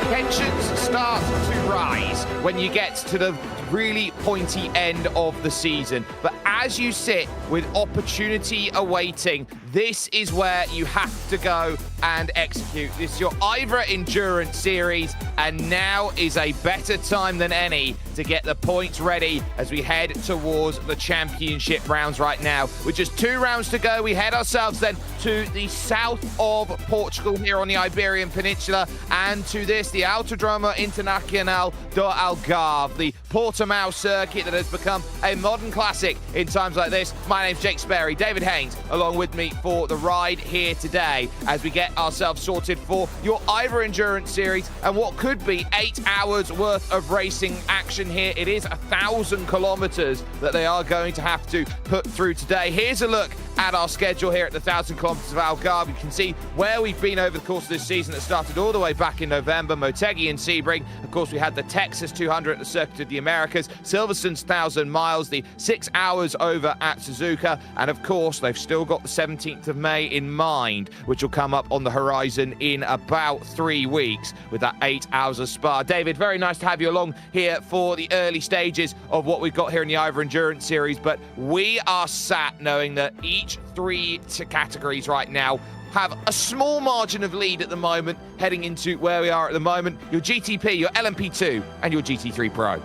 tensions start to rise when you get to the really pointy end of the season. But as you sit with opportunity awaiting, this is where you have to go and execute. This is your IVRA Endurance Series, and now is a better time than any to get the points ready as we head towards the championship rounds right now. With just 2 rounds to go, we head ourselves then to the south of Portugal here on the Iberian Peninsula, and to this, the Autodromo Internacional do Algarve, the Portimao circuit that has become a modern classic in times like this. My name's Jake Sperry, David Haynes, along with me for the ride here today as we get ourselves sorted for your IVRA Endurance Series and what could be 8 hours worth of racing action here. It is 1,000 kilometers that they are going to have to put through today. Here's a look at our schedule here at the 1,000 kilometers of Algarve. You can see where we've been over the course of this season. It started all the way back in November, Motegi and Sebring. Of course, we had the Texas 200 at the Circuit of the Americas, Silverstone's 1,000 miles, the 6 hours over at Suzuka, and of course, they've still got the 17th of May in mind, which will come up on the horizon in about 3 weeks with that 8 hours of Spa. David, very nice to have you along here for the early stages of what we've got here in the IVRA Endurance Series, but we are sat knowing that each 3 categories right now have a small margin of lead at the moment, heading into where we are at the moment. Your GTP, your LMP2, and your GT3 Pro.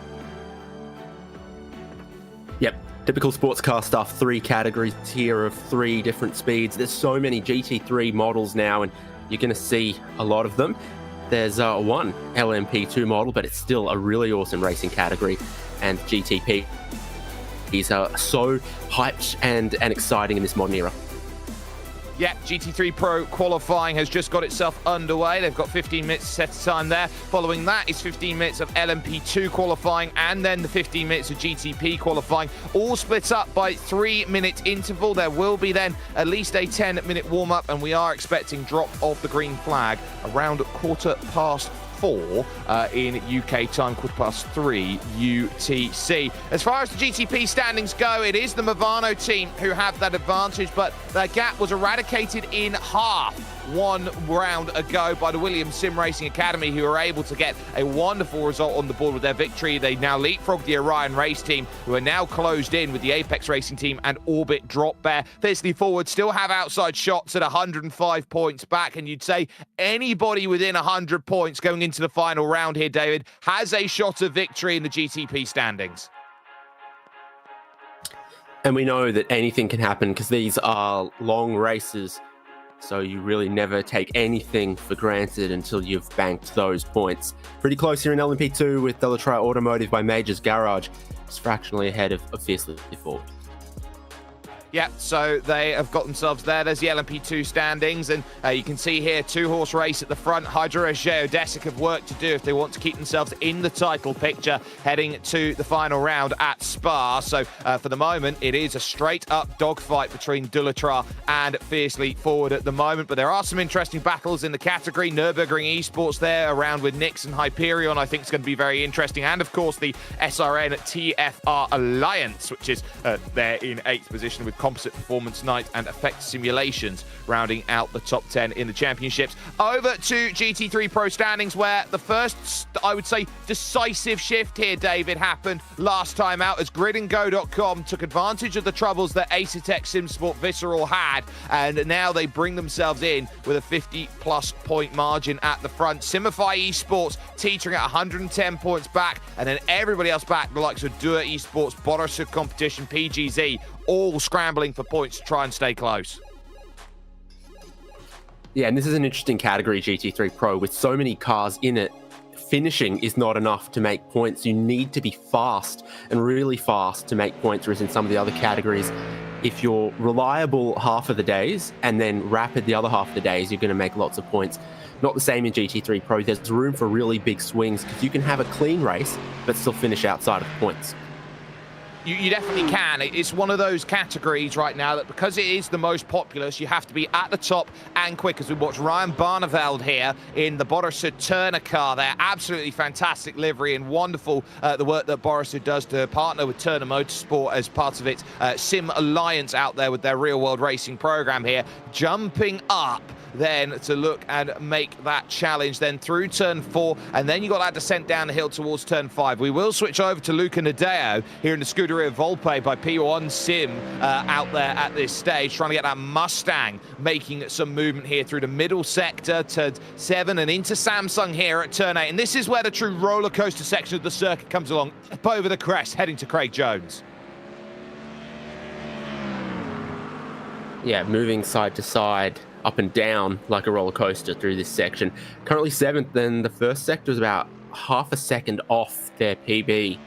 Yep, typical sports car stuff. 3 categories here of 3 different speeds. There's so many GT3 models now, and you're going to see a lot of them. There's one LMP2 model, but it's still a really awesome racing category, and GTP is so hyped and exciting in this modern era. Yeah, GT3 Pro qualifying has just got itself underway. They've got 15 minutes set time there. Following that is 15 minutes of LMP2 qualifying, and then the 15 minutes of GTP qualifying, all split up by 3-minute interval. There will be then at least a 10-minute warm-up, and we are expecting drop of the green flag around 4:15 in UK time, 3:15 UTC. As far as the GTP standings go, it is the Movano team who have that advantage, but their gap was eradicated in half 1 round ago by the Williams Sim Racing Academy, who were able to get a wonderful result on the board with their victory. They now leapfrog the Orion Race team, who are now closed in with the Apex Racing team and Orbit Drop Bear. Fiercely Forward still have outside shots at 105 points back, and you'd say anybody within 100 points going into the final round here, David, has a shot of victory in the GTP standings. And we know that anything can happen because these are long races, so you really never take anything for granted until you've banked those points. Pretty close here in LMP2 with Delatry Automotive by Majors Garage, just fractionally ahead of Fiercely Forward. Yeah, so they have got themselves there. There's the LMP2 standings, and you can see here 2-horse race at the front. Hydro Geodesic have work to do if they want to keep themselves in the title picture heading to the final round at Spa. So for the moment, it is a straight-up dogfight between Delatry and Fiercely Forward at the moment, but there are some interesting battles in the category. Nürburgring Esports there around with Nix and Hyperion, I think it's going to be very interesting. And of course, the SRN TFR Alliance, which is there in 8th position with Composite Performance Night and Effect Simulations rounding out the top 10 in the championships. Over to GT3 Pro standings, where the first, I would say, decisive shift here, David, happened last time out as gridandgo.com took advantage of the troubles that Acertec SimSport Visceral had, and now they bring themselves in with a 50-plus point margin at the front. Simify Esports teetering at 110 points back, and then everybody else back, the likes of Dua Esports, Borisov Competition, PGZ, all scrambling for points to try and stay close. Yeah, and this is an interesting category, GT3 Pro, with so many cars in it. Finishing is not enough to make points. You need to be fast and really fast to make points, whereas in some of the other categories, if you're reliable half of the days and then rapid the other half of the days, you're going to make lots of points. Not the same in GT3 Pro. There's room for really big swings because you can have a clean race but still finish outside of points. You definitely can. It's one of those categories right now that because it is the most populous, you have to be at the top and quick, as we watch Ryan Barneveld here in the Borisov Turner car there. Absolutely fantastic livery and wonderful the work that Borisov does to partner with Turner Motorsport as part of its Sim Alliance out there with their real-world racing program here. Jumping up then to look and make that challenge then through turn 4, and then you got that descent down the hill towards turn 5. We will switch over to Luca Nadeo here in the Scuderia Volpe by P1 Sim out there at this stage, trying to get that Mustang making some movement here through the middle sector, turn 7 and into Samsung here at turn 8. And this is where the true roller coaster section of the circuit comes along, up over the crest, heading to Craig Jones. Yeah, moving side to side, up and down like a roller coaster through this section. Currently 7th, and the first sector is about half a second off their PB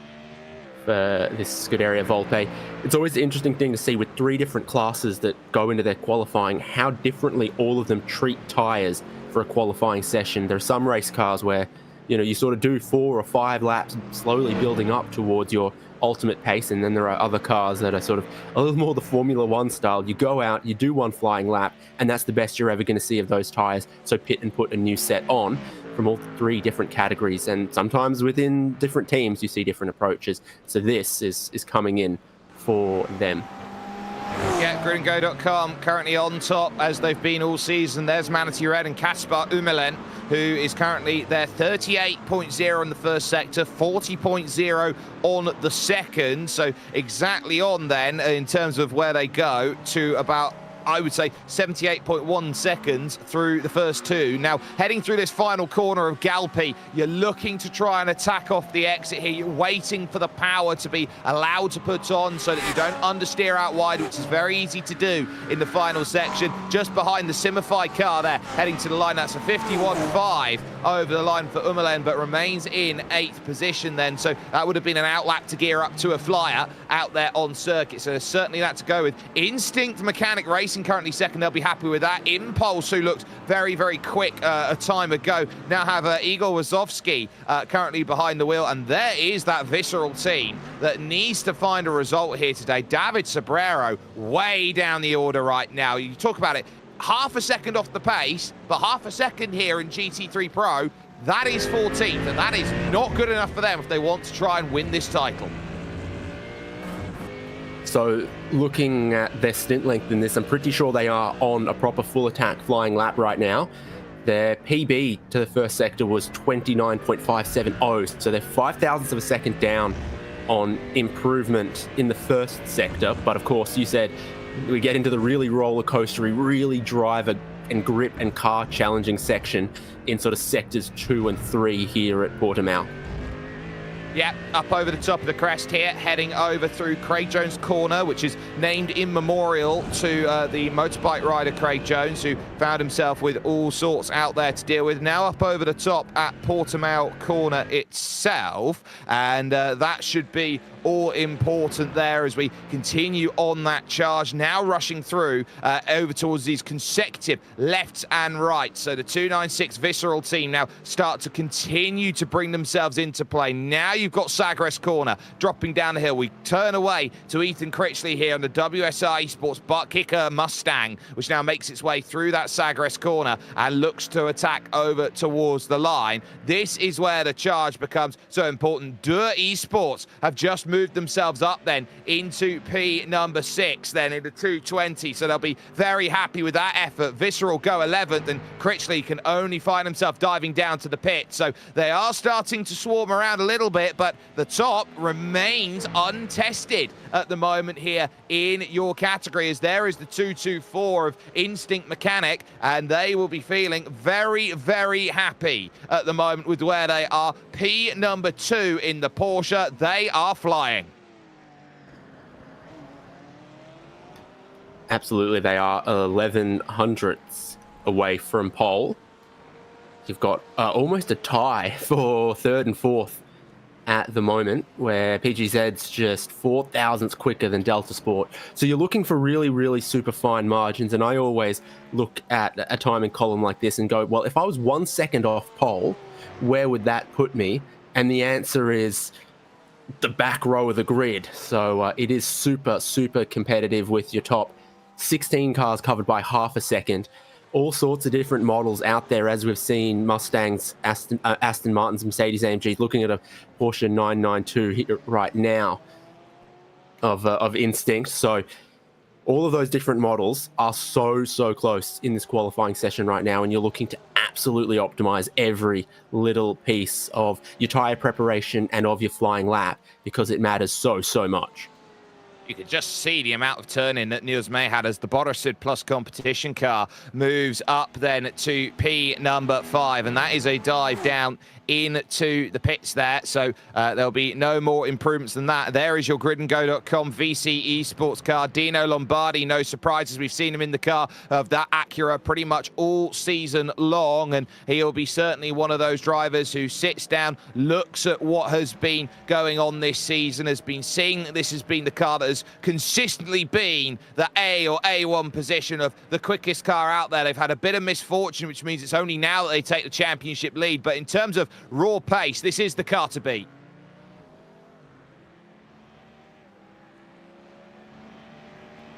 for this Scuderia Volpe. It's always an interesting thing to see with 3 different classes that go into their qualifying, how differently all of them treat tyres for a qualifying session. There are some race cars where, you know, you sort of do 4 or 5 laps, slowly building up towards your ultimate pace, and then there are other cars that are sort of a little more the Formula 1 style. You go out, you do 1 flying lap, and that's the best you're ever going to see of those tyres. So pit and put a new set on from all 3 different categories, and sometimes within different teams you see different approaches. So this is coming in for them. Yeah, gridandgo.com currently on top as they've been all season. There's Manatee Red and Kaspar Umelen, who is currently there 38.0 in the first sector, 40.0 on the second. So exactly on then in terms of where they go to about, I would say, 78.1 seconds through the first 2. Now, heading through this final corner of Galpi, you're looking to try and attack off the exit here. You're waiting for the power to be allowed to put on so that you don't understeer out wide, which is very easy to do in the final section. Just behind the Simify car there, heading to the line. That's a 51.5 over the line for Umelen, but remains in 8th position then. So that would have been an outlap to gear up to a flyer out there on circuit. So there's certainly that to go with. Instinct Mechanic Racing currently second. They'll be happy with that. Impulse, who looked very, very quick a time ago, now have Igor Wazowski currently behind the wheel. And there is that visceral team that needs to find a result here today. David Sobrero way down the order right now. You talk about it, half a second off the pace, but half a second here in GT3 Pro, that is 14th, and that is not good enough for them if they want to try and win this title. So looking at their stint length in this, I'm pretty sure they are on a proper full attack flying lap right now. Their PB to the first sector was 29.570, so they're 0.005 of a second down on improvement in the first sector. But of course, you said we get into the really roller coastery, really driver and grip and car challenging section in sort of sectors 2 and 3 here at Portimao. Yeah, up over the top of the crest here, heading over through Craig Jones Corner, which is named in memorial to the motorbike rider Craig Jones, who found himself with all sorts out there to deal with. Now up over the top at Portimao Corner itself, and that should be all important there as we continue on that charge. Now rushing through over towards these consecutive lefts and rights. So the 296 Visceral team now start to continue to bring themselves into play. Now you've got Sagres Corner dropping down the hill. We turn away to Ethan Critchley here on the WSR Esports butt kicker Mustang, which now makes its way through that Sagres Corner and looks to attack over towards the line. This is where the charge becomes so important. Dur Esports have just moved themselves up then into P number 6 then in the 220, so they'll be very happy with that effort. Visceral go 11th, and Critchley can only find himself diving down to the pit, so they are starting to swarm around a little bit, but the top remains untested at the moment here in your category, as there is the 224 of Instinct Mechanic, and they will be feeling very, very happy at the moment with where they are. P number 2 in the Porsche, they are flying. Absolutely, they are 11 hundredths away from pole. You've got almost a tie for 3rd and 4th at the moment, where PGZ's just 4 thousandths quicker than Delta Sport. So you're looking for really, really super fine margins, and I always look at a timing column like this and go, well, if I was 1 second off pole, where would that put me? And the answer is the back row of the grid. So it is super, super competitive with your top 16 cars covered by half a second. All sorts of different models out there, as we've seen Mustangs, Aston Martins, Mercedes AMGs, looking at a Porsche 992 here right now of Instinct. So All of those different models are so close in this qualifying session right now, and you're looking to absolutely optimize every little piece of your tire preparation and of your flying lap because it matters so much. You could just see the amount of turning that Niels May had as the Borisud Plus competition car moves up then to P number 5, and that is a dive down into the pits there. So there'll be no more improvements than that. There is your gridandgo.com VC Esports car. Dino Lombardi, no surprises. We've seen him in the car of that Acura pretty much all season long, and he'll be certainly one of those drivers who sits down, looks at what has been going on this season, has been seeing that this has been the car that has consistently been the A or A1 position of the quickest car out there. They've had a bit of misfortune, which means it's only now that they take the championship lead. But in terms of raw pace, this is the car to beat.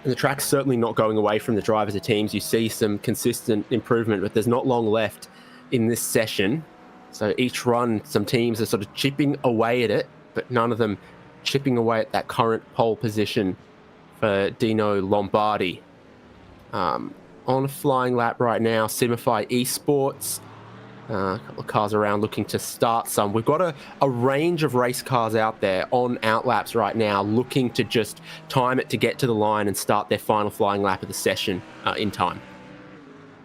And the track's certainly not going away from the drivers of teams. You see some consistent improvement, but there's not long left in this session. So each run, some teams are sort of chipping away at it, but none of them chipping away at that current pole position for Dino Lombardi. On a flying lap right now, Simify Esports. A couple of cars around looking to start some. We've got a range of race cars out there on outlaps right now looking to just time it to get to the line and start their final flying lap of the session in time.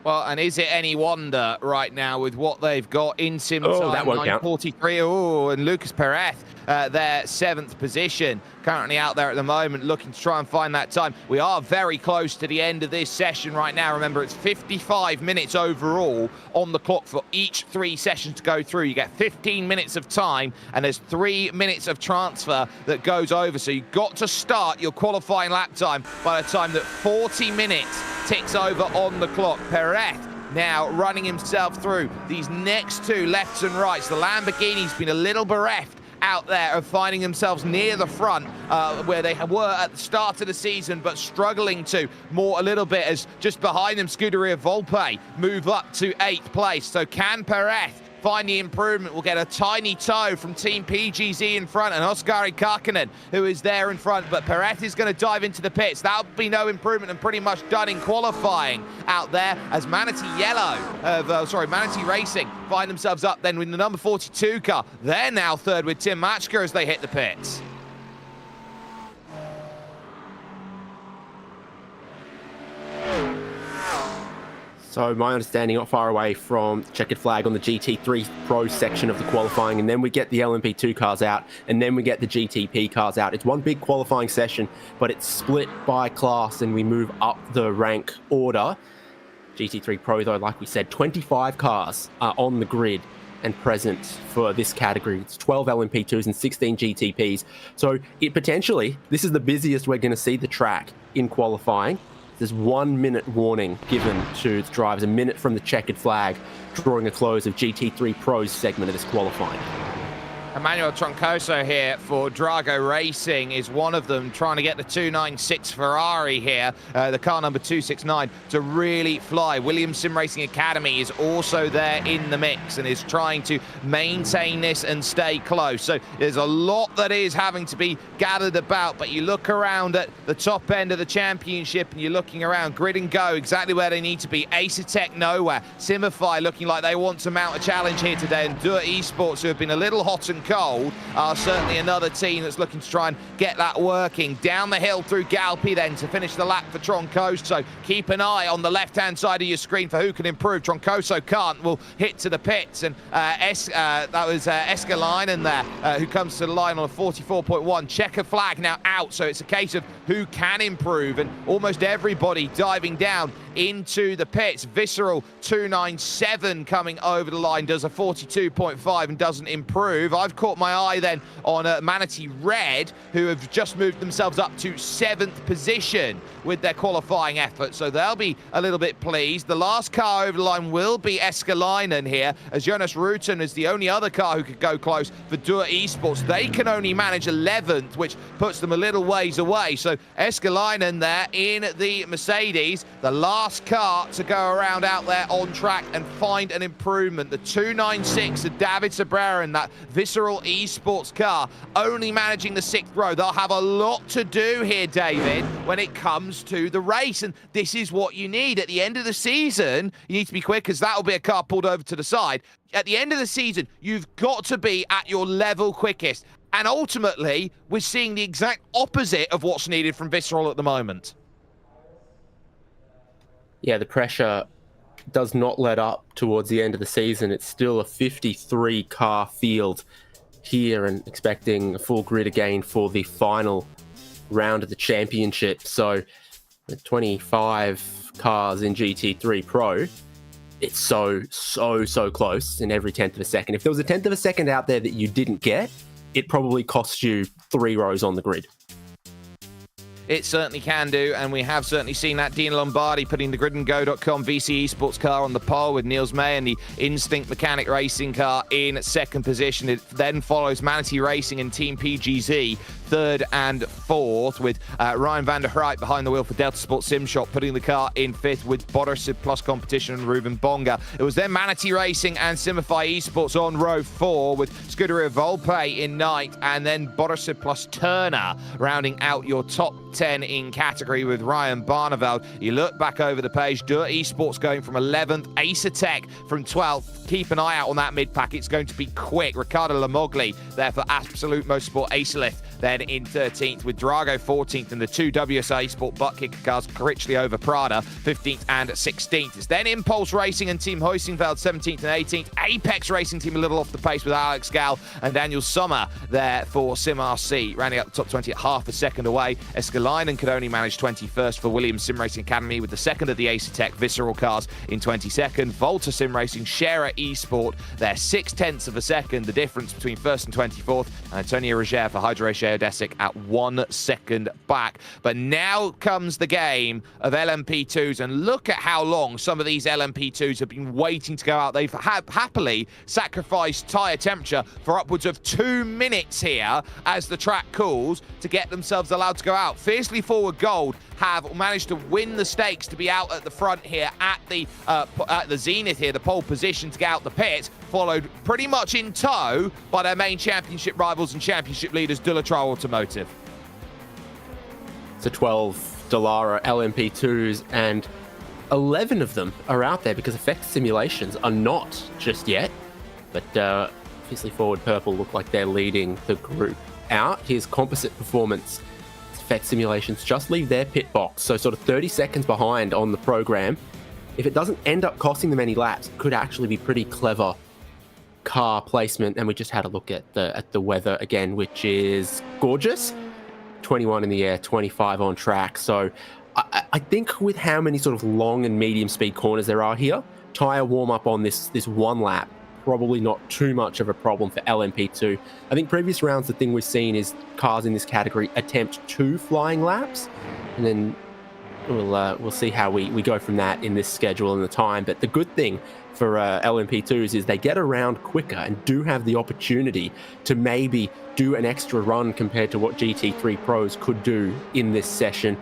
Well, and is it any wonder right now with what they've got in sim time? That won't count. 9:43. Oh, and Lucas Perez, their 7th position, currently out there at the moment, looking to try and find that time. We are very close to the end of this session right now. Remember, it's 55 minutes overall on the clock for each 3 sessions to go through. You get 15 minutes of time, and there's 3 minutes of transfer that goes over. So you've got to start your qualifying lap time by the time that 40 minutes ticks over on the clock. Perez now running himself through these next 2 lefts and rights. The Lamborghini's been a little bereft out there of finding themselves near the front where they were at the start of the season, but struggling to more a little bit as just behind them Scuderia Volpe move up to 8th place. So can Perez find the improvement? We'll get a tiny toe from Team PGZ in front and Oskari Karkinen, who is there in front, but Perez is going to dive into the pits. That'll be no improvement and pretty much done in qualifying out there as Manatee Racing find themselves up then with the number 42 car. They're now 3rd with Tim Matchka as they hit the pits. So my understanding, not far away from checkered flag on the GT3 Pro section of the qualifying, and then we get the LMP2 cars out, and then we get the GTP cars out. It's one big qualifying session, but it's split by class, and we move up the rank order. GT3 Pro, though, like we said, 25 cars are on the grid and present for this category. It's 12 LMP2s and 16 GTPs. So this is the busiest we're going to see the track in qualifying. There's 1 minute warning given to the drivers, a minute from the checkered flag, drawing a close of GT3 Pro's segment of this qualifying. Emmanuel Troncoso here for Drago Racing is one of them, trying to get the 296 Ferrari here, the car number 269, to really fly. Williams Sim Racing Academy is also there in the mix and is trying to maintain this and stay close. So there's a lot that is having to be gathered about, but you look around at the top end of the championship and you're looking around, Grid and Go exactly where they need to be. Acertech nowhere. Simify looking like they want to mount a challenge here today, and Dua Esports, who have been a little hot and cold, are certainly another team that's looking to try and get that working. Down the hill through Galpi then to finish the lap for Troncoso. Keep an eye on the left-hand side of your screen for who can improve. Troncoso can't, will hit to the pits, and that was Eskalainen there, who comes to the line on a 44.1. Checker flag now out, so it's a case of who can improve, and almost everybody diving down into the pits. Visceral 297 coming over the line, does a 42.5 and doesn't improve. I've caught my eye then on Manatee Red, who have just moved themselves up to 7th position with their qualifying effort, so they'll be a little bit pleased. The last car over the line will be Eskalainen here, as Jonas Rutten is the only other car who could go close for Dua Esports. They can only manage 11th, which puts them a little ways away. So Eskalainen there in the Mercedes, the last last car to go around out there on track and find an improvement. The 296 of David Sabrera in that Visceral Esports car, only managing the 6th row. They'll have a lot to do here, David, when it comes to the race. And this is what you need. At the end of the season, you need to be quick, because that'll be a car pulled over to the side. At the end of the season, you've got to be at your level quickest. And ultimately, we're seeing the exact opposite of what's needed from Visceral at the moment. Yeah, the pressure does not let up towards the end of the season. It's still a 53-car field here, and expecting a full grid again for the final round of the championship. So, the 25 cars in GT3 Pro, it's so close in every 10th of a second. If there was a 10th of a second out there that you didn't get, it probably costs you 3 rows on the grid. It certainly can do, and we have certainly seen that. Dean Lombardi putting the gridandgo.com VC Esports car on the pole with Niels May and the Instinct Mechanic Racing car in 2nd position. It then follows Manatee Racing and Team PGZ 3rd and 4th, with Ryan van der Rijt behind the wheel for Delta Sport Simshot, putting the car in 5th with Boddersid Plus Competition and Ruben Bonga. It was then Manatee Racing and Simify Esports on row 4, with Scuderia Volpe in 9th, and then Boddersid Plus Turner rounding out your top 10 in category with Ryan Barneveld. You look back over the page, Dirt Esports going from 11th, Acer Tech from 12th. Keep an eye out on that mid-pack. It's going to be quick. Ricardo Lamogli there for Absolute Motorsport Acerlift, then in 13th, with Drago 14th, and the 2 WSA Sport butt kicker cars richly over Prada 15th and 16th. It's then Impulse Racing and Team Hoisingveld 17th and 18th. Apex Racing Team a little off the pace with Alex Gal and Daniel Sommer there for Sim RC, rounding out the top 20 at half a second away. Escalainen could only manage 21st for Williams Sim Racing Academy, with the 2nd of the Acer Tech Visceral cars in 22nd. Volta Sim Racing, Scherer Esport, they're 6/10 of a second, the difference between 1st and 24th. And Antonio Roger for Hydro Geodesic at 1 second back. But now comes the game of LMP2s, and look at how long some of these LMP2s have been waiting to go out. They've happily sacrificed tyre temperature for upwards of 2 minutes here as the track cools to get themselves allowed to go out. Fiercely Forward Gold have managed to win the stakes to be out at the front here at the zenith here, the pole position to get out the pit, followed pretty much in tow by their main championship rivals and championship leaders, Dullatra Automotive. So 12 Dallara LMP2s, and 11 of them are out there because effect simulations are not just yet. But Fiercely Forward Purple look like they're leading the group out. Here's composite performance. Effect simulations just leave their pit box, so sort of 30 seconds behind on the program. If it doesn't end up costing them any laps, it could actually be pretty clever car placement. And we just had a look at the weather again, which is gorgeous. 21 in the air, 25 on track. So I think with how many sort of long and medium speed corners there are here, tyre warm up on this one lap, probably not too much of a problem for LMP2. I think previous rounds, the thing we've seen is cars in this category attempt 2 flying laps, and then we'll see how we go from that in this schedule and the time. But the good thing for LMP2s is they get around quicker and do have the opportunity to maybe do an extra run compared to what GT3 Pros could do in this session.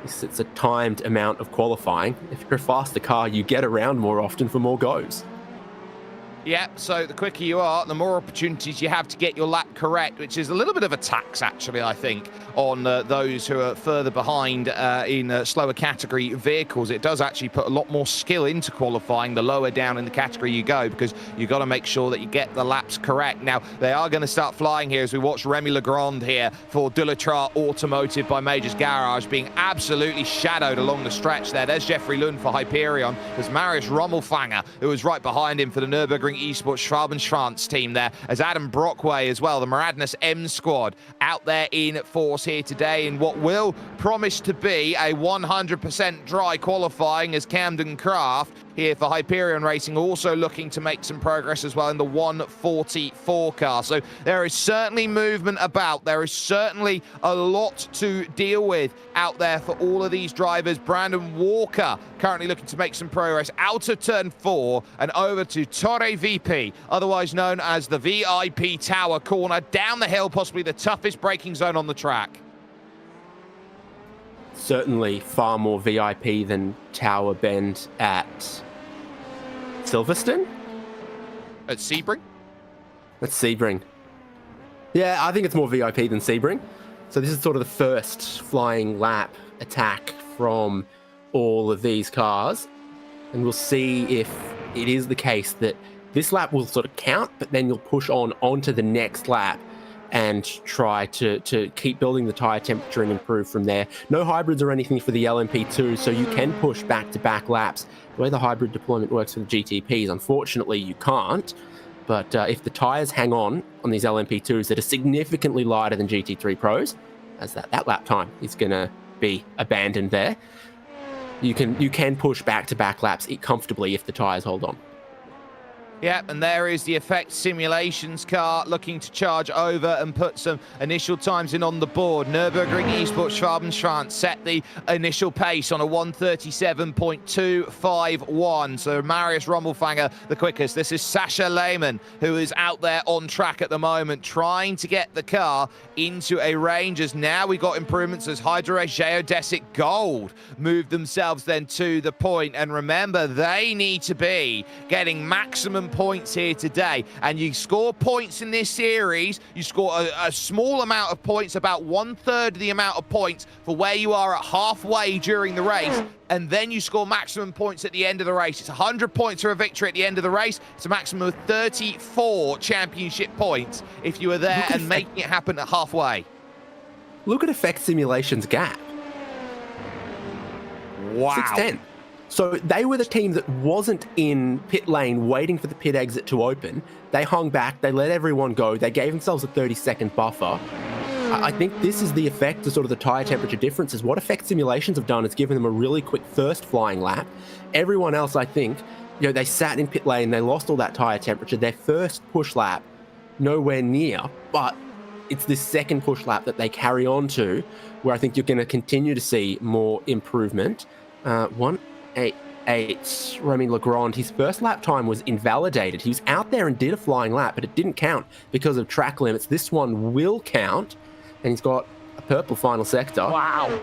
It's a timed amount of qualifying. If you're a faster car, you get around more often for more goes. Yeah, so the quicker you are, the more opportunities you have to get your lap correct, which is a little bit of a tax, actually, I think, on those who are further behind in slower category vehicles. It does actually put a lot more skill into qualifying the lower down in the category you go, because you've got to make sure that you get the laps correct. Now, they are going to start flying here as we watch Remy Legrand here for Dullatra Automotive by Majors Garage being absolutely shadowed along the stretch there. There's Jeffrey Lund for Hyperion. There's Marius Rommelfanger, who was right behind him for the Nürburgring Esports Schwabenschwanz team there, as Adam Brockway as well, the Maradness M squad out there in force here today in what will promise to be a 100% dry qualifying, as Camden Craft here for Hyperion Racing also looking to make some progress as well in the 144 car. So there is certainly movement about. There is certainly a lot to deal with out there for all of these drivers. Brandon Walker currently looking to make some progress out of turn 4 and over to Torre VP, otherwise known as the VIP Tower corner, down the hill, possibly the toughest braking zone on the track. certainly far more VIP than Tower Bend at Silverstone. At Sebring? At Sebring. Yeah, I think it's more VIP than Sebring. So this is sort of the first flying lap attack from all of these cars. And we'll see if it is the case that this lap will sort of count, but then you'll push onto the next lap and try to keep building the tyre temperature and improve from there. No hybrids or anything for the LMP2, so you can push back-to-back laps. The way the hybrid deployment works for the GTPs, unfortunately, you can't. But if the tyres hang on these LMP2s that are significantly lighter than GT3 Pros, as that lap time is going to be abandoned there, you can push back-to-back laps comfortably if the tyres hold on. Yeah, and there is the Effect Simulations car looking to charge over and put some initial times in on the board. Nürburgring Esports Schwabenschwanz set the initial pace on a 137.251. So Marius Rommelfanger the quickest. This is Sascha Lehmann, who is out there on track at the moment, trying to get the car into a range. As now we got improvements as Hydra Race Geodesic Gold moved themselves then to the point. And remember, they need to be getting maximum points here today, and you score points in this series, you score a small amount of points, about 1/3 of the amount of points for where you are at halfway during the race, and then you score maximum points at the end of the race. It's 100 points for a victory at the end of the race. It's a maximum of 34 championship points if you were there and making it happen at halfway. Look at Effect Simulations gap. Wow. 610. So they were the team that wasn't in pit lane waiting for the pit exit to open. They hung back, they let everyone go, they gave themselves a 30-second buffer. I think this is the effect of sort of the tyre temperature differences. What Effect Simulations have done is given them a really quick first flying lap. Everyone else, I think, they sat in pit lane, they lost all that tyre temperature. Their first push lap, nowhere near, but it's this second push lap that they carry on to, where I think you're going to continue to see more improvement. 1:8.8, Remy Legrand, his first lap time was invalidated. He was out there and did a flying lap, but it didn't count because of track limits. This one will count, and he's got a purple final sector. Wow.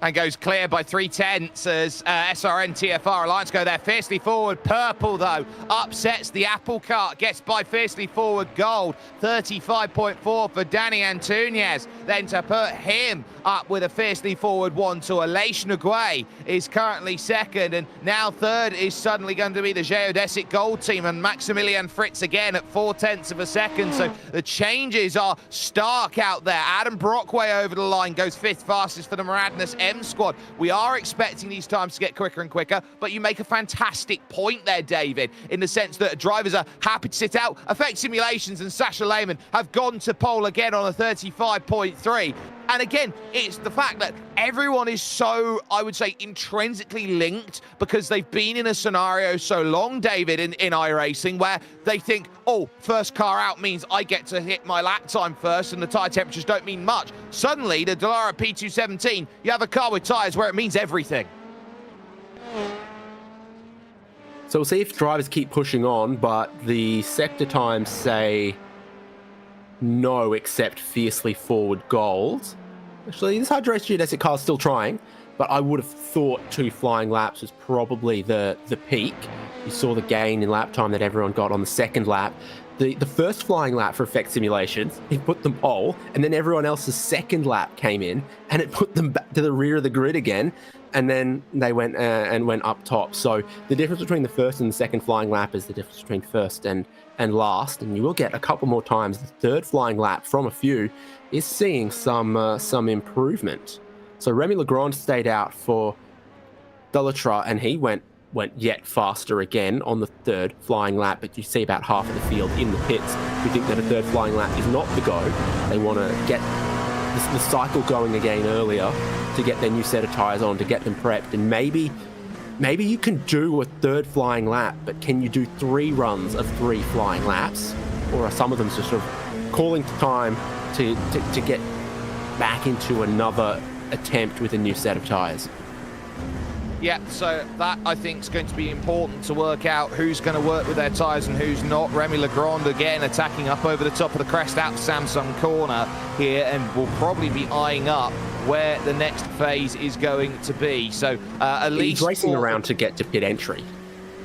And goes clear by 3/10 as SRN TFR Alliance go there fiercely forward. Purple, though, upsets the apple cart, gets by fiercely forward gold. 35.4 for Danny Antunes. Then to put him up with a fiercely forward 1-2. Aleix Nguye is currently second, and now third is suddenly going to be the Geodesic Gold team, and Maximilian Fritz again at 0.4 of a second. So the changes are stark out there. Adam Brockway over the line goes fifth fastest for the Maradness M squad. We are expecting these times to get quicker and quicker, but you make a fantastic point there, David, in the sense that drivers are happy to sit out. Effect Simulations and Sascha Lehmann have gone to pole again on a 35.3. And again, it's the fact that everyone is so, I would say, intrinsically linked because they've been in a scenario so long, David, in iRacing, where they think, oh, first car out means I get to hit my lap time first and the tyre temperatures don't mean much. Suddenly, the Dallara P217, you have a car with tyres where it means everything. So we'll see if drivers keep pushing on, but the sector times say no except fiercely forward gold. Actually, this Hydra Race Geodesic car is still trying, but I would have thought 2 flying laps was probably the peak. You saw the gain in lap time that everyone got on the second lap. The first flying lap for Effect Simulations, it put them pole, and then everyone else's second lap came in, and it put them back to the rear of the grid again, and then they went up top. So the difference between the first and the second flying lap is the difference between first and last, and you will get a couple more times. The third flying lap from a few is seeing some improvement. So Remy Legrand stayed out for Delattre, and he went yet faster again on the third flying lap, but you see about half of the field in the pits who think that a third flying lap is not the go. They want to get the cycle going again earlier to get their new set of tyres on, to get them prepped, and maybe you can do a third flying lap, but can you do 3 runs of 3 flying laps? Or are some of them just sort of calling time to get back into another attempt with a new set of tyres? Yeah, so that I think is going to be important to work out who's going to work with their tyres and who's not. Remy Legrand again attacking up over the top of the crest out Samsung corner here, and will probably be eyeing up where the next phase is going to be. So at least he's racing around to get to pit entry.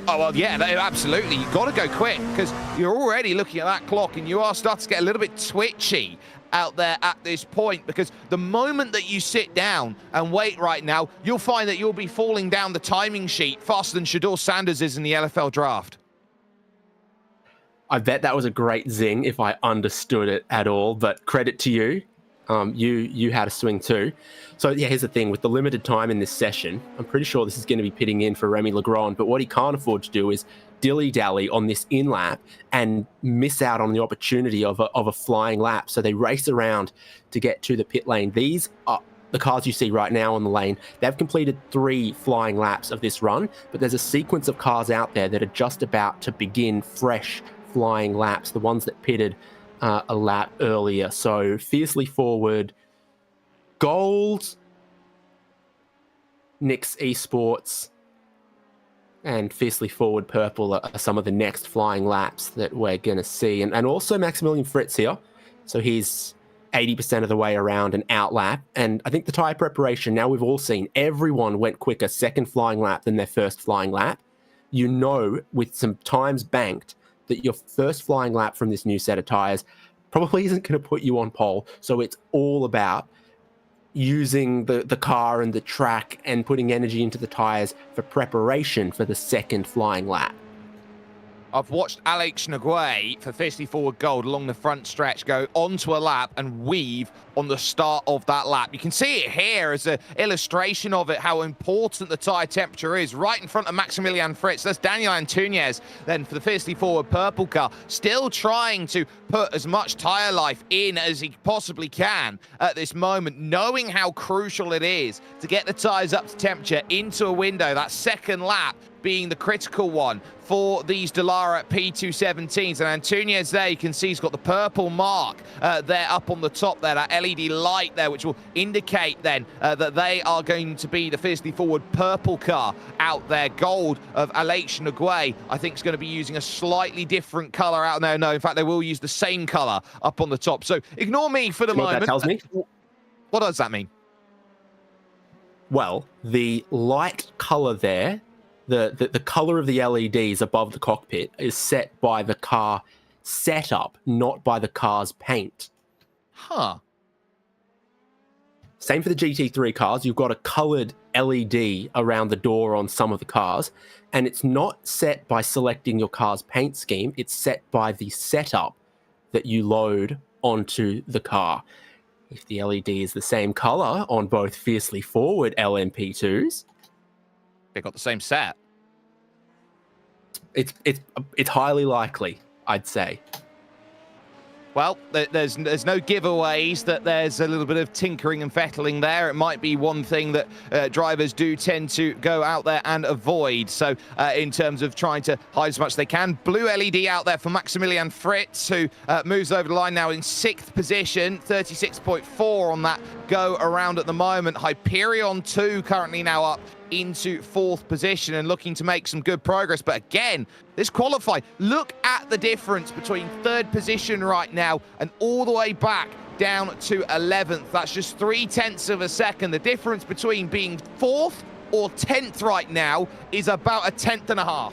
Oh, well, yeah, absolutely. You've got to go quick because you're already looking at that clock and you are starting to get a little bit twitchy out there at this point, because the moment that you sit down and wait right now, you'll find that you'll be falling down the timing sheet faster than Shador Sanders is in the LFL draft. I bet that was a great zing if I understood it at all, but credit to you. You had a swing too. So yeah, here's the thing. With the limited time in this session, I'm pretty sure this is going to be pitting in for Remy Legrand, but what he can't afford to do is dilly-dally on this in-lap and miss out on the opportunity of a flying lap. So they race around to get to the pit lane. These are the cars you see right now on the lane. They've completed 3 flying laps of this run, but there's a sequence of cars out there that are just about to begin fresh flying laps, the ones that pitted a lap earlier. So fiercely forward, gold, Nix Esports, and fiercely forward purple are some of the next flying laps that we're going to see. And also Maximilian Fritz here. So he's 80% of the way around an out lap. And I think the tyre preparation, now we've all seen, everyone went quicker second flying lap than their first flying lap. You know, with some times banked, that your first flying lap from this new set of tyres probably isn't going to put you on pole. So it's all about using the car and the track and putting energy into the tyres for preparation for the second flying lap. I've watched Alex Nguye for Fiercely Forward Gold along the front stretch go onto a lap and weave on the start of that lap. You can see it here as an illustration of it, how important the tyre temperature is, right in front of Maximilian Fritz. That's Daniel Antunes then for the Fiercely Forward purple car, still trying to put as much tyre life in as he possibly can at this moment, knowing how crucial it is to get the tyres up to temperature into a window. That second lap being the critical one for these Dallara P217s. And Antunes there, you can see he's got the purple mark there up on the top there, that LED light there, which will indicate then that they are going to be the fiercely forward purple car out there. Gold of Alex Nguye, I think, is going to be using a slightly different color out there. No, in fact, they will use the same color up on the top. So ignore me for the moment. What that tells me? What does that mean? Well, the light color there, the color of the LEDs above the cockpit is set by the car setup, not by the car's paint. Huh. Same for the GT3 cars. You've got a colored LED around the door on some of the cars, and it's not set by selecting your car's paint scheme. It's set by the setup that you load onto the car. If the LED is the same color on both fiercely forward LMP2s, They got the same set. it's highly likely, I'd say. Well, there's no giveaways that there's a little bit of tinkering and fettling there. It might be one thing that drivers do tend to go out there and avoid. So in terms of trying to hide as much as they can. Blue LED out there for Maximilian Fritz, who moves over the line now in 6th position. 36.4 on that go around at the moment. Hyperion 2 currently now up into 4th position and looking to make some good progress. But again, this qualify, look at the difference between 3rd position right now and all the way back down to 11th. That's just 0.3 of a second. The difference between being 4th or 10th right now is about a 1/10.5.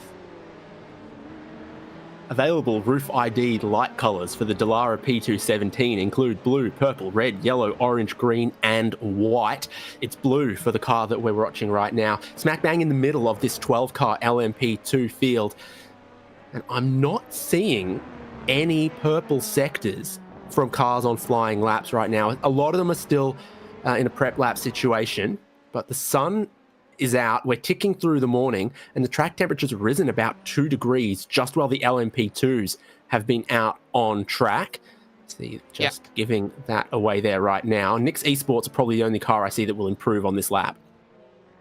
Available roof ID light colors for the Dallara P217 include blue, purple, red, yellow, orange, green, and white. It's blue for the car that we're watching right now, smack bang in the middle of this 12-car LMP2 field. And I'm not seeing any purple sectors from cars on flying laps right now. A lot of them are still in a prep lap situation, but the sun is out. We're ticking through the morning, and the track temperature's risen about 2 degrees just while the LMP2s have been out on track. See, just giving that away there right now. Nix Esports are probably the only car I see that will improve on this lap.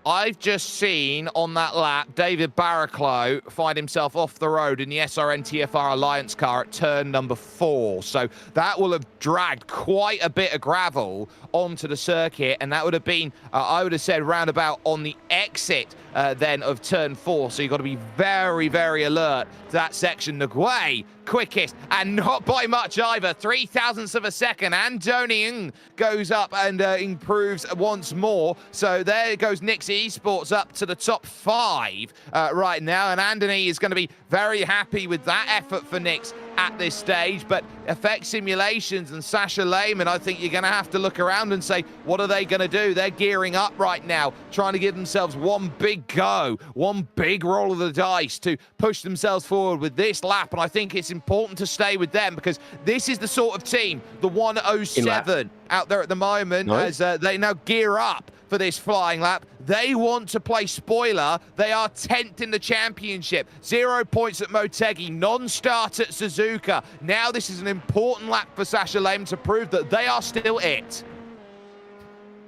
I've just seen on that lap David Barraclough find himself off the road in the SRN TFR Alliance car at turn number 4. So that will have dragged quite a bit of gravel onto the circuit, and that would have been, I would have said, roundabout on the exit then of turn 4. So you've got to be very, very alert to that section. Nguyen, quickest, and not by much either. 0.003 of a second. Andoni goes up and improves once more. So there goes Nix Esports up to the top 5 right now, and Andoni is going to be very happy with that effort for Nix at this stage. But Effect Simulations and Sasha Lehman, I think you're going to have to look around and say, what are they going to do? They're gearing up right now, trying to give themselves one big go, one big roll of the dice to push themselves forward with this lap. And I think it's important to stay with them, because this is the sort of team, the 107 out there at the moment, as they now gear up for this flying lap. They want to play spoiler. They are 10th in the championship. 0 points at Motegi, non-start at Suzuka. Now this is an important lap for Sasha Lehman to prove that they are still it.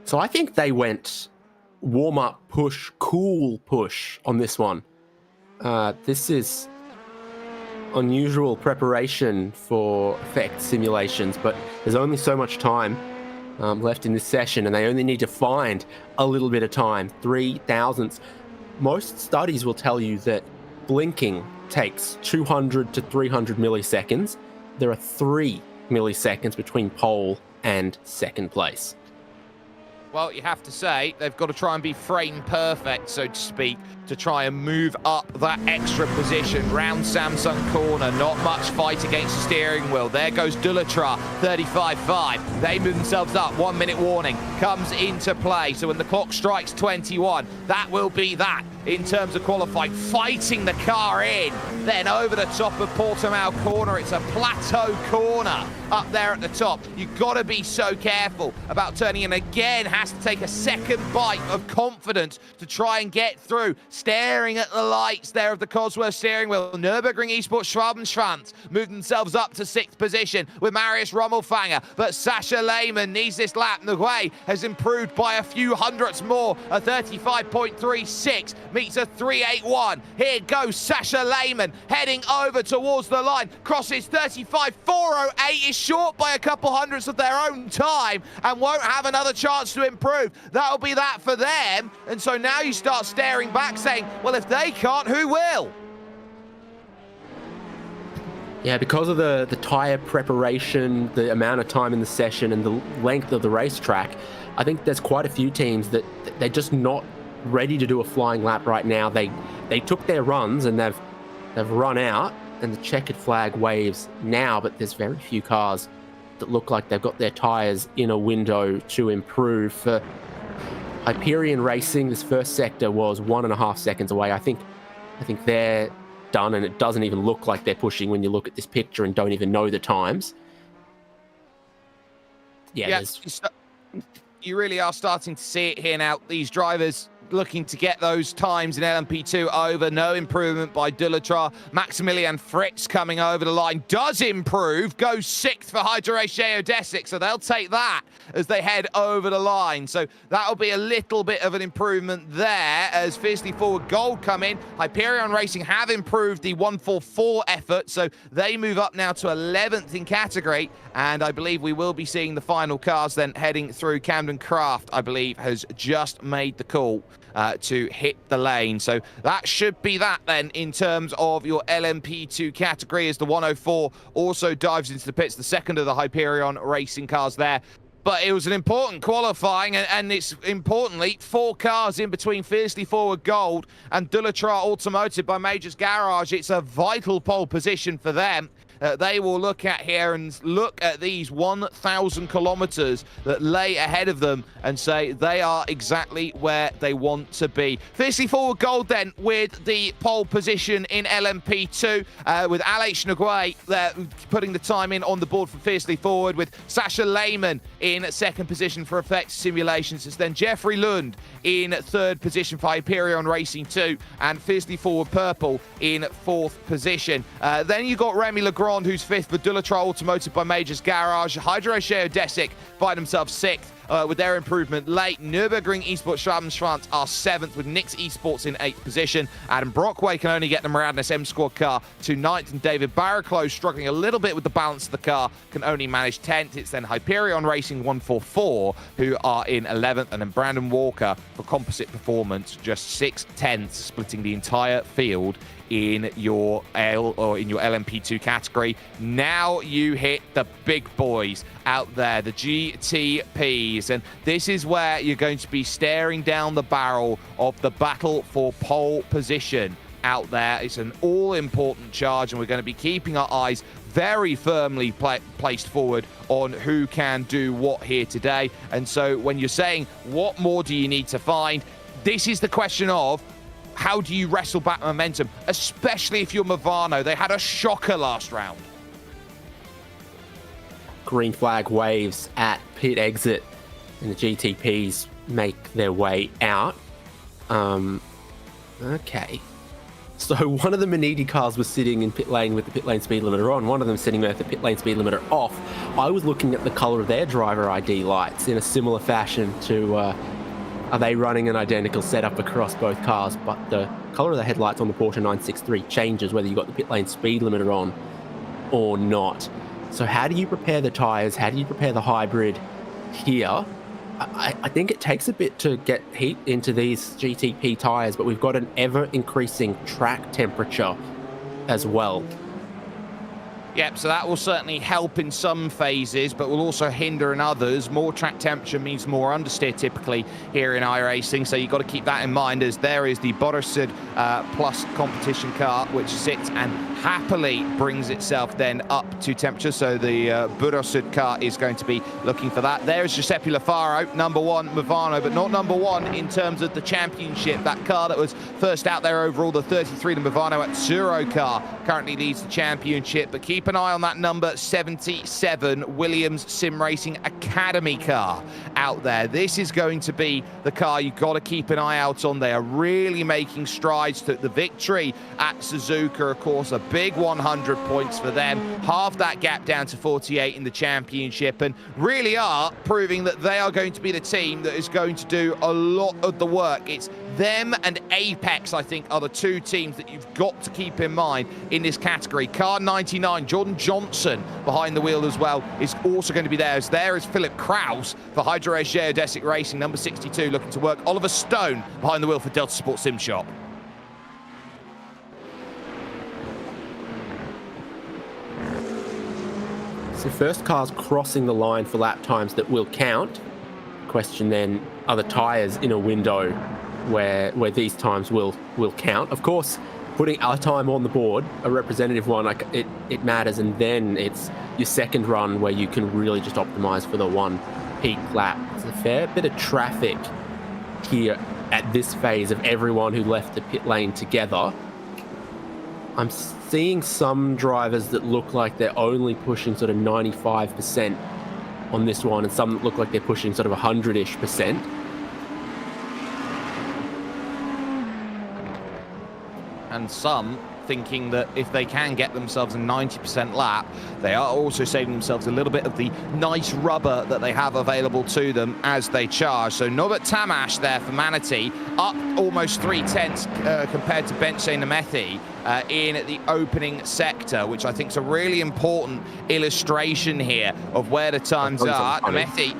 So I think they went warm-up, push, cool push on this one. This is unusual preparation for Effect Simulations, but there's only so much time left in this session, and they only need to find a little bit of time. 0.003. Most studies will tell you that blinking takes 200 to 300 milliseconds. There are 3 milliseconds between pole and second place. Well, you have to say, they've got to try and be frame perfect, so to speak, to try and move up that extra position round Samsung corner. Not much fight against the steering wheel. There goes Dulatra, 35.5. They move themselves up. 1 minute warning comes into play. So when the clock strikes 21, that will be that in terms of qualifying. Fighting the car in, then over the top of Portimao corner. It's a plateau corner up there at the top. You've got to be so careful about turning in. Again, has to take a second bite of confidence to try and get through. Staring at the lights there of the Cosworth steering wheel. Nürburgring Esports Schwabenschwanz move themselves up to 6th position with Marius Rommelfanger. But Sasha Lehman needs this lap. Nguyen has improved by a few hundredths more. A 35.36 meets a 3.81. Here goes Sasha Lehman heading over towards the line. Crosses 35.408, is short by a couple hundredths of their own time and won't have another chance to improve. That'll be that for them. And so now you start staring back saying, well, if they can't, who will? Yeah, because of the tyre preparation, the amount of time in the session, and the length of the racetrack, I think there's quite a few teams that they're just not ready to do a flying lap right now. They took their runs and they've run out, and the checkered flag waves now, but there's very few cars that look like they've got their tyres in a window to improve. For Hyperion Racing, this first sector was 1.5 seconds away. I think they're done, and it doesn't even look like they're pushing when you look at this picture and don't even know the times. Yeah. You really are starting to see it here now. These drivers looking to get those times in LMP2 over. No improvement by Dulatra. Maximilian Fritz coming over the line does improve, goes 6th for Hydrorace Geodesic, so they'll take that as they head over the line. So that'll be a little bit of an improvement there as Fiercely Forward Gold come in. Hyperion Racing have improved the 144 effort, so they move up now to 11th in category, and I believe we will be seeing the final cars then heading through. Camden Craft, I believe, has just made the call to hit the lane. So that should be that then in terms of your LMP2 category, as the 104 also dives into the pits, the second of the Hyperion Racing cars there. But it was an important qualifying, and it's importantly 4 cars in between Fiercely Forward Gold and Dulatra Automotive by Majors Garage. It's a vital pole position for them. They will look at here and look at these 1,000 kilometers that lay ahead of them and say they are exactly where they want to be. Fiercely Forward Gold then with the pole position in LMP2 with Alex Nguyen there putting the time in on the board for Fiercely Forward, with Sasha Lehman in 2nd position for Effect Simulations. It's then Jeffrey Lund in 3rd position for Hyperion Racing 2 and Fiercely Forward Purple in 4th position. Then you got Remy Legrand, who's 5th for Dulatra Automotive by Majors Garage. Hydrorace Geodesic find themselves 6th. with their improvement late. Nürburgring Esports Schwaben are 7th with Nix Esports in 8th position. Adam Brockway can only get the Maradness M Squad car to 9th, and David Barraclough, struggling a little bit with the balance of the car, can only manage 10th. It's then Hyperion Racing 144 who are in 11th, and then Brandon Walker for Composite Performance just 6/10, splitting the entire field in your LMP2 category. Now you hit the big boys out there, the GTPs, and this is where you're going to be staring down the barrel of the battle for pole position out there. It's an all-important charge, and we're going to be keeping our eyes very firmly placed forward on who can do what here today. And so when you're saying what more do you need to find, this is the question of how do you wrestle back momentum, especially if you're Movano. They had a shocker last round. Green flag waves at pit exit, and the GTPs make their way out. Okay. So one of the Maniti cars was sitting in pit lane with the pit lane speed limiter on, one of them sitting there with the pit lane speed limiter off. I was looking at the color of their driver ID lights in a similar fashion to, are they running an identical setup across both cars? But the color of the headlights on the Porsche 963 changes whether you've got the pit lane speed limiter on or not. So how do you prepare the tires? How do you prepare the hybrid here? I think it takes a bit to get heat into these GTP tires, but we've got an ever-increasing track temperature as well. Yep, so that will certainly help in some phases, but will also hinder in others. More track temperature means more understeer typically here in iRacing, so you've got to keep that in mind, as there is the Borussia Plus competition car, which sits and happily brings itself then up to temperature. So the Borussia car is going to be looking for that. There is Giuseppe Lafaro, number one Movano, but not number one in terms of the championship. That car that was first out there overall, the 33 to Movano Azzurro car, currently leads the championship, but keep an eye on that number 77 Williams Sim Racing Academy car out there. This is going to be the car you've got to keep an eye out on. They are really making strides to the victory at Suzuka, of course, a big 100 points for them, half that gap down to 48 in the championship, and really are proving that they are going to be the team that is going to do a lot of the work. It's them and Apex, I think, are the two teams that you've got to keep in mind in this category. Car 99, Jordan Johnson behind the wheel as well, is also going to be there. As there is Philip Kraus for Hydro Race Geodesic Racing, number 62, looking to work. Oliver Stone behind the wheel for Delta Sport Sim Shop. So first cars crossing the line for lap times that will count. Question then, are the tyres in a window where these times will count? Of course, putting a time on the board, a representative one, like it matters, and then it's your second run where you can really just optimize for the one peak lap. There's a fair bit of traffic here at this phase of everyone who left the pit lane together. I'm seeing some drivers that look like they're only pushing sort of 95% on this one, and some that look like they're pushing sort of 100-ish%. And some thinking that if they can get themselves a 90% lap, they are also saving themselves a little bit of the nice rubber that they have available to them as they charge. So Norbert Tamash there for Manatee, up almost 3/10 compared to Benche Nemethi in the opening sector, which I think is a really important illustration here of where the times are. Nemethi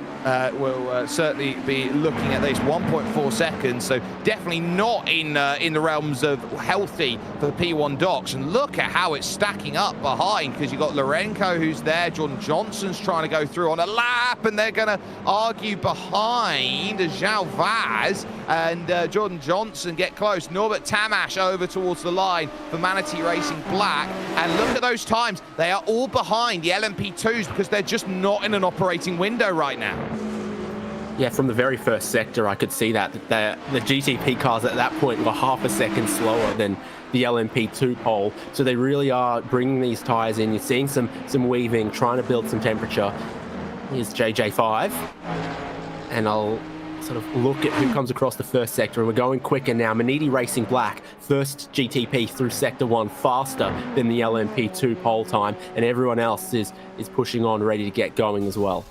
will certainly be looking at this 1.4 seconds, so definitely not in the realms of healthy for P1 Docs. And look at how it's stacking up behind, because you've got Lorenko who's there, Jordan Johnson's trying to go through on a lap, and they're going to argue behind Zhao Vaz, and Jordan Johnson get close. Norbert Tamash over towards the line for Manatee Racing Black, and look at those times. They are all behind the LMP2s because they're just not in an operating window right now. Yeah, from the very first sector, I could see that the GTP cars at that point were half a second slower than the LMP2 pole. So they really are bringing these tyres in. You're seeing some weaving, trying to build some temperature. Here's JJ5. And I'll sort of look at who comes across the first sector, and we're going quicker now. Maniti Racing Black, first GTP through Sector 1, faster than the LMP2 pole time, and everyone else is pushing on, ready to get going as well.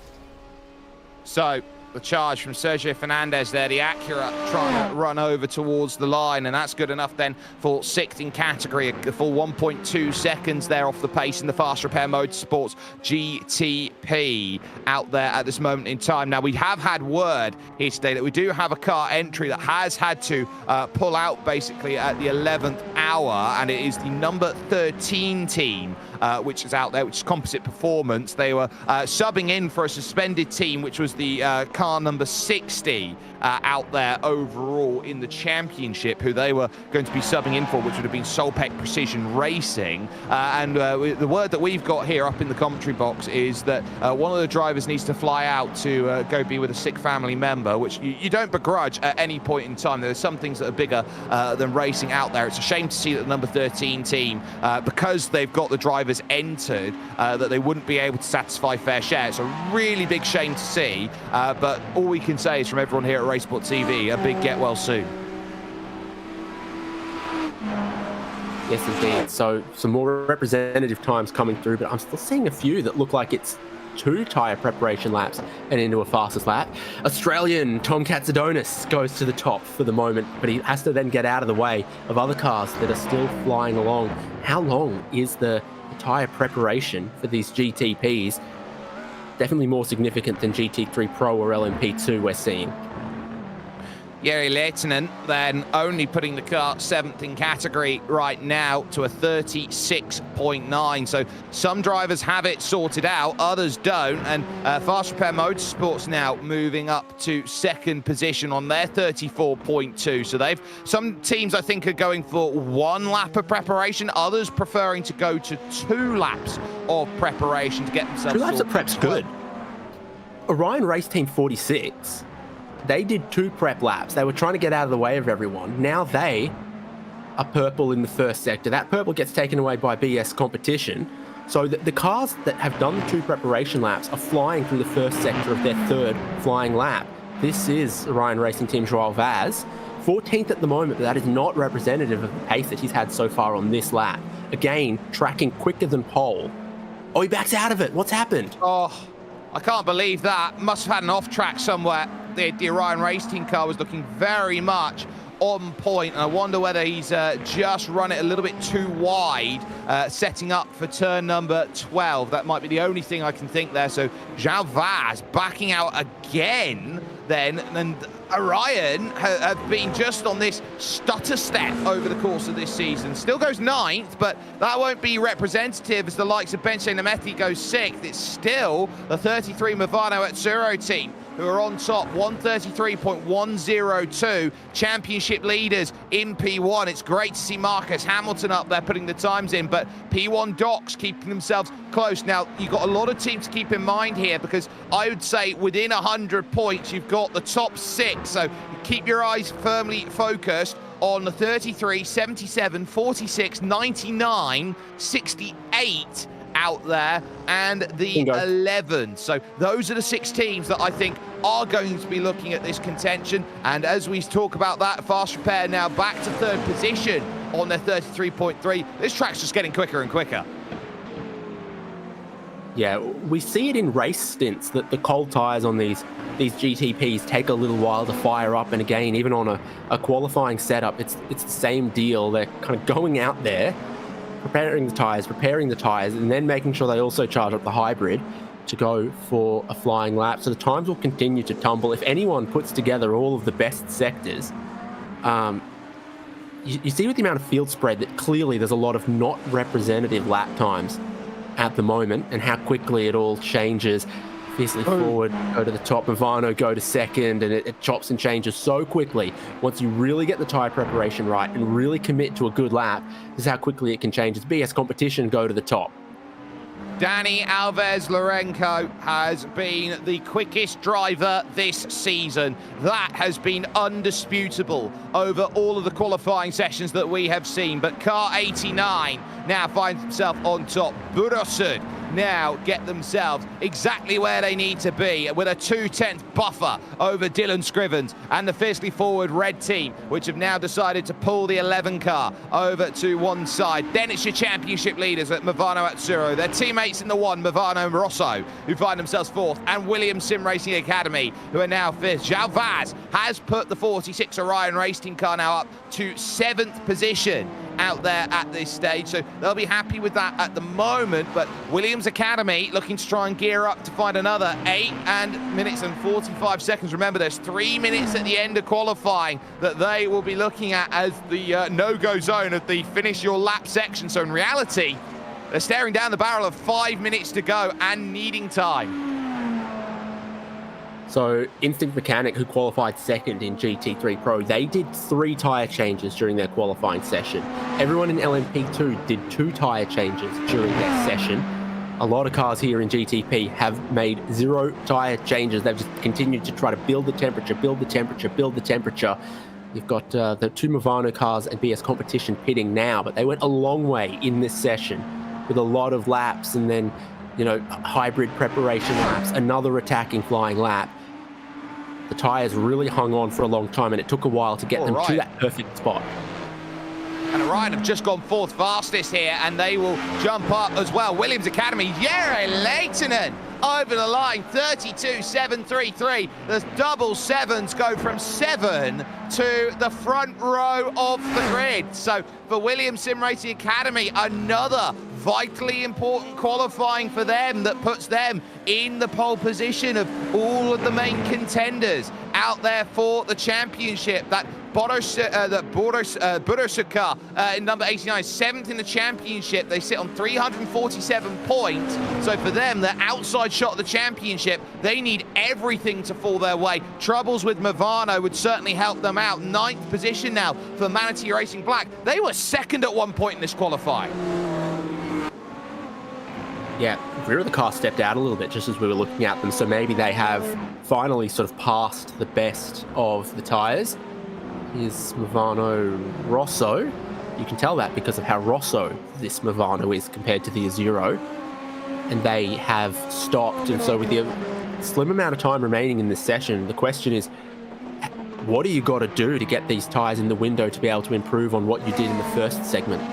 So the charge from Sergio Fernandez there, the Acura trying to run over towards the line, and that's good enough then for 6th in category, a full 1.2 seconds there off the pace in the Fast Repair Motorsports GTP out there at this moment in time. Now, we have had word here today that we do have a car entry that has had to pull out basically at the 11th hour, and it is the number 13 team which is out there, which is Composite Performance. They were subbing in for a suspended team, which was the car number 60 out there overall in the championship, who they were going to be subbing in for, which would have been Solpec Precision Racing. And the word that we've got here up in the commentary box is that one of the drivers needs to fly out to go be with a sick family member, which you don't begrudge at any point in time. There are some things that are bigger than racing out there. It's a shame to see that the number 13 team, because they've got the drivers entered, that they wouldn't be able to satisfy fair share. It's a really big shame to see, but all we can say is from everyone here at RaceSpotTV, a big get well soon. Yes, indeed. So some more representative times coming through, but I'm still seeing a few that look like it's 2 tyre preparation laps and into a fastest lap. Australian Tom Katsadonis goes to the top for the moment, but he has to then get out of the way of other cars that are still flying along. How long is the tyre preparation for these GTPs? Definitely more significant than GT3 Pro or LMP2 we're seeing. Jari Lehtinen then only putting the car 7th in category right now to a 36.9. So some drivers have it sorted out, others don't. And Fast Repair Motorsports now moving up to 2nd position on their 34.2. So some teams I think are going for 1 lap of preparation, others preferring to go to 2 laps of preparation to get themselves 2 laps of prep's good. Orion Race Team 46. They did 2 prep laps. They were trying to get out of the way of everyone. Now they are purple in the first sector. That purple gets taken away by BS competition. So the cars that have done the 2 preparation laps are flying through the first sector of their 3rd flying lap. This is Orion Racing Team Joao Vaz, 14th at the moment, but that is not representative of the pace that he's had so far on this lap. Again, tracking quicker than pole. Oh, he backs out of it. What's happened? Oh, I can't believe that. Must have had an off track somewhere. The Orion Race Team car was looking very much on point, and I wonder whether he's just run it a little bit too wide, setting up for turn number 12. That might be the only thing I can think there. So Joao Vaz backing out again then, and Orion have been just on this stutter step over the course of this season. Still goes 9th, but that won't be representative as the likes of Benche Nameti goes 6th. It's still the 33 Movano Azzurro team who are on top, 133.102, championship leaders in P1. It's great to see Marcus Hamilton up there putting the times in, but P1 Docs keeping themselves close. Now, you've got a lot of teams to keep in mind here, because I would say within 100 points, you've got the top 6, so keep your eyes firmly focused on the 33, 77, 46, 99, 68, out there, and the 11. So those are the 6 teams that I think are going to be looking at this contention. And as we talk about that, Fast Repair now back to 3rd position on their 33.3. This track's just getting quicker and quicker. Yeah, we see it in race stints that the cold tyres on these GTPs take a little while to fire up, and again, even on a qualifying setup, it's the same deal. They're kind of going out there, preparing the tyres, and then making sure they also charge up the hybrid to go for a flying lap. So the times will continue to tumble. If anyone puts together all of the best sectors, you see with the amount of field spread that clearly there's a lot of not representative lap times at the moment, and how quickly it all changes. Fiercely forward, go to the top, Movano go to 2nd, and it chops and changes so quickly. Once you really get the tyre preparation right and really commit to a good lap, this is how quickly it can change. It's BS competition, go to the top. Dani Alves Lourenco has been the quickest driver this season. That has been undisputable over all of the qualifying sessions that we have seen. But car 89 now finds himself on top. Burosud now get themselves exactly where they need to be with a 2/10 buffer over Dylan Scrivens and the fiercely forward red team, which have now decided to pull the 11 car over to one side. Then it's your championship leaders at Movano Azzurro, their teammates in the one, Movano and Rosso, who find themselves fourth, and Williams Sim Racing Academy, who are now fifth. João Vaz has put the 46 Orion race team car now up to 7th position out there at this stage, so they'll be happy with that at the moment. But Williams Academy looking to try and gear up to find another 8 minutes and 45 seconds. Remember, there's 3 minutes at the end of qualifying that they will be looking at as the no-go zone of the finish your lap section. So in reality, they're staring down the barrel of 5 minutes to go and needing time. So Instinct Mechanic, who qualified second in GT3 Pro, they did 3 tyre changes during their qualifying session. Everyone in LMP2 did 2 tyre changes during their session. A lot of cars here in GTP have made 0 tyre changes. They've just continued to try to build the temperature, build the temperature, build the temperature. You've got the 2 Movano cars and BS Competition pitting now, but they went a long way in this session with a lot of laps and then, you know, hybrid preparation laps, another attacking flying lap. The tyres really hung on for a long time, and it took a while to get them to that perfect spot. And Orion have just gone 4th fastest here, and they will jump up as well. Williams Academy, Jere Lehtinen over the line, 32.733. The double sevens go from 7 to the front row of the grid. So for Williams Sim Racing Academy, another vitally important qualifying for them that puts them in the pole position of all of the main contenders out there for the championship. That Budosuka in number 89, 7th in the championship. They sit on 347 points. So for them, the outside shot of the championship, they need everything to fall their way. Troubles with Movano would certainly help them out. 9th position now for Manatee Racing Black. They were second at one point in this qualifying. Yeah, rear of the car stepped out a little bit just as we were looking at them, so maybe they have finally sort of passed the best of the tyres. Here's Movano Rosso. You can tell that because of how Rosso this Movano is compared to the Azzurro. And they have stopped, and so with the slim amount of time remaining in this session, the question is, what do you got to do to get these tyres in the window to be able to improve on what you did in the first segment?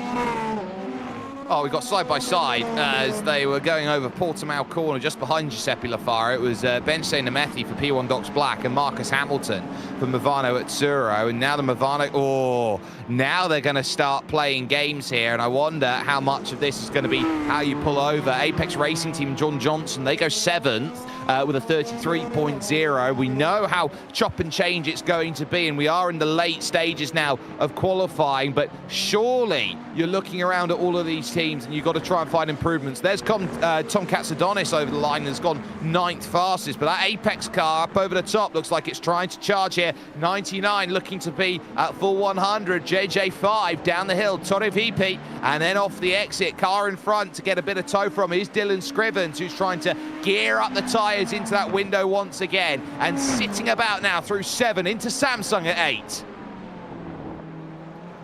Oh, we got side by side as they were going over Portimao corner just behind Giuseppe Lafara. It was Ben Namethi for P1 Docs Black and Marcus Hamilton for Movano Azzurro. And now the Movano, now they're going to start playing games here. And I wonder how much of this is going to be how you pull over. Apex Racing Team, John Johnson, they go 7th with a 33.0. We know how chop and change it's going to be, and we are in the late stages now of qualifying, but surely you're looking around at all of these teams and you've got to try and find improvements. There's Tom Katsadonis over the line and has gone 9th fastest, but that Apex car up over the top looks like it's trying to charge here. 99 looking to be at full 100. JJ5 down the hill, Torre VP, and then off the exit, car in front to get a bit of tow from is Dylan Scrivens, who's trying to gear up the tyres into that window once again, and sitting about now through 7 into Samsung at 8.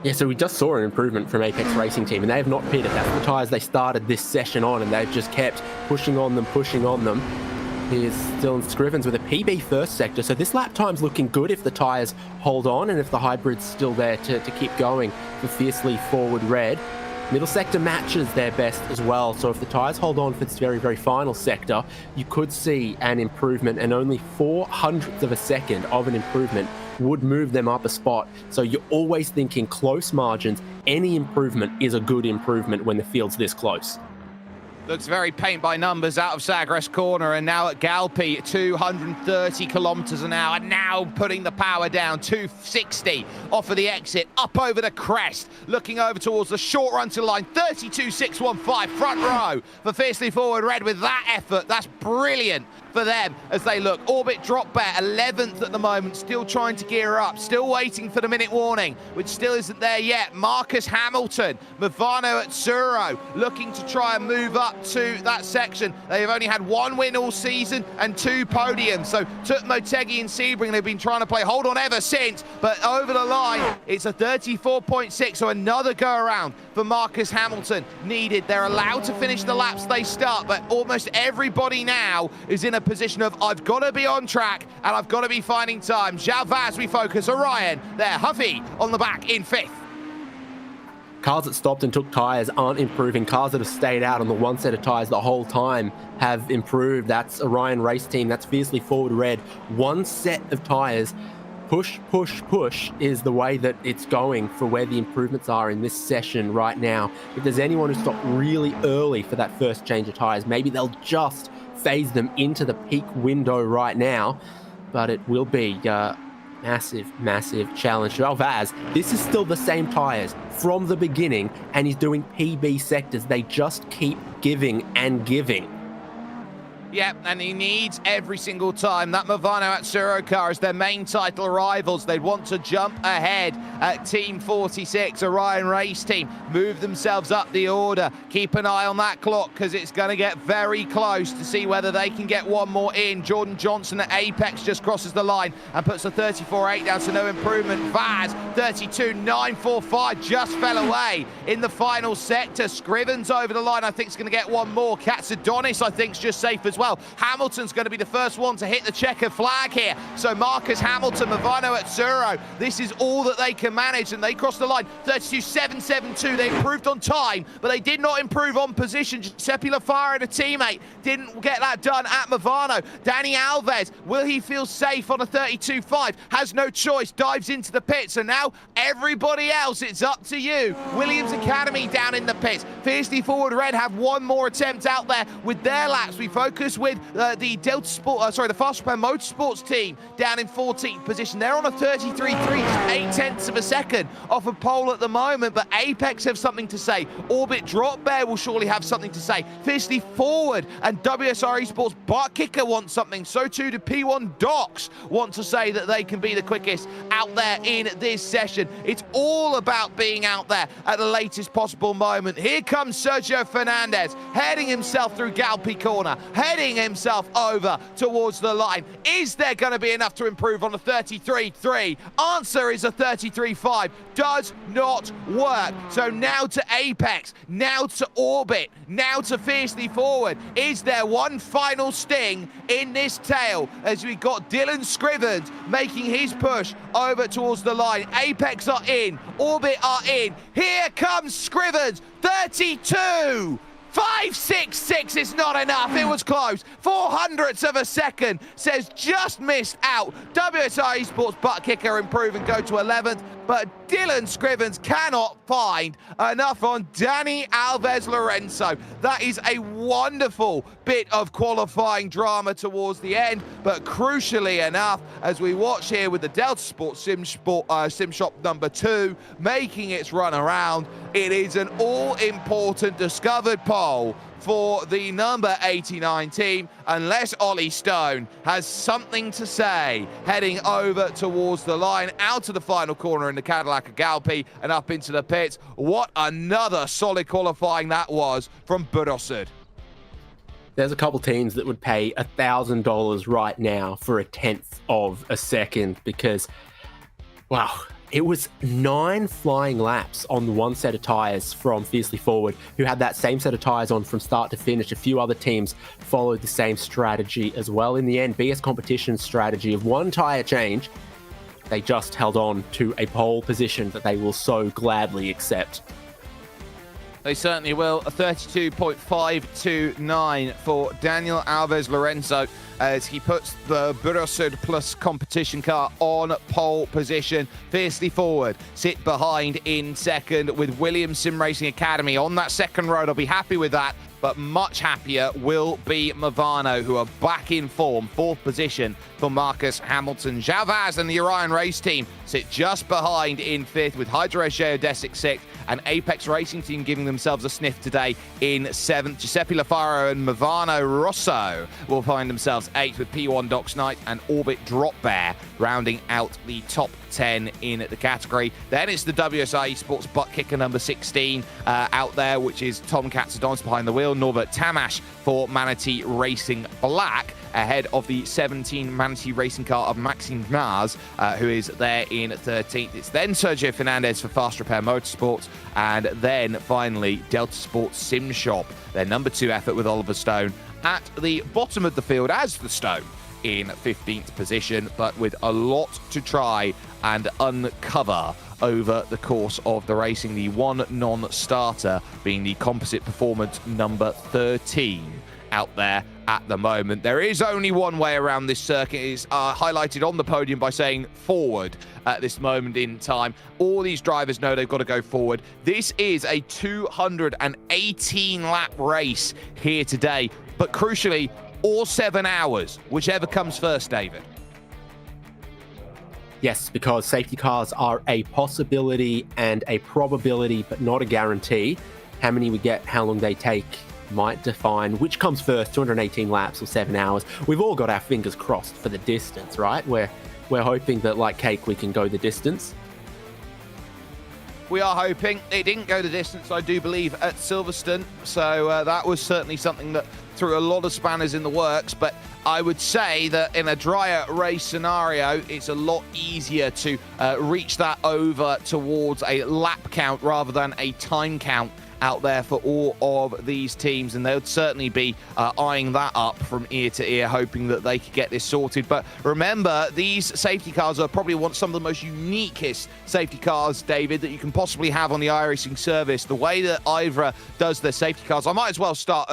Yeah, so we just saw an improvement from Apex Racing Team, and they have not pitted. That's the tyres they started this session on, and they've just kept pushing on them. Here's Dylan Scrivens with a PB first sector, so this lap time's looking good if the tyres hold on and if the hybrid's still there to keep going for fiercely forward red. Middle sector matches their best as well, so if the tyres hold on for this very, very final sector, you could see an improvement, and only 0.04 of a second of an improvement would move them up a spot. So you're always thinking close margins. Any improvement is a good improvement when the field's this close. Looks very paint by numbers out of Sagres corner, and now at Galpi, 230 kilometers an hour, now putting the power down, 260 off of the exit, up over the crest, looking over towards the short run to line, 32.615, front row for fiercely forward red with that effort. That's brilliant for them as they look. Orbit drop bet, 11th at the moment, still trying to gear up, still waiting for the minute warning, which still isn't there yet. Marcus Hamilton, Movano Azzurro, looking to try and move up up to that section. They've only had 1 win all season and 2 podiums. So Tut Motegi and Sebring, they've been trying to play hold on ever since, but over the line, it's a 34.6, so another go around for Marcus Hamilton needed. They're allowed to finish the laps they start, but almost everybody now is in a position of, I've got to be on track and I've got to be finding time. Jalvaz, we focus. Orion there. Huffy on the back in 5th. Cars that stopped and took tyres aren't improving. Cars that have stayed out on the one set of tyres the whole time have improved. That's Orion Race Team. That's Fiercely Forward Red. One set of tyres. Push, push, push is the way that it's going for where the improvements are in this session right now. If there's anyone who stopped really early for that first change of tyres, maybe they'll just phase them into the peak window right now. But it will be massive, massive challenge to Alvaz. This is still the same tyres from the beginning, and he's doing PB sectors. They just keep giving and giving. Yep, and he needs every single time. That Movano Atsuro car is their main title rivals. They'd want to jump ahead at Team 46, Orion Race Team. Move themselves up the order. Keep an eye on that clock because it's going to get very close to see whether they can get one more in. Jordan Johnson at Apex just crosses the line and puts a 34.8 down, so no improvement. Vaz, 32.945, just fell away in the final sector. Scrivens over the line, I think is going to get one more. Katsudonis, I think, is just safe as well. Hamilton's going to be the first one to hit the checkered flag here. So Marcus Hamilton, Movano Atsuro, this is all that they can manage, and they crossed the line. 32.772, they improved on time, but they did not improve on position. Giuseppe Lafara and a teammate didn't get that done at Movano. Danny Alves, will he feel safe on a 32.5? Has no choice, dives into the pits, and now everybody else, it's up to you. Williams Academy down in the pits. Fiercely Forward Red have one more attempt out there with their laps. We focus with the the Fast Japan Motorsports team down in 14th position. They're on a 33.3, just 0.8 of a second off of pole at the moment, but Apex have something to say. Orbit Drop Bear will surely have something to say. Fiercely Forward and WSR Esports Butt Kicker want something. So too do P1 Docs want to say that they can be the quickest out there in this session. It's all about being out there at the latest possible moment. Here comes Sergio Fernandez, heading himself through Galpi corner, heading himself over towards the line. Is there going to be enough to improve on a 33.3? Answer is a 33.5. Does not work. So now to Apex, now to Orbit, now to Fiercely Forward. Is there one final sting in this tale as we got Dylan Scrivens making his push over towards the line? Apex are in, Orbit are in. Here comes Scrivens, 32. 5.66 is not enough. It was close. 0.04 of a second says just missed out. WSR Esports Butt Kicker improve and go to 11th, but Dylan Scrivens cannot find enough on Danny Alves Lorenzo. That is a wonderful bit of qualifying drama towards the end, but crucially enough, as we watch here with the Delta Sport Sim Shop number 2 making its run around, it is an all-important discovered pole for the number 89 team, unless Ollie Stone has something to say, heading over towards the line, out to the final corner in the Cadillac of Galpi and up into the pits. What another solid qualifying that was from Burosud. There's a couple teams that would pay $1,000 right now for a 1/10 of a second because, wow, it was 9 flying laps on the one set of tyres from Fiercely Forward, who had that same set of tyres on from start to finish. A few other teams followed the same strategy as well. In the end, BS Competition's strategy of one tyre change, they just held on to a pole position that they will so gladly accept. They certainly will. A 32.529 for Daniel Alves Lorenzo as he puts the Burosud Plus competition car on pole position. Fiercely Forward sit behind in second with Williams Sim Racing Academy on that second road. I'll be happy with that, but much happier will be Movano, who are back in form. 4th position for Marcus Hamilton. Javaz and the Orion Race Team sit just behind in 5th with Hydro Geodesic 6th and Apex Racing Team giving themselves a sniff today in 7th. Giuseppe Lafaro and Movano Rosso will find themselves 8th, with P1 Docs Knight and Orbit Drop Bear rounding out the top 10 in the category. Then it's the WSI Esports butt kicker number 16 out there, which is Tom Katzadons behind the wheel, Norbert Tamash for Manatee Racing Black, ahead of the 17 Manatee racing car of Maxime Mars, who is there in 13th. It's then Sergio Fernandez for Fast Repair Motorsports, and then finally Delta Sports Sim Shop, their number 2 effort with Oliver Stone at the bottom of the field as the Stone in 15th position, but with a lot to try and uncover over the course of the racing. The one non-starter being the composite performance number 13 out there at the moment. There is only one way around this circuit. It's highlighted on the podium by saying forward at this moment in time. All these drivers know they've got to go forward. This is a 218 lap race here today, but crucially, all 7 hours, whichever comes first, David. Yes, because safety cars are a possibility and a probability, but not a guarantee. How many we get, how long they take, might define which comes first, 218 laps or 7 hours. We've all got our fingers crossed for the distance, right? We're hoping that, like cake, we can go the distance. We are hoping. It didn't go the distance, I do believe, at Silverstone, so that was certainly something that threw a lot of spanners in the works, but I would say that in a drier race scenario, it's a lot easier to reach that over towards a lap count rather than a time count out there for all of these teams, and they would certainly be eyeing that up from ear to ear, hoping that they could get this sorted. But remember, these safety cars are probably some of the most uniquest safety cars, David, that you can possibly have on the iRacing service. The way that IVRA does their safety cars, I might as well start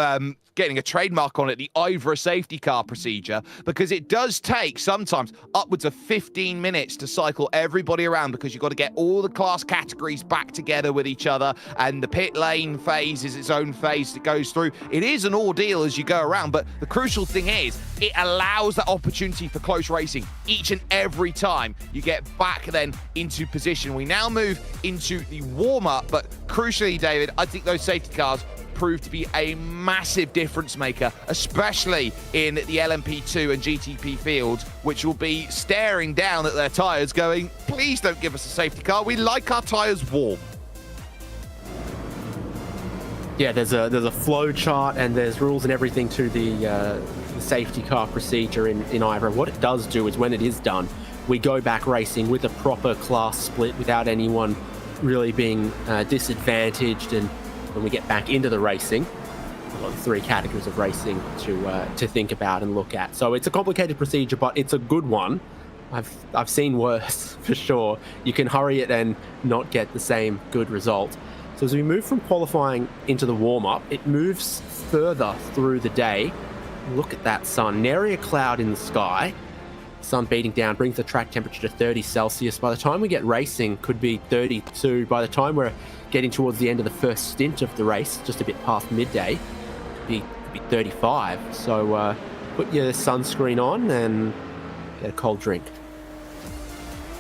getting a trademark on it, the IVRA safety car procedure, because it does take sometimes upwards of 15 minutes to cycle everybody around, because you've got to get all the class categories back together with each other, and the pit lane phase is its own phase that goes through. It is an ordeal as you go around, but the crucial thing is it allows that opportunity for close racing each and every time you get back then into position. We now move into the warm-up, but crucially, David, I think those safety cars proved to be a massive difference maker, especially in the LMP2 and GTP fields, which will be staring down at their tyres going, please don't give us a safety car, we like our tyres warm. Yeah, there's a flow chart and there's rules and everything to the safety car procedure in IVRA. What it does do is, when it is done, we go back racing with a proper class split without anyone really being disadvantaged, and when we get back into the racing, we've got 3 categories of racing to think about and look at. So it's a complicated procedure, but it's a good one. I've seen worse for sure. You can hurry it and not get the same good result. So as we move from qualifying into the warm-up, it moves further through the day. Look at that sun. Nary a cloud in the sky. Sun beating down brings the track temperature to 30 Celsius. By the time we get racing, could be 32. By the time we're getting towards the end of the first stint of the race, just a bit past midday, could be 35. So put your sunscreen on and get a cold drink.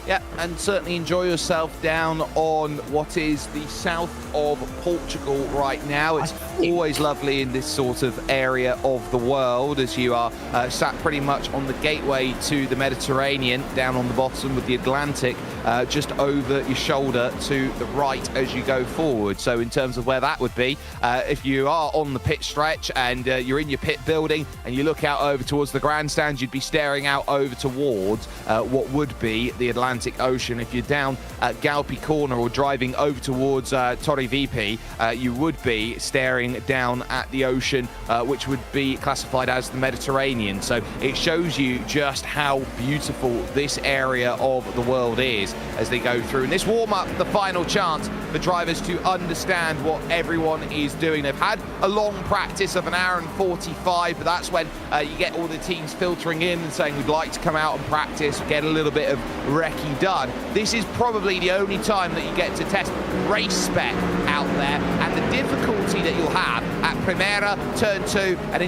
Yeah, and certainly enjoy yourself down on what is the south of Portugal right now. It's always lovely in this sort of area of the world, as you are sat pretty much on the gateway to the Mediterranean, down on the bottom with the Atlantic just over your shoulder to the right as you go forward. So in terms of where that would be, if you are on the pit stretch and you're in your pit building and you look out over towards the grandstands, you'd be staring out over towards what would be the Atlantic Ocean. If you're down at Galpi Corner or driving over towards Torre VP, you would be staring down at the ocean, which would be classified as the Mediterranean. So it shows you just how beautiful this area of the world is as they go through. And this warm-up, the final chance for drivers to understand what everyone is doing. They've had a long practice of 1 hour and 45, but that's when you get all the teams filtering in and saying, we'd like to come out and practice, get a little bit of recce done. This is probably the only time that you get to test race spec out out there, and the difficulty that you'll have at Primera, Turn 2, and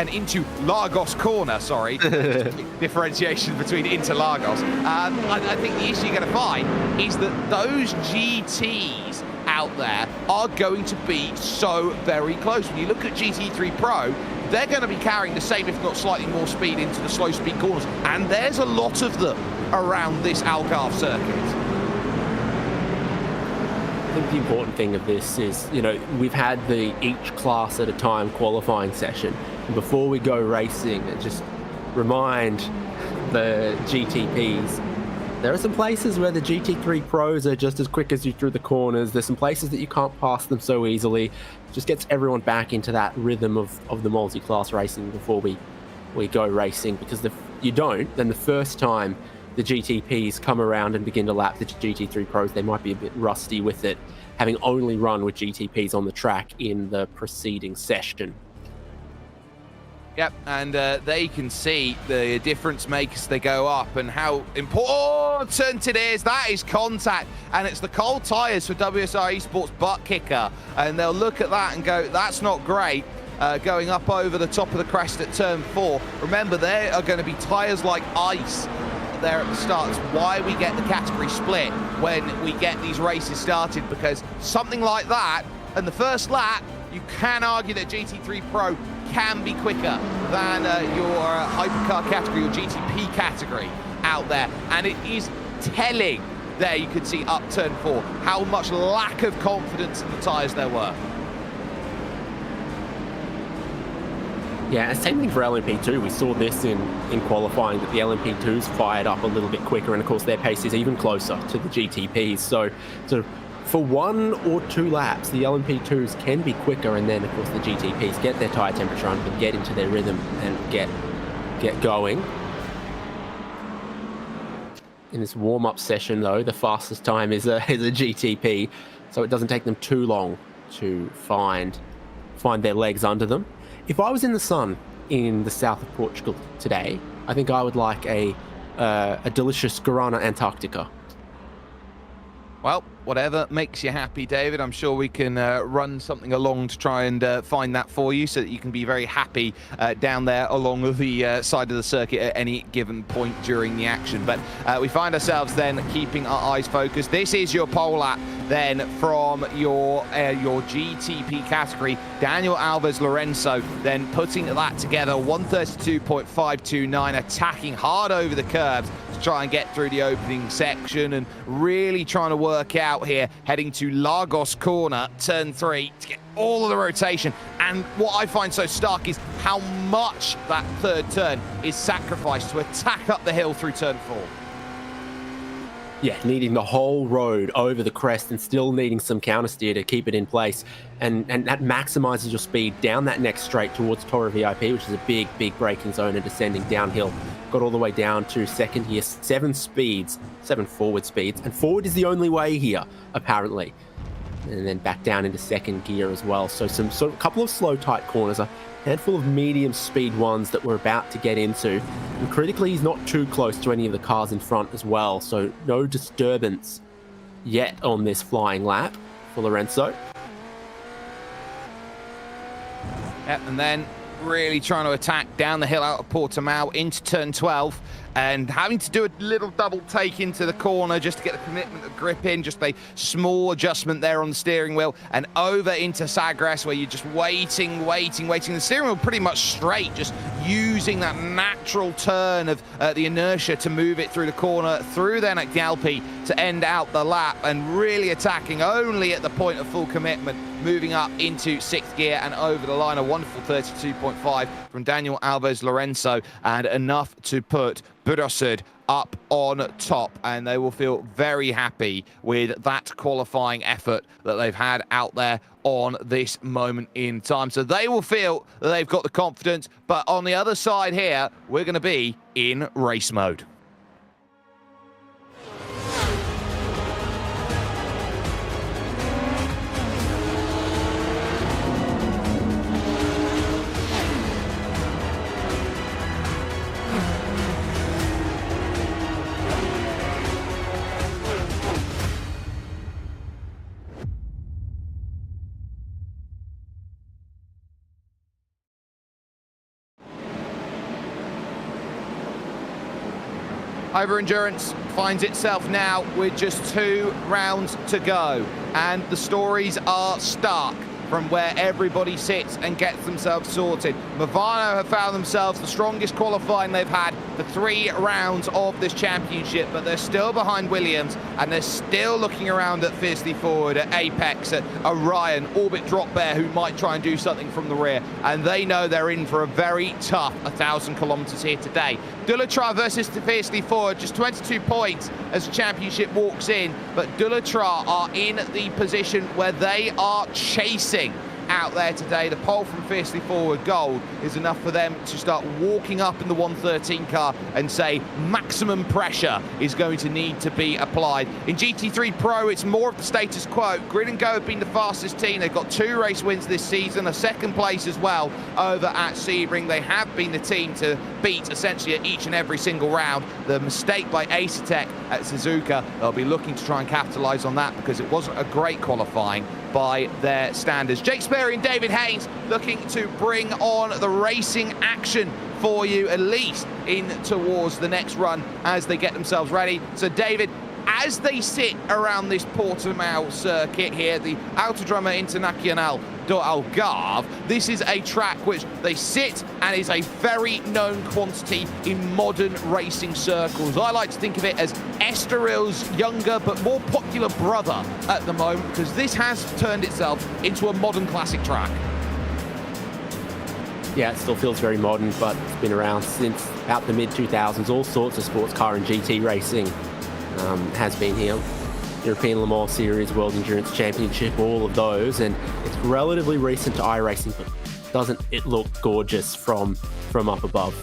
into Lagos, Corner, sorry. Differentiation between Interlagos. I think the issue you're going to find is that those GTs out there are going to be so very close. When you look at GT3 Pro, they're going to be carrying the same, if not slightly more speed into the slow speed corners, and there's a lot of them around this Algarve circuit. I think the important thing of this is, you know, we've had the each class at a time qualifying session. And before we go racing, just remind the GTPs, there are some places where the GT3 Pros are just as quick as you through the corners. There's some places that you can't pass them so easily. It just gets everyone back into that rhythm of the multi-class racing before we go racing. Because if you don't, then the first time the GTPs come around and begin to lap the GT3 Pros, they might be a bit rusty with it, having only run with GTPs on the track in the preceding session. Yep, and they can see the difference makers they go up and how important it is. That is contact, and it's the cold tyres for WSR Esports butt kicker, and they'll look at that and go, that's not great. Going up over the top of the crest at turn 4. Remember, there are going to be tyres like ice there at the start. It's why we get the category split when we get these races started, because something like that, and the first lap, you can argue that GT3 Pro can be quicker than your hypercar category or GTP category out there. And it is telling there, you could see up turn 4, how much lack of confidence in the tyres there were. Yeah, same thing for LMP2. We saw this in qualifying, that the LMP2s fired up a little bit quicker, and of course their pace is even closer to the GTPs. So for 1 or 2 laps, the LMP2s can be quicker, and then of course the GTPs get their tyre temperature under them, get into their rhythm and get going. In this warm-up session though, the fastest time is a GTP, so it doesn't take them too long to find their legs under them. If I was in the sun in the south of Portugal today, I think I would like a delicious Guarana Antarctica. Well, whatever makes you happy, David. I'm sure we can run something along to try and find that for you, so that you can be very happy down there along the side of the circuit at any given point during the action. But we find ourselves then keeping our eyes focused. This is your pole lap then from your GTP category. Daniel Alves Lorenzo then putting that together, 132.529, attacking hard over the curbs to try and get through the opening section, and really trying to work out here, heading to Lagos Corner, turn 3, to get all of the rotation. And what I find so stark is how much that third turn is sacrificed to attack up the hill through turn 4. Yeah, needing the whole road over the crest and still needing some counter steer to keep it in place. And that maximizes your speed down that next straight towards Torre VIP, which is a big braking zone, and descending downhill. Got all the way down to second here, 7 forward speeds. And forward is the only way here, apparently. And then back down into second gear as well. So a couple of slow, tight corners, a handful of medium speed ones that we're about to get into. And critically, he's not too close to any of the cars in front as well. So no disturbance yet on this flying lap for Lorenzo. Yep, and then really trying to attack down the hill out of Portimao into turn 12, and having to do a little double take into the corner just to get the commitment of grip in, just a small adjustment there on the steering wheel, and over into Sagres, where you're just waiting. The steering wheel pretty much straight, just using that natural turn of the inertia to move it through the corner, through then at Galpi to end out the lap, and really attacking only at the point of full commitment, moving up into 6th gear and over the line. A wonderful 32.5 from Daniel Alves Lorenzo, and enough to put Burosud up on top, and they will feel very happy with that qualifying effort that they've had out there on this moment in time. So they will feel that they've got the confidence, but on the other side here, we're going to be in race mode. IVRA Endurance finds itself now with just 2 rounds to go, and the stories are stark from where everybody sits and gets themselves sorted. Movano have found themselves the strongest qualifying they've had for 3 rounds of this championship, but they're still behind Williams, and they're still looking around at Fiercely Forward, at Apex, at Orion, Orbit Drop Bear, who might try and do something from the rear, and they know they're in for a very tough 1,000 kilometers here today. Dulatra versus Fiercely Forward, just 22 points as the championship walks in, but Dulatra are in the position where they are chasing out there today. The pole from Fiercely Forward Gold is enough for them to start walking up in the 113 car and say maximum pressure is going to need to be applied. In GT3 Pro, it's more of the status quo. Grid and Go have been the fastest team. They've got 2 race wins this season, a 2nd place as well over at Sebring. They have been the team to beat essentially at each and every single round. The mistake by Acertech at Suzuka, they'll be looking to try and capitalize on that because it wasn't a great qualifying by their standards. Jake Sperry and David Haynes looking to bring on the racing action for you, at least in towards the next run as they get themselves ready. So David, as they sit around this Portimao circuit here, the Autodromo Internacional do Algarve, this is a track which they sit and is a very known quantity in modern racing circles. I like to think of it as Esteril's younger but more popular brother at the moment, because this has turned itself into a modern classic track. Yeah, it still feels very modern, but it's been around since about the mid-2000s. All sorts of sports car and GT racing has been here. European Le Mans Series, World Endurance Championship, all of those, and it's relatively recent to iRacing, but doesn't it look gorgeous from up above?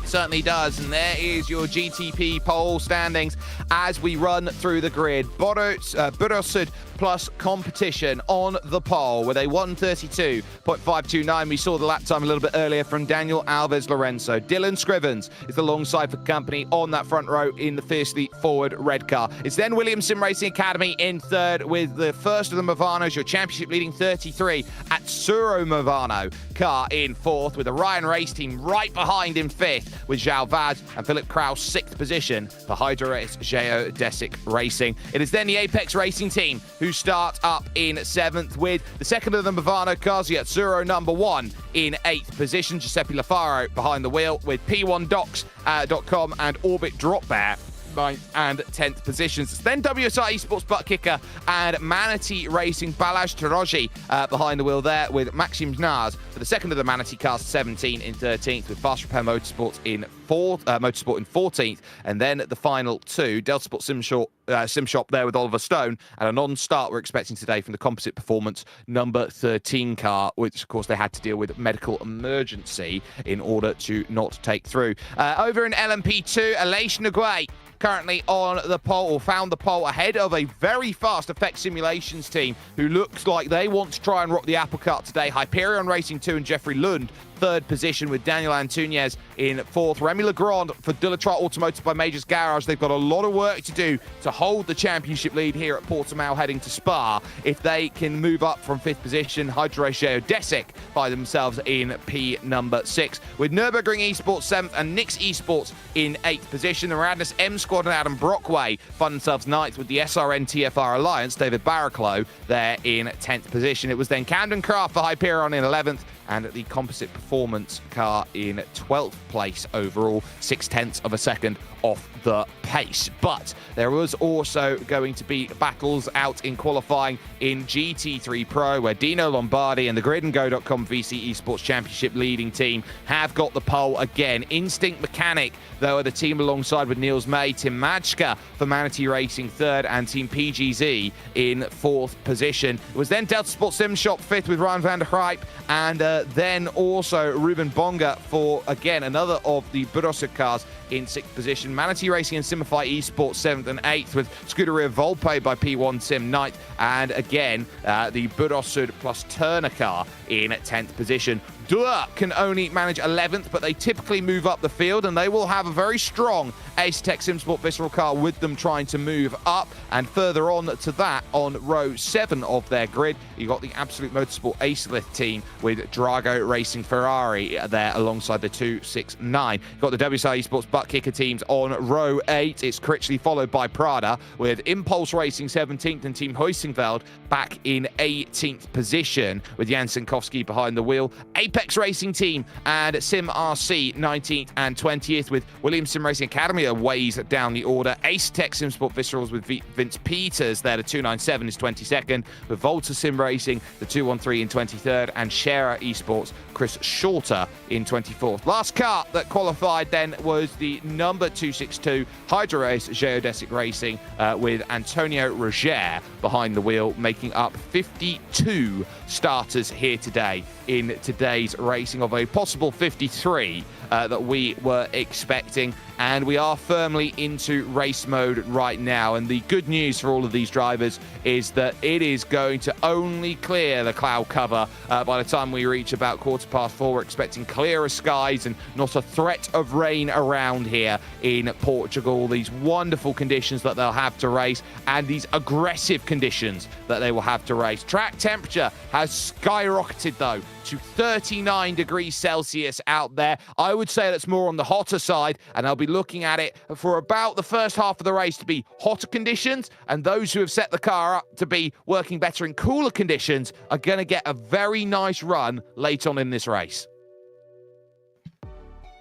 Certainly does, and there is your GTP pole standings as we run through the grid. Borosud plus competition on the pole with a 1:32.529. We saw the lap time a little bit earlier from Daniel Alves Lorenzo. Dylan Scrivens is alongside for company on that front row in the Fiercely Forward red car. It's then Williams Sim Racing Academy in 3rd with the first of the Movanos, your championship leading 33 at Suro Movano car in 4th, with the Ryan Race team right behind in 5th with João Vaz and Philip Kraus 6th position for Hydrarace Geodesic Racing. It is then the Apex Racing team who start up in 7th with the second of the Movano cars, yet Suro number 1 in 8th position. Giuseppe Lafaro behind the wheel with P1Docs.com and Orbit Drop Bear 9th and 10th positions. It's then WSI Esports Butt Kicker and Manatee Racing Balazs Taroji behind the wheel there with Maxim Znaz for the second of the Manatee cars, 17 in 13th, with Fast Repair Motorsport in 14th, and then the final 2, Delta Sport Sim Shop there with Oliver Stone, and a non-start we're expecting today from the Composite Performance number 13 car, which of course they had to deal with medical emergency in order to not take through. Over in LMP2, Aleix Nguyen currently on the pole, or found the pole ahead of a very fast Effect Simulations team who looks like they want to try and rock the apple cart today. Hyperion Racing 2 and Jeffrey Lund 3rd position with Daniel Antunes in 4th. Remy Legrand for Dulatra Automotive by Majors Garage. They've got a lot of work to do to hold the championship lead here at Portimao heading to Spa. If they can move up from 5th position, Hydrarace Geodesic by themselves in P number 6, with Nürburgring Esports 7th and Nix Esports in 8th position. The Radness M Squad and Adam Brockway find themselves 9th with the SRN TFR Alliance. David Barraclough there in 10th position. It was then Camden Craft for Hyperion in 11th, and the Composite Performance car in 12th place overall, 0.6 of a second off the pace. But there was also going to be battles out in qualifying in GT3 Pro, where Dino Lombardi and the GridandGo.com VC Esports Championship leading team have got the pole again. Instinct Mechanic, though, are the team alongside with Niels May, Tim Majka for Manatee Racing 3rd, and Team PGZ in 4th position. It was then Delta Sport Sim Shop 5th with Ryan van der Grijp, and then also Ruben Bonga for, again, another of the Borosud cars in 6th position. Manatee Racing and Simify Esports 7th and 8th, with Scuderia Volpe by P1 Sim 9th, and again the Borosud plus Turner car in 10th position. Dua can only manage 11th, but they typically move up the field, and they will have a very strong Ace Tech SimSport Visceral car with them trying to move up. And further on to that, on row 7 of their grid, you got the Absolute Motorsport Acelith team with Drago Racing Ferrari there alongside the 269. You've got the WSI Esports Butt Kicker teams on row 8. It's Critchley followed by Prada, with Impulse Racing 17th and Team Hoisingveld back in 18th position, with Jan Sinkowski behind the wheel. Apex Racing team and Sim RC 19th and 20th, with Williams Sim Racing Academy ways down the order. Ace Tech SimSport Viscerals with Vince Peters there, the 297 is 22nd, with Volta Sim Racing, the 213 in 23rd, and Shara Esports, Chris Shorter in 24th. Last car that qualified then was the number 262 Hydra Race Geodesic Racing with Antonio Roger behind the wheel, making up 52 starters here today in today's racing, of a possible 53 that we were expecting. And we are firmly into race mode right now. And the good news for all of these drivers is that it is going to only clear the cloud cover by the time we reach about 4:15. We're expecting clearer skies and not a threat of rain around here in Portugal. These wonderful conditions that they'll have to race, and these aggressive conditions that they will have to race. Track temperature has skyrocketed, though, to 39 degrees Celsius out there. I would say that's more on the hotter side, and I'll be looking at it for about the first half of the race to be hotter conditions, and those who have set the car up to be working better in cooler conditions are going to get a very nice run late on in this race.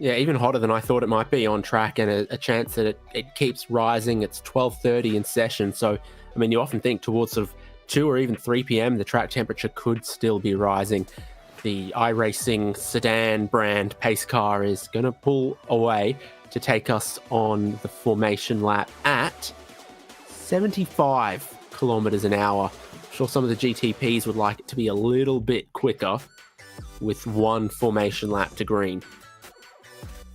Yeah, even hotter than I thought it might be on track, and a chance that it keeps rising. It's 12:30 in session, so I mean, you often think towards sort of 2 or even 3 p.m. the track temperature could still be rising. The iRacing sedan brand pace car is going to pull away to take us on the formation lap at 75 kilometers an hour. I'm sure some of the GTPs would like it to be a little bit quicker with one formation lap to green.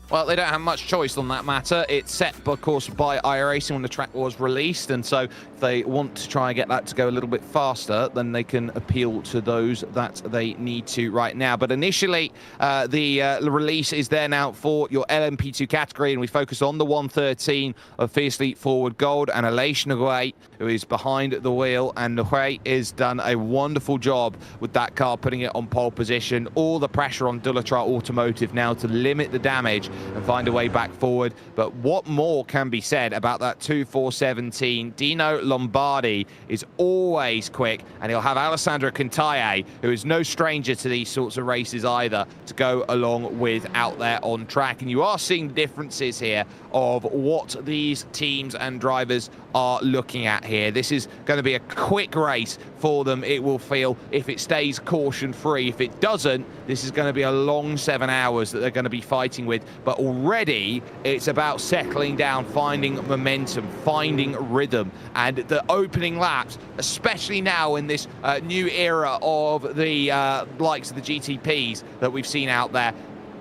Well, they don't have much choice on that matter. It's set, of course, by iRacing when the track was released, and so if they want to try and get that to go a little bit faster, then they can appeal to those that they need to right now. But initially, the release is there now for your LMP2 category, and we focus on the 113 of Fiercely Forward Gold and Aleix Noguet, who is behind the wheel, and Noguet has done a wonderful job with that car, putting it on pole position. All the pressure on Dullatra Automotive now to limit the damage and find a way back forward. But what more can be said about that 2-4-17? Dino Lombardi is always quick, and he'll have Alessandro Cantaye, who is no stranger to these sorts of races either, to go along with out there on track. And you are seeing differences here of what these teams and drivers are looking at here. This is going to be a quick race for them, it will feel, if it stays caution free. If it doesn't, this is going to be a long 7 hours that they're going to be fighting with. But already it's about settling down, finding momentum, finding rhythm. And the opening laps, especially now in this new era of the likes of the GTPs that we've seen out there,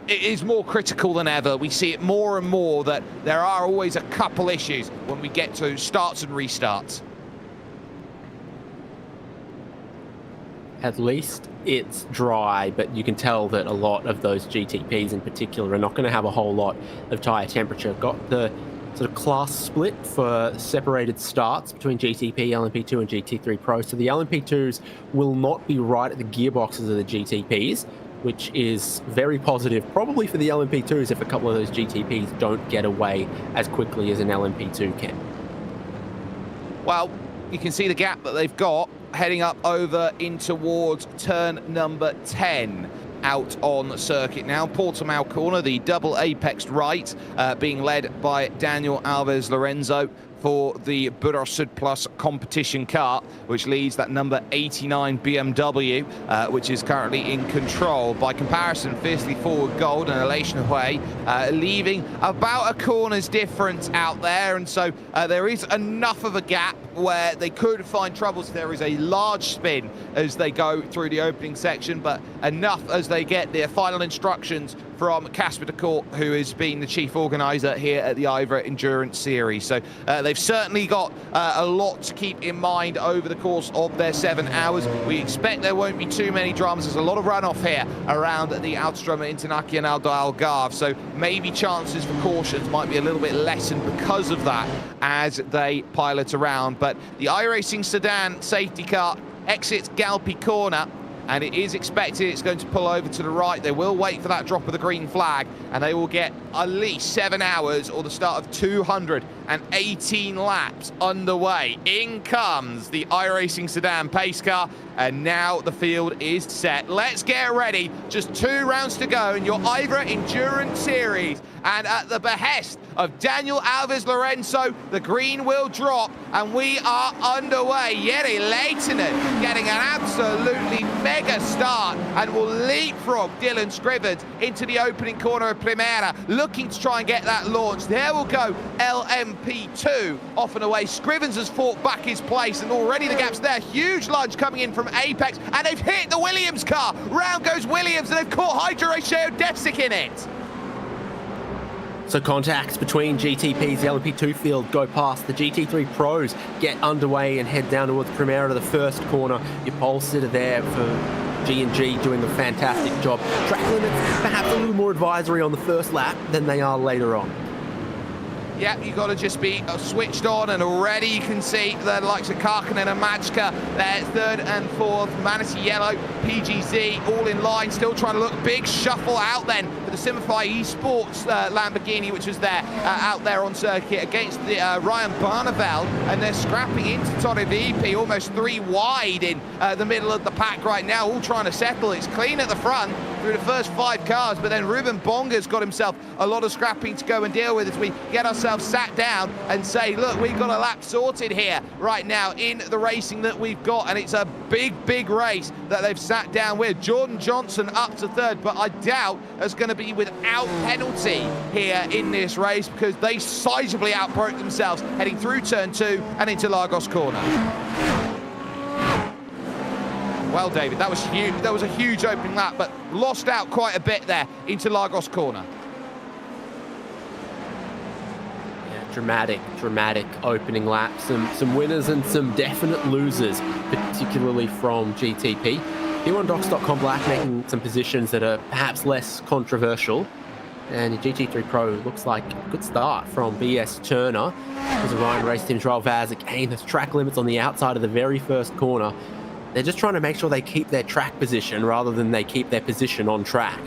it is more critical than ever. We see it more and more that there are always a couple issues when we get to starts and restarts. At least it's dry, but you can tell that a lot of those GTPs in particular are not going to have a whole lot of tyre temperature. Got the sort of class split for separated starts between GTP, LMP2 and GT3 Pro. So the LMP2s will not be right at the gearboxes of the GTPs, which is very positive, probably for the LMP2s if a couple of those GTPs don't get away as quickly as an LMP2 can. Well, you can see the gap that they've got heading up over in towards turn number 10 out on circuit now. Portimao corner, the double apex right, being led by Daniel Alves Lorenzo for the Burosud Plus competition car, which leads that number 89 BMW, which is currently in control. By comparison, Fiercely Forward Gold and Aleix Noguet leaving about a corner's difference out there, and so there is enough of a gap where they could find troubles. There is a large spin as they go through the opening section, but enough as they get their final instructions from Casper de Court, who has been the chief organizer here at the IVRA Endurance Series. So they've certainly got a lot to keep in mind over the course of their 7 hours. We expect there won't be too many dramas. There's a lot of runoff here around the Autodromo Internacional do Algarve, so maybe chances for cautions might be a little bit lessened because of that as they pilot around. But the iRacing sedan safety car exits Galpi corner, and it is expected it's going to pull over to the right. They will wait for that drop of the green flag, and they will get at least 7 hours or the start of 218 laps underway. In comes the iRacing sedan pace car, and now the field is set. Let's get ready. Just 2 rounds to go in your IVRA Endurance Series, and at the behest of Daniel Alves Lorenzo, the green will drop, and we are underway. Jere Lehtinen getting an absolutely mega start and will leapfrog Dylan Scrivens into the opening corner of Primera, looking to try and get that launch. There will go LMP2 off and away. Scrivens has fought back his place, and already the gap's there. Huge lunge coming in from Apex, and they've hit the Williams car. Round goes Williams, and they've caught Hydro-Geodesic in it. So contacts between GTP's LMP2 field go past. The GT3 Pros get underway and head down towards Primera to the first corner. Your pole sitter there for G&G doing a fantastic job. Track limits perhaps a little more advisory on the first lap than they are later on. Yeah, you got to just be switched on, and already you can see the likes of Karkinen and Majka there, 3rd and 4th. Manatee Yellow, PGZ, all in line, still trying to look. Big shuffle out then for the Simify Esports Lamborghini, which was there out there on circuit against the Ryan Barneveld, and they're scrapping into Torre VP, almost 3 wide in the middle of the pack right now, all trying to settle. It's clean at the front through the first 5 cars, but then Ruben Bonga's got himself a lot of scrapping to go and deal with as we get ourselves sat down and say, look, we've got a lap sorted here right now in the racing that we've got, and it's a big race that they've sat down with. Jordan Johnson up to 3rd, but I doubt it's going to be without penalty here in this race, because they sizably outbroke themselves heading through turn 2 and into Lagos corner. Well, David, that was huge. That was a huge opening lap, but lost out quite a bit there into Lagos corner. Dramatic opening lap. Some winners and some definite losers, particularly from GTP. P1Docs.com Black making some positions that are perhaps less controversial. And the GT3 Pro looks like a good start from BS Turner. As Ryan Race Team's Raul Vaz again, there's track limits on the outside of the very first corner. They're just trying to make sure they keep their track position rather than they keep their position on track.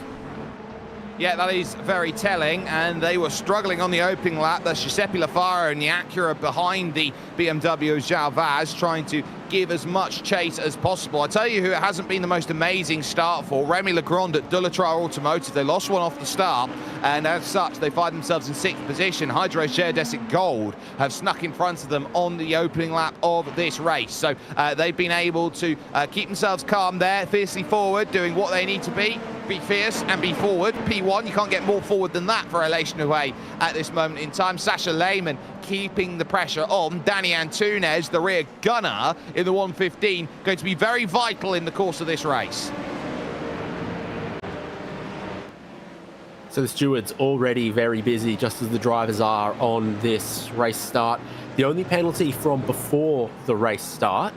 Yeah, that is very telling, and they were struggling on the opening lap. That's Giuseppe Lafaro and the Acura behind the BMW João Vaz, trying to give as much chase as possible. I tell you who it hasn't been the most amazing start for, Remy Legrand at Dulatrar Automotive. They lost one off the start, and as such, they find themselves in 6th position. Hydro-Geodesic Gold have snuck in front of them on the opening lap of this race. So they've been able to keep themselves calm there, fiercely forward, doing what they need to be fierce and be forward. P1, you can't get more forward than that for Relation Away at this moment in time. Sasha Lehman keeping the pressure on. Danny Antunes, the rear gunner in the 115, going to be very vital in the course of this race. So the stewards already very busy, just as the drivers are on this race start. The only penalty from before the race start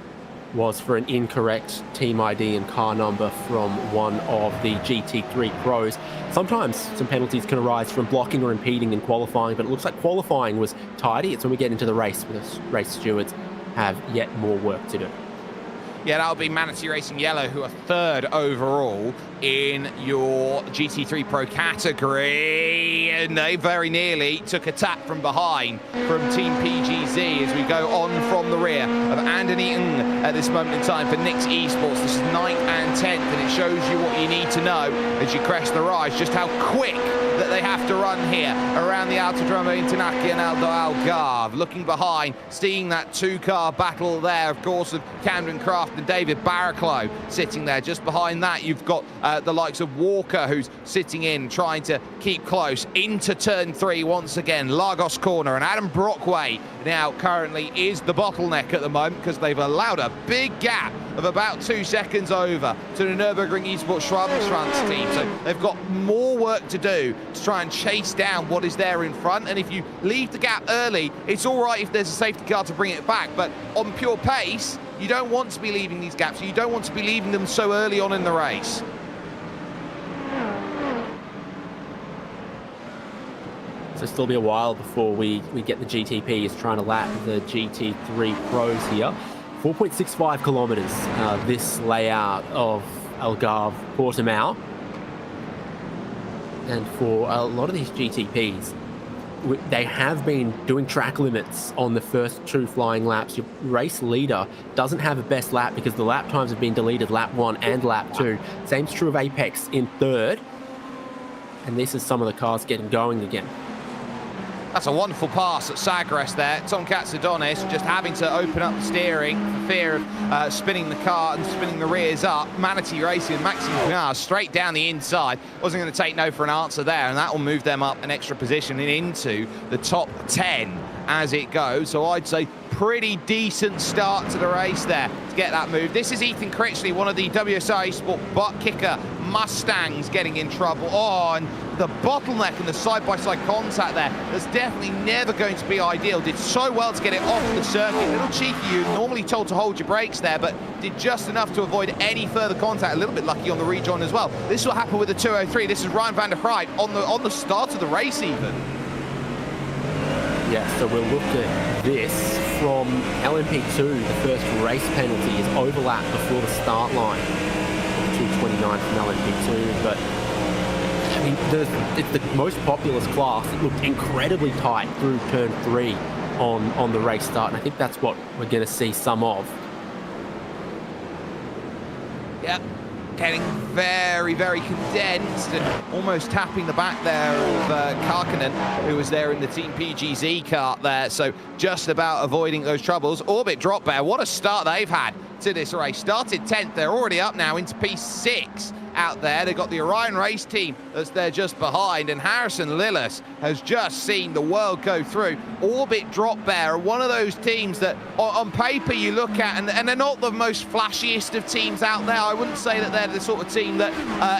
was for an incorrect team ID and car number from one of the GT3 Pros. Sometimes some penalties can arise from blocking or impeding in qualifying, but it looks like qualifying was tidy. It's when we get into the race where the race stewards have yet more work to do. Yeah, that'll be Manatee Racing Yellow, who are 3rd overall in your GT3 Pro category. And they very nearly took a tap from behind from Team PGZ as we go on from the rear of Andoni Ng at this moment in time for Nix Esports. This is 9th and 10th, and it shows you what you need to know as you crest the rise, just how quick that they have to run here around the Autodromo Internacional do Algarve. Looking behind, seeing that 2-car battle there, of course, of Camden Craft and David Barraclough sitting there. Just behind that, you've got the likes of Walker, who's sitting in, trying to keep close into turn 3 once again. Lagos corner, and Adam Brockway now currently is the bottleneck at the moment, because they've allowed a big gap of about 2 seconds over to the Nürburgring Esports Schwalbenschwanz team. So they've got more work to do to try and chase down what is there in front. And if you leave the gap early, it's all right if there's a safety car to bring it back. But on pure pace, you don't want to be leaving these gaps. You don't want to be leaving them so early on in the race. So still be a while before we get the GTPs trying to lap the GT3 Pros here. 4.65 kilometers, this layout of Algarve, Portimao. And for a lot of these GTPs, they have been doing track limits on the first 2 flying laps. Your race leader doesn't have a best lap because the lap times have been deleted, lap 1 and lap 2. Same's true of Apex in 3rd. And this is some of the cars getting going again. That's a wonderful pass at Sagres there. Tom Katsadonis just having to open up the steering for fear of spinning the car and spinning the rears up. Manatee Racing and Maxime Pinard straight down the inside. Wasn't going to take no for an answer there, and that will move them up an extra position and into the top 10 as it goes. So I'd say pretty decent start to the race there to get that move. This is Ethan Critchley, one of the WSI Sport butt kicker Mustangs, getting in trouble. Oh, and the bottleneck and the side-by-side contact there, that's definitely never going to be ideal. Did so well to get it off the circuit. A little cheeky, you're normally told to hold your brakes there, but did just enough to avoid any further contact. A little bit lucky on the rejoin as well. This is what happened with the 203. This is Ryan van der Grijp on the start of the race even. Yeah, so we'll look at this from LMP2. The first race penalty is overlap before the start line. 229 from LMP2, but I mean, it's the most populous class. It looked incredibly tight through turn 3 on the race start, and I think that's what we're going to see some of. Yeah, getting very, very condensed and almost tapping the back there of Karkinen, who was there in the Team PGZ kart there, so just about avoiding those troubles. Orbit drop bear, what a start they've had to this race. Started 10th, they're already up now into P6 out there. They've got the Orion race team that's there just behind, and Harrison Lillis has just seen the world go through. Orbit Drop Bear are one of those teams that on paper you look at, and they're not the most flashiest of teams out there. I wouldn't say that they're the sort of team that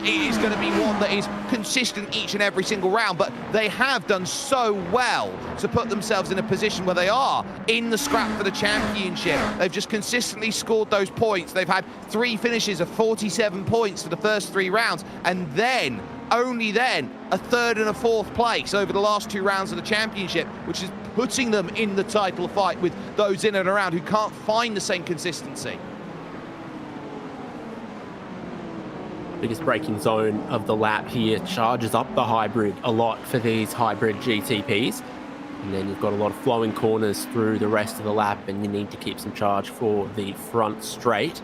is going to be one that is consistent each and every single round, but they have done so well to put themselves in a position where they are in the scrap for the championship. They've just consistently scored those points. They've had 3 finishes of 47 points for the first 3 rounds, and then only then a 3rd and a 4th place over the last 2 rounds of the championship, which is putting them in the title fight with those in and around who can't find the same consistency. Biggest braking zone of the lap here, charges up the hybrid a lot for these hybrid GTPs. And then you've got a lot of flowing corners through the rest of the lap, and you need to keep some charge for the front straight.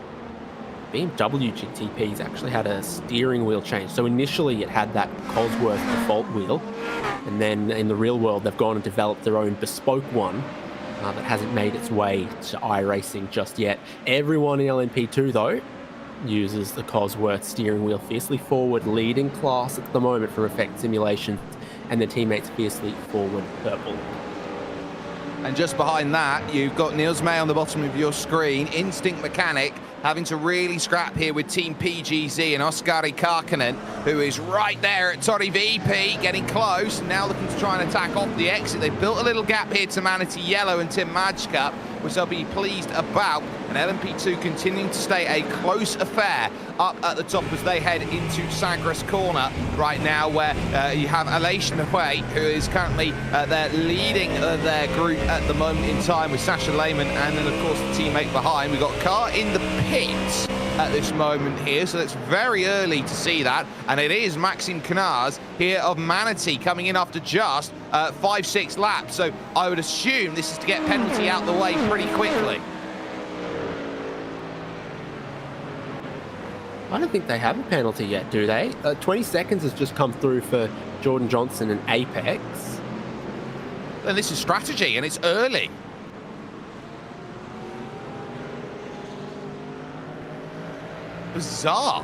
BMW GTPs actually had a steering wheel change. So initially it had that Cosworth default wheel, and then in the real world they've gone and developed their own bespoke one that hasn't made its way to iRacing just yet. Everyone in LMP2 though uses the Cosworth steering wheel. Fiercely Forward leading class at the moment for Effect Simulation, and their teammates Fiercely Forward purple. And just behind that, you've got Niels May on the bottom of your screen, Instinct Mechanic, having to really scrap here with Team PGZ and Oskari Karkinen, who is right there at Tori VP, getting close, now looking to try and attack off the exit. They've built a little gap here to Manatee Yellow and Tim Majka, which they'll be pleased about, and LMP2 continuing to stay a close affair up at the top as they head into Sagres Corner right now, where you have Elation Away, who is currently they're leading their group at the moment in time with Sasha Lehman, and then of course the teammate behind. We've got a car in the pits at this moment here, so it's very early to see that, and it is Maxime Canars here of Manatee coming in after just 5-6 laps, so I would assume this is to get penalty out the way pretty quickly. I don't think they have a penalty yet, do they? 20 seconds has just come through for Jordan Johnson and Apex. And this is strategy, and it's early. Bizarre.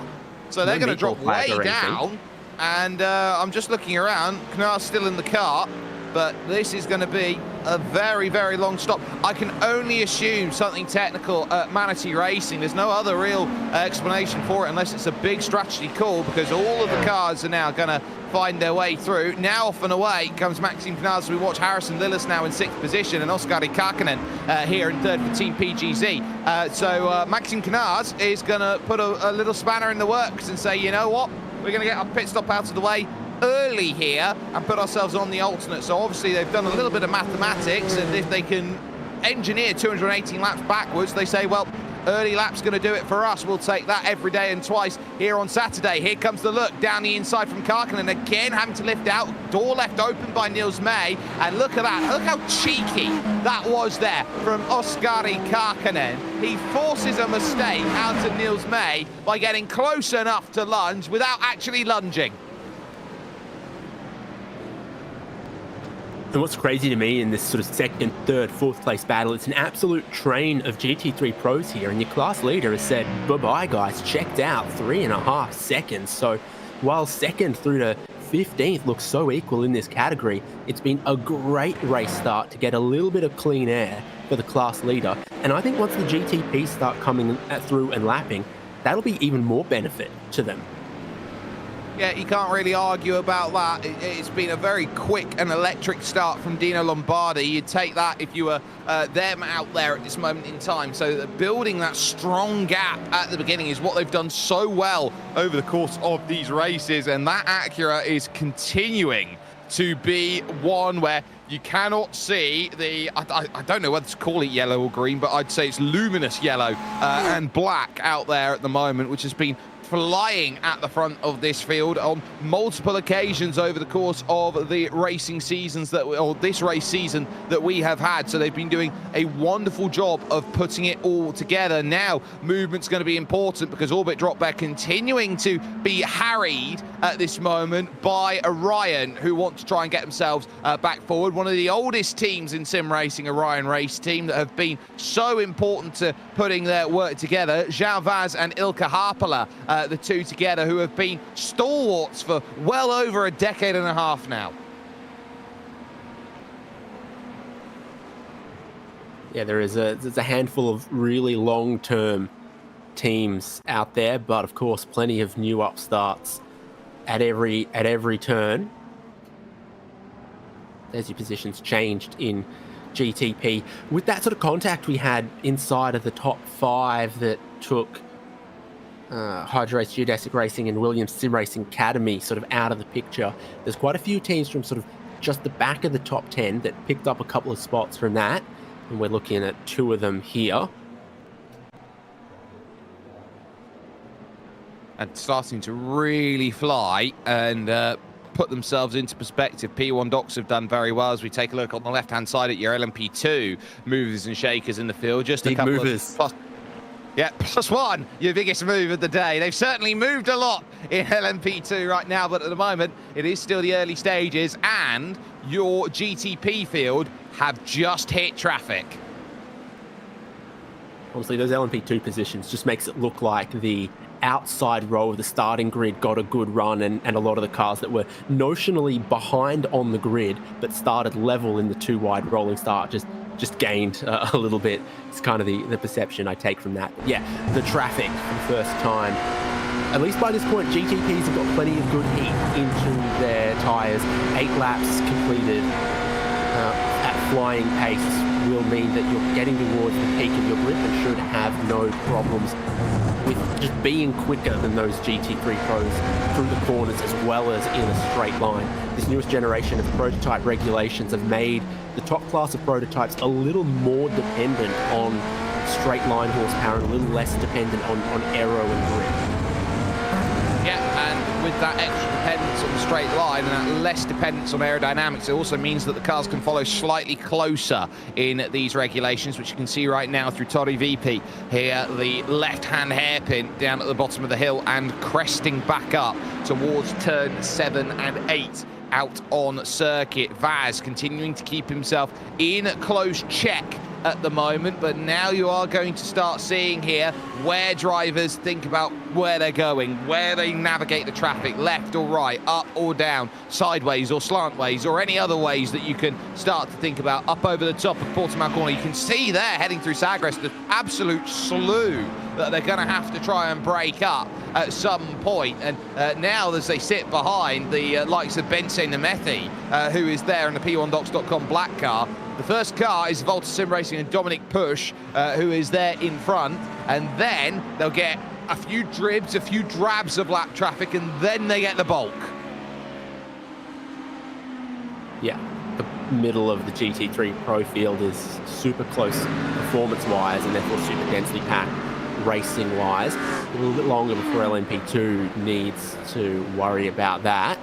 So they're going to drop way down, and I'm just looking around. Knarr's still in the car, but this is going to be a very, very long stop. I can only assume something technical at Manatee Racing. There's no other real explanation for it unless it's a big strategy call, because all of the cars are now going to find their way through. Now off and away comes Maxime Canals. We watch Harrison Lillis now in 6th position and Oskari Kakkonen here in 3rd for Team PGZ. So Maxime Canals is going to put a little spanner in the works and say, you know what, we're going to get our pit stop out of the way early here and put ourselves on the alternate. So obviously they've done a little bit of mathematics, and if they can engineer 218 laps backwards, they say, well, early lap's going to do it for us. We'll take that every day and twice here on Saturday. Here comes the look down the inside from Karkinen, again having to lift out. Door left open by Niels May, and look at that. Look how cheeky that was there from Oskari Karkinen. He forces a mistake out to Niels May by getting close enough to lunge without actually lunging. And what's crazy to me in this sort of 2nd, 3rd, 4th place battle, it's an absolute train of GT3 pros here, and your class leader has said, bye-bye guys, checked out, 3.5 seconds. So while 2nd through to 15th looks so equal in this category, it's been a great race start to get a little bit of clean air for the class leader. And I think once the GTP start coming through and lapping, that'll be even more benefit to them. Yeah, you can't really argue about that. It's been a very quick and electric start from Dino Lombardi. You'd take that if you were them out there at this moment in time. So building that strong gap at the beginning is what they've done so well over the course of these races, and that Acura is continuing to be one where you cannot see the, I don't know whether to call it yellow or green, but I'd say it's luminous yellow and black out there at the moment, which has been flying at the front of this field on multiple occasions over the course of the racing seasons or this race season that we have had. So they've been doing a wonderful job of putting it all together. Now movement's going to be important because Orbit Dropback continuing to be harried at this moment by Orion, who want to try and get themselves back forward. One of the oldest teams in sim racing, Orion Race Team, that have been so important to putting their work together. Jean Vaz and Ilka Harpala, the two together, who have been stalwarts for well over a decade and a half now. Yeah, there's a handful of really long-term teams out there, but of course plenty of new upstarts at every turn. There's your positions changed in GTP. With that sort of contact we had inside of the top 5 that took Hydrace Geodesic Racing and Williams Sim Racing Academy sort of out of the picture, there's quite a few teams from sort of just the back of the top 10 that picked up a couple of spots from that, and we're looking at 2 of them here. And starting to really fly and put themselves into perspective. P1 Docs have done very well as we take a look on the left-hand side at your LMP2 movers and shakers in the field. Just big a couple movers. of +1, your biggest move of the day. They've certainly moved a lot in LMP2 right now, but at the moment it is still the early stages, and your GTP field have just hit traffic. Obviously those LMP2 positions just makes it look like the outside row of the starting grid got a good run, and a lot of the cars that were notionally behind on the grid but started level in the 2-wide rolling start just gained a little bit. It's kind of the perception I take from that. Yeah, the traffic for the first time. At least by this point, GTPs have got plenty of good heat into their tyres. 8 laps completed at flying pace will mean that you're getting towards the peak of your grip and should have no problems with just being quicker than those GT3 Pros through the corners as well as in a straight line. This newest generation of prototype regulations have made the top class of prototypes a little more dependent on straight line horsepower and a little less dependent on aero and grip. Yeah, and with that extra dependence on the straight line and that less dependence on aerodynamics, it also means that the cars can follow slightly closer in these regulations, which you can see right now through Tori VP here, the left-hand hairpin down at the bottom of the hill and cresting back up towards turn 7 and 8 out on circuit. Vaz continuing to keep himself in close check at the moment, but now you are going to start seeing here where drivers think about where they're going, where they navigate the traffic, left or right, up or down, sideways or slantways, or any other ways that you can start to think about. Up over the top of Portimao Corner, you can see there, heading through Sagres, the absolute slew that they're going to have to try and break up at some point. And now as they sit behind the likes of Bense Nemethi, who is there in the P1Docs.com black car. The first car is Volta Sim Racing and Dominic Push, who is there in front. And then they'll get a few dribs, a few drabs of lap traffic, and then they get the bulk. Yeah, the middle of the GT3 Pro field is super close performance-wise and therefore super densely packed racing-wise. A little bit longer before LMP2 needs to worry about that.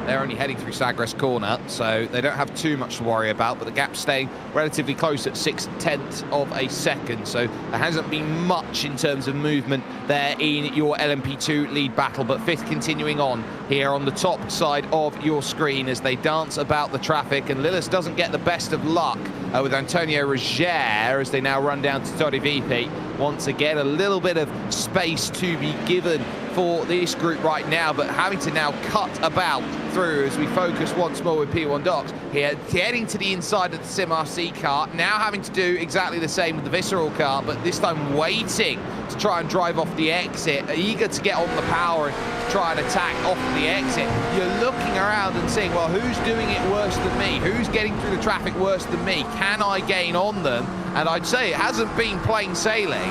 They're only heading through Sagres Corner, so they don't have too much to worry about, but the gap's staying relatively close at 0.6 of a second, so there hasn't been much in terms of movement there in your LMP2 lead battle, but fifth continuing on here on the top side of your screen as they dance about the traffic, and Lillis doesn't get the best of luck with Antonio Roger as they now run down to Torre VP. Once again, a little bit of space to be given for this group right now, but having to now cut about through as we focus once more with P1 Docs here, getting to the inside of the Sim RC car, now having to do exactly the same with the Visceral car, but this time waiting to try and drive off the exit, eager to get on the power and try and attack off the exit. You're looking around and saying, well, who's doing it worse than me? Who's getting through the traffic worse than me? Can I gain on them? And I'd say it hasn't been plain sailing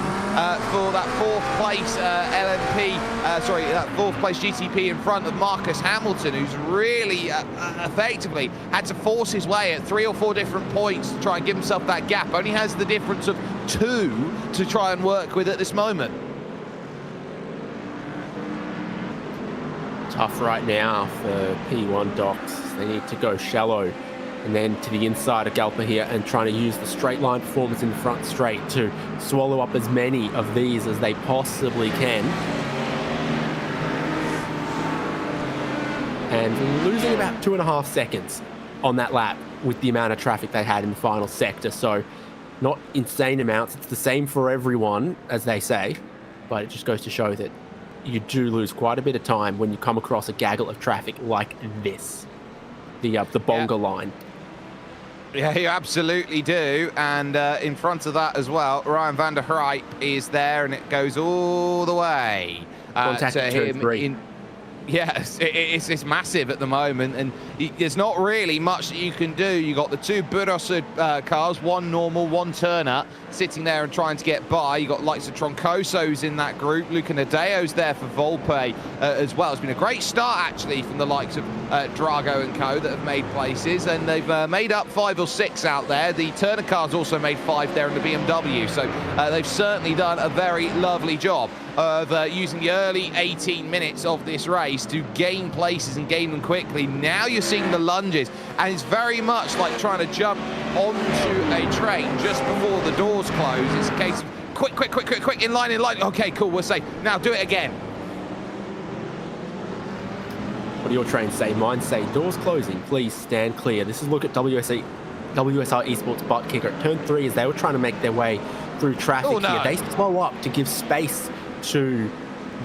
for that fourth place that fourth place GTP in front of Marcus Hamilton, who's really effectively had to force his way at 3 or 4 different points to try and give himself that gap. Only has the difference of 2 to try and work with at this moment. Tough right now for P1 Docs. They need to go shallow and then to the inside of Galpa here and trying to use the straight line performance in the front straight to swallow up as many of these as they possibly can. And losing about 2.5 seconds on that lap with the amount of traffic they had in the final sector. So not insane amounts. It's the same for everyone, as they say, but it just goes to show that you do lose quite a bit of time when you come across a gaggle of traffic like this, the Bonga line. Yeah, you absolutely do. And in front of that as well, Ryan van der Rijp is there, and it goes all the way to him. Yes, it's massive at the moment, and there's not really much that you can do. You got the 2 Burros cars, 1 normal, 1 Turner, sitting there and trying to get by. You got likes of Troncoso's in that group. Luca Nadeo's there for Volpe as well. It's been a great start actually from the likes of Drago and Co that have made places, and they've made up 5 or 6 out there. The Turner cars also made 5 there in the BMW, so they've certainly done a very lovely job of using the early 18 minutes of this race to gain places and gain them quickly. Now you're seeing the lunges, and it's very much like trying to jump onto a train just before the doors close. It's a case of quick, in line. Okay, cool, we're safe. Now do it again. What do your trains say? Mine say, doors closing, please stand clear. This is look at WSR Esports butt kicker at turn 3 as they were trying to make their way through traffic here. They slow up to give space to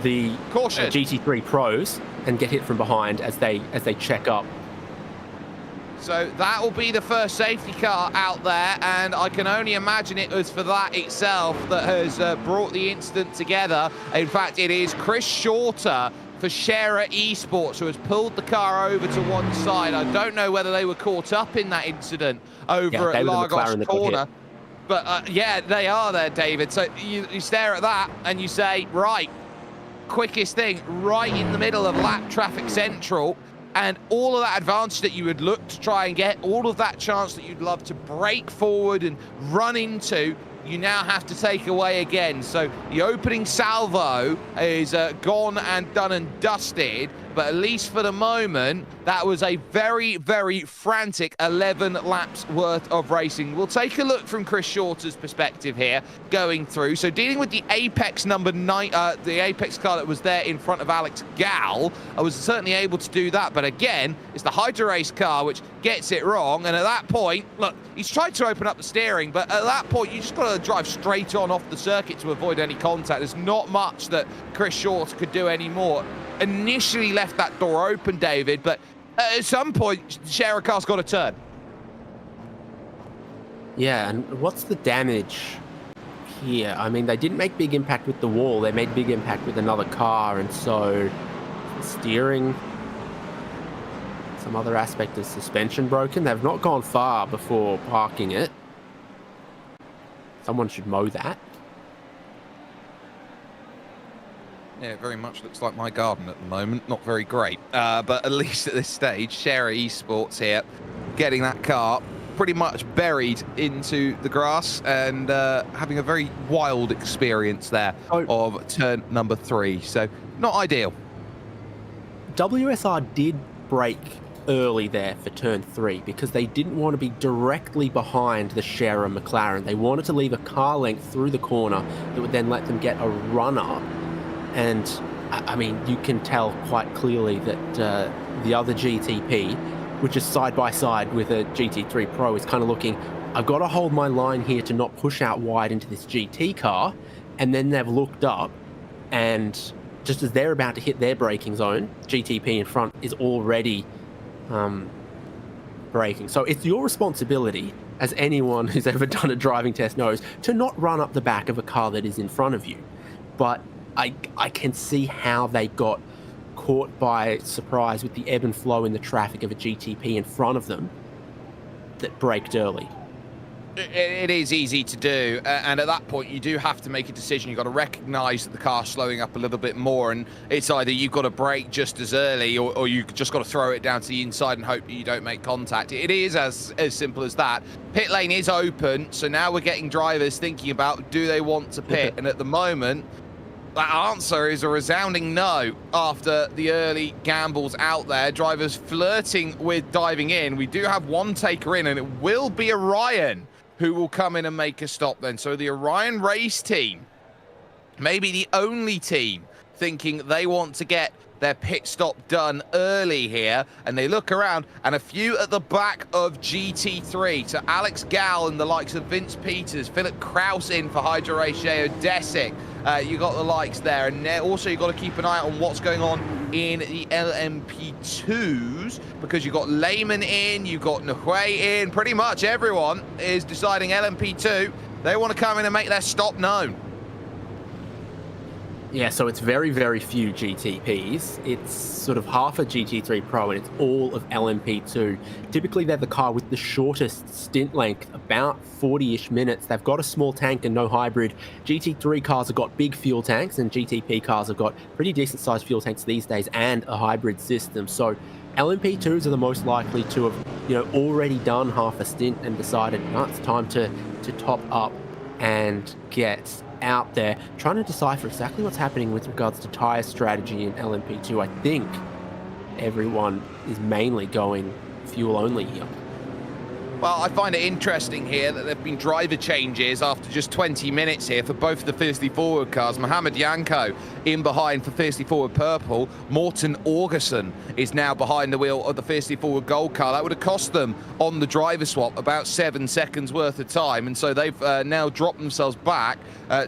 the GT3 Pros and get hit from behind as they check up. So that will be the first safety car out there, and I can only imagine it was for that itself that has brought the incident together. In fact, it is Chris Shorter for Scherer Esports who has pulled the car over to one side. I don't know whether they were caught up in that incident over at Lagos Corner. But yeah, they are there, David. So you stare at that and you say, right, quickest thing, right in the middle of lap traffic central, and all of that advantage that you would look to try and get, all of that chance that you'd love to break forward and run into, you now have to take away again. So the opening salvo is gone and done and dusted. but at least for the moment, that was a very, very frantic 11 laps worth of racing. We'll take a look from Chris Shorter's perspective here, going through. So dealing with the Apex number 9, the Apex car that was there in front of Alex Gal, I was certainly able to do that, but again, it's the Hydra Race car which gets it wrong, and at that point, look, he's tried to open up the steering, but at that point, you just got to drive straight on off the circuit to avoid any contact. There's not much that Chris Short could do anymore. Initially left that door open, David, but at some point, the Shara car's got to turn. Yeah, and what's the damage here? I mean, they didn't make big impact with the wall. They made big impact with another car, and so steering, some other aspect of suspension broken. They've not gone far before parking it. Someone should mow that. Yeah, it very much looks like my garden at the moment. Not very great, but at least at this stage, Shara Esports here, getting that car pretty much buried into the grass and having a very wild experience there of turn number 3. So, not ideal. WSR did brake early there for turn 3 because they didn't want to be directly behind the Shara McLaren. They wanted to leave a car length through the corner that would then let them get a run-up. And, I mean, you can tell quite clearly that the other GTP, which is side-by-side with a GT3 Pro, is kind of looking, I've got to hold my line here to not push out wide into this GT car. And then they've looked up, and just as they're about to hit their braking zone, GTP in front is already braking. So it's your responsibility, as anyone who's ever done a driving test knows, to not run up the back of a car that is in front of you. But I can see how they got caught by surprise with the ebb and flow in the traffic of a GTP in front of them that braked early. It is easy to do, and at that point you do have to make a decision. You've got to recognise that the car's slowing up a little bit more, and it's either you've got to brake just as early or you've just got to throw it down to the inside and hope that you don't make contact. It is as simple as that. Pit lane is open, so now we're getting drivers thinking about, do they want to pit? And at the moment, that answer is a resounding no after the early gambles out there. Drivers flirting with diving in. We do have one taker in, and it will be Orion who will come in and make a stop then. So the Orion race team, maybe the only team thinking they want to get their pit stop done early here, and they look around, and a few at the back of GT3. So Alex Gal and the likes of Vince Peters, Philip Kraus in for Hydra Race, Desic. You got the likes there, and also you got to keep an eye on what's going on in the LMP2s, because you got Lehman in, you got Nahue in. Pretty much everyone is deciding LMP2. They want to come in and make their stop known. Yeah, so it's very, very few GTPs. It's sort of half a GT3 Pro, and it's all of LMP2. Typically, they're the car with the shortest stint length, about 40-ish minutes. They've got a small tank and no hybrid. GT3 cars have got big fuel tanks, and GTP cars have got pretty decent-sized fuel tanks these days and a hybrid system. So LMP2s are the most likely to have, already done half a stint and decided, no, it's time to top up and get out there, trying to decipher exactly what's happening with regards to tyre strategy in LMP2. I think everyone is mainly going fuel only here. Well, I find it interesting here that there have been driver changes after just 20 minutes here for both the Fiercely Forward cars. Mohamed Yanko in behind for Fiercely Forward Purple. Morten Orgerson is now behind the wheel of the Fiercely Forward Gold car. That would have cost them on the driver swap about 7 seconds worth of time. And so they've now dropped themselves back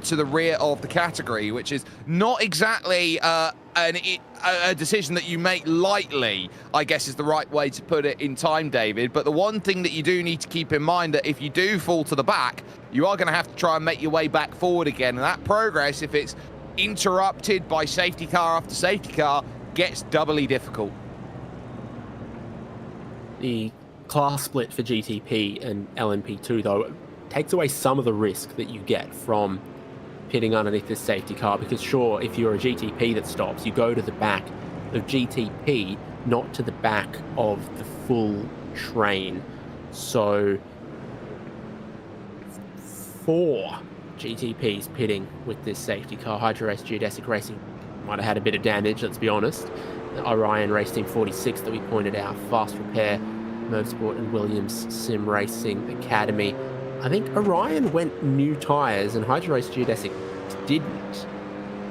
to the rear of the category, which is not exactly a decision that you make lightly, I guess is the right way to put it in time, David. But the one thing that you do need to keep in mind, that if you do fall to the back, you are going to have to try and make your way back forward again. And that progress, if it's interrupted by safety car after safety car, gets doubly difficult. The class split for GTP and LMP2, though, takes away some of the risk that you get from pitting underneath this safety car, because sure, if you're a GTP that stops, you go to the back of GTP, not to the back of the full train. So 4 GTPs pitting with this safety car. Hydra Race, Geodesic Racing might have had a bit of damage, let's be honest. Orion Race Team 46 that we pointed out, Fast Repair, Motorsport and Williams Sim Racing Academy. I think Orion went new tyres and Hydro Race Geodesic didn't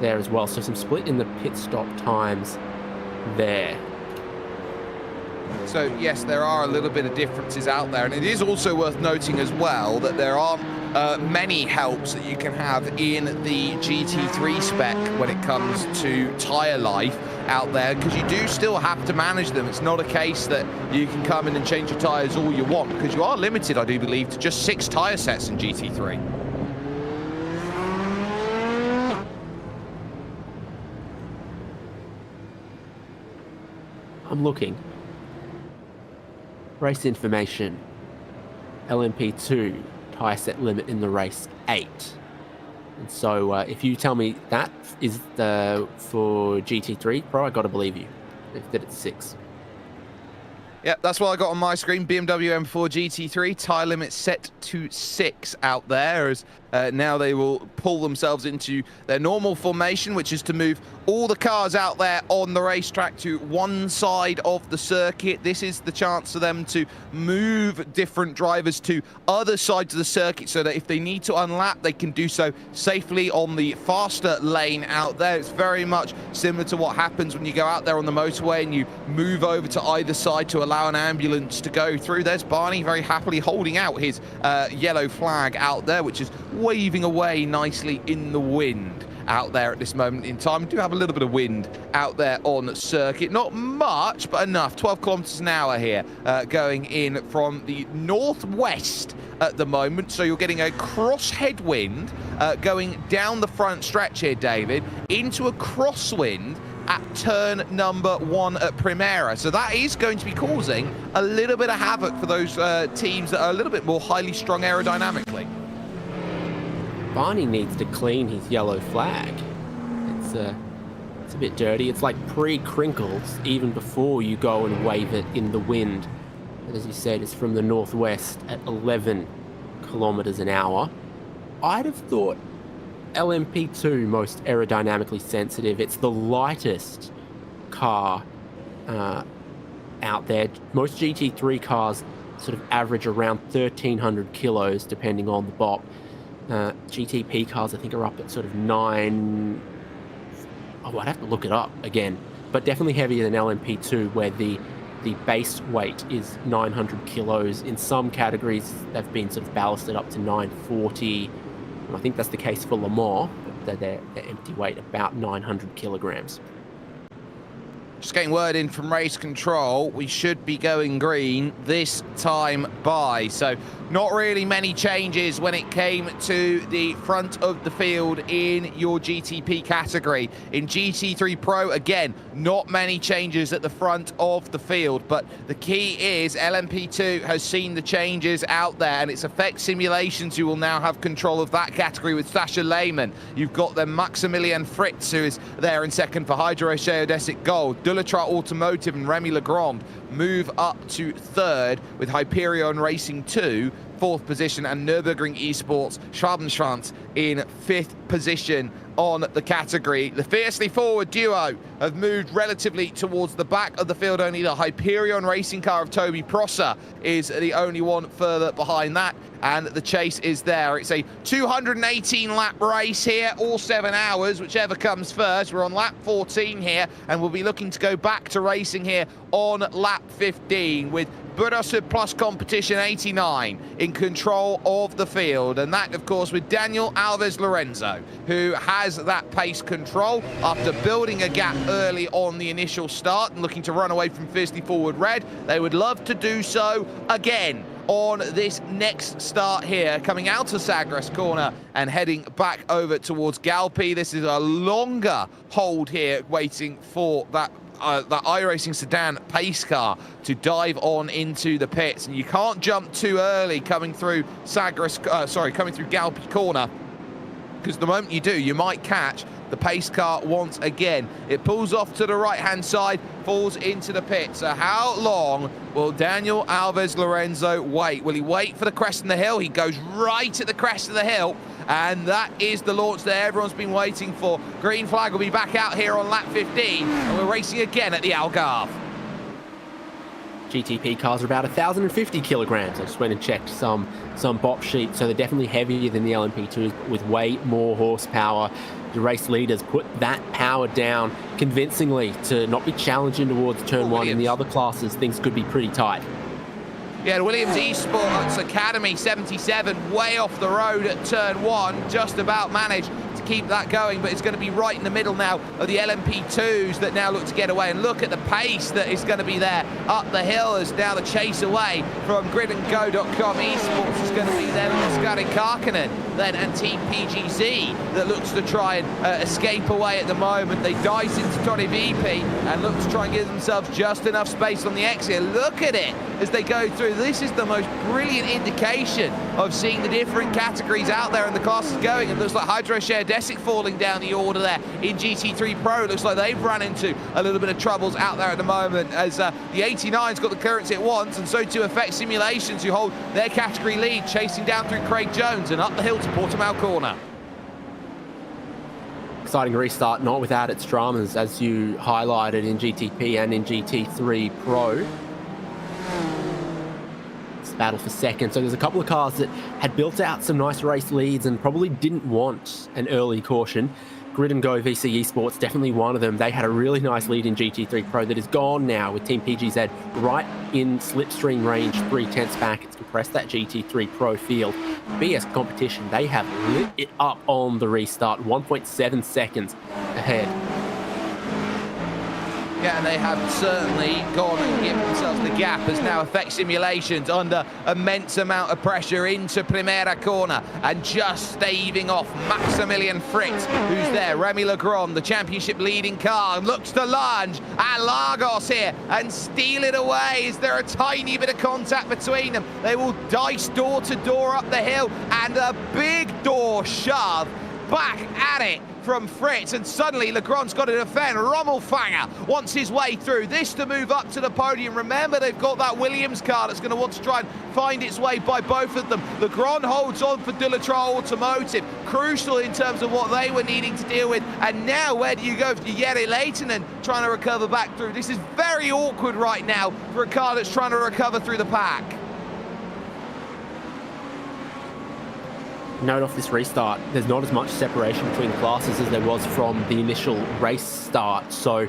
there as well. So some split in the pit stop times there. So yes, there are a little bit of differences out there, and it is also worth noting as well that there aren't many helps that you can have in the GT3 spec when it comes to tyre life out there, because you do still have to manage them. It's not a case that you can come in and change your tyres all you want, because you are limited, I do believe, to just 6 tyre sets in GT3. I'm looking. Race information. LMP2 tyre set limit in the race 8. And so if you tell me that is for GT3 Pro, I gotta believe you that it's 6. Yep, that's what I got on my screen. BMW M4 GT3 tyre limit set to 6 out there, as now they will pull themselves into their normal formation, which is to move all the cars out there on the racetrack to one side of the circuit. This is the chance for them to move different drivers to other sides of the circuit, so that if they need to unlap, they can do so safely on the faster lane out there. It's very much similar to what happens when you go out there on the motorway and you move over to either side to allow an ambulance to go through. There's Barney very happily holding out his yellow flag out there, which is waving away nicely in the wind out there at this moment in time. We do have a little bit of wind out there on circuit, not much but enough. 12 kilometers an hour here going in from the northwest at the moment, so you're getting a cross headwind going down the front stretch here, David, into a crosswind at turn number 1 at Primera. So that is going to be causing a little bit of havoc for those teams that are a little bit more highly strung aerodynamically. Barney needs to clean his yellow flag. It's a bit dirty. It's like pre-crinkles even before you go and wave it in the wind. And as you said, it's from the northwest at 11 kilometers an hour. I'd have thought LMP2 most aerodynamically sensitive. It's the lightest car out there. Most GT3 cars sort of average around 1,300 kilos depending on the BOP. GTP cars I think are up at sort of 9. Oh, I'd have to look it up again, but definitely heavier than LMP2, where the base weight is 900 kilos. In some categories they've been sort of ballasted up to 940. I think that's the case for Le Mans, but their empty weight about 900 kilograms. Just getting word in from race control, we should be going green this time by. So not really many changes when it came to the front of the field in your GTP category. In GT3 Pro, again, not many changes at the front of the field, but the key is LMP2 has seen the changes out there, and it's Effect Simulations who will now have control of that category with Sasha Lehmann. You've got then Maximilian Fritz, who is there in second for Hydro Race Geodesic Gold. Dullatra Automotive and Remy Legrand move up to third, with Hyperion Racing 2 fourth position, and Nürburgring Esports Schwabenschwanz in fifth position on the category. The fiercely forward duo have moved relatively towards the back of the field. Only the Hyperion racing car of Toby Prosser is the only one further behind that, and the chase is there. It's a 218 lap race here, all 7 hours, whichever comes first. We're on lap 14 here, and we'll be looking to go back to racing here on lap 15 with Burasud Plus Competition 89 in control of the field, and that of course with Daniel Alves Lorenzo, who has that pace control after building a gap early on the initial start and looking to run away from fiercely forward red. They would love to do so again on this next start here, coming out of Sagres corner and heading back over towards Galpi. This is a longer hold here, waiting for that iRacing sedan pace car to dive on into the pits, and you can't jump too early coming through coming through Galpi corner, because the moment you do, you might catch the pace car once again. It pulls off to the right-hand side, falls into the pit. So how long will Daniel Alves Lorenzo wait? Will he wait for the crest of the hill? He goes right at the crest of the hill, And that is the launch that everyone's been waiting for. Green flag will be back out here on lap 15, and we're racing again at the Algarve. GTP cars are about 1,050 kilograms. I just went and checked some BOP sheets, so they're definitely heavier than the LMP2s with way more horsepower. The race leaders put that power down convincingly to not be challenging towards turn one. In the other classes, things could be pretty tight. Yeah, the Williams Esports Academy 77 way off the road at turn one, just about managed to keep that going, but it's going to be right in the middle now of the LMP2s that now look to get away. And look at the pace that is going to be there up the hill as now the chase away from gridandgo.com. Esports is going to be there with Skadi Karkinen then and Team PGZ that looks to try and escape away at the moment. They dice into Toddy VP and look to try and give themselves just enough space on the exit. Look at it as they go through. This is the most brilliant indication of seeing the different categories out there and the classes going. It looks like Hydro Share Desic falling down the order there in GT3 Pro. It looks like they've run into a little bit of troubles out there at the moment as the 89's got the clearance it wants, and so too Effect Simulations, who hold their category lead, chasing down through Craig Jones and up the hill to Portimao Corner. Exciting restart, not without its dramas, as you highlighted in GTP and in GT3 Pro. Battle for second. So there's a couple of cars that had built out some nice race leads and probably didn't want an early caution. Grid and Go VC Esports, definitely one of them. They had a really nice lead in GT3 Pro that is gone now with Team PGZ right in slipstream range, 3/10 back. It's compressed that GT3 Pro field. BS Competition, they have lit it up on the restart, 1.7 seconds ahead. Yeah, and they have certainly gone and given themselves the gap as now Effect Simulations under immense amount of pressure into Primera Corner and just staving off Maximilian Fritz, who's there. Remy Legrand, the championship leading car, looks to lunge at Lagos here and steal it away. Is there a tiny bit of contact between them? They will dice door to door up the hill and a big door shove back at it from Fritz, and suddenly Legrand's got to defend. Rommelfanger wants his way through this to move up to the podium. Remember, they've got that Williams car that's going to want to try and find its way by both of them. Legrand holds on for Dulatrar Automotive, crucial in terms of what they were needing to deal with. And now where do you go for Jere Leitonen trying to recover back through? This is very awkward right now for a car that's trying to recover through the pack. Note off this restart, there's not as much separation between classes as there was from the initial race start. So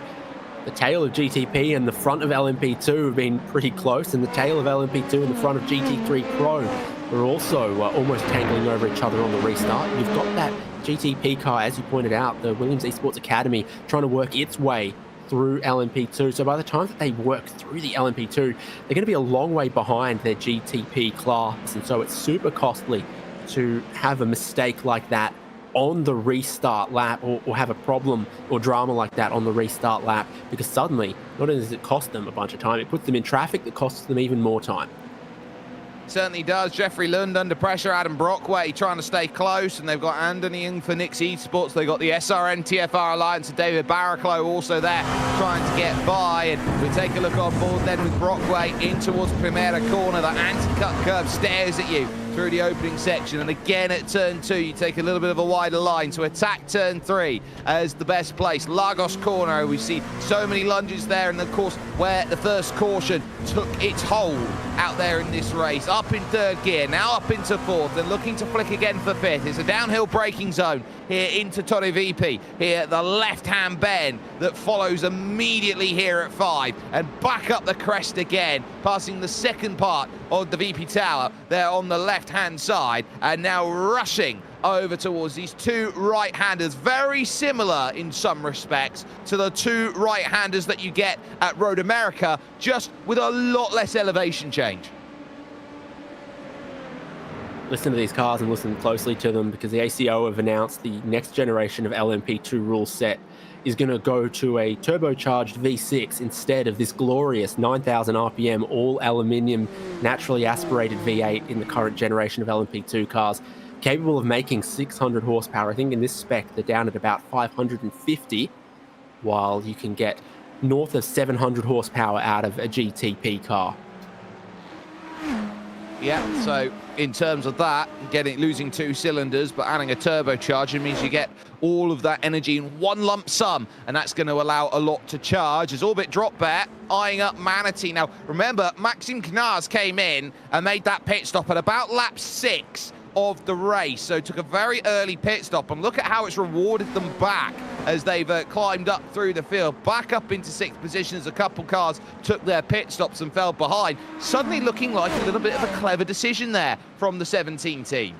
the tail of GTP and the front of LMP2 have been pretty close, and the tail of LMP2 and the front of GT3 Pro are also almost tangling over each other on the restart. You've got that GTP car, as you pointed out, the Williams Esports Academy, trying to work its way through LMP2. So by the time that they work through the LMP2, they're going to be a long way behind their GTP class, and so it's super costly to have a mistake like that on the restart lap, or have a problem or drama like that on the restart lap, because suddenly, not only does it cost them a bunch of time, it puts them in traffic that costs them even more time. Certainly does. Jeffrey Lund under pressure, Adam Brockway trying to stay close, and they've got Anthony Ng for Nix Esports. They've got the SRN TFR Alliance and David Barraclough also there trying to get by. And we take a look on board then with Brockway in towards Primera Corner. The anti-cut curve stares at you through the opening section, and again at turn 2 you take a little bit of a wider line to attack turn 3 as the best place. Lagos Corner, we see so many lunges there, and of course where the first caution took its hold out there in this race. Up in third gear, now up into fourth, and looking to flick again for fifth. It's a downhill braking zone here into Torre VP, here the left-hand bend that follows immediately here at 5, and back up the crest again, passing the second part of the VP Tower there on the left-hand side, and now rushing over towards these two right-handers, very similar in some respects to the two right-handers that you get at Road America, just with a lot less elevation change. Listen to these cars and listen closely to them, because the ACO have announced the next generation of LMP2 rule set is going to go to a turbocharged V6 instead of this glorious 9,000 RPM all aluminium naturally aspirated V8 in the current generation of LMP2 cars, capable of making 600 horsepower. I think in this spec they're down at about 550, while you can get north of 700 horsepower out of a GTP car. Yeah, so in terms of that. Losing 2 cylinders, but adding a turbocharger means you get all of that energy in one lump sum, and that's going to allow a lot to charge. As Orbit drop there, eyeing up Manatee. Now, remember, Maxime Knars came in and made that pit stop at about lap 6 of the race, so took a very early pit stop, and look at how it's rewarded them back as they've climbed up through the field, back up into 6th position as a couple cars took their pit stops and fell behind. Suddenly looking like a little bit of a clever decision there from the 17 team.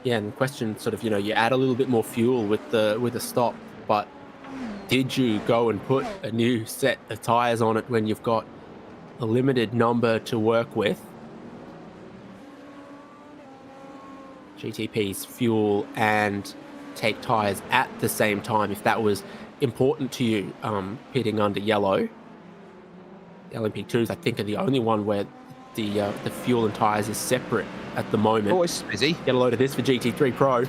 Yeah, and the question sort of, you know, you add a little bit more fuel with the stop, but did you go and put a new set of tires on it when you've got a limited number to work with? GTP's fuel and take tires at the same time, if that was important to you, pitting under yellow. The LMP2s, I think, are the only one where the fuel and tires is separate at the moment. Oh, it's busy. Get a load of this for GT3 Pro.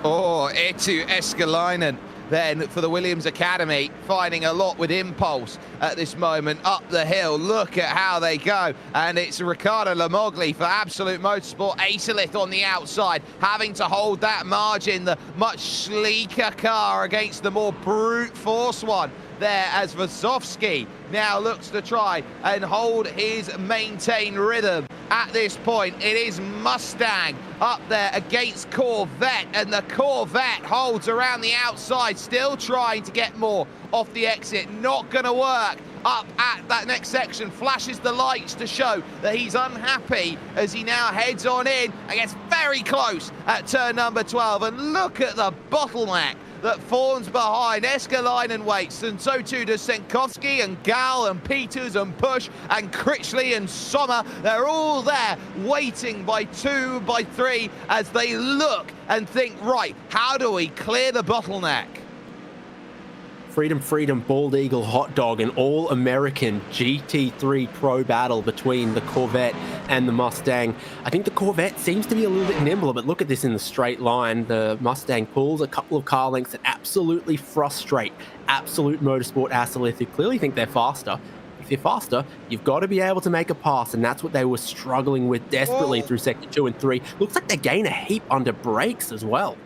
Oh, Eetu Eskalainen then for the Williams Academy, finding a lot with impulse at this moment up the hill. Look at how they go, and it's Riccardo Lamogli for Absolute Motorsport. Acelith on the outside, having to hold that margin, the much sleeker car against the more brute force one there, as Vasovsky now looks to try and hold his maintained rhythm. At this point, it is Mustang up there against Corvette, and the Corvette holds around the outside, still trying to get more off the exit. Not going to work. Up at that next section, flashes the lights to show that he's unhappy as he now heads on in and gets very close at turn number 12. And look at the bottleneck that forms behind. Eskalainen waits, and so too does Senkowski and Gal and Peters and Push and Critchley and Sommer. They're all there waiting by 2, by 3 as they look and think, right, how do we clear the bottleneck? Freedom, freedom, bald eagle, hot dog, an all-American GT3 Pro battle between the Corvette and the Mustang. I think the Corvette seems to be a little bit nimbler, but look at this in the straight line. The Mustang pulls a couple of car lengths that absolutely frustrate Absolute Motorsport Acelith, who clearly think they're faster. If you're faster, you've got to be able to make a pass, and that's what they were struggling with desperately through sector 2 and 3. Looks like they gain a heap under brakes as well.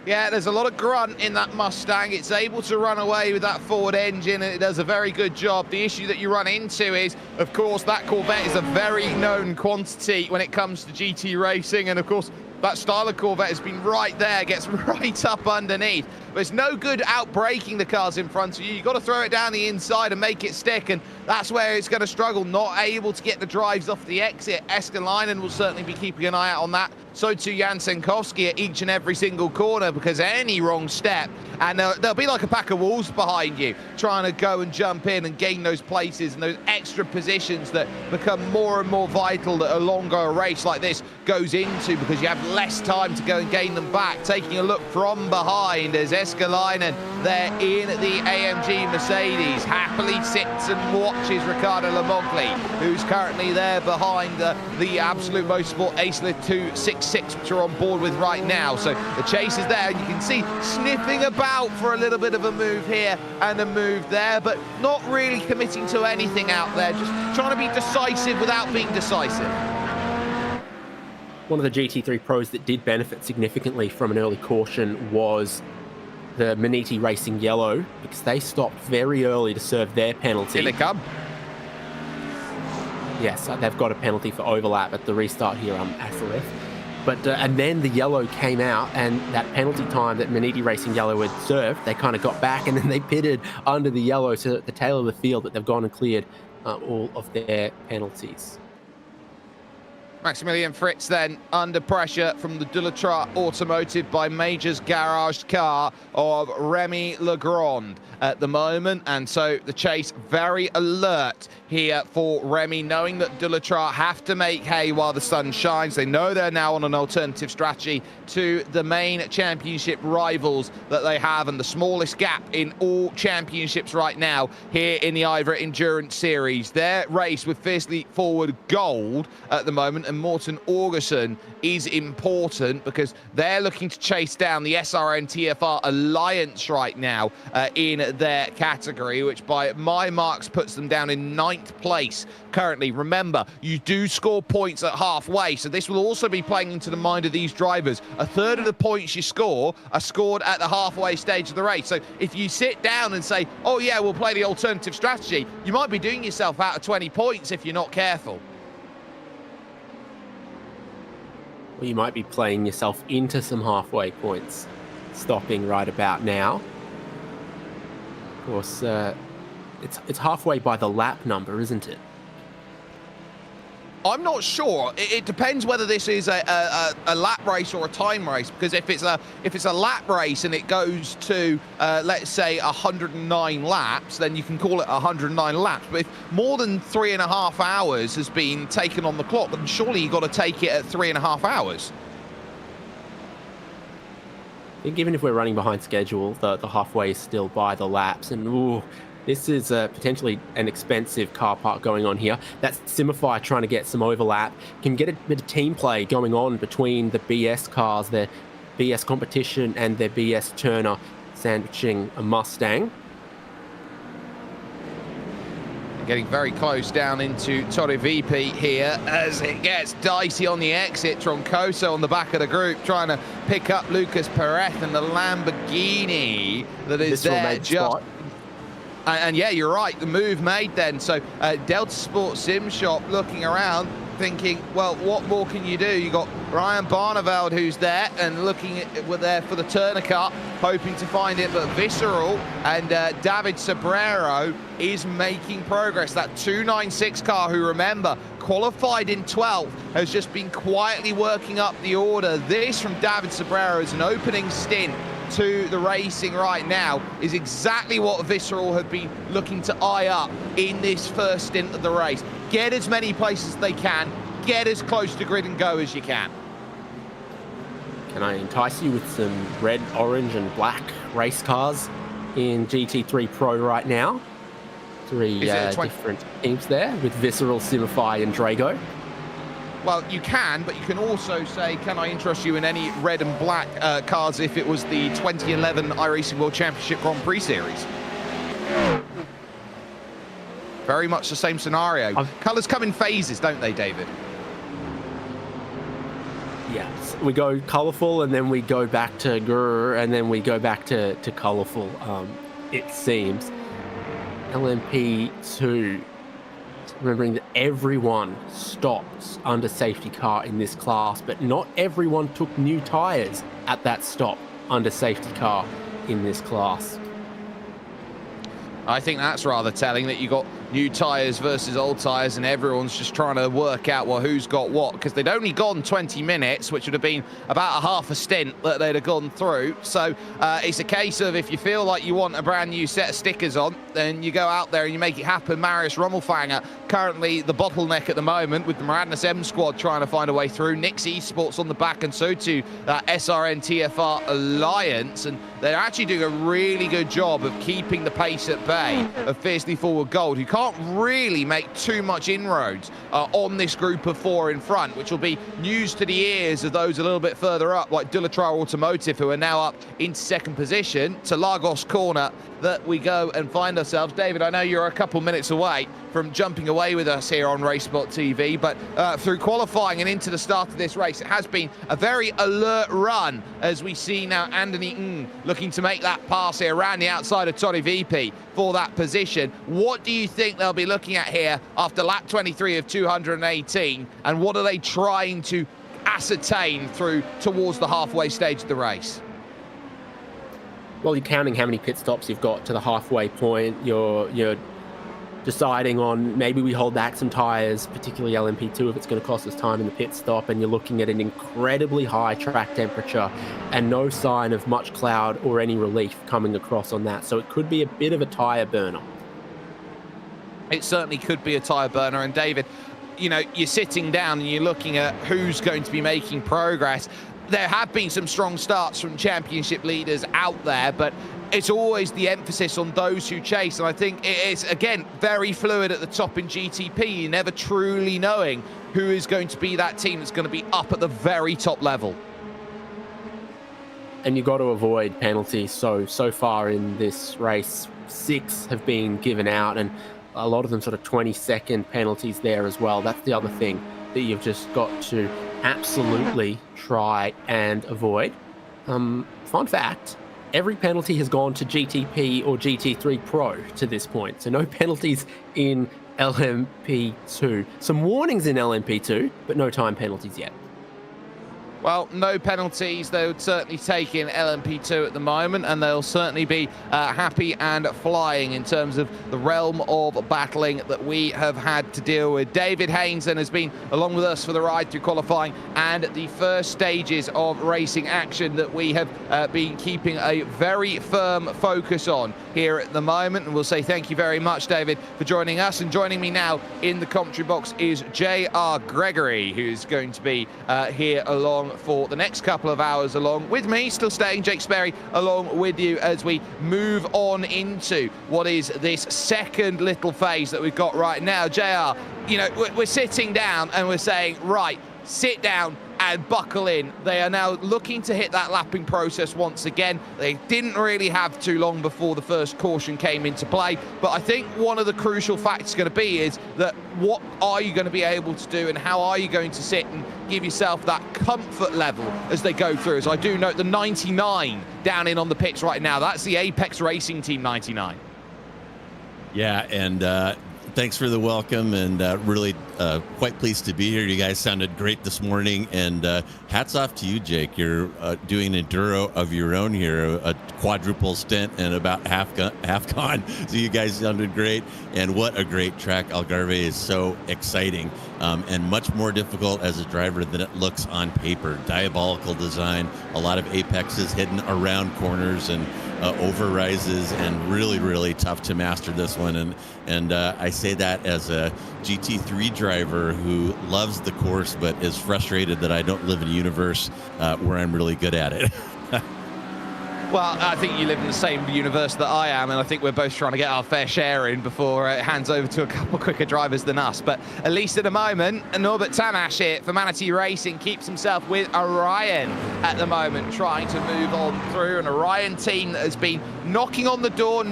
Yeah, there's a lot of grunt in that Mustang. It's able to run away with that forward engine, and it does a very good job. The issue that you run into is, of course, that Corvette is a very known quantity when it comes to GT racing, and of course, that style of Corvette has been right there, gets right up underneath. But it's no good outbraking the cars in front of you. You've got to throw it down the inside and make it stick, and that's where it's going to struggle, not able to get the drives off the exit. Eskalainen will certainly be keeping an eye out on that. So too Jan Senkowski at each and every single corner, because any wrong step, and there'll be like a pack of wolves behind you, trying to go and jump in and gain those places and those extra positions that become more and more vital that a longer race like this goes into, because you have less time to go and gain them back. Taking a look from behind as Eskalainen there in the AMG Mercedes happily sits and watches Riccardo Lamogli, who's currently there behind the Absolute Motorsport Acelith 266, which are on board with right now. So the chase is there, and you can see sniffing about for a little bit of a move here and a move there, but not really committing to anything out there, just trying to be decisive without being decisive. One of the GT3 Pros that did benefit significantly from an early caution was the Maniti Racing Yellow, because they stopped very early to serve their penalty. Here they come. Yes, they've got a penalty for overlap at the restart here on Acelith. But and then the yellow came out, and that penalty time that Maniti Racing Yellow had served, they kind of got back, and then they pitted under the yellow to the tail of the field, that they've gone and cleared all of their penalties. Maximilian Fritz then under pressure from the Dulatrat Automotive by Major's garaged car of Remy Legrand at the moment, and so the chase very alert here for Remy, knowing that Dulatrat have to make hay while the sun shines. They know they're now on an alternative strategy to the main championship rivals that they have, and the smallest gap in all championships right now here in the IVRA Endurance Series. Their race with Fiercely Forward Gold at the moment, and Morten Orgerson is important because they're looking to chase down the SRN TFR Alliance right now in their category, which by my marks puts them down in 9th place currently. Remember, you do score points at halfway, so this will also be playing into the mind of these drivers. A third of the points you score are scored at the halfway stage of the race. So if you sit down and say, oh yeah, we'll play the alternative strategy, you might be doing yourself out of 20 points if you're not careful. Well, you might be playing yourself into some halfway points, stopping right about now. Of course, it's halfway by the lap number, isn't it? I'm not sure. It depends whether this is a lap race or a time race, because if it's a lap race and it goes to let's say 109 laps, then you can call it 109 laps. But if more than 3.5 hours has been taken on the clock, then surely you've got to take it at 3.5 hours. I think even if we're running behind schedule, the halfway is still by the laps, and ooh, this is potentially an expensive car park going on here. That's Simify trying to get some overlap. Can get a bit of team play going on between the BS cars, their BS competition and their BS Turner, sandwiching a Mustang. Getting very close down into Torre VP here as it gets dicey on the exit. Troncoso on the back of the group trying to pick up Lucas Perez and the Lamborghini that is there just... And yeah, you're right, the move made then. So Delta Sport Sim Shop looking around, thinking, well, what more can you do? You got Ryan Barneveld who's there and looking at, we're there for the Turner Cup, hoping to find it, but Visceral and David Sobrero is making progress. That 296 car, who, remember, qualified in 12th, has just been quietly working up the order. This from David Sobrero is an opening stint to the racing right now, is exactly what Visceral have been looking to eye up in this first stint of the race. Get as many places as they can, get as close to grid and go as you can. Can I entice you with some red, orange and black race cars in GT3 Pro right now? Three different teams there with Visceral, Simify and Drago. Well, you can, but you can also say, can I interest you in any red and black cars if it was the 2011 iRacing World Championship Grand Prix Series? Very much the same scenario. Colours come in phases, don't they, David? Yes, we go colourful and then we go back to grrr and then we go back to colourful, it seems. LMP2, remembering that everyone stops under safety car in this class, but not everyone took new tyres at that stop under safety car in this class. I think that's rather telling, that you got new tyres versus old tyres and everyone's just trying to work out, well, who's got what, because they'd only gone 20 minutes, which would have been about a half a stint that they'd have gone through. So it's a case of, if you feel like you want a brand new set of stickers on, then you go out there and you make it happen. Marius Rommelfanger, currently the bottleneck at the moment, with the Madness M squad trying to find a way through. Nix Esports on the back, and so too SRN TFR Alliance, and they're actually doing a really good job of keeping the pace at bay of Fiercely Forward Gold, who can't really make too much inroads on this group of four in front, which will be news to the ears of those a little bit further up, like Dulatrar Automotive, who are now up in second position. To Lagos Corner that we go and find ourselves. David, I know you're a couple minutes away from jumping away with us here on RaceSpotTV, but through qualifying and into the start of this race, it has been a very alert run, as we see now Anthony looking to make that pass here around the outside of Torre VP for that position. What do you think they'll be looking at here after lap 23 of 218, and what are they trying to ascertain through towards the halfway stage of the race? Well, you're counting how many pit stops you've got to the halfway point. You're deciding on, maybe we hold back some tyres, particularly LMP2, if it's going to cost us time in the pit stop, and you're looking at an incredibly high track temperature and no sign of much cloud or any relief coming across on that. So it could be a bit of a tyre burner. It certainly could be a tyre burner. And David, you know, you're sitting down and you're looking at who's going to be making progress. There have been some strong starts from championship leaders out there, but it's always the emphasis on those who chase. And I think it is, again, very fluid at the top in GTP. You're never truly knowing who is going to be that team that's going to be up at the very top level. And you've got to avoid penalties. So far in this race, 6 have been given out, and a lot of them sort of 20-second penalties there as well. That's the other thing that you've just got to absolutely try and avoid. Fun fact, every penalty has gone to GTP or GT3 Pro to this point. So no penalties in LMP2. Some warnings in LMP2, but no time penalties yet. Well, no penalties. They would certainly take in LMP2 at the moment, and they'll certainly be happy and flying in terms of the realm of battling that we have had to deal with. David Haynes then has been along with us for the ride through qualifying and the first stages of racing action that we have been keeping a very firm focus on here at the moment. And we'll say thank you very much, David, for joining us. And joining me now in the commentary box is J.R. Gregory, who's going to be here along for the next couple of hours along with me, still staying, Jake Sperry, along with you as we move on into what is this second little phase that we've got right now. JR, you know, we're sitting down and we're saying, right, sit down and buckle in. They are now looking to hit that lapping process once again. They didn't really have too long before the first caution came into play, but I think one of the crucial facts going to be is that what are you going to be able to do and how are you going to sit and give yourself that comfort level as they go through. As I do note the 99 down in on the pitch right now, that's the Apex Racing Team 99. Yeah, and thanks for the welcome, and really quite pleased to be here. You guys sounded great this morning, and hats off to you, Jake. You're doing an enduro of your own here, a quadruple stint and about half gone. So you guys sounded great, and what a great track. Algarve is so exciting and much more difficult as a driver than it looks on paper. Diabolical design, a lot of apexes hidden around corners and over rises, and really, really tough to master this one. And I say that as a GT3 driver who loves the course but is frustrated that I don't live in a universe where I'm really good at it. Well, I think you live in the same universe that I am, and I think we're both trying to get our fair share in before it hands over to a couple quicker drivers than us. But at least at the moment, Norbert Tamash here for Manatee Racing keeps himself with Orion at the moment, trying to move on through. An Orion team that has been knocking on the door,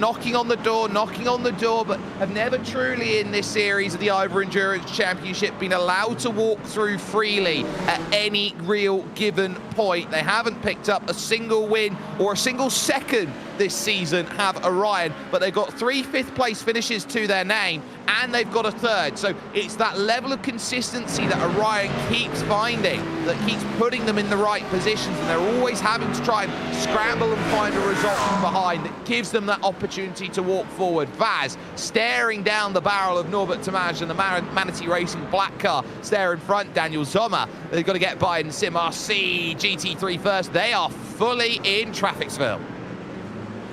but have never truly in this series of the IVRA Endurance Championship been allowed to walk through freely at any real given point. They haven't picked up a single win or a single second this season, have Orion, but they've got 3 fifth-place finishes to their name, and they've got a third. So it's that level of consistency that Orion keeps finding that keeps putting them in the right positions, and they're always having to try and scramble and find a result from behind that gives them that opportunity to walk forward. Vaz staring down the barrel of Norbert Tamaj and the Manatee Racing black car there in front. Daniel Sommer, they've got to get by in Sim RC GT3 first. They are fully in Trafficsville.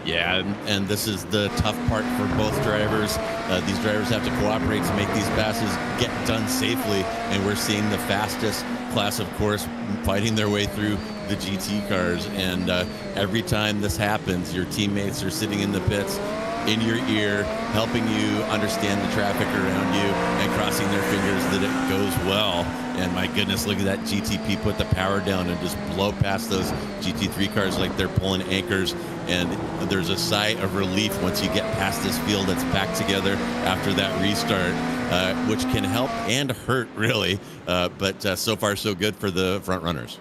Yeah, and this is the tough part for both drivers. These drivers have to cooperate to make these passes get done safely, and we're seeing the fastest class, of course, fighting their way through the GT cars. And every time this happens, your teammates are sitting in the pits in your ear, helping you understand the traffic around you and crossing their fingers that it goes well. And my goodness, look at that GTP put the power down and just blow past those GT3 cars like they're pulling anchors. And there's a sigh of relief once you get past this field that's back together after that restart, which can help and hurt, really. But so far, so good for the front runners.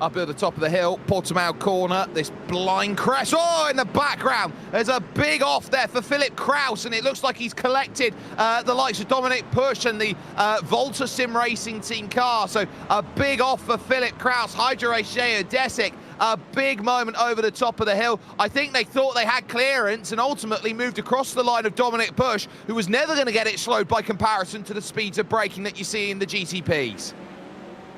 Up at the top of the hill, Portimao corner, this blind crash. Oh, in the background, there's a big off there for Philip Kraus, and it looks like he's collected the likes of Dominic Push and the Volta Sim Racing Team car. So a big off for Philip Kraus, Hydrorace Geodesic. A big moment over the top of the hill. I think they thought they had clearance and ultimately moved across the line of Dominic Push, who was never going to get it slowed by comparison to the speeds of braking that you see in the GTPs.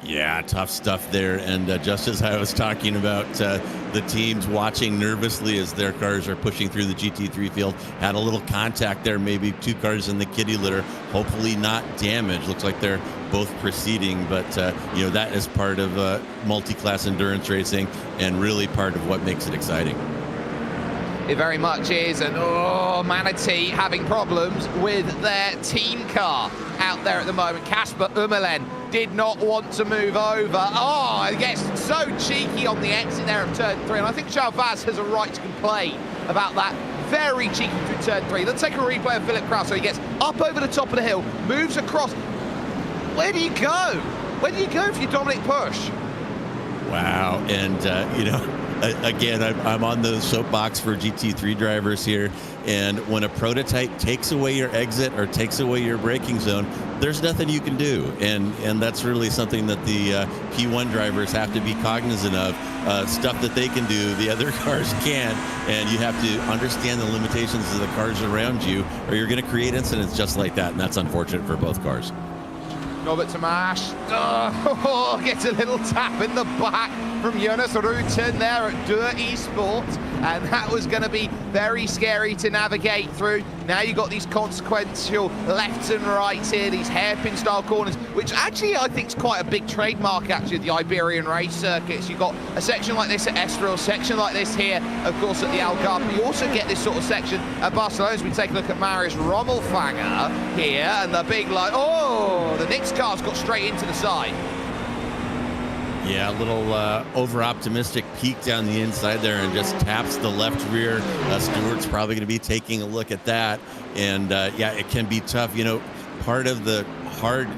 Yeah, tough stuff there. And just as I was talking about the teams watching nervously as their cars are pushing through the GT3 field, had a little contact there, maybe 2 cars in the kitty litter, hopefully not damaged. Looks like they're both proceeding, but you know, that is part of multi-class endurance racing and really part of what makes it exciting. It very much is. And Manatee having problems with their team car out there at the moment. Casper Umelen did not want to move over. It gets so cheeky on the exit there of turn 3. And I think Chavaz has a right to complain about that. Very cheeky through turn 3. Let's take a replay of Philip Kraus. So he gets up over the top of the hill, moves across. Where do you go? Where do you go for your Dominic push? Wow. And, again, I'm on the soapbox for GT3 drivers here. And when a prototype takes away your exit or takes away your braking zone, there's nothing you can do. And that's really something that the P1 drivers have to be cognizant of. Stuff that they can do, the other cars can't. And you have to understand the limitations of the cars around you, or you're going to create incidents just like that. And that's unfortunate for both cars. Robert Tamash gets a little tap in the back from Jonas Rutten there at Dirty Sports, and that was going to be very scary to navigate through. Now you've got these consequential lefts and rights here, these hairpin style corners, which actually I think is quite a big trademark actually of the Iberian race circuits. You've got a section like this at Estoril, a section like this here, of course, at the Algarve. You also get this sort of section at Barcelona. As we take a look at Marius Rommelfanger here, and the big light. The Knicks car's got straight into the side. Yeah, a little over-optimistic peek down the inside there and just taps the left rear. Stewart's probably going to be taking a look at that. And, it can be tough. Part of the hard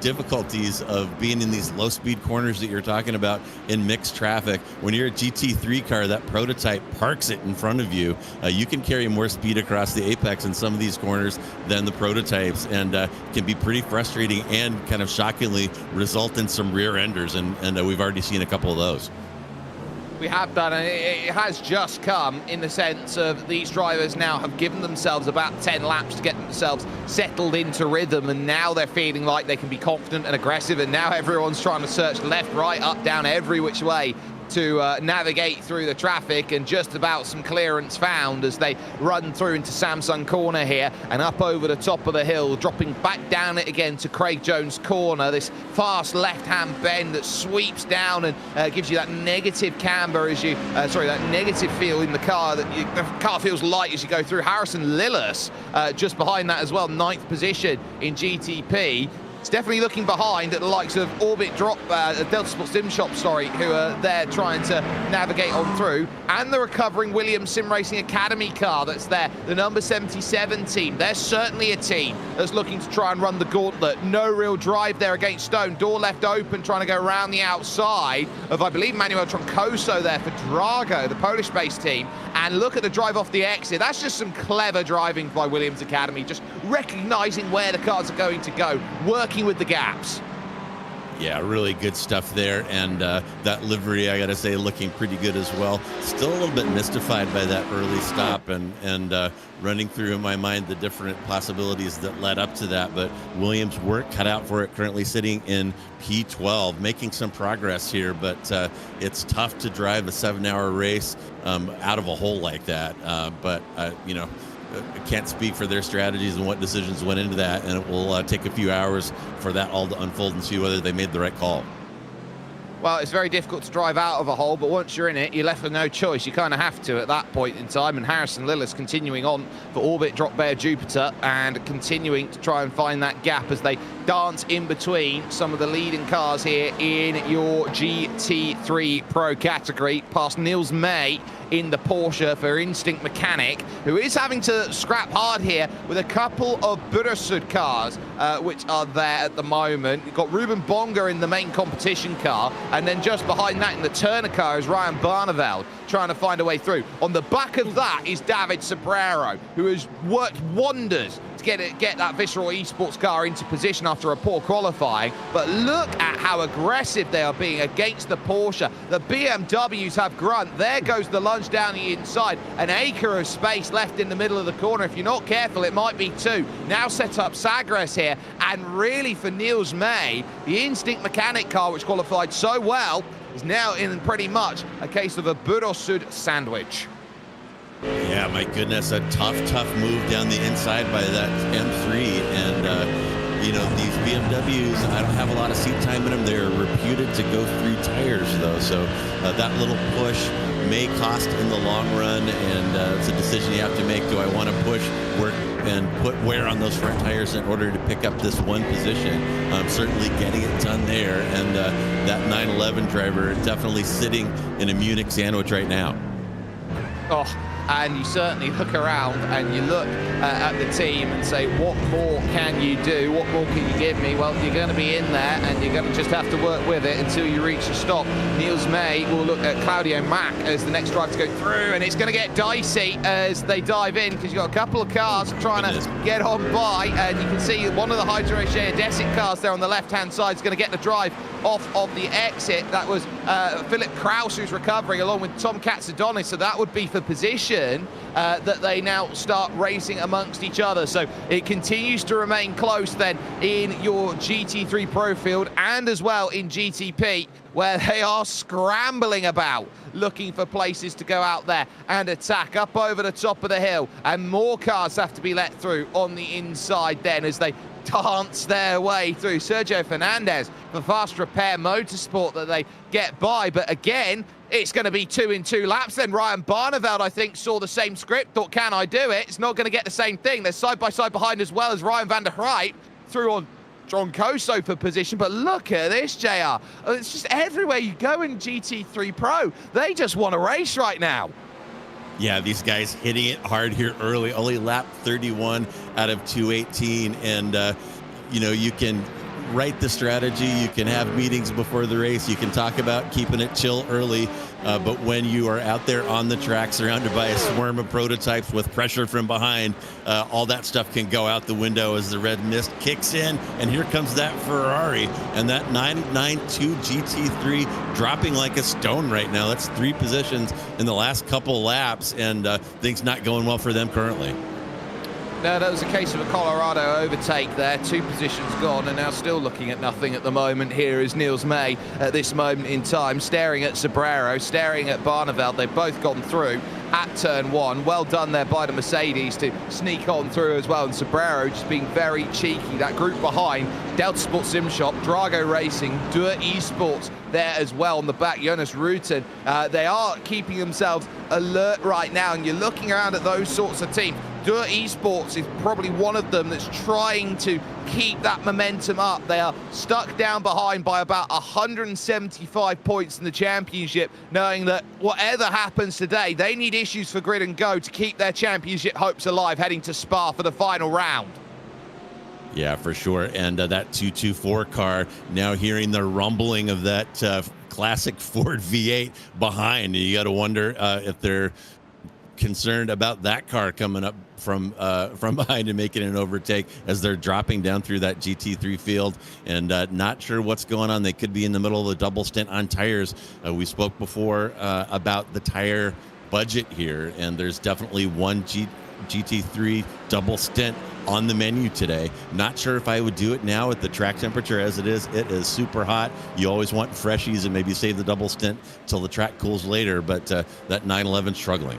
difficulties of being in these low-speed corners that you're talking about in mixed traffic, when you're a GT3 car, that prototype parks it in front of you. You can carry more speed across the apex in some of these corners than the prototypes, and can be pretty frustrating and kind of shockingly result in some rear enders, and we've already seen a couple of those. We have done, and it has just come in the sense of these drivers now have given themselves about 10 laps to get themselves settled into rhythm, and now they're feeling like they can be confident and aggressive, and now everyone's trying to search left, right, up, down, every which way to navigate through the traffic, and just about some clearance found as they run through into Samsung corner here and up over the top of the hill, dropping back down it again to Craig Jones corner, this fast left-hand bend that sweeps down and gives you that negative camber as you, that negative feel in the car, that the car feels light as you go through. Harrison Lillis just behind that as well, 9th position in GTP. It's definitely looking behind at the likes of Orbit Drop, Delta Sport Sim Shop, who are there trying to navigate on through, and the recovering Williams Sim Racing Academy car that's there, the number 77 team. They're certainly a team that's looking to try and run the gauntlet. No real drive there against Stone. Door left open, trying to go around the outside of, I believe, Manuel Troncoso there for Drago, the Polish-based team. And look at the drive off the exit. That's just some clever driving by Williams Academy, just recognizing where the cars are going to go, working with the gaps. Yeah, really good stuff there, and that livery, I gotta say, looking pretty good as well. Still a little bit mystified by that early stop, and running through in my mind the different possibilities that led up to that, but Williams' work cut out for it, currently sitting in P12, making some progress here, but it's tough to drive a 7-hour race out of a hole like that, but I can't speak for their strategies and what decisions went into that, and it will take a few hours for that all to unfold and see whether they made the right call. Well, it's very difficult to drive out of a hole, but once you're in it, you're left with no choice. You kind of have to at that point in time, and Harrison Lillis continuing on for Orbit Drop Bear Jupiter and continuing to try and find that gap as they dance in between some of the leading cars here in your GT3 Pro category, past Niels May in the Porsche for Instinct Mechanic, who is having to scrap hard here with a couple of Burasud cars, which are there at the moment. You've got Ruben Bonga in the main competition car, and then just behind that in the Turner car is Ryan Barneveld trying to find a way through. On the back of that is David Sobrero, who has worked wonders to get that Visceral Esports car into position after a poor qualifying. But look at how aggressive they are being against the Porsche. The BMWs have grunt. There goes the lunge down the inside. An acre of space left in the middle of the corner. If you're not careful, it might be 2. Now set up Sagres here. And really for Niels May, the Instinct Mechanic car, which qualified so well, is now in pretty much a case of a Burasud sandwich. Yeah, my goodness, a tough move down the inside by that M3, and You know, these BMWs, I don't have a lot of seat time in them. They're reputed to go through tires, though. So that little push may cost in the long run, and it's a decision you have to make. Do I want to push work and put wear on those front tires in order to pick up this one position? Certainly getting it done there, and that 911 driver definitely sitting in a Munich sandwich right now. Oh, and you certainly look around and you look at the team and say, what more can you do? What more can you give me? Well, you're going to be in there and you're going to just have to work with it until you reach a stop. Niels May will look at Claudio Mack as the next driver to go through, and it's going to get dicey as they dive in, because you've got a couple of cars trying to get on by, and you can see one of the Hydro-Share Desic cars there on the left-hand side is going to get the drive off of the exit. That was Philip Kraus who's recovering, along with Tom Katsadonis, so that would be for position that they now start racing amongst each other. So it continues to remain close then in your GT3 Pro field, and as well in GTP, where they are scrambling about, looking for places to go out there and attack up over the top of the hill, and more cars have to be let through on the inside then as they dance their way through. Sergio Fernandez for Fast Repair Motorsport that they get by, but again, it's going to be 2 in 2 laps. Then Ryan Barneveld, I think, saw the same script, thought, can I do it? It's not going to get the same thing. They're side by side behind, as well as Ryan van der Rijt through on John Coso for position. But look at this, JR. It's just everywhere you go in GT3 Pro. They just want to race right now. Yeah, these guys hitting it hard here early, only lap 31 out of 218. And, you know, you can write the strategy, you can have meetings before the race, you can talk about keeping it chill early, but when you are out there on the track surrounded by a swarm of prototypes with pressure from behind, all that stuff can go out the window as the red mist kicks in. And here comes that Ferrari, and that 992 GT3 dropping like a stone right now. That's 3 positions in the last couple laps, and things not going well for them currently. No, that was a case of a Colorado overtake there. 2 positions gone, and now still looking at nothing at the moment. Here is Niels May at this moment in time, staring at Sobrero, staring at Barneveld. They've both gone through at turn 1. Well done there by the Mercedes to sneak on through as well. And Sobrero just being very cheeky. That group behind, Delta Sport Sim Shop, Drago Racing, Dua Esports there as well on the back, Jonas Rutten. They are keeping themselves alert right now, and you're looking around at those sorts of teams. Dua Esports is probably one of them that's trying to keep that momentum up. They are stuck down behind by about 175 points in the championship, knowing that whatever happens today, they need issues for Grid and Go to keep their championship hopes alive heading to Spa for the final round. Yeah, for sure. And that 224 car, now hearing the rumbling of that classic Ford V8 behind. You got to wonder if they're concerned about that car coming up from behind and making an overtake as they're dropping down through that GT3 field, and not sure what's going on. They could be in the middle of the double stint on tires. We spoke before about the tire budget here, and there's definitely one GT3 double stint on the menu today. Not sure if I would do it now at the track temperature as it is. It is super hot. You always want freshies and maybe save the double stint till the track cools later, but that 911 struggling.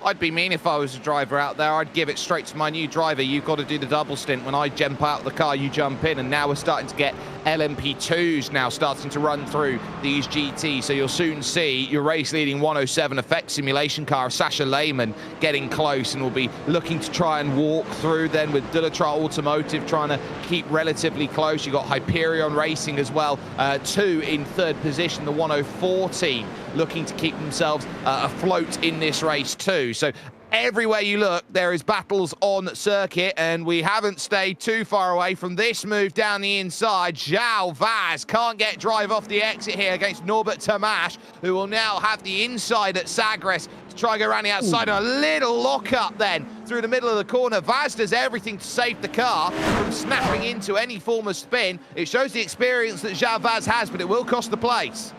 I'd be mean if I was a driver out there. I'd give it straight to my new driver. You've got to do the double stint. When I jump out of the car, you jump in. And now we're starting to get LMP2s now starting to run through these GTs. So you'll soon see your race-leading 107 effect simulation car, Sasha Lehman, getting close, and will be looking to try and walk through then with Dulatra Automotive trying to keep relatively close. You've got Hyperion Racing as well, 2 in 3rd position, the 104 team, looking to keep themselves afloat in this race too. So everywhere you look, there is battles on circuit, and we haven't stayed too far away from this move down the inside. João Vaz can't get drive off the exit here against Norbert Tamash, who will now have the inside at Sagres to try and go around the outside. And a little lock-up then through the middle of the corner. Vaz does everything to save the car from snapping into any form of spin. It shows the experience that João Vaz has, but it will cost the place.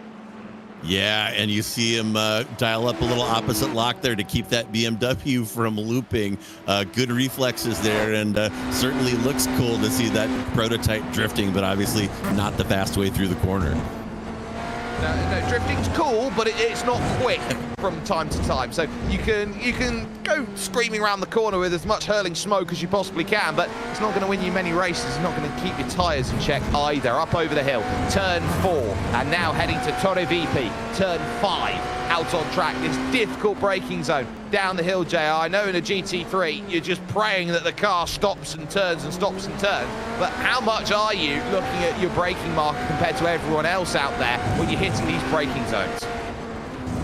Yeah, and you see him dial up a little opposite lock there to keep that BMW from looping. Good reflexes there, and certainly looks cool to see that prototype drifting, but obviously not the fast way through the corner. No, drifting's cool, but it's not quick from time to time. So you can go screaming around the corner with as much hurling smoke as you possibly can, but it's not going to win you many races. It's not going to keep your tyres in check either. Up over the hill, turn 4, and now heading to Torre VP, turn 5. Out on track, this difficult braking zone down the hill, JR. I know in a GT3 you're just praying that the car stops and turns and stops and turns, but how much are you looking at your braking marker compared to everyone else out there when you're hitting these braking zones?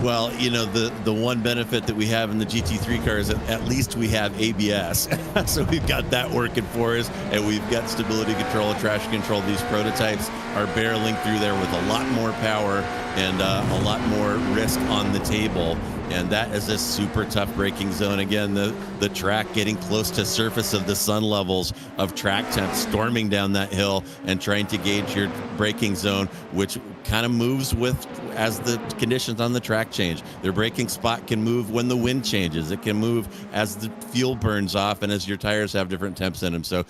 Well, you know, the one benefit that we have in the GT3 car is that at least we have ABS. So we've got that working for us, and we've got stability control and traction control. These prototypes are barreling through there with a lot more power and a lot more risk on the table. And that is a super tough braking zone. Again, the track getting close to surface of the sun levels of track temps, storming down that hill and trying to gauge your braking zone, which kind of moves with as the conditions on the track change. Their braking spot can move when the wind changes. It can move as the fuel burns off and as your tires have different temps in them. So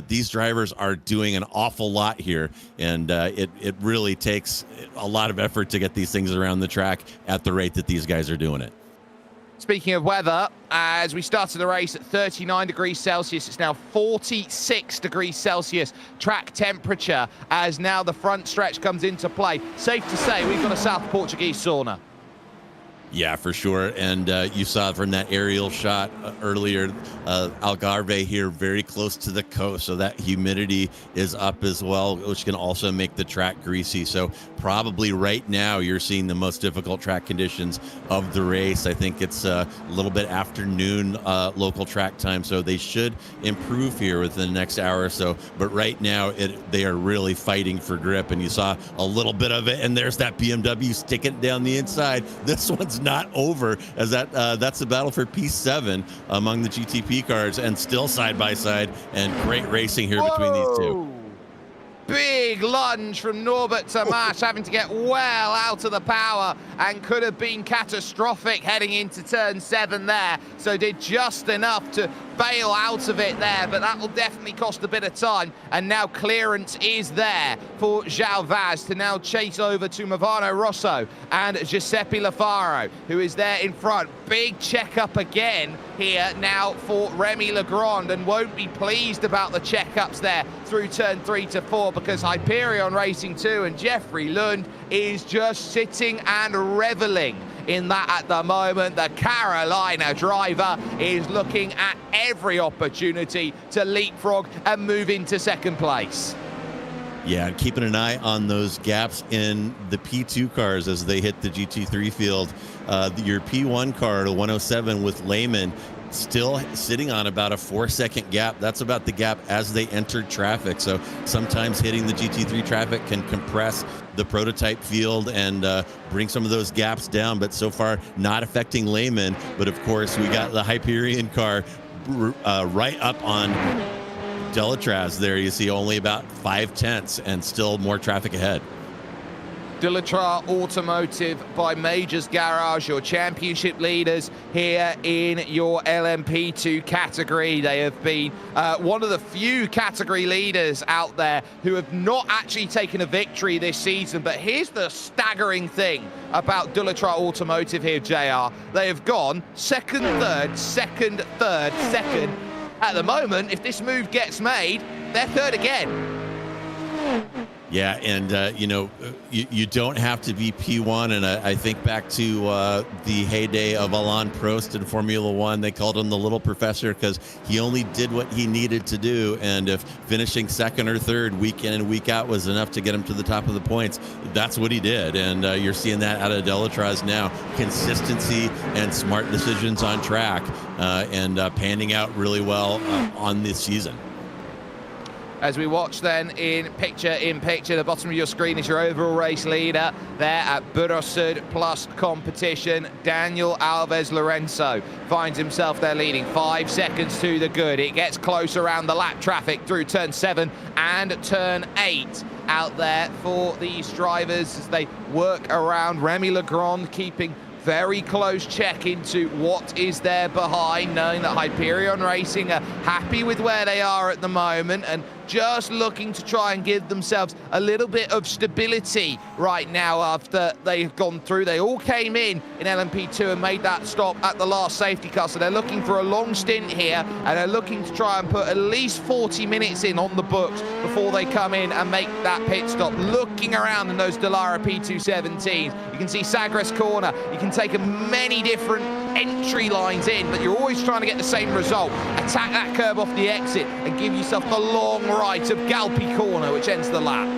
these drivers are doing an awful lot here, and it really takes a lot of effort to get these things around the track at the rate that these guys are doing it. Speaking of weather, as we started the race at 39 degrees Celsius, it's now 46 degrees Celsius track temperature as now the front stretch comes into play. Safe to say we've got a South Portuguese sauna. Yeah, for sure. And you saw from that aerial shot earlier, Algarve here very close to the coast. So that humidity is up as well, which can also make the track greasy. So probably right now you're seeing the most difficult track conditions of the race. I think it's a little bit afternoon local track time. So they should improve here within the next hour or so. But right now they are really fighting for grip. And you saw a little bit of it. And there's that BMW sticking down the inside. This one's not over, as that's the battle for P7 among the GTP cars, and still side by side, and great racing here between these two. Big lunge from Norbert Tamash, having to get well out of the power and could have been catastrophic heading into turn 7 there. So did just enough to bail out of it there, but that will definitely cost a bit of time. And now clearance is there for João Vaz to now chase over to Movano Rosso and Giuseppe Lafaro, who is there in front. Big checkup again here now for Remy Legrand, and won't be pleased about the checkups there through turn 3 to 4, because Hyperion Racing 2 and Jeffrey Lund is just sitting and reveling in that at the moment. The Carolina driver is looking at every opportunity to leapfrog and move into second place. Yeah, keeping an eye on those gaps in the P2 cars as they hit the GT3 field. Your P1 car, the 107 with Lehman, still sitting on about a 4-second gap. That's about the gap as they entered traffic. So sometimes hitting the GT3 traffic can compress the prototype field and bring some of those gaps down, but so far not affecting Lehman. But of course, we got the Hyperion car right up on Delatraz there. You see only about 5/10 and still more traffic ahead. Delatraz Automotive by Majors Garage, your championship leaders here in your LMP2 category. They have been one of the few category leaders out there who have not actually taken a victory this season. But here's the staggering thing about Delatraz Automotive here, JR. They have gone second, third, second, third, second. At the moment, if this move gets made, they're third again. Yeah, and you know, you don't have to be P1, and I think back to the heyday of Alain Prost in Formula One. They called him the little professor because he only did what he needed to do, and if finishing second or third week in and week out was enough to get him to the top of the points, that's what he did. And you're seeing that out of Delatraz now. Consistency and smart decisions on track, and panning out really well on this season. As we watch then in picture, the bottom of your screen is your overall race leader there at Burosud Plus competition. Daniel Alves Lorenzo finds himself there leading 5 seconds to the good. It gets close around the lap traffic through turn 7 and turn 8 out there for these drivers as they work around. Remy Legrand keeping very close check into what is there behind, knowing that Hyperion Racing are happy with where they are at the moment and just looking to try and give themselves a little bit of stability right now after they've gone through. They all came in LMP2 and made that stop at the last safety car, so they're looking for a long stint here, and they're looking to try and put at least 40 minutes in on the books before they come in and make that pit stop. Looking around in those Dallara P217s, you can see Sagres corner. You can take many different entry lines in, but you're always trying to get the same result. Attack that curb off the exit and give yourself the long right of Galpi corner, which ends the lap.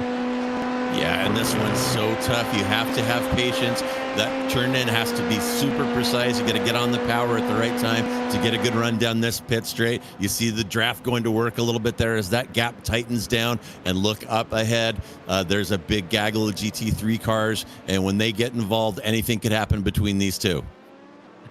Yeah, and this one's so tough. You have to have patience. That turn in has to be super precise. You got to get on the power at the right time to get a good run down this pit straight. You see the draft going to work a little bit there as that gap tightens down, and look up ahead. There's a big gaggle of GT3 cars, and when they get involved, anything could happen between these two.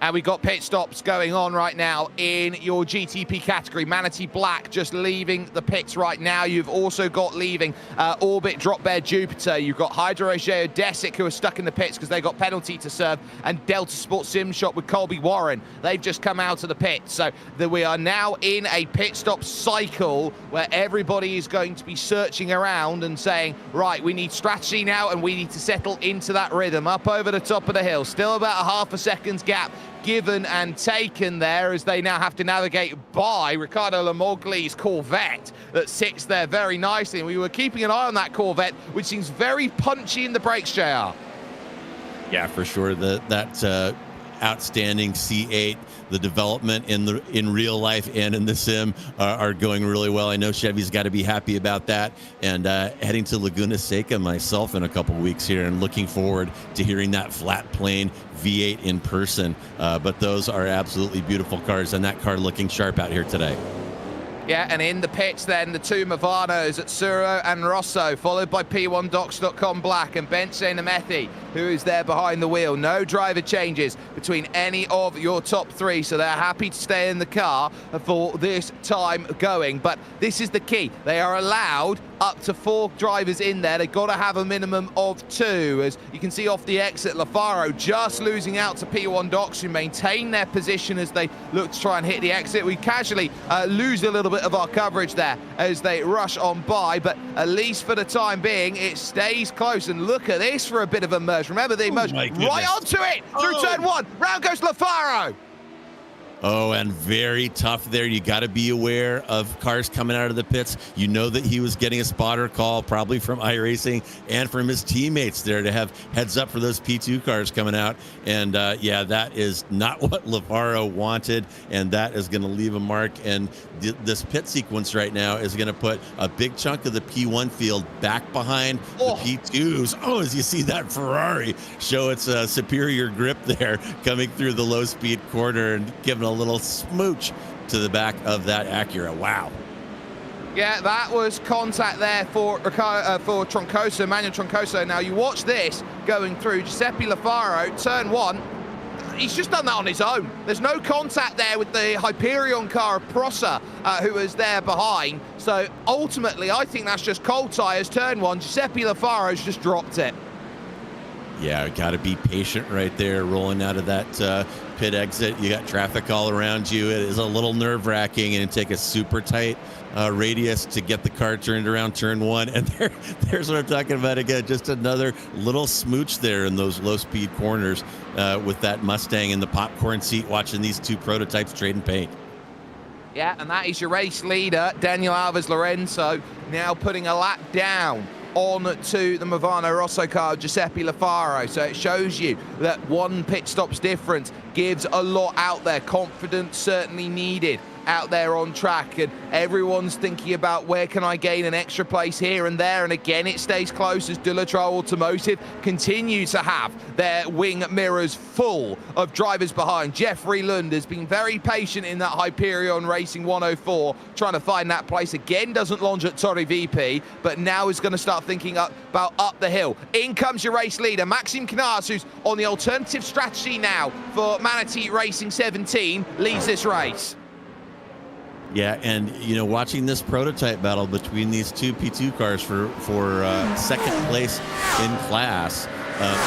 And we've got pit stops going on right now in your GTP category. Manatee Black just leaving the pits right now. You've also got leaving Orbit, Drop Bear, Jupiter. You've got Hydro Geodesic, who are stuck in the pits because they got penalty to serve, and Delta Sport Sim Shop with Colby Warren. They've just come out of the pits. So we are now in a pit stop cycle where everybody is going to be searching around and saying, right, we need strategy now, and we need to settle into that rhythm. Up over the top of the hill, still about a half a second's gap given and taken there as they now have to navigate by Riccardo Lamogli's Corvette that sits there very nicely. And we were keeping an eye on that Corvette, which seems very punchy in the brakes, JR. Yeah, for sure. That outstanding C8, the development in real life and in the sim are going really well. I know Chevy's got to be happy about that. And heading to Laguna Seca myself in a couple weeks here, and looking forward to hearing that flat plane V8 in person. But those are absolutely beautiful cars, and that car looking sharp out here today. Yeah, and in the pits then, the two Mavanos at Suro and Rosso, followed by P1Docs.com Black and Bence Namethi, who is there behind the wheel. No driver changes between any of your top three, so they're happy to stay in the car for this time going. But this is the key. They are allowed up to 4 drivers in there. They've got to have a minimum of 2. As you can see off the exit, Lafaro just losing out to P1 Docs, who maintain their position as they look to try and hit the exit. We casually lose a little bit of our coverage there as they rush on by, but at least for the time being, it stays close. And look at this for a bit of a merge. Remember, they merge right onto it through turn 1. Round goes Lafaro. Oh, and very tough there. You got to be aware of cars coming out of the pits. You know that he was getting a spotter call, probably from iRacing and from his teammates there, to have heads up for those P2 cars coming out. And yeah, that is not what Lafaro wanted, and that is going to leave a mark. And this pit sequence right now is going to put a big chunk of the P1 field back behind the P2s. Oh, as you see that Ferrari show its superior grip there, coming through the low-speed corner and giving a little smooch to the back of that Acura. Wow. Yeah, that was contact there for Troncoso, Manuel Troncoso. Now you watch this going through. Giuseppe Lafaro, turn 1. He's just done that on his own. There's no contact there with the Hyperion car of Prosser, who was there behind. So ultimately, I think that's just cold tyres. Turn 1, Giuseppe Lafaro's just dropped it. Yeah, got to be patient right there, rolling out of that pit exit. You got traffic all around you. It is a little nerve-wracking, and take a super tight radius to get the car turned around turn 1. And there's what I'm talking about again, just another little smooch there in those low-speed corners with that Mustang in the popcorn seat, watching these two prototypes trading paint. Yeah, and that is your race leader, Daniel Alves Lorenzo, now putting a lap down on to the Movano Rosso car, Giuseppe Lafaro. So it shows you that one pit stop's difference gives a lot out there. Confidence certainly needed out there on track, and everyone's thinking about where can I gain an extra place here and there. And again, it stays close as Dulatro Automotive continue to have their wing mirrors full of drivers behind. Jeffrey Lund has been very patient in that Hyperion Racing 104, trying to find that place. Again, doesn't launch at Torre VP, but now is going to start thinking about up the hill. In comes your race leader, Maxime Canars, who's on the alternative strategy now for Manatee Racing 17, leads this race. Yeah, and you know, watching this prototype battle between these two P2 cars for second place in class,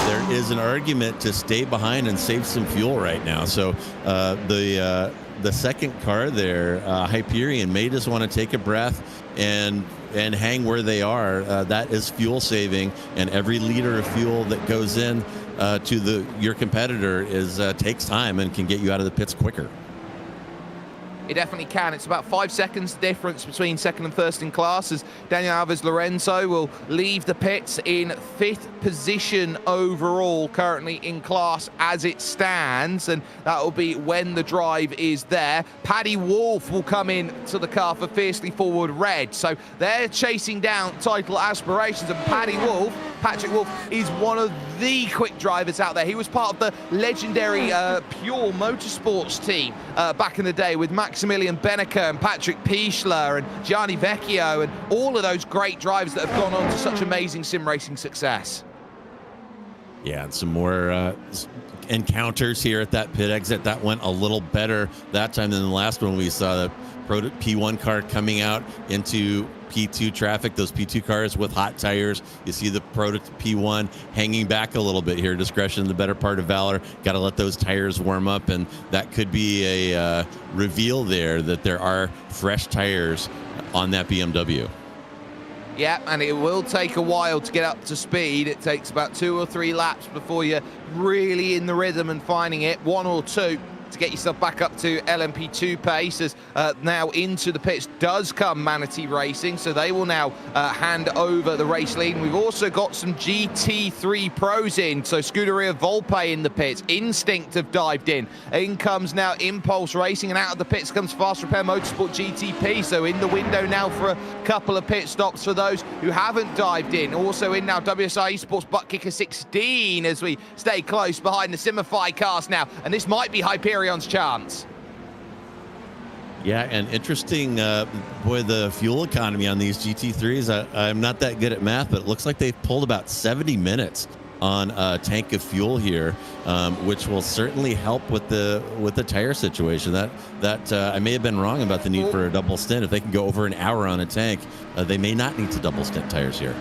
there is an argument to stay behind and save some fuel right now. So the the second car there, Hyperion, may just want to take a breath and hang where they are. That is fuel saving, and every liter of fuel that goes in to your competitor takes time and can get you out of the pits quicker. It definitely can. It's about 5 seconds difference between second and first in class, as Daniel Alves Lorenzo will leave the pits in 5th position overall, currently in class as it stands, and that will be when the drive is there. Paddy Wolf will come in to the car for Fiercely Forward Red, so they're chasing down title aspirations, and Patrick Wolf is one of the quick drivers out there. He was part of the legendary Pure Motorsports team back in the day with Maximilian Benneker and Patrick Pichler and Gianni Vecchio and all of those great drivers that have gone on to such amazing sim racing success. Yeah, and some more encounters here at that pit exit. That went a little better that time than the last one. We saw the P1 car coming out into P2 traffic, those P2 cars with hot tires. You see the P1 hanging back a little bit here. Discretion, the better part of valor. Got to let those tires warm up, and that could be a reveal there that there are fresh tires on that BMW. Yeah, and it will take a while to get up to speed. It takes about 2 or 3 laps before you're really in the rhythm and finding it, 1 or 2. To get yourself back up to LMP2 pace, as now into the pits does come Manatee Racing, so they will now hand over the race lead. And we've also got some GT3 Pros in, so Scuderia Volpe in the pits, Instinct have dived in comes now Impulse Racing, and out of the pits comes Fast Repair Motorsport GTP, so in the window now for a couple of pit stops for those who haven't dived in. Also in now WSI Esports Butt Kicker 16 as we stay close behind the Simify cars now, and this might be Hyperion's chance. Yeah, and interesting, boy, the fuel economy on these GT3s. I'm not that good at math, but it looks like they've pulled about 70 minutes on a tank of fuel here, which will certainly help with the tire situation. That I may have been wrong about the need for a double stint. If they can go over an hour on a tank, they may not need to double stint tires here.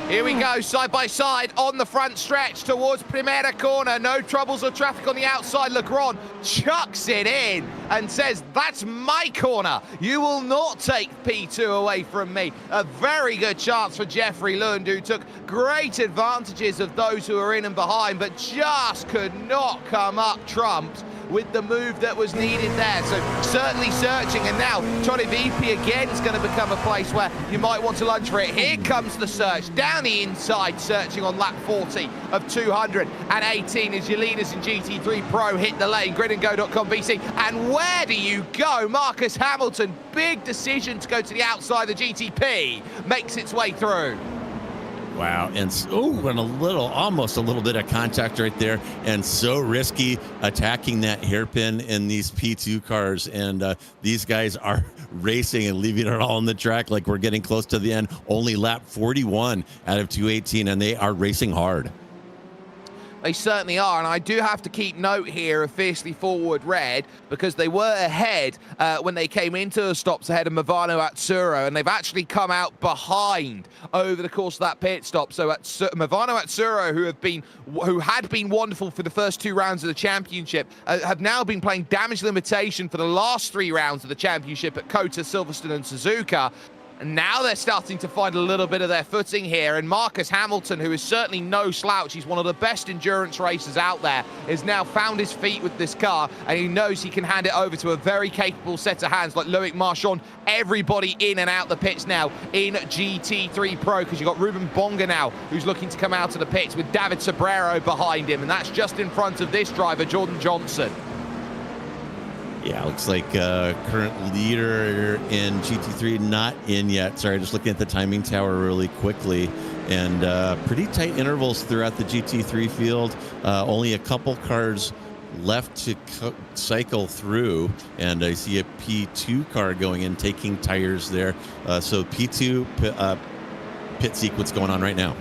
Here we go, side by side on the front stretch towards Primera Corner. No troubles or traffic on the outside. Legrand chucks it in and says, that's my corner. You will not take P2 away from me. A very good chance for Jeffrey Lund, who took great advantages of those who were in and behind, but just could not come up trumped with the move that was needed there. So certainly searching, and now Tony VP again is going to become a place where you might want to lunge for it. Here comes the search down the inside, searching on lap 40 of 218 as your leaders in GT3 Pro hit the lane. Gridandgo.com VC, and where do you go? Marcus Hamilton, big decision to go to the outside of the GTP, makes its way through. Wow, and almost a little bit of contact right there, and so risky attacking that hairpin in these P2 cars, and these guys are racing and leaving it all on the track like we're getting close to the end. Only lap 41 out of 218, and they are racing hard. They certainly are, and I do have to keep note here of Fiercely Forward Red, because they were ahead when they came into the stops ahead of Movano Atsuro, and they've actually come out behind over the course of that pit stop. So Movano Atsuro, who had been wonderful for the first 2 rounds of the championship, have now been playing damage limitation for the last 3 rounds of the championship at Kota, Silverstone and Suzuka. And now they're starting to find a little bit of their footing here. And Marcus Hamilton, who is certainly no slouch, he's one of the best endurance racers out there, has now found his feet with this car, and he knows he can hand it over to a very capable set of hands like Loic Marchand. Everybody in and out the pits now in GT3 Pro, because you've got Ruben Bonga now, who's looking to come out of the pits with David Sobrero behind him, and that's just in front of this driver, Jordan Johnson. Yeah, looks like current leader in GT3 not in yet. Sorry, just looking at the timing tower really quickly. And pretty tight intervals throughout the GT3 field. Only a couple cars left to cycle through. And I see a P2 car going in, taking tires there. So P2 pit sequence going on right now.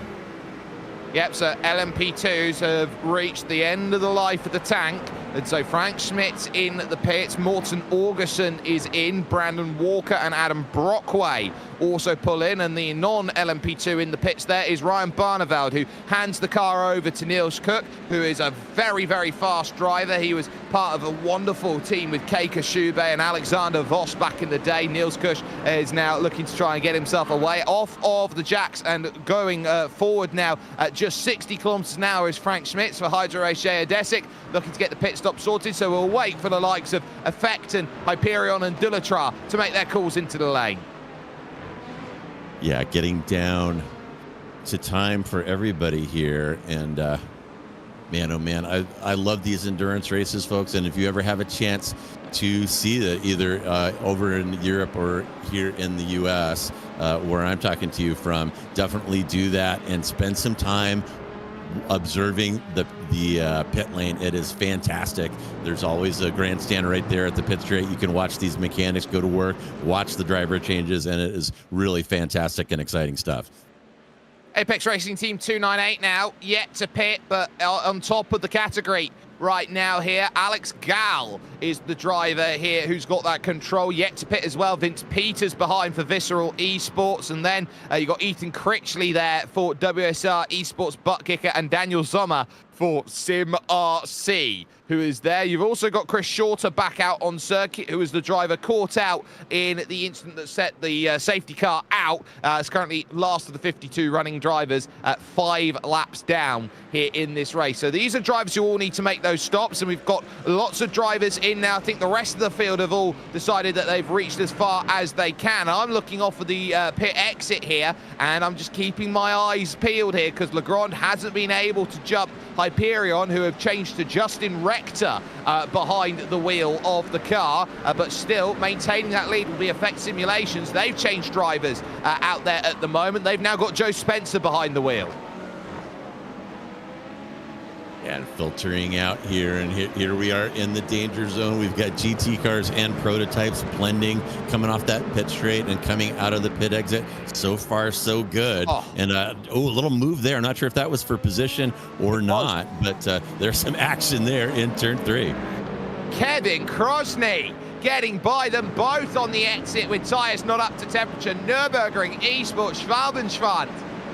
Yep, so LMP2s have reached the end of the life of the tank. And so Frank Schmidt's in the pits, Morten Augerson is in, Brandon Walker and Adam Brockway also pull in, and the non-LMP2 in the pits there is Ryan Barneveld, who hands the car over to Niels Cook, who is a very, very fast driver. He was part of a wonderful team with Keika Schube and Alexander Voss back in the day. Niels Cook is now looking to try and get himself away off of the jacks and going forward now at just 60 kilometers an hour is Frank Schmitz for Hydro Race Geodesic, looking to get the pit stop sorted. So we'll wait for the likes of Effect and Hyperion and Dullatra to make their calls into the lane. Yeah, getting down to time for everybody here. And man, oh man, I love these endurance races, folks. And if you ever have a chance to see that either over in Europe or here in the US, where I'm talking to you from, definitely do that and spend some time observing the pit lane. It is fantastic. There's always a grandstand right there at the pit straight. You can watch these mechanics go to work, watch the driver changes, and it is really fantastic and exciting stuff. Apex Racing Team 298 now, yet to pit, but on top of the category right now here. Alex Gall is the driver here who's got that control, yet to pit as well. Vince Peters behind for Visceral Esports, and then you got Ethan Critchley there for WSR Esports Butt Kicker, and Daniel Sommer for Sim RC, who is there. You've also got Chris Shorter back out on circuit, who was the driver caught out in the incident that set the safety car out. It's currently last of the 52 running drivers at 5 laps down here in this race. So these are drivers who all need to make those stops, and we've got lots of drivers in now. I think the rest of the field have all decided that they've reached as far as they can. I'm looking off of the pit exit here, and I'm just keeping my eyes peeled here because Legrand hasn't been able to jump Hyperion, who have changed to Justin Rector behind the wheel of the car, but still maintaining that lead will be Effect Simulations. They've changed drivers out there at the moment. They've now got Joe Spencer behind the wheel. And filtering out here, and here we are in the danger zone. We've got GT cars and prototypes blending, coming off that pit straight and coming out of the pit exit. So far, so good. And a little move there. I'm not sure if that was for position or not, but there's some action there in turn 3. Kevin Krosny getting by them both on the exit with tyres not up to temperature. Nürburgring Esports Schwabenschwand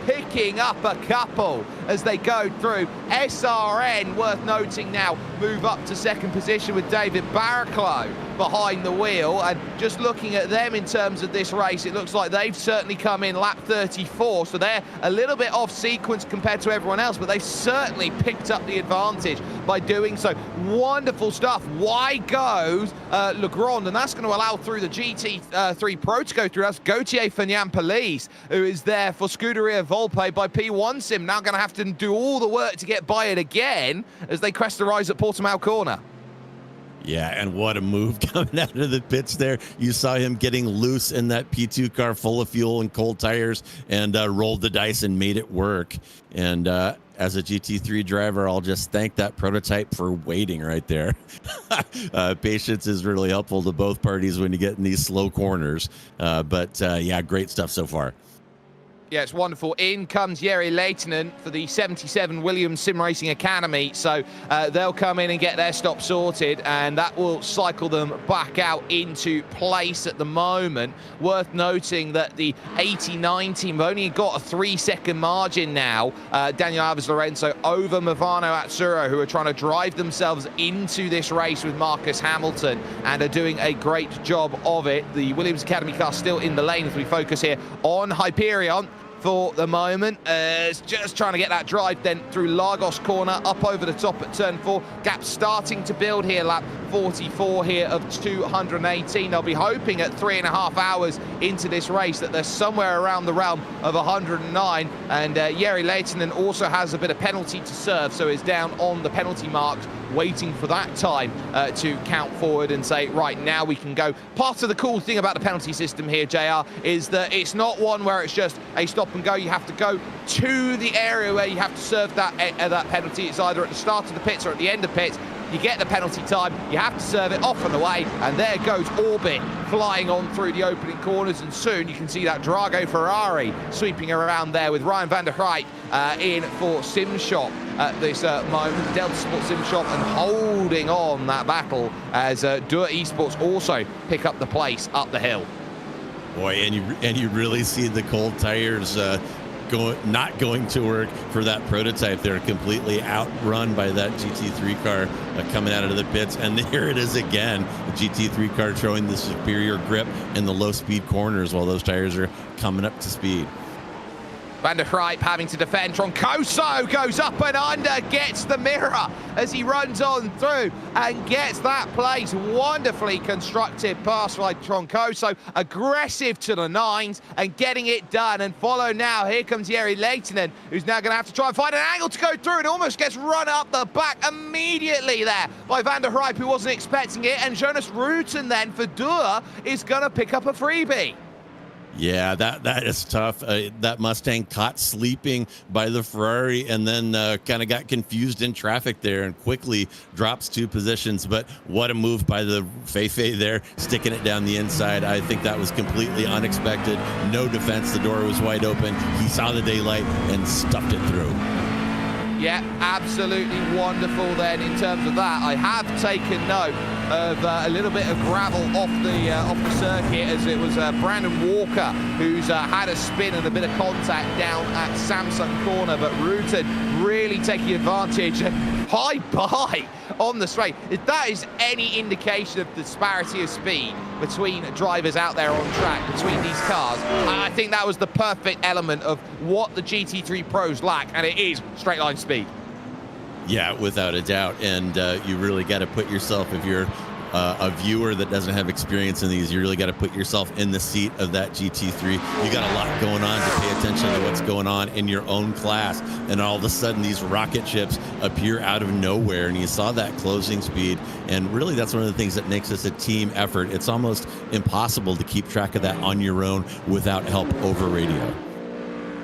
picking up a couple as they go through. SRN, worth noting now, move up to second position with David Barraclough behind the wheel. And just looking at them in terms of this race, it looks like they've certainly come in lap 34, so they're a little bit off sequence compared to everyone else, but they certainly picked up the advantage by doing so. Wonderful stuff. Why goes Legrand, and that's going to allow through the GT3 Pro to go through. That's Gauthier Fagnan-Police, who is there for Scuderia Volpe by P1 Sim, now going to have to do all the work to get by it again as they crest the rise at Portimao corner. Yeah, and what a move coming out of the pits there. You saw him getting loose in that P2 car full of fuel and cold tires, and rolled the dice and made it work. And as a GT3 driver, I'll just thank that prototype for waiting right there. Patience is really helpful to both parties when you get in these slow corners. But yeah, great stuff so far. Yeah, it's wonderful. In comes Jere Leitinen for the 77 Williams Sim Racing Academy. So they'll come in and get their stop sorted, and that will cycle them back out into place at the moment. Worth noting that the 89 team have only got a 3-second margin now. Daniel Alves Lorenzo over Movano Atsuro, who are trying to drive themselves into this race with Marcus Hamilton and are doing a great job of it. The Williams Academy car still in the lane as we focus here on Hyperion for the moment. It's just trying to get that drive then through Lagos corner, up over the top at turn 4. Gap starting to build here, lap 44 here of 218. They'll be hoping at 3.5 hours into this race that they're somewhere around the realm of 109. And Jere Leitinen also has a bit of penalty to serve, so is down on the penalty marks, waiting for that time to count forward and say, right, now we can go. Part of the cool thing about the penalty system here, JR, is that it's not one where it's just a stop and go. You have to go to the area where you have to serve that penalty. It's either at the start of the pits or at the end of pits. You get the penalty time, you have to serve it off and away, and there goes Orbit flying on through the opening corners, and soon you can see that Drago Ferrari sweeping around there with Ryan van der Gruyt in for Simshop at this moment. Delta Sport Simshop, and holding on that battle as Dua Esports also pick up the place up the hill. Boy, and you really see the cold tires not going to work for that prototype. They're completely outrun by that GT3 car coming out of the pits. And here it is again, the GT3 car showing the superior grip in the low speed corners while those tires are coming up to speed. Van der Rijp having to defend. Troncoso goes up and under, gets the mirror as he runs on through and gets that place. Wonderfully constructed pass by Troncoso, aggressive to the nines and getting it done. And follow now, here comes Jari Lehtinen, who's now going to have to try and find an angle to go through, and almost gets run up the back immediately there by Van der Rijp, who wasn't expecting it. And Jonas Rutten then for Dürr is going to pick up a freebie. Yeah, that is tough. That Mustang caught sleeping by the Ferrari and then kind of got confused in traffic there and quickly drops 2 positions. But what a move by the Feifei there, sticking it down the inside. I think that was completely unexpected. No defense. The door was wide open. He saw the daylight and stuffed it through. Yeah, absolutely wonderful then in terms of that. I have taken note of a little bit of gravel off the circuit, as it was Brandon Walker who's had a spin and a bit of contact down at Samsung corner, but Rutten really taking advantage and high bye on the straight. If that is any indication of the disparity of speed between drivers out there on track, between these cars, I think that was the perfect element of what the GT3 Pros lack, and it is straight line speed. Yeah, without a doubt. And you really got to put yourself, if you're a viewer that doesn't have experience in these, you really got to put yourself in the seat of that GT3. You got a lot going on to pay attention to what's going on in your own class. And all of a sudden, these rocket ships appear out of nowhere. And you saw that closing speed. And really, that's one of the things that makes this a team effort. It's almost impossible to keep track of that on your own without help over radio.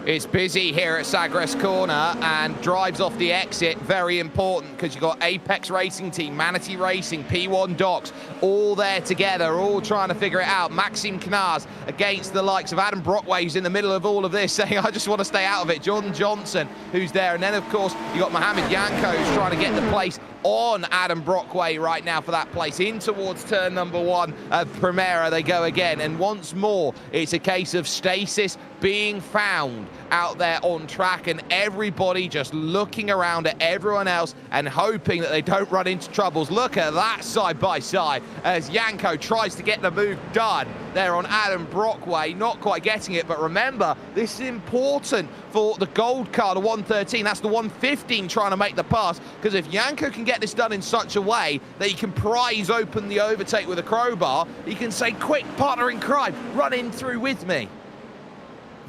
It's busy here at Sagres Corner, and drives off the exit, very important, because you've got Apex Racing Team, Manatee Racing, P1 Docs, all there together, all trying to figure it out. Maxime Knars against the likes of Adam Brockway, who's in the middle of all of this, saying, I just want to stay out of it. Jordan Johnson, who's there. And then, of course, you've got Mohamed Yanko, who's trying to get the place on Adam Brockway right now for that place. In towards turn number 1 of Primera they go again, and once more it's a case of stasis being found out there on track, and everybody just looking around at everyone else and hoping that they don't run into troubles. Look at that side by side as Yanko tries to get the move done there on Adam Brockway, not quite getting it. But remember, this is important for the gold car, the 113. That's the 115 trying to make the pass, because if Yanko can get this done in such a way that he can prise open the overtake with a crowbar, he can say, quick, partner in crime, run in through with me.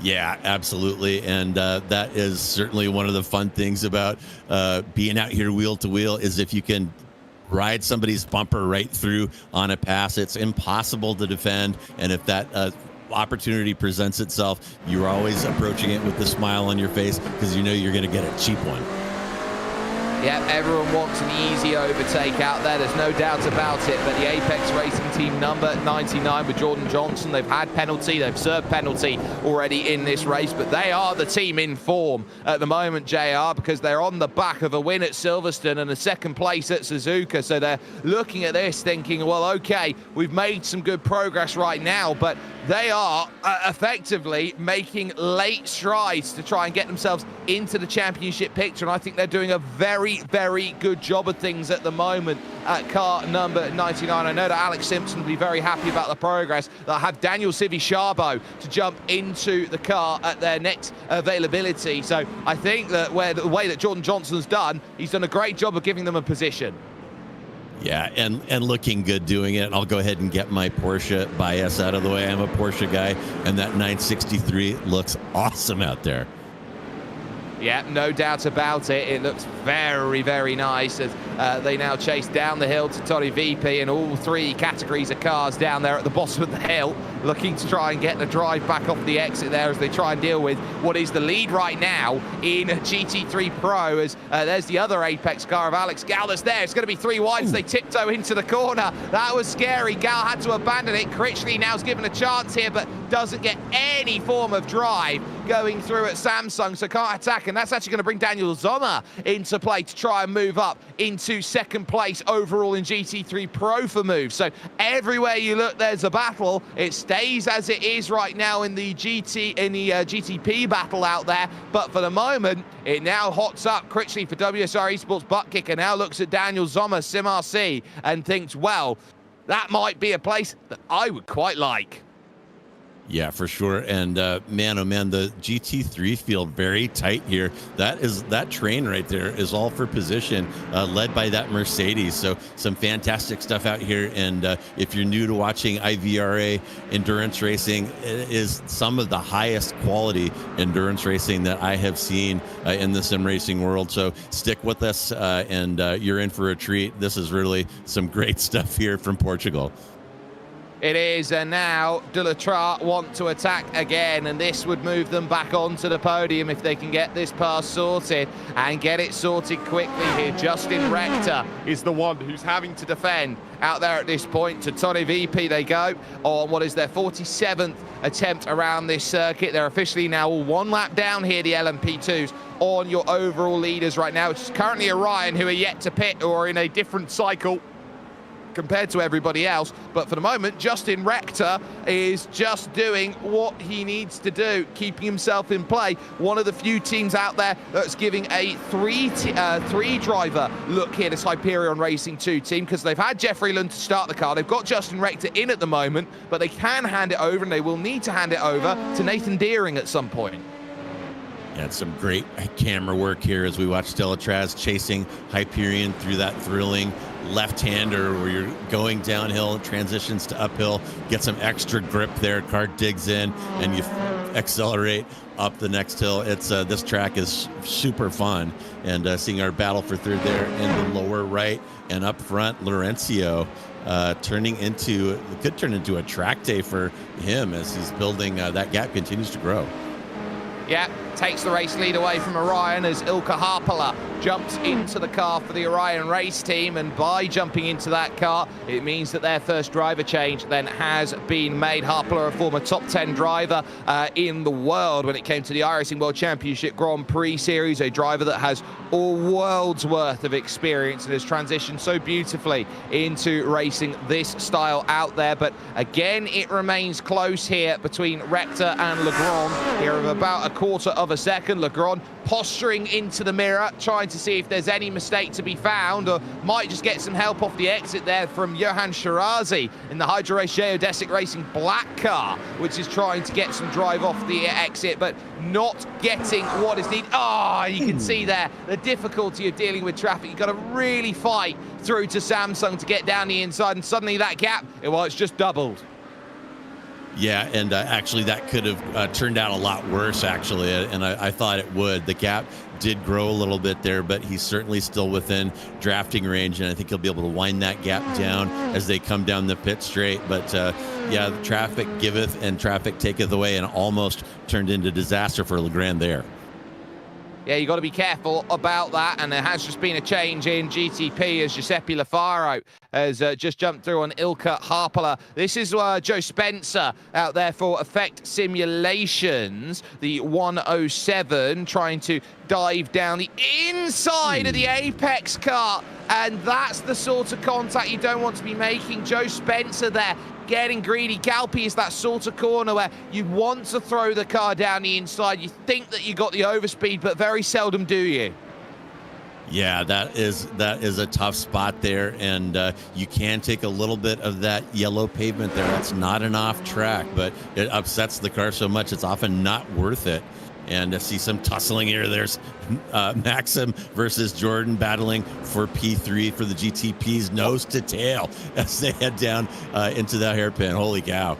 Yeah, absolutely. And that is certainly one of the fun things about being out here wheel to wheel, is if you can ride somebody's bumper right through on a pass, it's impossible to defend. And if that opportunity presents itself, you're always approaching it with a smile on your face, because you know you're going to get a cheap one. Yeah, everyone wants an easy overtake out there. There's no doubt about it. But the Apex Racing Team number 99 with Jordan Johnson, they've had penalty, they've served penalty already in this race, but they are the team in form at the moment, JR, because they're on the back of a win at Silverstone and a second place at Suzuka. So they're looking at this thinking, well, okay, we've made some good progress right now, but they are effectively making late strides to try and get themselves into the championship picture. And I think they're doing a very, very good job of things at the moment at car number 99. I know that Alex Simpson will be very happy about the progress. They'll have Daniel Sivi-Charbot to jump into the car at their next availability. So I think that the way that Jordan Johnson's done, he's done a great job of giving them a position. Yeah, and looking good doing it. I'll go ahead and get my Porsche bias out of the way. I'm a Porsche guy, and that 963 looks awesome out there. Yeah, no doubt about it. It looks very, very nice as they now chase down the hill to Tori VP, and all 3 categories of cars down there at the bottom of the hill looking to try and get the drive back off the exit there as they try and deal with what is the lead right now in GT3 Pro, as there's the other Apex car of Alex Gal that's there. It's going to be 3 wide as they tiptoe into the corner. That was scary. Gal had to abandon it. Critchley now's given a chance here, but doesn't get any form of drive going through at Samsung, so can't attack, and that's actually going to bring Daniel Zoma into play to try and move up into into second place overall in GT3 Pro for moves. So everywhere you look, there's a battle. It stays as it is right now in the GTP battle out there. But for the moment, it now hots up quickly for WSR Esports. Buttkicker now looks at Daniel Sommer, SimRC, and thinks, well, that might be a place that I would quite like. Yeah, for sure. And man, oh man, the GT3 field very tight here. That train right there is all for position, led by that Mercedes. So some fantastic stuff out here. And if you're new to watching IVRA endurance racing, it is some of the highest quality endurance racing that I have seen in the sim racing world. So stick with us, and you're in for a treat. This is really some great stuff here from Portugal. It is, and now Delatrat want to attack again, and this would move them back onto the podium if they can get this pass sorted and get it sorted quickly here. Justin Rector is the one who's having to defend out there at this point. To Tony VP they go on what is their 47th attempt around this circuit. They're officially now all one lap down here, the LMP2s, on your overall leaders right now. It's currently Orion, who are yet to pit or in a different cycle compared to everybody else. But for the moment, Justin Rector is just doing what he needs to do, keeping himself in play. One of the few teams out there that's giving a three driver look here, this Hyperion Racing 2 team, because they've had Jeffrey Lund to start the car. They've got Justin Rector in at the moment, but they can hand it over, and they will need to hand it over to Nathan Deering at some point. Yeah, some great camera work here as we watch Delatraz chasing Hyperion through that thrilling left-hander where you're going downhill, transitions to uphill, get some extra grip there, car digs in, and you accelerate up the next hill. It's this track is super fun, and seeing our battle for third there in the lower right, and up front, Laurencio could turn into a track day for him as he's building, that gap continues to grow. Yeah, takes the race lead away from Orion as Ilka Harpala jumps into the car for the Orion race team, and by jumping into that car, it means that their first driver change then has been made. Harpala, a former top 10 driver in the world when it came to the iRacing World Championship Grand Prix Series, a driver that has a world's worth of experience and has transitioned so beautifully into racing this style out there. But again, it remains close here between Rector and Legrand here of about a quarter of a second. Legrand posturing into the mirror, trying to see if there's any mistake to be found, or might just get some help off the exit there from Johan Shirazi in the Hydro Race Geodesic Racing black car, which is trying to get some drive off the exit, but not getting what is needed. You can see there the difficulty of dealing with traffic. You've got to really fight through to Samsung to get down the inside, and suddenly that gap, well, it's just doubled. Yeah, and actually that could have turned out a lot worse, actually, and I thought it would. The gap did grow a little bit there, but he's certainly still within drafting range, and I think he'll be able to wind that gap down as they come down the pit straight. But yeah, the traffic giveth and traffic taketh away, and almost turned into disaster for Legrand there. Yeah, you got to be careful about that, and there has just been a change in GTP as Giuseppe Lafaro has just jumped through on Ilka Harpala. This is Joe Spencer out there for Effect Simulations, the 107, trying to dive down the inside of the Apex car, and that's the sort of contact you don't want to be making. Joe Spencer there getting greedy. Galpi is that sort of corner where you want to throw the car down the inside. You think that you got the overspeed, but very seldom do you. Yeah, that is a tough spot there, and you can take a little bit of that yellow pavement there. That's not an off track, but it upsets the car so much it's often not worth it. And I see some tussling here. There's Maxim versus Jordan battling for P3 for the GTP's nose to tail as they head down into that hairpin. Holy cow.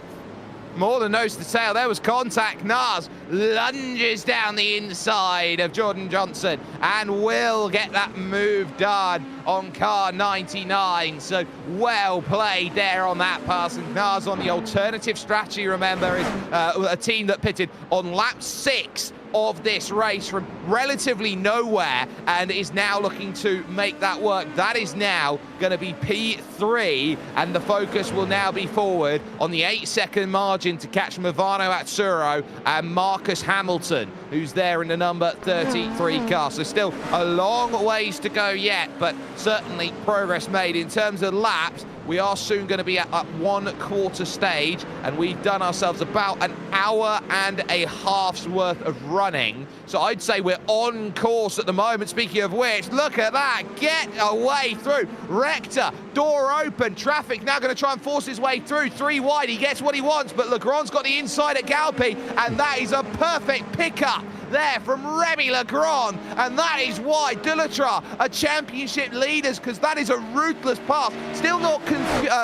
More than nose to tail, there was contact. Nars lunges down the inside of Jordan Johnson and will get that move done on car 99. So well played there on that pass. And Nars on the alternative strategy, remember, is a team that pitted on lap 6 of this race from relatively nowhere and is now looking to make that work. That is now going to be P3, and the focus will now be forward on the 8-second margin to catch Movano Atsuro and Marcus Hamilton, who's there in the number 33 car. So still a long ways to go yet, but certainly progress made. In terms of laps, we are soon going to be at 1/4 stage, and we've done ourselves about an hour and a half's worth of running. So I'd say we're on course at the moment. Speaking of which, look at that, get away through. Rector, door open, traffic now going to try and force his way through. 3 wide, he gets what he wants, but Legrand's got the inside at Galpi, and that is a perfect pickup there from Remy Legrand, and that is why Dullatra are championship leaders, because that is a ruthless pass. Still not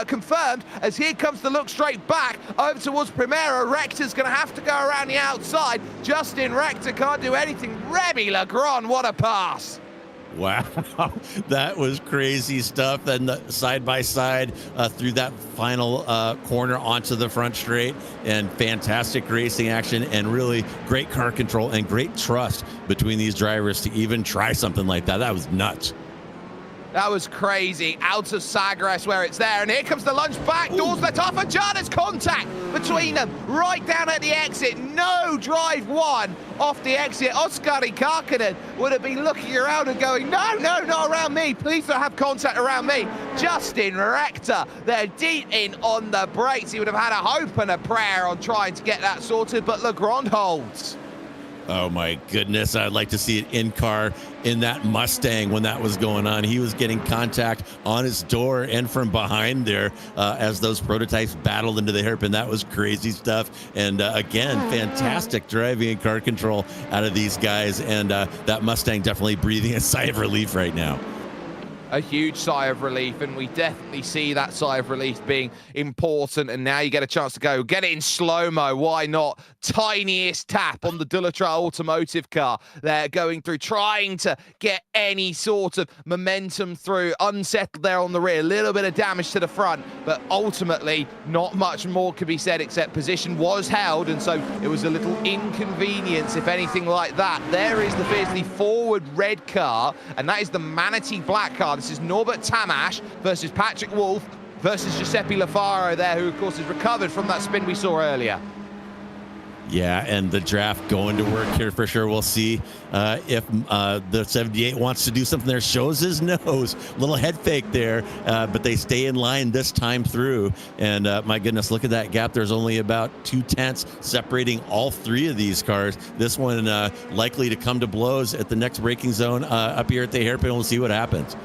confirmed, as here comes the look straight back over towards Primera. Rector's going to have to go around the outside. Justin Rector can't do anything. Remy Legrand, what a pass. Wow, that was crazy stuff. Then the side-by-side through that final corner onto the front straight, and fantastic racing action, and really great car control and great trust between these drivers to even try something like that. That was nuts. That was crazy. Out of Sagres where it's there, and here comes the lunge back. Doors let off, and Jarna's contact between them right down at the exit. No drive one off the exit. Oskari Karkinen would have been looking around and going, no, no, not around me. Please don't have contact around me. Justin Rector, they're deep in on the brakes. He would have had a hope and a prayer on trying to get that sorted, but Legrand holds. Oh my goodness, I'd like to see it in car in that Mustang when that was going on. He was getting contact on his door and from behind there as those prototypes battled into the hairpin. That was crazy stuff. And again, fantastic driving and car control out of these guys. And that Mustang definitely breathing a sigh of relief right now. A huge sigh of relief, and we definitely see that sigh of relief being important. And now you get a chance to go get it in slow-mo. Why not? Tiniest tap on the Dullatra automotive car. They're going through, trying to get any sort of momentum through. Unsettled there on the rear, a little bit of damage to the front, but ultimately not much more could be said except position was held, and so it was a little inconvenience, if anything like that. There is the fiercely forward red car, and that is the Manatee black car. This is Norbert Tamash versus Patrick Wolf versus Giuseppe Lafaro there, who of course has recovered from that spin we saw earlier. Yeah, and the draft going to work here for sure. We'll see if the 78 wants to do something there. Shows his nose, little head fake there, but they stay in line this time through. And my goodness, look at that gap. There's only about 2/10 separating all three of these cars. This one likely to come to blows at the next braking zone up here at the hairpin. We'll see what happens.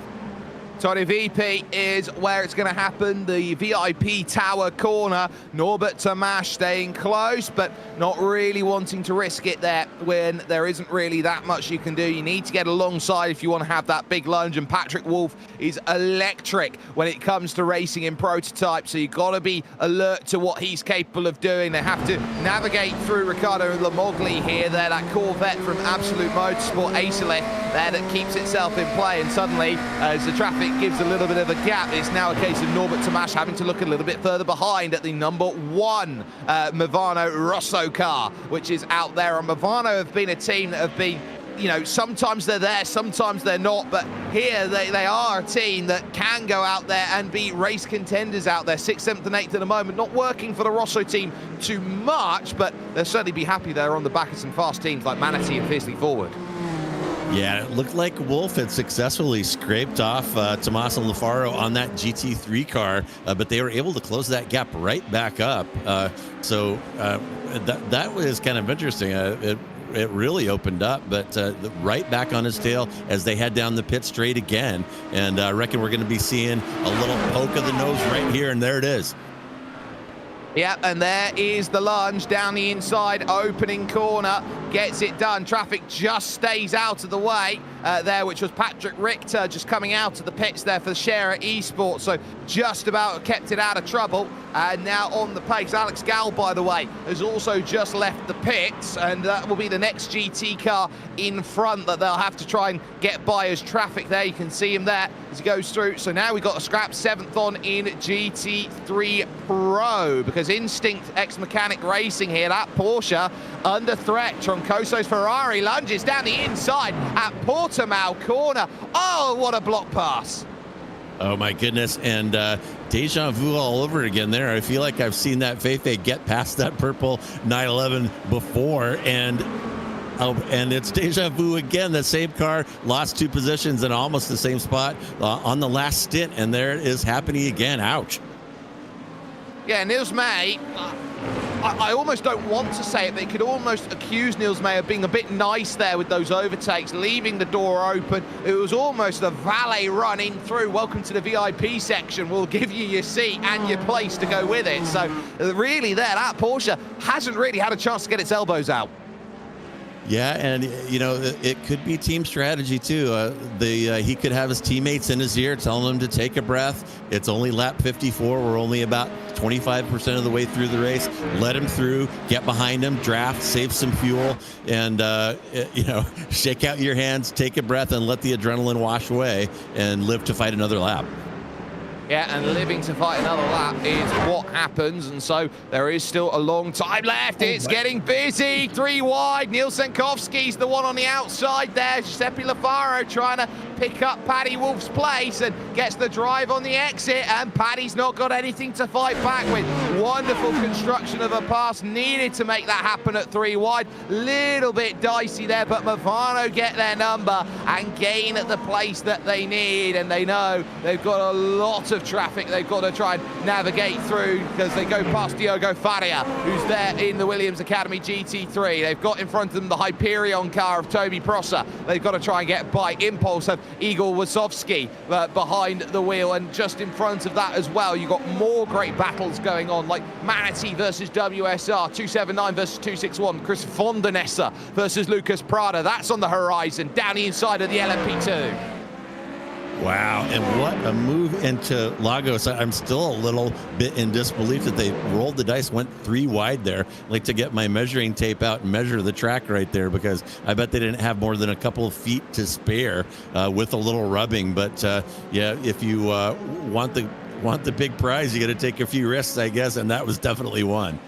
Tony VP is where it's going to happen. The VIP tower corner. Norbert Tamash staying close, but not really wanting to risk it there when there isn't really that much you can do. You need to get alongside if you want to have that big lunge, and Patrick Wolf is electric when it comes to racing in prototype, so you've got to be alert to what he's capable of doing. They have to navigate through Ricardo Lamogli here. They're that Corvette from Absolute Motorsport, Acelith, there that keeps itself in play, and suddenly as the traffic gives a little bit of a gap, it's now a case of Norbert Tamash having to look a little bit further behind at the number 1 Movano Rosso car, which is out there. And Movano have been a team that have been, you know, sometimes they're there, sometimes they're not, but here they are a team that can go out there and be race contenders out there. 6th, 7th and 8th at the moment, not working for the Rosso team too much, but they'll certainly be happy they're on the back of some fast teams like Manatee and Fiercely Forward. Yeah, it looked like Wolf had successfully scraped off Tommaso Lafaro on that GT3 car, but they were able to close that gap right back up. So that was kind of interesting. It really opened up, but right back on his tail as they head down the pit straight again. And I reckon we're going to be seeing a little poke of the nose right here, and there it is. Yep, and there is the lunge down the inside, opening corner, gets it done. Traffic just stays out of the way there, which was Patrick Richter just coming out of the pits there for the Scherer Esports, so just about kept it out of trouble. And now on the pace, Alex Gall, by the way, has also just left the pits, and that will be the next GT car in front that they'll have to try and get by as traffic there. You can see him there as he goes through. So now we've got a scrap 7th on in GT3 Pro, because Instinct ex-Mechanic Racing here, that Porsche under threat. Troncoso's Ferrari lunges down the inside at Portimao corner. Oh, what a block pass. Oh my goodness, and deja vu all over again there. I feel like I've seen that Feifei get past that purple 911 before, and it's deja vu again. The same car lost 2 positions in almost the same spot on the last stint, and there it is happening again. Ouch. Yeah, Niels May, I almost don't want to say it, but you could almost accuse Niels May of being a bit nice there with those overtakes, leaving the door open. It was almost a valet run in through. Welcome to the VIP section. We'll give you your seat and your place to go with it. So really there, that Porsche hasn't really had a chance to get its elbows out. Yeah, and you know, it could be team strategy too. He could have his teammates in his ear telling him to take a breath. It's only lap 54. We're only about 25% of the way through the race. Let him through, get behind him, draft, save some fuel, and you know, shake out your hands, take a breath, and let the adrenaline wash away, and live to fight another lap. Yeah, and living to fight another lap is what happens, and so there is still a long time left. It's getting busy. 3 wide. Niels Sankovski's the one on the outside there. Giuseppe Lafaro trying to pick up Paddy Wolf's place and gets the drive on the exit, and Paddy's not got anything to fight back with. Wonderful construction of a pass needed to make that happen at 3 wide. Little bit dicey there, but Movano get their number and gain at the place that they need, and they know they've got a lot of traffic they've got to try and navigate through because they go past Diogo Faria, who's there in the Williams Academy GT3. They've got in front of them the Hyperion car of Toby Prosser. They've got to try and get by. Impulse of Igor Wazowski behind the wheel, and just in front of that as well, you've got more great battles going on, like Manatee versus WSR, 279 versus 261, Chris Vondenessa versus Lucas Prada. That's on the horizon, down the inside of the LMP2. Wow, and what a move into Lagos. I'm still a little bit in disbelief that they rolled the dice, went 3 wide there. I'd like to get my measuring tape out and measure the track right there, because I bet they didn't have more than a couple of feet to spare with a little rubbing. But yeah, if you want the big prize, you got to take a few risks, I guess, and that was definitely one.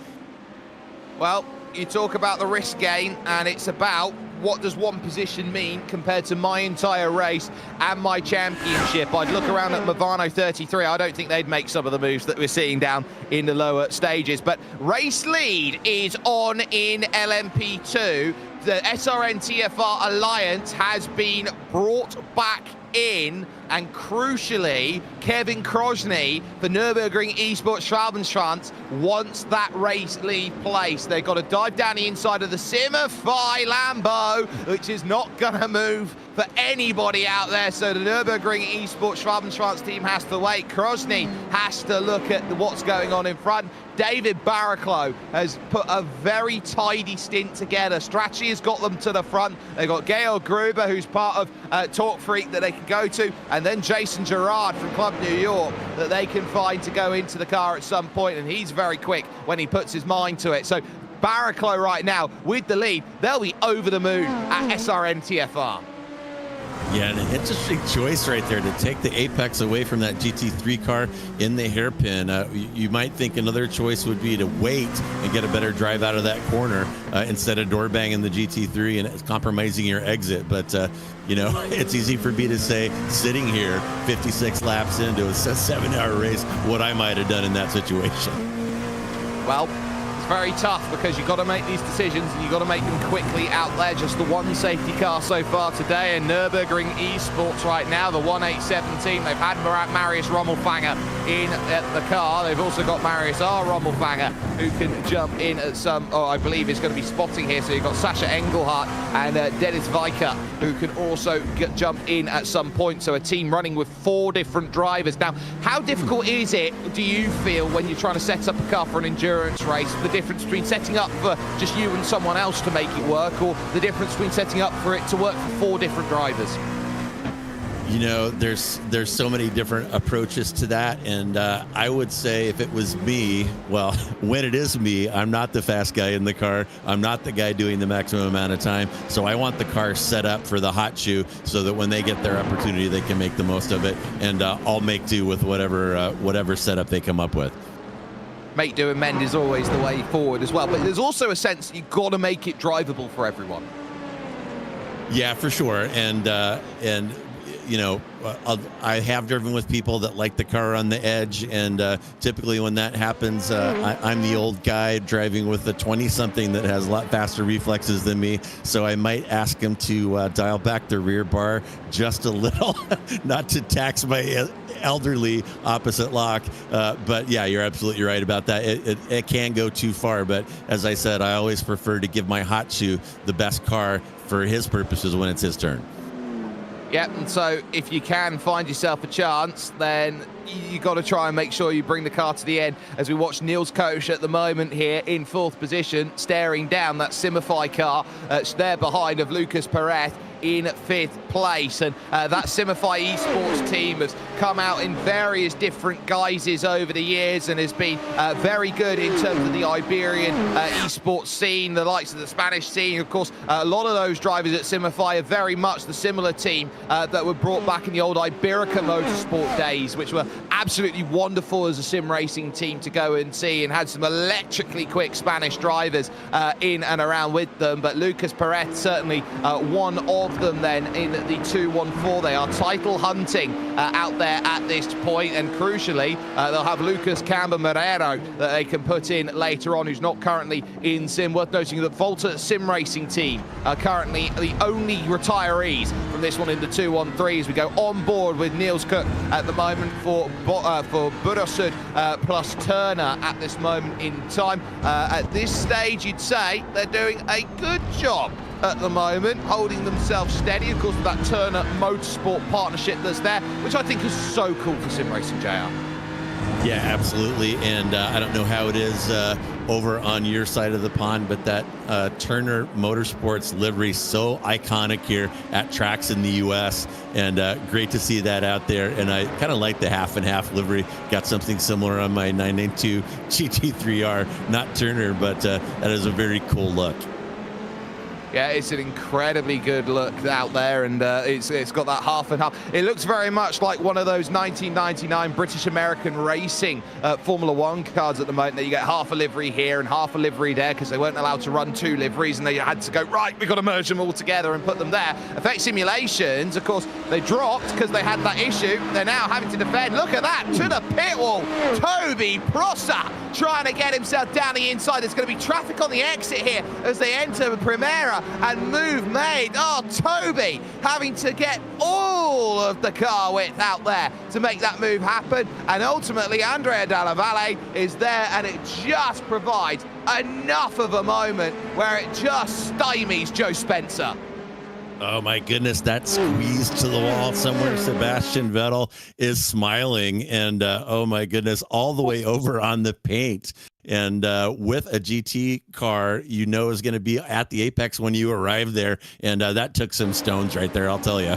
Well, you talk about the risk gain, and it's about what does one position mean compared to my entire race and my championship. I'd look around at Movano 33. I don't think they'd make some of the moves that we're seeing down in the lower stages. But race lead is on in LMP2. The SRN TFR Alliance has been brought back in, and crucially, Kevin Krosny for Nürburgring Esports Schwalbenschwanz wants that race lead place. They've got to dive down the inside of the Simify Lambo, which is not going to move for anybody out there. So the Nürburgring Esports Schwalbenschwanz team has to wait. Krosny has to look at what's going on in front. David Barraclough has put a very tidy stint together. Strachey has got them to the front. They've got Georg Gruber, who's part of Talk Freak, that they can go to, and then Jason Gerard from Club New York that they can find to go into the car at some point, and he's very quick when he puts his mind to it. So Barraclough right now with the lead. They'll be over the moon at SRN TFR. Yeah, an interesting choice right there to take the apex away from that GT3 car in the hairpin. You might think another choice would be to wait and get a better drive out of that corner instead of door banging the GT3 and compromising your exit. But, you know, it's easy for me to say, sitting here 56 laps into a 7-hour race, what I might have done in that situation. Well, very tough because you've got to make these decisions and you've got to make them quickly out there. Just the one safety car so far today, and Nürburgring Esports right now, the 1817. They've had Marius Rommelfanger in at the car. They've also got Marius R. Rommelfanger, who can jump in at some, I believe is going to be spotting here. So you've got Sasha Engelhardt and Dennis Weicker, who can also jump in at some point. So a team running with 4 different drivers. Now, how difficult is it, do you feel, when you're trying to set up a car for an endurance race? The difference between setting up for just you and someone else to make it work, or the difference between setting up for it to work for 4 different drivers? You know, there's so many different approaches to that, and I would say if it was me, well, when it is me, I'm not the fast guy in the car. I'm not the guy doing the maximum amount of time. So I want the car set up for the hot shoe so that when they get their opportunity, they can make the most of it, and I'll make do with whatever setup they come up with. make do and mend is always the way forward as well. But there's also a sense that you've got to make it drivable for everyone. Yeah, for sure. And you know, I have driven with people that like the car on the edge, and typically when that happens, I'm the old guy driving with a 20-something that has a lot faster reflexes than me, so I might ask them to dial back the rear bar just a little, not to tax my elderly opposite lock. But yeah, you're absolutely right about that. It can go too far, but as I said, I always prefer to give my hot shoe the best car for his purposes when it's his turn. Yep, and so if you can find yourself a chance, then you got to try and make sure you bring the car to the end, as we watch Niels Koch at the moment here in 4th position, staring down that Simify car there behind of Lucas Perez in 5th place. And that Simify esports team has come out in various different guises over the years and has been very good in terms of the Iberian esports scene, the likes of the Spanish scene. Of course, a lot of those drivers at Simify are very much the similar team that were brought back in the old Iberica Motorsport days, which were absolutely wonderful as a sim racing team to go and see, and had some electrically quick Spanish drivers in and around with them. But Lucas Perez certainly one of them then in the 214. They are title hunting out there at this point, and crucially they'll have Lucas Camba Morero that they can put in later on, who's not currently in sim. Worth noting that Volta Sim Racing team are currently the only retirees from this one in the 213, as we go on board with Niels Koch at the moment for Burasud plus Turner at this moment in time. At this stage, you'd say they're doing a good job at the moment, holding themselves steady. Of course, with that Turner Motorsport partnership that's there, which I think is so cool for sim racing, JR. Yeah, absolutely. And I don't know how it is over on your side of the pond, but that Turner Motorsports livery so iconic here at tracks in the U.S. and great to see that out there. And I kind of like the half and half livery. Got something similar on my 992 GT3R, not Turner, but that is a very cool look. Yeah, it's an incredibly good look out there, and it's got that half and half. It looks very much like one of those 1999 British American racing Formula One cars at the moment, that you get half a livery here and half a livery there, because they weren't allowed to run 2 liveries, and they had to go, right, we've got to merge them all together and put them there. Effect Simulations, of course, they dropped because they had that issue. They're now having to defend. Look at that, to the pit wall. Toby Prosser trying to get himself down the inside. There's going to be traffic on the exit here as they enter the Primera, and move made. Oh, Toby having to get all of the car width out there to make that move happen. And ultimately, Andrea Dalla Valle is there, and it just provides enough of a moment where it just stymies Joe Spencer. Oh my goodness, that squeeze to the wall somewhere. Sebastian Vettel is smiling, and oh my goodness, all the way over on the paint. And with a GT car, you know is going to be at the apex when you arrive there. And that took some stones right there, I'll tell you.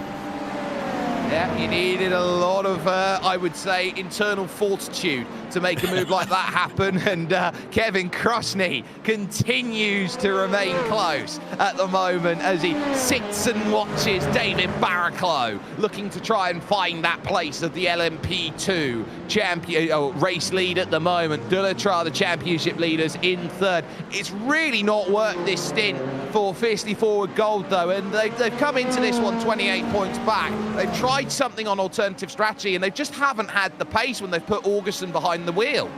Yeah, he needed a lot of, I would say, internal fortitude to make a move like that happen. And Kevin Krusny continues to remain close at the moment as he sits and watches David Barraclough looking to try and find that place of the LMP2 champion race lead at the moment. Dullatra, the championship leaders, in 3rd. It's really not worked this stint for Fiercely Forward Gold, though, and they've come into this one 28 points back. They've tried something on alternative strategy, and they just haven't had the pace when they've put Augustin behind the wheel.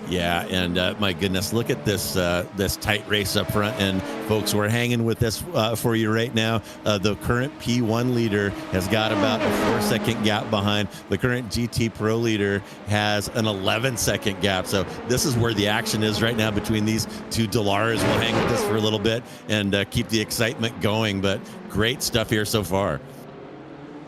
Yeah, and my goodness, look at this this tight race up front. And folks, we're hanging with this for you right now. The current P1 leader has got about a 4-second gap behind. The current GT Pro leader has an 11-second gap. So this is where the action is right now between these two Dolares. We'll hang with this for a little bit and keep the excitement going. But great stuff here so far.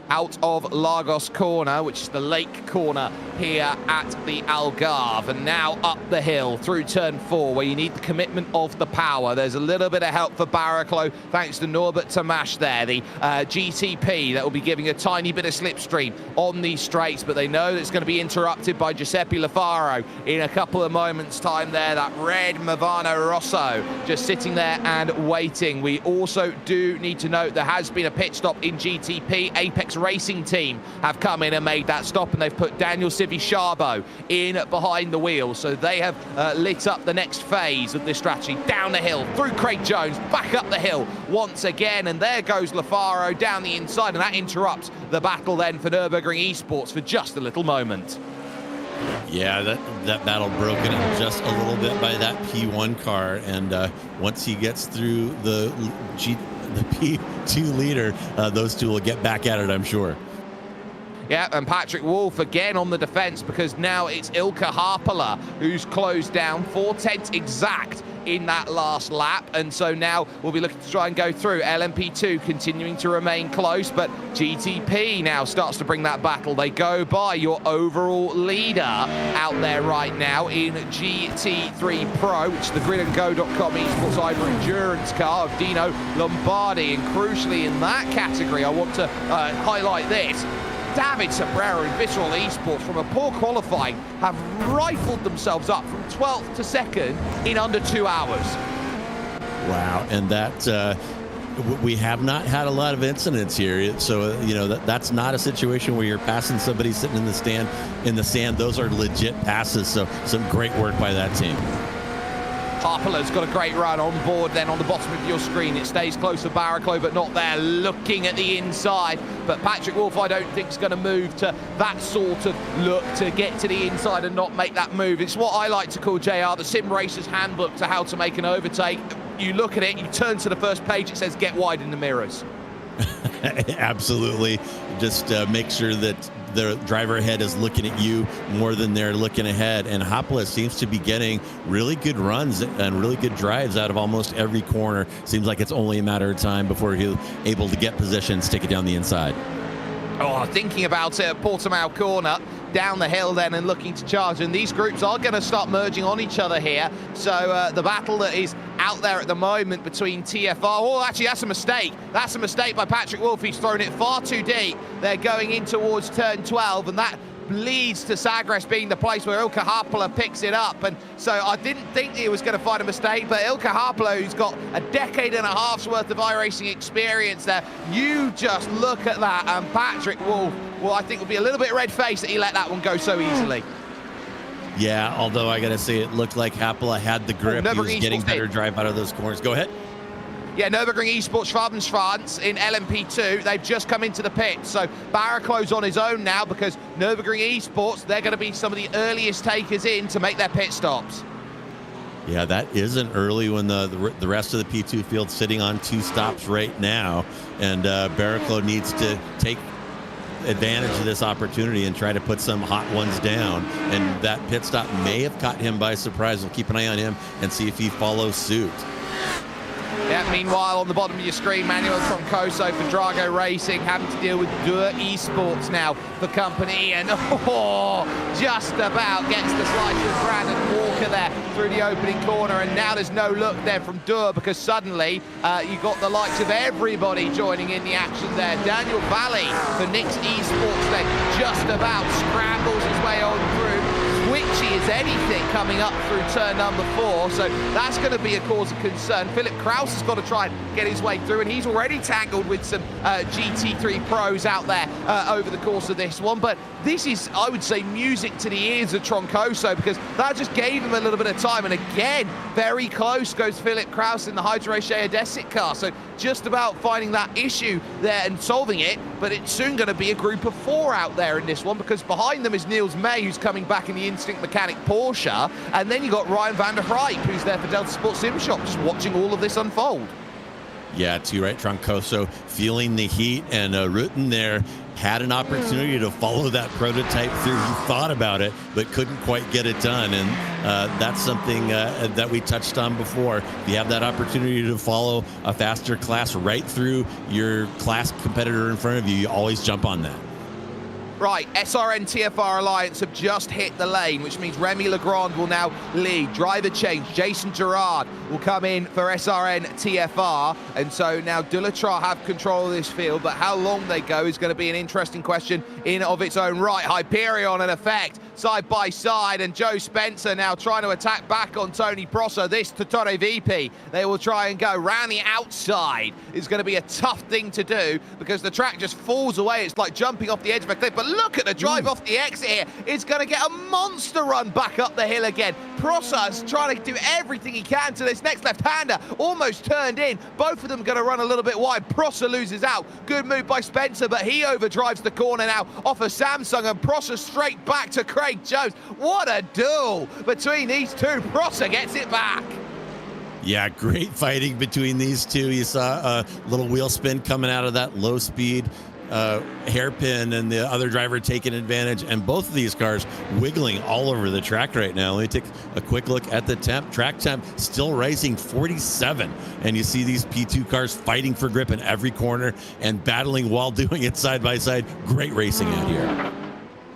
Out of Lagos corner, which is the lake corner here at the Algarve, and now up the hill through turn 4, where you need the commitment of the power. There's a little bit of help for Barraclough thanks to Norbert Tamash there, the GTP that will be giving a tiny bit of slipstream on these straights, but they know that it's going to be interrupted by Giuseppe Lafaro in a couple of moments time there. That red Movano Rosso just sitting there and waiting. We also do need to note there has been a pit stop in GTP. Apex Racing team have come in and made that stop, and they've put Daniel Sivi-Charbot in behind the wheel. So they have lit up the next phase of this strategy. Down the hill, through Craig Jones, back up the hill once again, and there goes Lafaro down the inside, and that interrupts the battle then for Nürburgring Esports for just a little moment. Yeah, that battle broken up just a little bit by that P1 car, and once he gets through the P2 leader, those two will get back at it, I'm sure. Yeah, and Patrick Wolf again on the defense, because now it's Ilkka Harpala who's closed down 4/10 exact in that last lap, and so now we'll be looking to try and go through. LMP2 continuing to remain close, but GTP now starts to bring that battle. They go by your overall leader out there right now in GT3 Pro, which is the gridandgo.com esports IVRA endurance car of Dino Lombardi. And crucially in that category, I want to highlight this. David Sobrero and Visceral Esports, from a poor qualifying, have rifled themselves up from 12th to 2nd in under 2 hours. Wow, and that we have not had a lot of incidents here, so you know that's not a situation where you're passing somebody sitting in the stand in the sand. Those are legit passes, so some great work by that team. Harpala's got a great run on board then on the bottom of your screen. It stays close to Barraclough, but not there, looking at the inside. But Patrick Wolf, I don't think, is going to move to that sort of look to get to the inside and not make that move. It's what I like to call, JR, the sim racer's handbook to how to make an overtake. You look at it, you turn to the first page, it says get wide in the mirrors. Absolutely. Just make sure that the driver ahead is looking at you more than they're looking ahead. And Harpala seems to be getting really good runs and really good drives out of almost every corner. Seems like it's only a matter of time before he's able to get position, stick it down the inside. Oh, thinking about it at Portimao corner, down the hill then and looking to charge, and these groups are going to start merging on each other here. So the battle that is out there at the moment between TFR, oh actually that's a mistake by Patrick Wolf. He's thrown it far too deep. They're going in towards turn 12, and that leads to Sagres being the place where Ilkka Harpala picks it up. And so I didn't think he was going to find a mistake, but Ilkka Harpala, who's got a decade and a half's worth of iRacing experience there, you just look at that, and Patrick Wolf, well, I think will be a little bit red-faced that he let that one go so easily. Yeah, although I got to say it looked like Harpala had the grip. He was getting better drive out of those corners. Go ahead. Yeah, Nürburgring Esports Schwabenschwanz in LMP2, they've just come into the pit. So Barraclough's on his own now, because Nürburgring Esports, they're going to be some of the earliest takers in to make their pit stops. Yeah, that isn't early when the rest of the P2 field's sitting on 2 stops right now. And Barraclough needs to take advantage of this opportunity and try to put some hot ones down. And that pit stop may have caught him by surprise. We'll keep an eye on him and see if he follows suit. Yeah, meanwhile, on the bottom of your screen, Manuel Troncoso for Drago Racing having to deal with Dua Esports now for company, and just about gets the slice of Brandon Walker there through the opening corner, and now there's no look there from Dua, because suddenly you got the likes of everybody joining in the action there. Daniel Valley for Nix Esports then just about scrambles his way on through. Twitchy as anything coming up through turn number 4, so that's going to be a cause of concern. Philip Kraus has got to try and get his way through, and he's already tangled with some GT3 pros out there over the course of this one. But this is, I would say, music to the ears of Troncoso, because that just gave him a little bit of time. And again, very close goes Philip Kraus in the Hydro Shea car, so just about finding that issue there and solving it. But it's soon going to be a group of 4 out there in this one, because behind them is Niels May, who's coming back in the Instinct Mechanic Porsche, and then you got Ryan van der Rijp, who's there for Delta Sports Sim Shop, just watching all of this unfold. Yeah, too right. Troncoso feeling the heat, and Rutten there had an opportunity to follow that prototype through. He thought about it, but couldn't quite get it done. And that's something that we touched on before. If you have that opportunity to follow a faster class right through your class competitor in front of you, you always jump on that. Right, SRN TFR Alliance have just hit the lane, which means Remy Legrand will now lead. Driver change, Jason Gerard will come in for SRN TFR, and so now Delatrar have control of this field, but how long they go is going to be an interesting question in of its own right. Hyperion in effect side by side, and Joe Spencer now trying to attack back on Tony Prosser. This Torre VP, they will try and go round the outside. It's going to be a tough thing to do because the track just falls away. It's like jumping off the edge of a cliff, but look at the drive off the exit here. It's going to get a monster run back up the hill again. Prosser's trying to do everything he can to this next left-hander, almost turned in. Both of them going to run a little bit wide. Prosser loses out. Good move by Spencer, but he overdrives the corner now off of Samsung, and Prosser straight back to Craig Jones. What a duel between these two. Prosser gets it back. Yeah, great fighting between these two. You saw a little wheel spin coming out of that low speed hairpin, and the other driver taking advantage, and both of these cars wiggling all over the track right now. Let me take a quick look at the track temp, still rising 47, and you see these P2 cars fighting for grip in every corner and battling while doing it side by side. Great racing out here.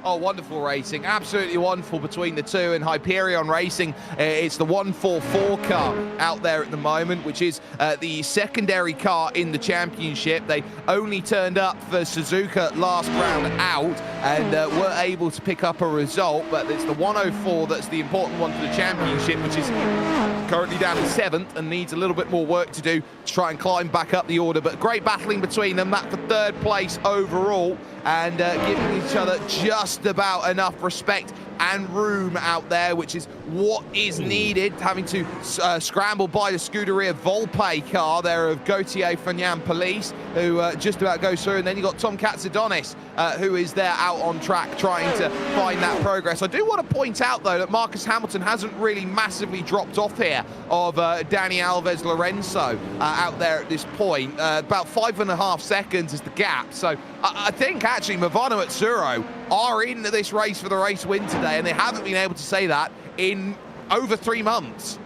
Oh, wonderful racing. Absolutely wonderful between the two. And Hyperion Racing, it's the 144 car out there at the moment, which is the secondary car in the championship. They only turned up for Suzuka last round out and were able to pick up a result, but it's the 104 that's the important one for the championship, which is currently down to 7th and needs a little bit more work to do to try and climb back up the order. But great battling between them. That for 3rd place overall, and giving each other just about enough respect and room out there, which is what is needed. Having to scramble by the Scuderia Volpe car there of Gautier Fagnan Police, who just about goes through, and then you got Tom Katsadonis, who is there out on track trying to find that progress. I do want to point out, though, that Marcus Hamilton hasn't really massively dropped off here of Danny Alves Lorenzo out there at this point. About 5.5 seconds is the gap. So I think actually Movano at Tsuro are in this race for the race win today, and they haven't been able to say that in over 3 months.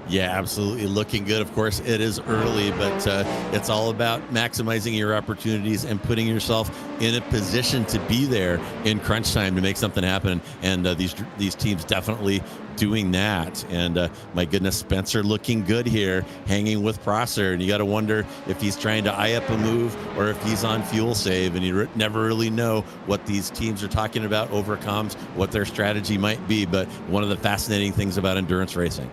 Yeah, absolutely. Looking good. Of course, it is early, but it's all about maximizing your opportunities and putting yourself in a position to be there in crunch time to make something happen. And these teams definitely doing that. And my goodness, Spencer looking good here, hanging with Prosser. And you got to wonder if he's trying to eye up a move or if he's on fuel save. And you never really know what these teams are talking about over comms, what their strategy might be. But one of the fascinating things about endurance racing.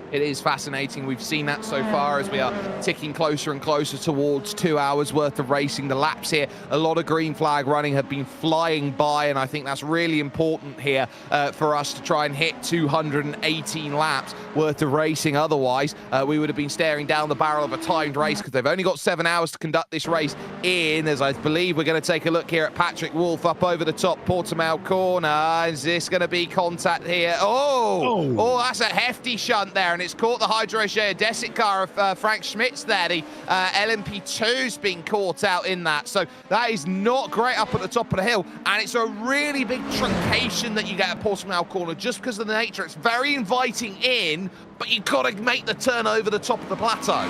It is fascinating. We've seen that so far as we are ticking closer and closer towards 2 hours worth of racing. The laps here, a lot of green flag running, have been flying by, and I think that's really important here for us to try and hit 218 laps worth of racing. Otherwise, we would have been staring down the barrel of a timed race, because they've only got 7 hours to conduct this race in, as I believe we're going to take a look here at Patrick Wolf up over the top Portimao corner. Is this going to be contact here? Oh, that's a hefty shunt there. And it's caught the Hydrogen Desit car of Frank Schmitz there. The LMP2's been caught out in that. So that is not great up at the top of the hill. And it's a really big truncation that you get at Portimao corner just because of the nature. It's very inviting in, but you've got to make the turn over the top of the plateau.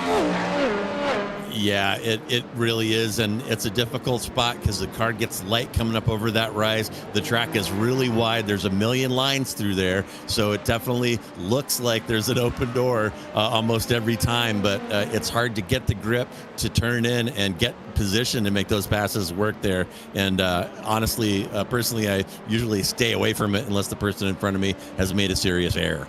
Yeah, it really is, and it's a difficult spot because the car gets light coming up over that rise. The track is really wide. There's a million lines through there, so it definitely looks like there's an open door almost every time, but it's hard to get the grip to turn in and get position to make those passes work there. And honestly, personally, I usually stay away from it unless the person in front of me has made a serious error.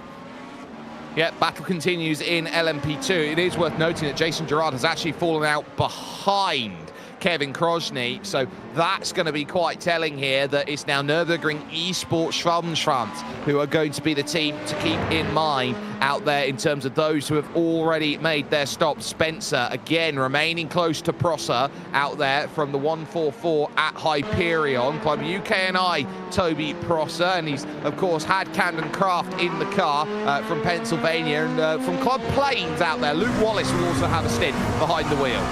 Yeah, battle continues in LMP2. It is worth noting that Jason Gerard has actually fallen out behind Kevin Krosny, so that's going to be quite telling here that it's now Nürburgring Esports Schwalbenschwanz who are going to be the team to keep in mind out there in terms of those who have already made their stop. Spencer, again, remaining close to Prosser out there from the 144 at Hyperion. Club UKNI, Toby Prosser, and he's, of course, had Camden Craft in the car from Pennsylvania, and from Club Plains out there, Luke Wallace will also have a stint behind the wheel.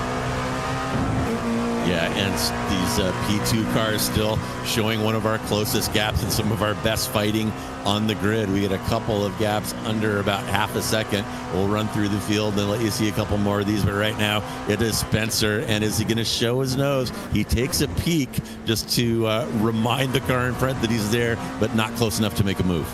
Yeah, and these P2 cars still showing one of our closest gaps and some of our best fighting on the grid. We get a couple of gaps under about half a second. We'll run through the field and let you see a couple more of these, but right now it is Spencer, and is he going to show his nose? He takes a peek just to remind the car in front that he's there, but not close enough to make a move.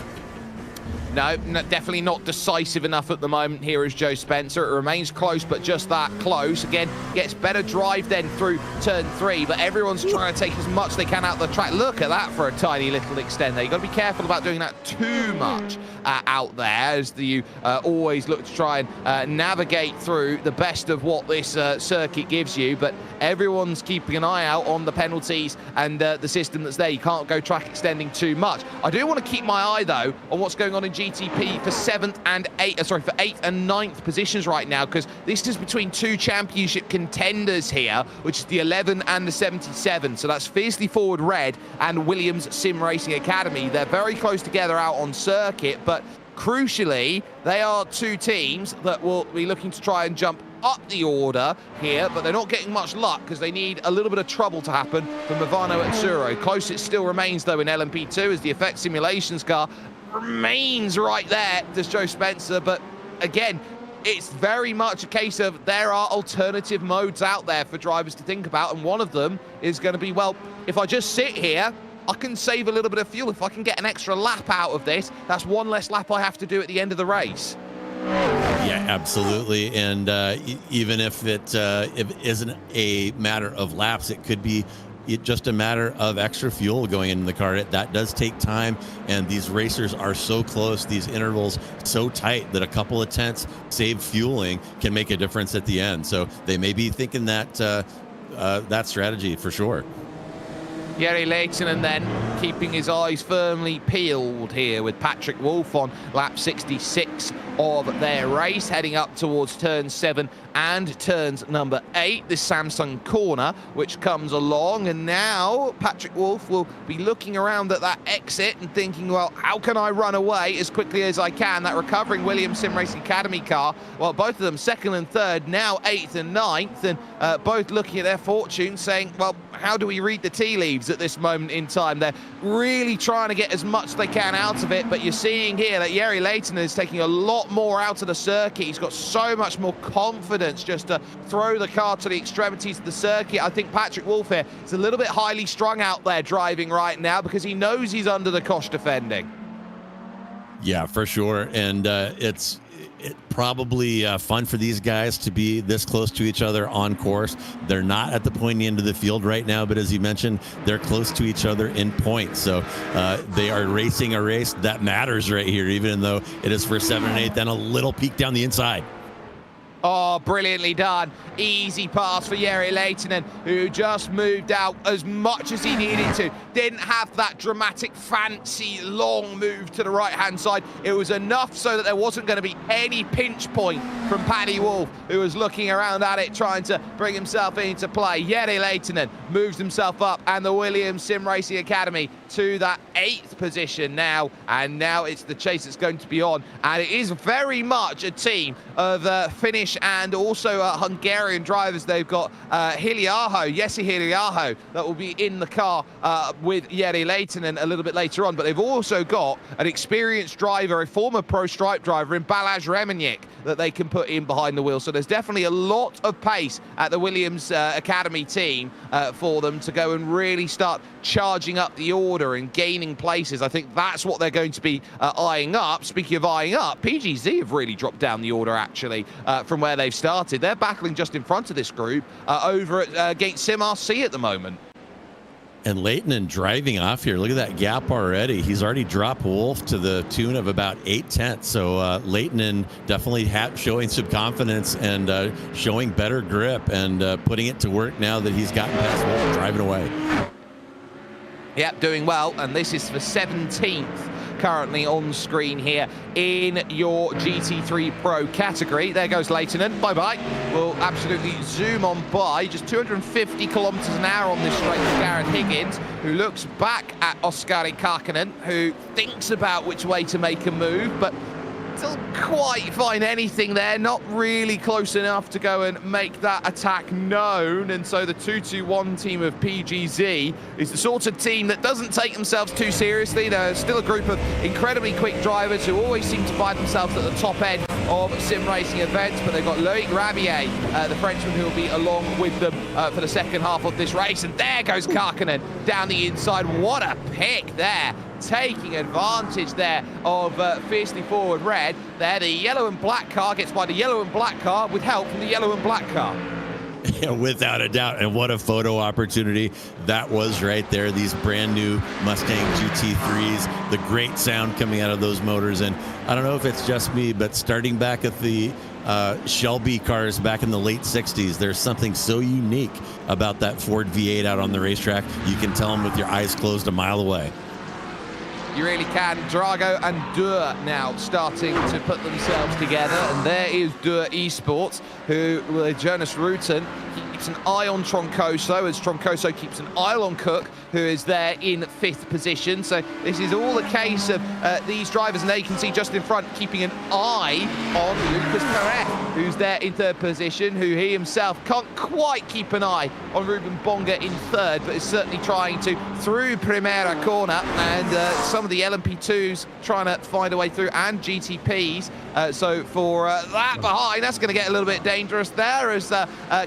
No, definitely not decisive enough at the moment here is Joe Spencer. It remains close, but just that close. Again, gets better drive then through turn 3, but everyone's trying to take as much they can out of the track. Look at that for a tiny little extend there. You've got to be careful about doing that too much out there, as you always look to try and navigate through the best of what this circuit gives you, but everyone's keeping an eye out on the penalties and the system that's there. You can't go track extending too much. I do want to keep my eye, though, on what's going on in GTP for 7th and 8th, for 8th and 9th positions right now, because this is between two championship contenders here, which is the 11 and the 77. So that's Fiercely Forward Red and Williams Sim Racing Academy. They're very close together out on circuit, but crucially, they are two teams that will be looking to try and jump up the order here, but they're not getting much luck because they need a little bit of trouble to happen from Movano Atsuro. Close it still remains, though, in LMP2 as the Effect Simulations car remains right there. There's Joe Spencer, but again, it's very much a case of there are alternative modes out there for drivers to think about, and one of them is going to be, well, if I just sit here, I can save a little bit of fuel. If I can get an extra lap out of this, that's one less lap I have to do at the end of the race. Yeah, absolutely. And even if it isn't a matter of laps, it could be just a matter of extra fuel going into the car. That does take time, and these racers are so close, these intervals so tight, that a couple of tenths saved fueling can make a difference at the end. So they may be thinking that that strategy for sure. Jere Lehtinen then keeping his eyes firmly peeled here with Patrick Wolf on lap 66 of their race, heading up towards turn 7 and turns number 8, this Samsung corner, which comes along, and now Patrick Wolf will be looking around at that exit and thinking, well, how can I run away as quickly as I can? That recovering Williams Sim Racing Academy car, well, both of them 2nd and 3rd, now 8th and 9th, and both looking at their fortunes saying, well, how do we read the tea leaves at this moment in time? They're really trying to get as much as they can out of it, but you're seeing here that Jere Lehtinen is taking a lot more out of the circuit. He's got so much more confidence just to throw the car to the extremities of the circuit. I think Patrick Wolf here is a little bit highly strung out there driving right now because he knows he's under the cosh defending. Yeah, for sure. And it's probably fun for these guys to be this close to each other on course. They're not at the pointy end of the field right now, but as you mentioned, they're close to each other in points. So they are racing a race that matters right here, even though it is for 7th and 8th and a little peek down the inside. Oh, brilliantly done. Easy pass for Jere Lehtinen, who just moved out as much as he needed to. Didn't have that dramatic, fancy, long move to the right-hand side. It was enough so that there wasn't going to be any pinch point from Paddy Wolf, who was looking around at it, trying to bring himself into play. Jere Lehtinen moves himself up, and the Williams Sim Racing Academy to that 8th position now. And now it's the chase that's going to be on. And it is very much a team of Finnish and also Hungarian drivers. They've got Jesse Hiliaho, that will be in the car with Jere Lehtinen a little bit later on. But they've also got an experienced driver, a former Pro Stripe driver in Balázs Remenyik, that they can put in behind the wheel. So there's definitely a lot of pace at the Williams Academy team for them to go and really start charging up the order and gaining places. I think that's what they're going to be eyeing up. Speaking of eyeing up, PGZ have really dropped down the order, actually, from where they've started. They're battling just in front of this group over against Sim RC at the moment. And Lehtinen driving off here. Look at that gap already. He's already dropped Wolf to the tune of about 8 tenths. So Lehtinen definitely showing some confidence and showing better grip and putting it to work now that he's gotten past Wolf, driving away. Yep, doing well. And this is for 17th. Currently on screen here in your GT3 Pro category. There goes Lehtinen. Bye-bye. We'll absolutely zoom on by. Just 250 kilometers an hour on this straight for Gareth Higgins, who looks back at Oskari Kakkonen, who thinks about which way to make a move, but doesn't quite find anything there. Not really close enough to go and make that attack known. And so the 2-2-1 team of PGZ is the sort of team that doesn't take themselves too seriously. They're still a group of incredibly quick drivers who always seem to find themselves at the top end of sim racing events. But they've got Loic Rabier, the Frenchman, who will be along with them for the second half of this race. And there goes Kakkonen down the inside. What a pick there. taking advantage there of fiercely forward red. There, the yellow and black car gets by the yellow and black car with help from the yellow and black car. Yeah, without a doubt. And what a photo opportunity that was right there. These brand new Mustang GT3s, the great sound coming out of those motors. And I don't know if it's just me, but starting back at the Shelby cars back in the late 60s, there's something so unique about that Ford V8 out on the racetrack. You can tell them with your eyes closed a mile away. You really can. Drago and Dur now starting to put themselves together. And there is Dur Esports, who, with Jonas Rutten, keeps an eye on Troncoso, as Troncoso keeps an eye on Cook, who is there in 5th position. So this is all a case of these drivers, and there you can see just in front keeping an eye on Lucas Perez, who's there in 3rd position, who he himself can't quite keep an eye on Ruben Bonga in 3rd, but is certainly trying to through Primera corner, and some of the LMP2s trying to find a way through, and GTPs. So for that behind, that's going to get a little bit dangerous there, as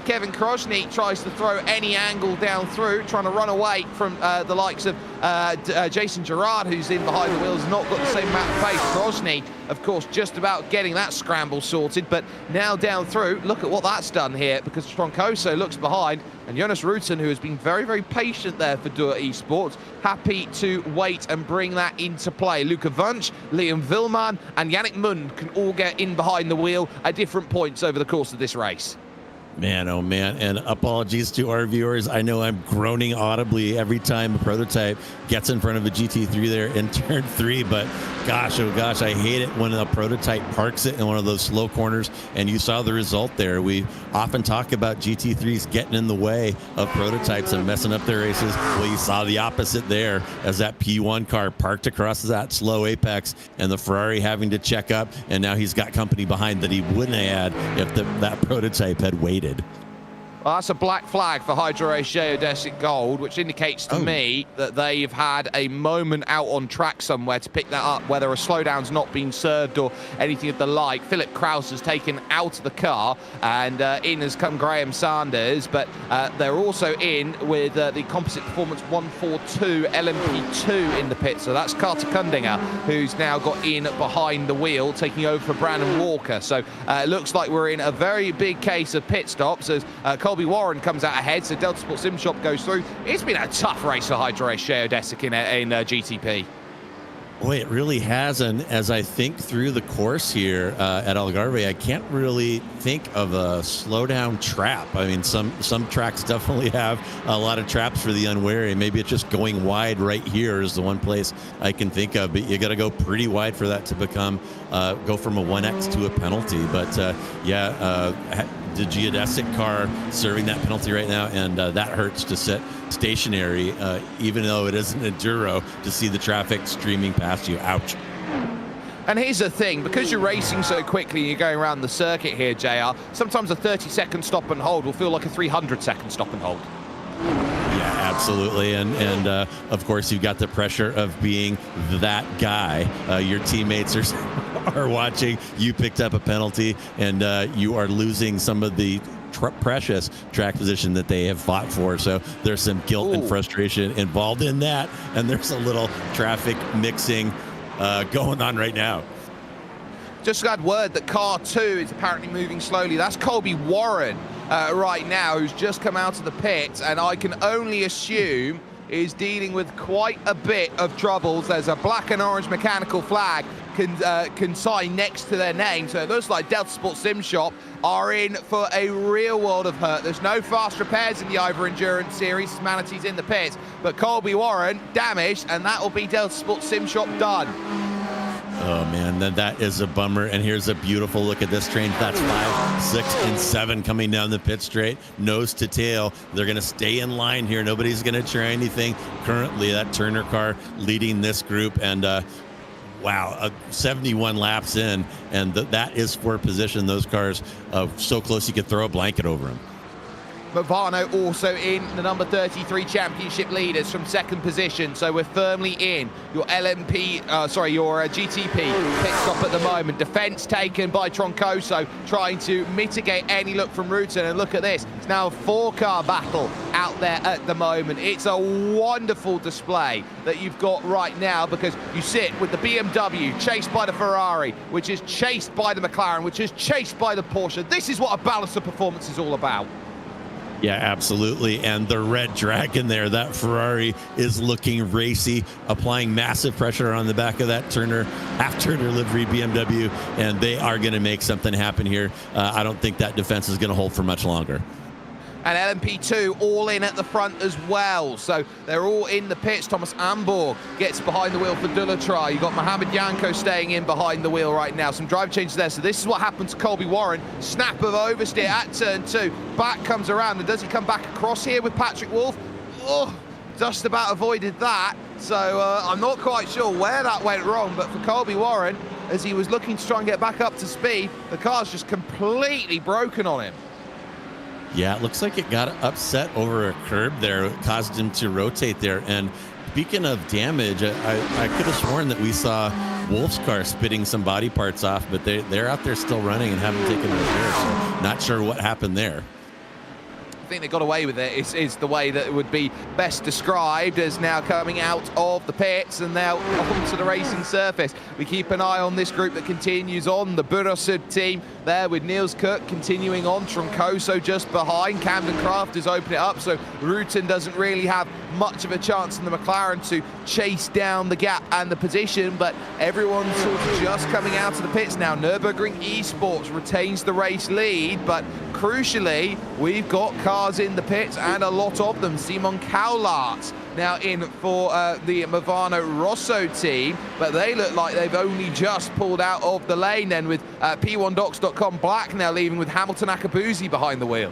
Kevin Krosny tries to throw any angle down through, trying to run away from the likes of Jason Gerard, who's in behind the wheels, not got the same amount of pace. Krosny, of course, just about getting that scramble sorted, but now down through, look at what that's done here, because Troncoso looks behind, and Jonas Rutten, who has been very, very patient there for Dur Esports, happy to wait and bring that into play. Luca Wunsch, Liam Willmann, and Yannick Mund can all get in behind the wheel at different points over the course of this race. Man, oh man, and apologies to our viewers. I know I'm groaning audibly every time a prototype gets in front of a GT3 there in turn 3, but gosh, oh gosh, I hate it when a prototype parks it in one of those slow corners, and you saw the result there. We often talk about GT3s getting in the way of prototypes and messing up their races. Well, you saw the opposite there as that P1 car parked across that slow apex, and the Ferrari having to check up, and now he's got company behind that he wouldn't have had if that prototype had waited. Well, that's a black flag for Hydro Race Geodesic Gold, which indicates to me that they've had a moment out on track somewhere to pick that up, whether a slowdown's not been served or anything of the like. Philip Kraus has taken out of the car, and in has come Graham Sanders, but they're also in with the Composite Performance 142 LMP2 in the pit. So that's Carter Kundinger, who's now got in behind the wheel, taking over for Brandon Walker. So it looks like we're in a very big case of pit stops as Colby Warren comes out ahead, so Delta Sport Sim Shop goes through. It's been a tough race for Hydro Race Geodesic in GTP. Boy, it really has, and as I think through the course here at Algarve, I can't really think of a slowdown trap. I mean, some tracks definitely have a lot of traps for the unwary. Maybe it's just going wide right here is the one place I can think of, but you got to go pretty wide for that to become, go from a 1X to a penalty. But the geodesic car serving that penalty right now, and that hurts to sit stationary, even though it is an enduro, to see the traffic streaming past you. Ouch. And here's the thing, because you're racing so quickly and you're going around the circuit here, JR, sometimes a 30-second stop and hold will feel like a 300-second stop and hold. Yeah, absolutely. And of course, you've got the pressure of being that guy. Your teammates are watching. You picked up a penalty, and you are losing some of the precious track position that they have fought for. So there's some guilt and frustration involved in that. And there's a little traffic mixing going on right now. Just got word that car 2 is apparently moving slowly. That's Colby Warren right now, who's just come out of the pit, and I can only assume is dealing with quite a bit of troubles. There's a black and orange mechanical flag consigned next to their name, so it looks like Delta Sport Sim Shop are in for a real world of hurt. There's no fast repairs in the IVRA Endurance Series. Humanity's in the pit, but Colby Warren damaged, and that will be Delta Sport Sim Shop done. Oh man, then that is a bummer. And here's a beautiful look at this train. That's 5, 6, and 7 coming down the pit straight, nose to tail. They're going to stay in line here. Nobody's going to try anything. Currently, that Turner car leading this group, and wow, 71 laps in, and that is for position. Those cars so close you could throw a blanket over them. Movano also in the number 33 championship leaders from second position. So we're firmly in your your GTP pit stop at the moment. Defense taken by Troncoso, trying to mitigate any look from Rutan. And look at this, it's now a 4-car battle out there at the moment. It's a wonderful display that you've got right now, because you sit with the BMW chased by the Ferrari, which is chased by the McLaren, which is chased by the Porsche. This is what a balance of performance is all about. Yeah, absolutely. And the red dragon there, that Ferrari is looking racy, applying massive pressure on the back of that half-Turner livery BMW, and they are going to make something happen here. I don't think that defense is going to hold for much longer. And LMP2 all in at the front as well. So they're all in the pits. Thomas Amborg gets behind the wheel for Dulatry. You've got Mohamed Yanko staying in behind the wheel right now. Some drive changes there. So this is what happened to Colby Warren. Snap of oversteer at turn 2. Back comes around. And does he come back across here with Patrick Wolf? Oh, just about avoided that. So I'm not quite sure where that went wrong. But for Colby Warren, as he was looking to try and get back up to speed, the car's just completely broken on him. Yeah, it looks like it got upset over a curb there. It caused him to rotate there. And speaking of damage, I could have sworn that we saw Wolf's car spitting some body parts off, but they're out there still running and haven't taken repair. So not sure what happened there. I think they got away with it, is the way that it would be best described, as now coming out of the pits and now onto the racing surface. We keep an eye on this group that continues on, the Burasud team there with Niels Cook continuing on, Troncoso just behind, Camden Craft has opened it up, so Rutan doesn't really have much of a chance in the McLaren to chase down the gap and the position, but everyone's sort of just coming out of the pits now. Nürburgring Esports retains the race lead, but crucially, we've got cars in the pits and a lot of them. Simon Kaulart now in for the Movano Rosso team, but they look like they've only just pulled out of the lane then, with P1Docs.com Black now leaving with Hamilton Akabuzi behind the wheel.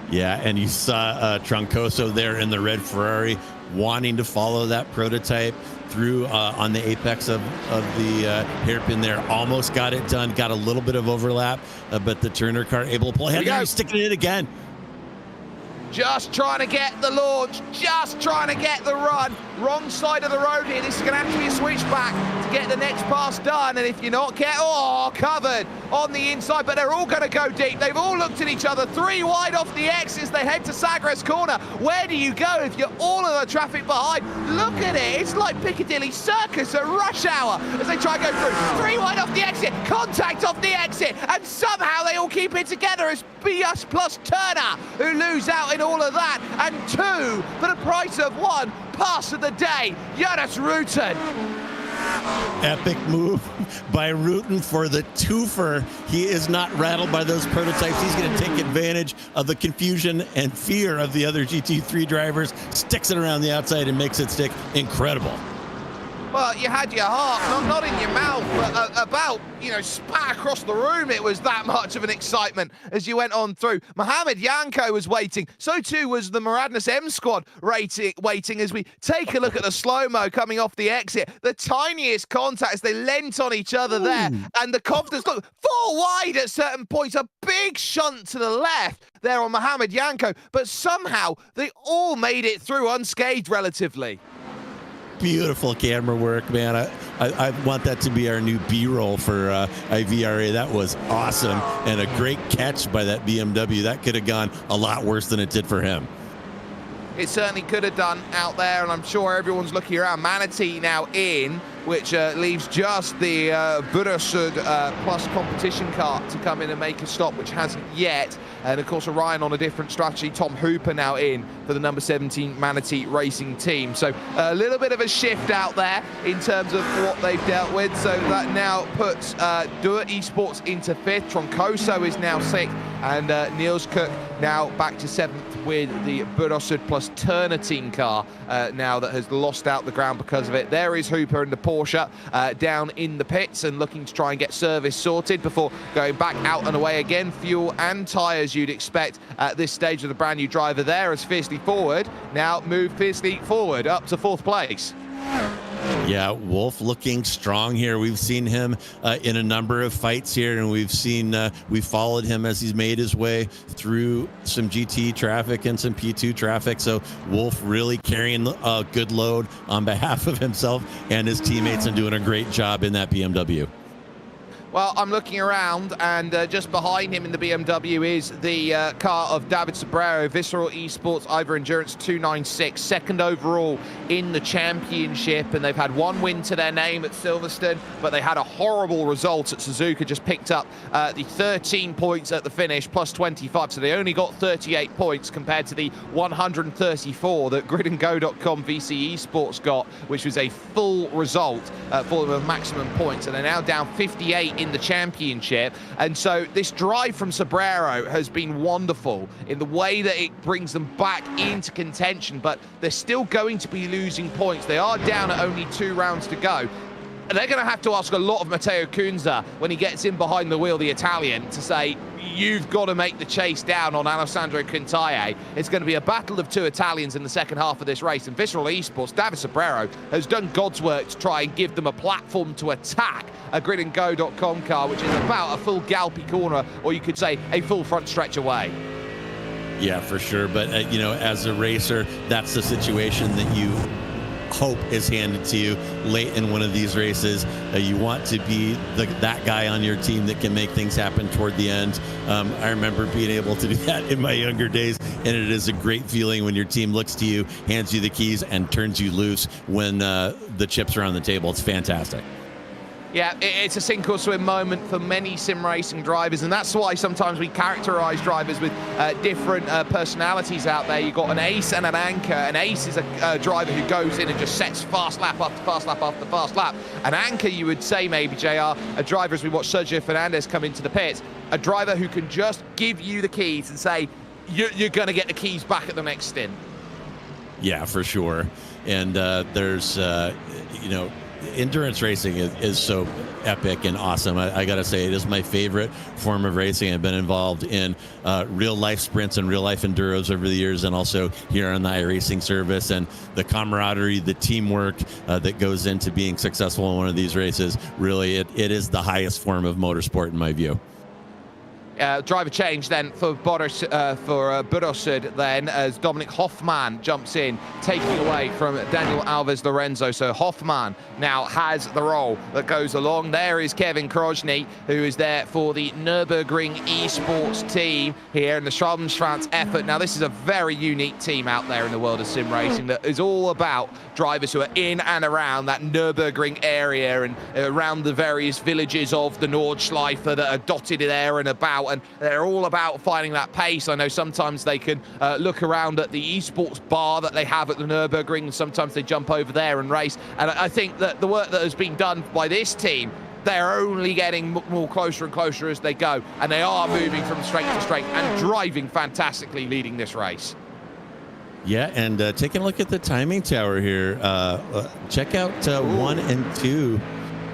Yeah, and you saw Troncoso there in the red Ferrari wanting to follow that prototype through on the apex of the hairpin there. Almost got it done, got a little bit of overlap, but the Turner car able to pull ahead. Now he's sticking it again. Just trying to get the launch, just trying to get the run. Wrong side of the road here. This is going to have to be a switchback to get the next pass done. And if you're not covered on the inside, but they're all going to go deep. They've all looked at each other. 3 wide off the exits. They head to Sagres Corner. Where do you go if you're all of the traffic behind? Look at it. It's like Piccadilly Circus at rush hour as they try and go through. 3 wide off the exit. Contact off the exit. And somehow they all keep it together as BS plus Turner, who lose out in all of that. And 2 for the price of 1. Pass of the day, Jonas Rutan. Epic move by Rutan for the twofer. He is not rattled by those prototypes. He's going to take advantage of the confusion and fear of the other GT3 drivers, sticks it around the outside and makes it stick. Incredible. Well, you had your heart, not in your mouth, but about, spat across the room. It was that much of an excitement as you went on through. Mohamed Yanko was waiting. So too was the Maradnas M Squad waiting as we take a look at the slow-mo coming off the exit. The tiniest contacts, they leant on each other there. And the confidence, look, 4 wide at certain points. A big shunt to the left there on Mohamed Yanko. But somehow they all made it through unscathed relatively. Beautiful camera work, man. I want that to be our new B-roll for IVRA. That was awesome, and a great catch by that BMW. That could have gone a lot worse than it did for him. It certainly could have done out there, and I'm sure everyone's looking around. Manatee now in, which leaves just the Burasud plus competition car to come in and make a stop, which hasn't yet. And of course, Orion on a different strategy. Tom Hooper now in for the number 17 Manatee Racing team. So a little bit of a shift out there in terms of what they've dealt with. So that now puts Dua Esports into 5th. Troncoso is now 6th. And Niels Cook now back to 7th with the Burasud plus Turner team car now that has lost out the ground because of it. There is Hooper and the Porsche down in the pits and looking to try and get service sorted before going back out and away again. Fuel and tyres you'd expect at this stage of the brand new driver there as Fiercely Forward now move Fiercely Forward up to 4th place. Yeah, Wolf looking strong here. We've seen him in a number of fights here, and we've followed him as he's made his way through some GT traffic and some P2 traffic. So Wolf really carrying a good load on behalf of himself and his teammates and doing a great job in that BMW. Well, I'm looking around, and just behind him in the BMW is the car of David Sobrero, Visceral Esports IVRA Endurance 296, second overall in the championship, and they've had one win to their name at Silverstone, but they had a horrible result at Suzuka, just picked up the 13 points at the finish, plus 25, so they only got 38 points compared to the 134 that gridandgo.com VC Esports got, which was a full result for them with maximum points, and they're now down 58 in the championship. And so this drive from Sobrero has been wonderful in the way that it brings them back into contention, but they're still going to be losing points. They are down at only 2 rounds to go. And they're going to have to ask a lot of Matteo Cunza when he gets in behind the wheel, the Italian, to say, you've got to make the chase down on Alessandro Quintalle. It's going to be a battle of 2 Italians in the second half of this race. And Visceral Esports, David Sobrero, has done God's work to try and give them a platform to attack a gridandgo.com car, which is about a full Galpy corner, or you could say a full front stretch away. Yeah, for sure. But, you know, as a racer, that's the situation that you hope is handed to you late in one of these races. You want to be that guy on your team that can make things happen toward the end. I remember being able to do that in my younger days, and it is a great feeling when your team looks to you, hands you the keys, and turns you loose when the chips are on the table. It's fantastic. Yeah, it's a sink or swim moment for many sim racing drivers, and that's why sometimes we characterize drivers with different personalities out there. You've got an ace and an anchor. An ace is a driver who goes in and just sets fast lap after fast lap after fast lap. An anchor, you would say maybe, JR, a driver, as we watch Sergio Fernandez come into the pits, a driver who can just give you the keys and say, you're going to get the keys back at the next stint. Yeah, for sure. And there's, you know, endurance racing is so epic and awesome. I gotta say, it is my favorite form of racing. I've been involved in real life sprints and real life enduros over the years, and also here on the iRacing service, and the camaraderie, the teamwork that goes into being successful in one of these races. Really, it is the highest form of motorsport in my view. Driver change then for Borosud then, as Dominic Hoffman jumps in, taking away from Daniel Alves Lorenzo. So Hoffman now has the role that goes along. There is Kevin Krojny, who is there for the Nürburgring Esports team here in the Schraubensschwanz effort. Now, this is a very unique team out there in the world of sim racing that is all about drivers who are in and around that Nürburgring area and around the various villages of the Nordschleife that are dotted there and about. And they're all about finding that pace. I know sometimes they can look around at the esports bar that they have at the Nürburgring, and sometimes they jump over there and race. And I think that the work that has been done by this team, they're only getting more closer and closer as they go, and they are moving from strength to strength and driving fantastically, leading this race. Yeah, and taking a look at the timing tower here. Check out 1 and 2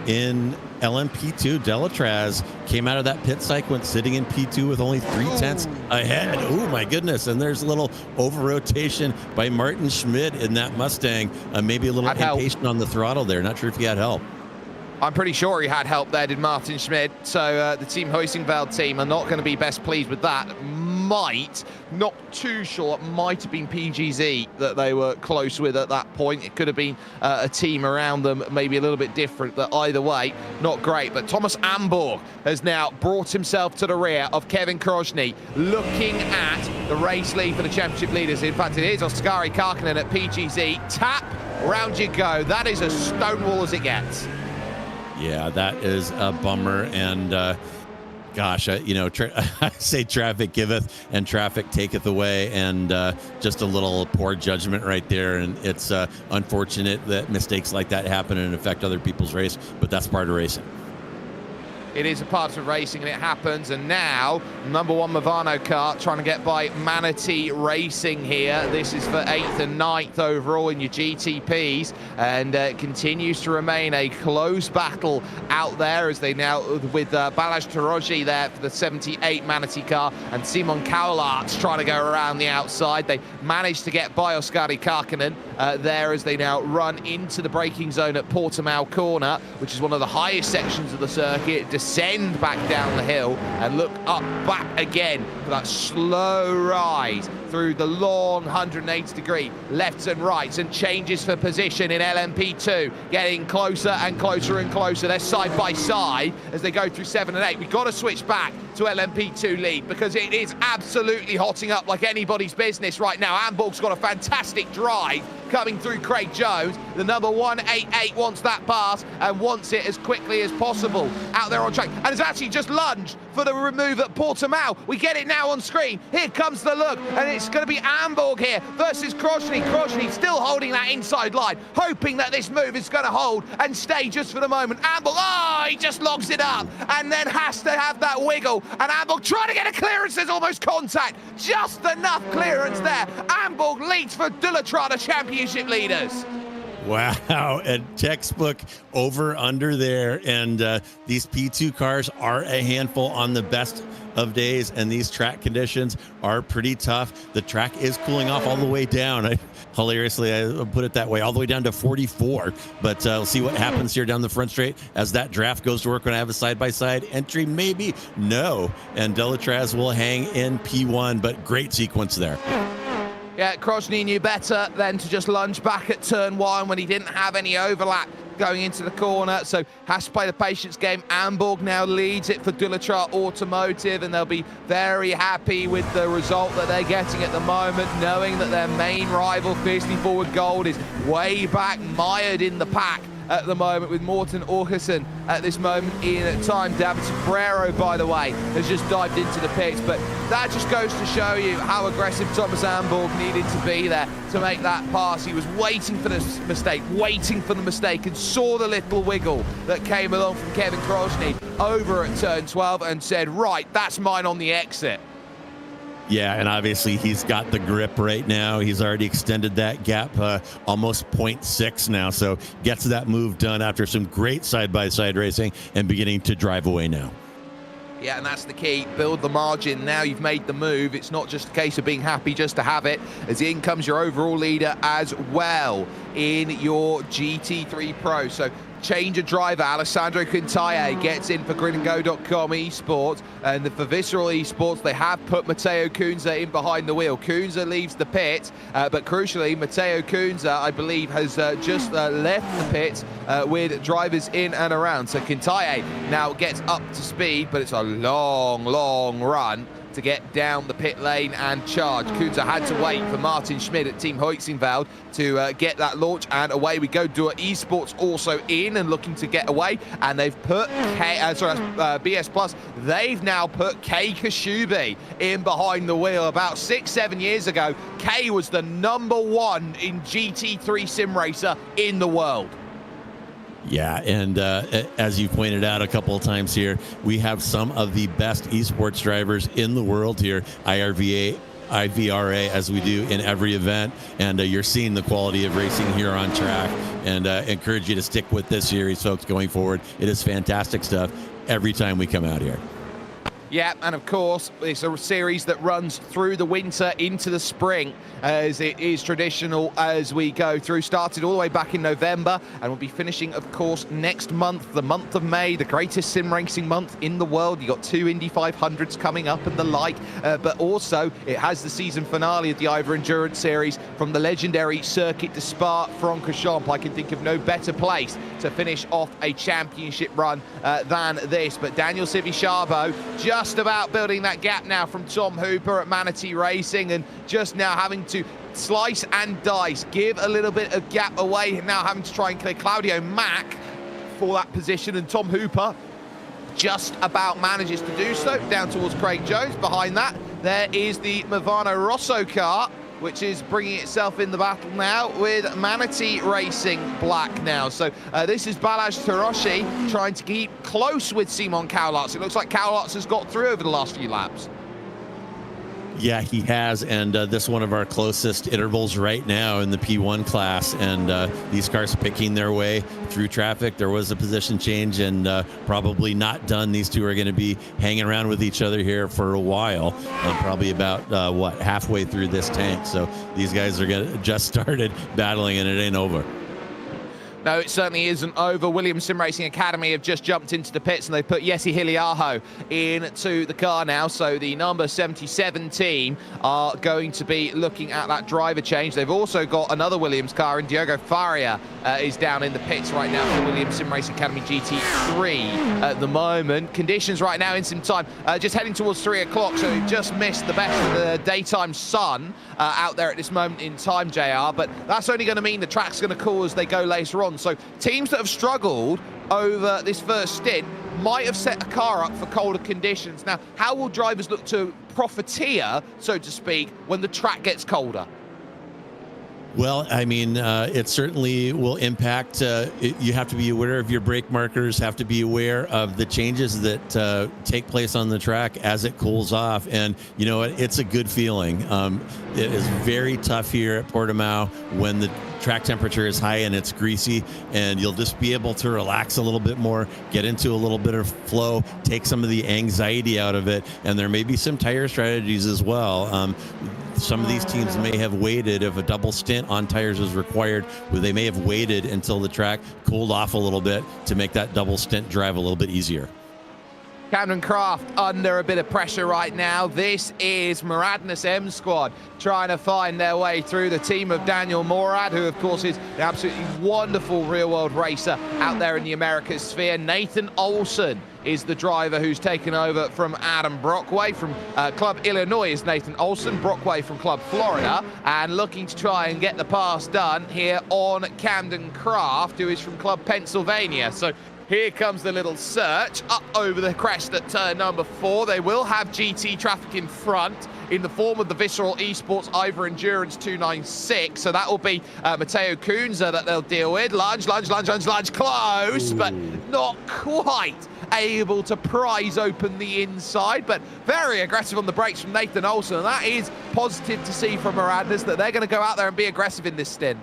in LMP2. Delatraz came out of that pit sequence sitting in P2 with only 3/10 ahead. Oh my goodness. And there's a little over rotation by Martin Schmidt in that Mustang. Maybe a little impatient on the throttle there. Not sure if he had help. I'm pretty sure he had help there, did Martin Schmidt. So the Team Hoisingveld team are not going to be best pleased with that. Not too sure, it might have been PGZ that they were close with at that point. It could have been a team around them, maybe a little bit different, but either way, not great. But Thomas Amborg has now brought himself to the rear of Kevin Krojny, looking at the race lead for the championship leaders. In fact, it is Oskari Karkinen at PGZ. Tap, round you go. That is as stonewall as it gets. Yeah, that is a bummer. And gosh, you know, I say traffic giveth and traffic taketh away, and just a little poor judgment right there. And it's unfortunate that mistakes like that happen and affect other people's race, but that's part of racing. it is a part of racing and it happens. And now, number 1 Movano car trying to get by Manatee Racing here. This is for 8th and 9th overall in your GTPs, and it continues to remain a close battle out there as they now, with Balázs Toroji there for the 78 Manatee car, and Simon Kaulart's trying to go around the outside. They managed to get by Oskari Karkinen there as they now run into the braking zone at Portimao corner, which is one of the highest sections of the circuit, descend back down the hill and look up back again for that slow rise through the long 180-degree lefts and rights, and changes for position in LMP2, getting closer and closer and closer. They're side by side as they go through 7 and 8. We've got to switch back to LMP2 lead because it is absolutely hotting up like anybody's business right now. Amborg's got a fantastic drive coming through Craig Jones. The number 188 wants that pass and wants it as quickly as possible out there on track, and has actually just lunged for the remove at Portimao. We get it now on screen. Here comes the look, and it's going to be Amborg here versus Kroshny. Kroshny still holding that inside line, hoping that this move is going to hold and stay just for the moment. Amborg, oh, he just logs it up and then has to have that wiggle, and Amborg trying to get a clearance. There's almost contact, just enough clearance there. Amborg leads for Dullatra championship leaders. Wow, a textbook over under there, and these P2 cars are a handful on the best of days, and these track conditions are pretty tough. The track is cooling off all the way down. Hilariously, I put it that way, all the way down to 44, but we'll see what happens here down the front straight as that draft goes to work. When I have a side-by-side entry, maybe no, and Delatraz will hang in P1, but great sequence there. Yeah, Kroshny knew better than to just lunge back at turn 1 when he didn't have any overlap going into the corner, so has to play the patience game. Amborg now leads it for Dullatra Automotive, and they'll be very happy with the result that they're getting at the moment, knowing that their main rival, Fiercely Forward Gold, is way back mired in the pack at the moment with Morten Orkesson at this moment in time. David Sobrero, by the way, has just dived into the pits, but that just goes to show you how aggressive Thomas Amborg needed to be there to make that pass. He was waiting for the mistake, and saw the little wiggle that came along from Kevin Kroshny over at turn 12 and said, right, that's mine on the exit. Yeah, and obviously he's got the grip right now. He's already extended that gap almost 0.6 now, so gets that move done after some great side-by-side racing and beginning to drive away now. Yeah, and that's the key. Build the margin. Now you've made the move. It's not just a case of being happy just to have it, as in comes your overall leader as well in your GT3 Pro. So change of driver. Alessandro Quintalle gets in for gridandgo.com esports, and for Visceral Esports they have put Matteo Kunze in behind the wheel. Kunze leaves the pit, but crucially Matteo Kunze, I believe, has just left the pit with drivers in and around. So Quintalle now gets up to speed, but it's a long run to get down the pit lane and charge. Kunze had to wait for Martin Schmid at Team Hoyxingveld to get that launch, and away we go. Dua Esports also in and looking to get away, and they've put BS Plus, they've now put Kei Kashubi in behind the wheel. About 6-7 years ago, Kei was the #1 in GT3 sim racer in the world. Yeah, and as you pointed out a couple of times here, we have some of the best esports drivers in the world here, IVRA, as we do in every event, and you're seeing the quality of racing here on track, and encourage you to stick with this series, folks, going forward. It is fantastic stuff every time we come out here. Yeah, and of course, it's a series that runs through the winter into the spring, as it is traditional as we go through. Started all the way back in November, and we'll be finishing, of course, next month, the month of May, the greatest sim racing month in the world. You've got 2 Indy 500s coming up and the like, but also it has the season finale of the IVRA Endurance Series from the legendary Circuit de Spa-Francorchamps. I can think of no better place to finish off a championship run than this. But Daniel Sivi-Charbot just about building that gap now from Tom Hooper at Manatee Racing, and just now having to slice and dice, give a little bit of gap away, now having to try and clear Claudio Mack for that position, and Tom Hooper just about manages to do so down towards Craig Jones. Behind that, there is the Movano Rosso car which is bringing itself in the battle now with Manatee Racing black now. So this is Balazs Taroshi trying to keep close with Simon Cowlarts. It looks like Cowlarts has got through over the last few laps. Yeah, he has, and this one of our closest intervals right now in the P1 class, and these cars picking their way through traffic. There was a position change, and probably not done. These two are going to be hanging around with each other here for a while, probably about, halfway through this tank. So these guys are just started battling, and it ain't over. No, it certainly isn't over. Williams Sim Racing Academy have just jumped into the pits and they put Jesse Hiliaho into the car now. So the number 77 team are going to be looking at that driver change. They've also got another Williams car, and Diogo Faria is down in the pits right now for Williams Sim Racing Academy GT3 at the moment. Conditions right now in sim time, just heading towards 3 o'clock, so we've just missed the best of the daytime sun out there at this moment in time, JR. But that's only going to mean the track's going to cool as they go later on. So teams that have struggled over this first stint might have set a car up for colder conditions. Now, how will drivers look to profiteer, so to speak, when the track gets colder? Well, I mean, it certainly will impact. You have to be aware of your brake markers, have to be aware of the changes that take place on the track as it cools off. And, you know, it's a good feeling. It is very tough here at Portimao when the track temperature is high and it's greasy, and you'll just be able to relax a little bit more, get into a little bit of flow, take some of the anxiety out of it. And there may be some tire strategies as well. Some of these teams may have waited, if a double stint on tires is required, where they may have waited until the track cooled off a little bit to make that double stint drive a little bit easier. Camden Craft under a bit of pressure right now. This is Muradness M Squad trying to find their way through the team of Daniel Morad, who of course is an absolutely wonderful real-world racer out there in the Americas sphere. Nathan Olson is the driver who's taken over from Adam Brockway from Club Illinois is Nathan Olson, Brockway from Club Florida, and looking to try and get the pass done here on Camden Craft, who is from Club Pennsylvania. So here comes the little search up over the crest at turn number 4. They will have GT traffic in front in the form of the Visceral Esports IVRA Endurance 296. So that will be Matteo Kunze that they'll deal with. Lunge, close, but not quite able to prise open the inside, but very aggressive on the brakes from Nathan Olson. And that is positive to see from Muradness, that they're going to go out there and be aggressive in this stint.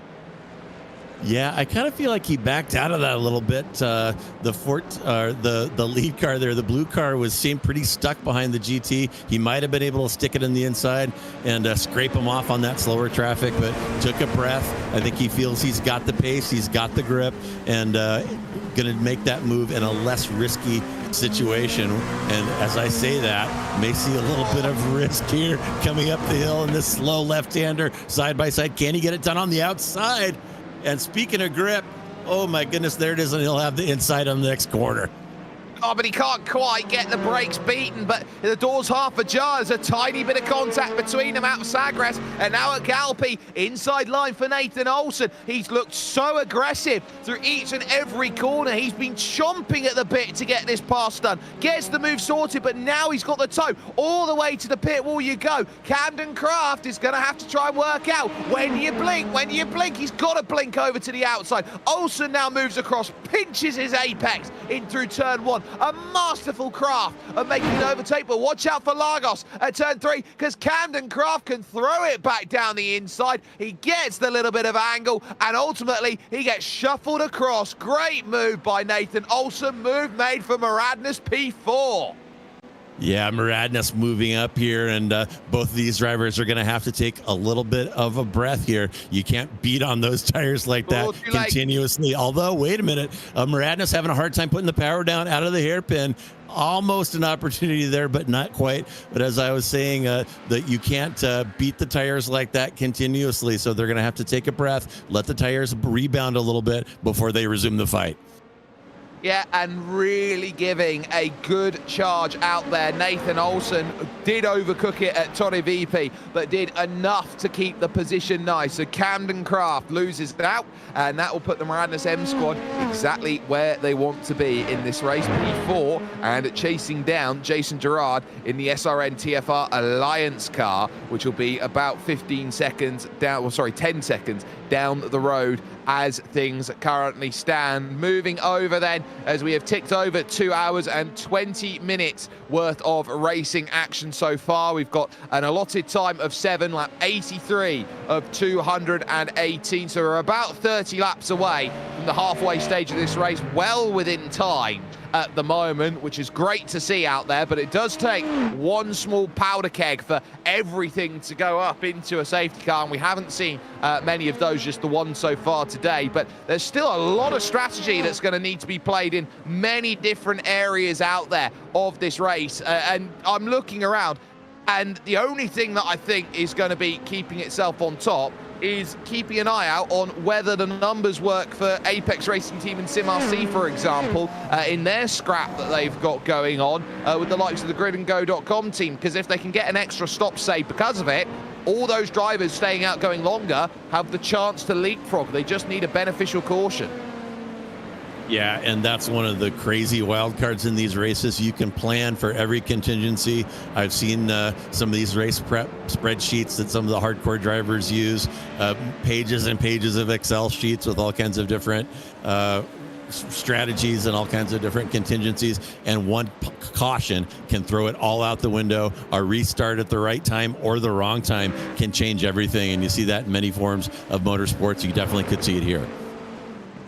Yeah, I kind of feel like he backed out of that a little bit. The lead car there, the blue car, seemed pretty stuck behind the GT. He might have been able to stick it in the inside and scrape him off on that slower traffic, but took a breath. I think he feels he's got the pace, he's got the grip, and going to make that move in a less risky situation. And as I say that, may see a little bit of risk here coming up the hill in this slow left-hander side by side. Can he get it done on the outside? And speaking of grip, oh my goodness, there it is, and he'll have the inside on the next corner. Oh, but he can't quite get the brakes beaten, but the door's half ajar. There's a tiny bit of contact between them out of Sagres, and now at Galpi, inside line for Nathan Olson. He's looked so aggressive through each and every corner. He's been chomping at the bit to get this pass done. Gets the move sorted, but now he's got the toe. All the way to the pit wall you go. Camden Craft is going to have to try and work out when you blink. He's got to blink over to the outside. Olson now moves across, pinches his apex in through turn 1. A masterful craft of making an overtake, but watch out for Lagos at turn 3, because Camden Craft can throw it back down the inside. He gets the little bit of angle, and ultimately he gets shuffled across. Great move by Nathan Olson. Move made for Muradness P4. Yeah, Muradness moving up here, and both of these drivers are going to have to take a little bit of a breath here. You can't beat on those tires like that continuously. Although, wait a minute, Muradness having a hard time putting the power down out of the hairpin. Almost an opportunity there, but not quite. But as I was saying, that you can't beat the tires like that continuously, so they're going to have to take a breath, let the tires rebound a little bit before they resume the fight. Yeah, and really giving a good charge out there. Nathan Olsen did overcook it at Torre VP, but did enough to keep the position nice. So Camden Craft loses out, and that will put the Madness M squad exactly where they want to be in this race. P4, and chasing down Jason Gerard in the SRN TFR Alliance car, which will be about 15 seconds down, well, sorry, 10 seconds down the road as things currently stand. Moving over then, as we have ticked over 2 hours and 20 minutes worth of racing action so far. We've got an allotted time of 7, lap 83 of 218. So we're about 30 laps away from the halfway stage of this race, well within time at the moment, which is great to see out there, but it does take one small powder keg for everything to go up into a safety car, and we haven't seen many of those, just the one so far today. But there's still a lot of strategy that's going to need to be played in many different areas out there of this race, and I'm looking around, and the only thing that I think is going to be keeping itself on top is keeping an eye out on whether the numbers work for Apex Racing Team and SimRC, for example, in their scrap that they've got going on with the likes of the gridandgo.com team, because if they can get an extra stop save because of it, all those drivers staying out going longer have the chance to leapfrog. They just need a beneficial caution. Yeah, and that's one of the crazy wild cards in these races. You can plan for every contingency. I've seen some of these race prep spreadsheets that some of the hardcore drivers use, pages and pages of Excel sheets with all kinds of different strategies and all kinds of different contingencies, and one caution can throw it all out the window. A restart at the right time or the wrong time can change everything, and you see that in many forms of motorsports. You definitely could see it here.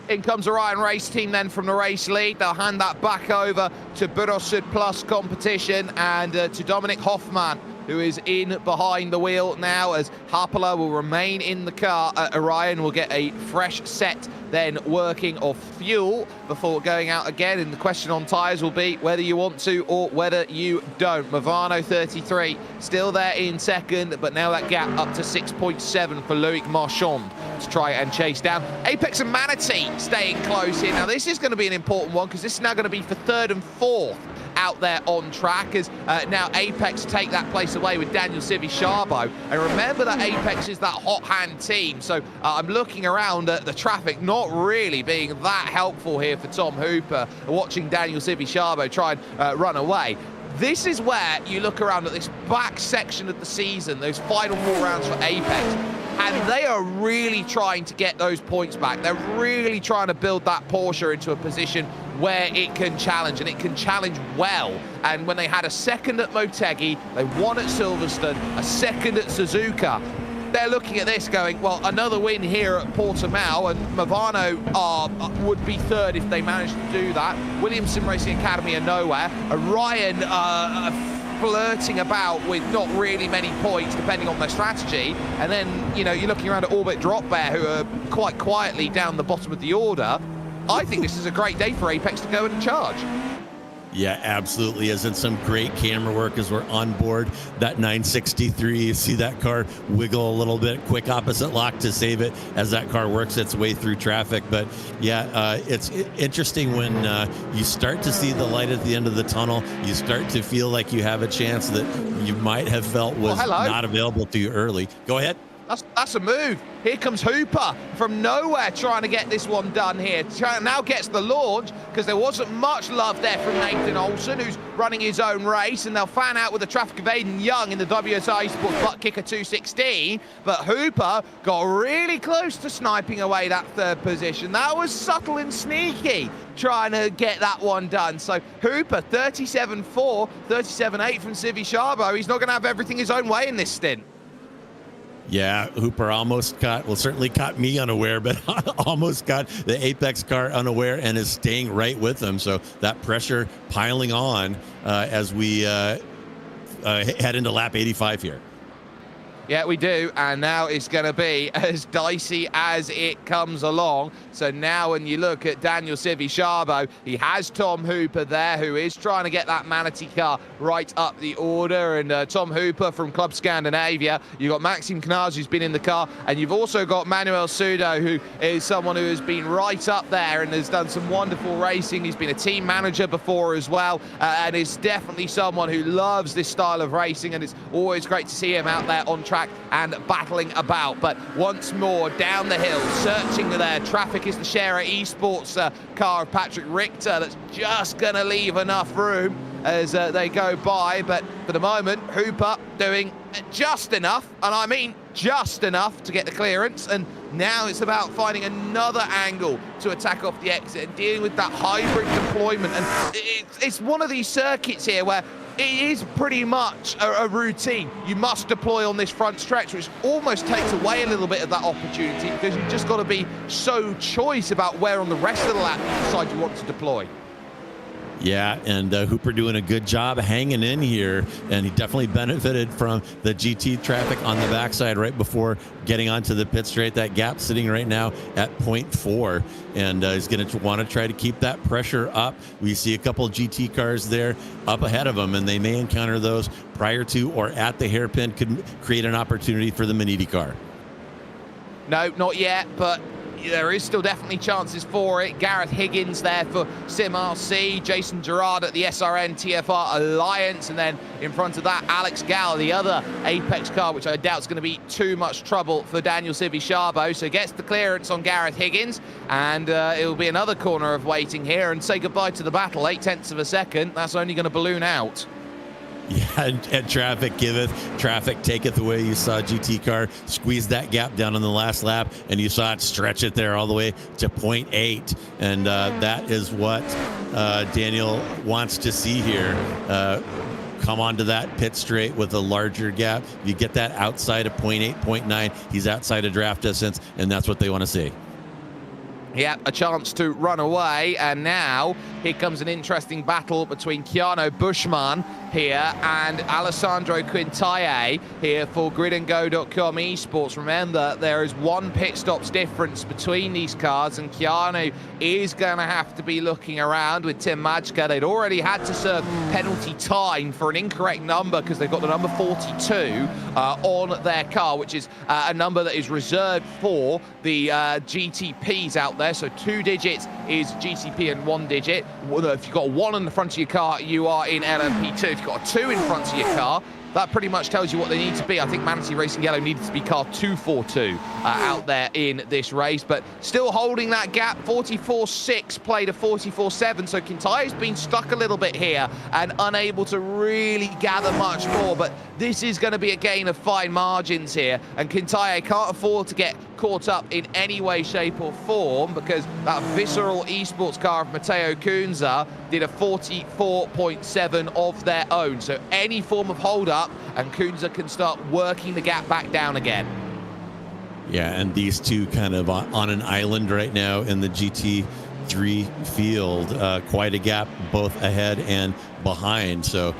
In comes Orion Race Team then from the race lead. They'll hand that back over to Burosud Plus Competition and to Dominic Hoffman, who is in behind the wheel now, as Harpala will remain in the car. Orion will get a fresh set then working of fuel before going out again, and the question on tyres will be whether you want to or whether you don't. Movano 33 still there in second, but now that gap up to 6.7 for Loic Marchand to try and chase down. Apex and Manatee staying close here. Now this is going to be an important one, because this is now going to be for third and fourth out there on track, as now Apex take that place away with Daniel Civi-Charbot. And remember that Apex is that hot hand team, so I'm looking around at the traffic, not really being that helpful here for Tom Hooper, watching Daniel Civi-Charbot try and run away. This is where you look around at this back section of the season, those final 4 rounds for Apex, and they are really trying to get those points back. They're really trying to build that Porsche into a position where it can challenge, and it can challenge well. And when they had a second at Motegi, they won at Silverstone, a second at Suzuka, they're looking at this going, well, another win here at Portimao, and Movano would be third if they managed to do that. Williamson Racing Academy are nowhere. Orion flirting about with not really many points depending on their strategy. And then, you know, you're looking around at Orbit Drop Bear, who are quite quietly down the bottom of the order. I think this is a great day for Apex to go and charge. Yeah, absolutely is. And some great camera work as we're on board that 963. You see that car wiggle a little bit, quick opposite lock to save it as that car works its way through traffic. But yeah, it's interesting when you start to see the light at the end of the tunnel. You start to feel like you have a chance that you might have felt was not available to you early. Go ahead. That's a move. Here comes Hooper from nowhere trying to get this one done here. Now gets the launch, because there wasn't much love there from Nathan Olsen, who's running his own race, and they'll fan out with the traffic of Aiden Young in the WSI Sports Butt Kicker 216. But Hooper got really close to sniping away that third position. That was subtle and sneaky, trying to get that one done. So Hooper, 37.4, 37.8 from Civi-Charbot. He's not going to have everything his own way in this stint. Yeah, Hooper almost certainly caught me unaware, but almost got the Apex car unaware and is staying right with them. So that pressure piling on as we head into lap 85 here. Yeah, we do, and now it's going to be as dicey as it comes along. So now when you look at Daniel Sivi-Szabo, he has Tom Hooper there, who is trying to get that Manatee car right up the order, and Tom Hooper from Club Scandinavia. You've got Maxime Knaz, who's been in the car, and you've also got Manuel Sudo, who is someone who has been right up there and has done some wonderful racing. He's been a team manager before as well, and is definitely someone who loves this style of racing, and it's always great to see him out there on track and battling about. But once more down the hill, searching there. Traffic is the Scherer Esports car of Patrick Richter that's just going to leave enough room as they go by. But for the moment, Hooper doing just enough, and I mean just enough, to get the clearance. And now it's about finding another angle to attack off the exit and dealing with that hybrid deployment. And it's one of these circuits here where it is pretty much a routine. You must deploy on this front stretch, which almost takes away a little bit of that opportunity, because you've just got to be so choice about where on the rest of the lap you decide you want to deploy. Yeah, and Hooper doing a good job hanging in here, and he definitely benefited from the GT traffic on the backside right before getting onto the pit straight. That gap sitting right now at 0.4, and he's going to want to try to keep that pressure up. We see a couple of GT cars there up ahead of him, and they may encounter those prior to or at the hairpin. Could create an opportunity for the Maniti car. No, not yet, but there is still definitely chances for it. Gareth Higgins there for Sim RC, Jason Gerard at the SRN TFR Alliance, and then in front of that, Alex Gall, the other Apex car, which I doubt is going to be too much trouble for Daniel Sivi-Szabo. So gets the clearance on Gareth Higgins, and it'll be another corner of waiting here, and say goodbye to the battle. 0.8 of a second, that's only going to balloon out. Yeah, and traffic giveth, traffic taketh away. You saw GT car squeeze that gap down on the last lap, and you saw it stretch it there all the way to 0.8. And that is what Daniel wants to see here. Come onto that pit straight with a larger gap. You get that outside of 0.8, 0.9. He's outside of draft distance, and that's what they want to see. Yeah, a chance to run away, and now here comes an interesting battle between Keanu Bushman here and Alessandro Quintalle here for gridandgo.com esports. Remember, there is one pit stops difference between these cars, and Keanu is going to have to be looking around with Tim Majka. They'd already had to serve penalty time for an incorrect number because they've got the number 42 on their car, which is a number that is reserved for the GTPs out there. So 2 digits is GTP and 1 digit. If you've got a 1 in the front of your car, you are in LMP2. If you've got a 2 in front of your car, that pretty much tells you what they need to be. I think Manatee Racing Yellow needed to be car 242 out there in this race, but still holding that gap. 44.6 played a 44.7, so Quintalle's been stuck a little bit here and unable to really gather much more, but this is going to be a gain of fine margins here, and Quintalle can't afford to get caught up in any way, shape or form, because that visceral esports car of Matteo Kunza did a 44.7 of their own, so any form of hold up and Kunza can start working the gap back down again. Yeah, and these two kind of on an island right now in the GT3 field, quite a gap both ahead and behind. So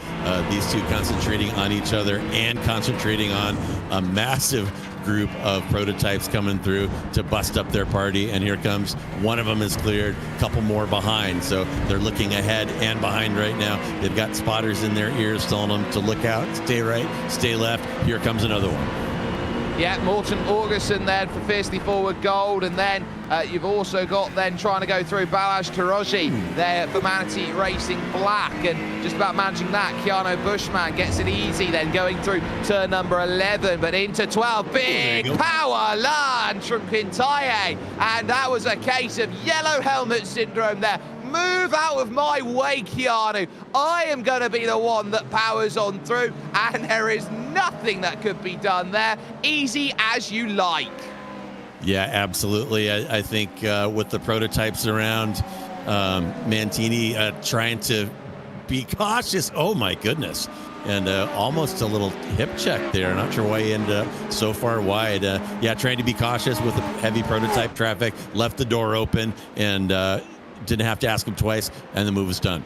these two concentrating on each other and concentrating on a massive group of prototypes coming through to bust up their party. And here comes one of them is cleared, a couple more behind. So they're looking ahead and behind right now. They've got spotters in their ears telling them to look out, stay right, stay left. Here comes another one. Yeah, Morten Augustsson then for Fiercely Forward Gold, and then you've also got then trying to go through Balazs Taroji there for Manatee Racing Black, and just about managing that, Keanu Bushman gets it easy then going through turn number 11, but into 12, big power lunge from Quintalle, and that was a case of yellow helmet syndrome there. Move out of my way, Keanu. I am going to be the one that powers on through, and there is nothing that could be done there. Easy as you like. Yeah, absolutely. I think with the prototypes around, Mantini trying to be cautious. Oh, my goodness. And almost a little hip check there. Not sure why he ended up so far wide. Yeah, trying to be cautious with the heavy prototype traffic. Left the door open and didn't have to ask him twice, and the move was done.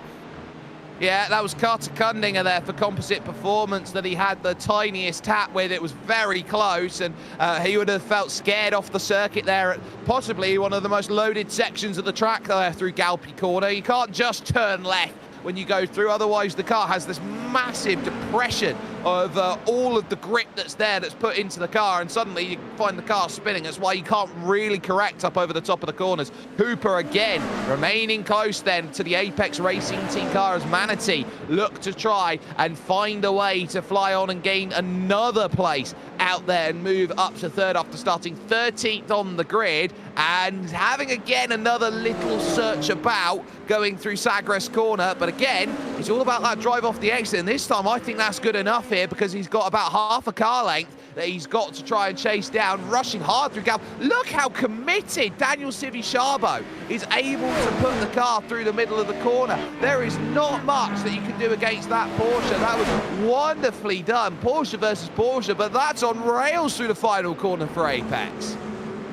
Yeah, that was Carter Kundinger there for Composite Performance that he had the tiniest tap with. It was very close, and he would have felt scared off the circuit there at possibly one of the most loaded sections of the track there through Galpy Corner. You can't just turn left when you go through, otherwise the car has this massive depression of all of the grip that's there that's put into the car, and suddenly you find the car spinning. That's why you can't really correct up over the top of the corners. Hooper again remaining close then to the Apex Racing Team car as Manatee look to try and find a way to fly on and gain another place out there and move up to third after starting 13th on the grid, and having again another little search about going through Sagres Corner. But again, it's all about that drive off the exit, and this time I think that's good enough here because he's got about half a car length that he's got to try and chase down, rushing hard through Gal. Look how committed Daniel Civi-Chabo is able to put the car through the middle of the corner. There is not much that you can do against that Porsche. That was wonderfully done, Porsche versus Porsche, but that's on rails through the final corner for Apex.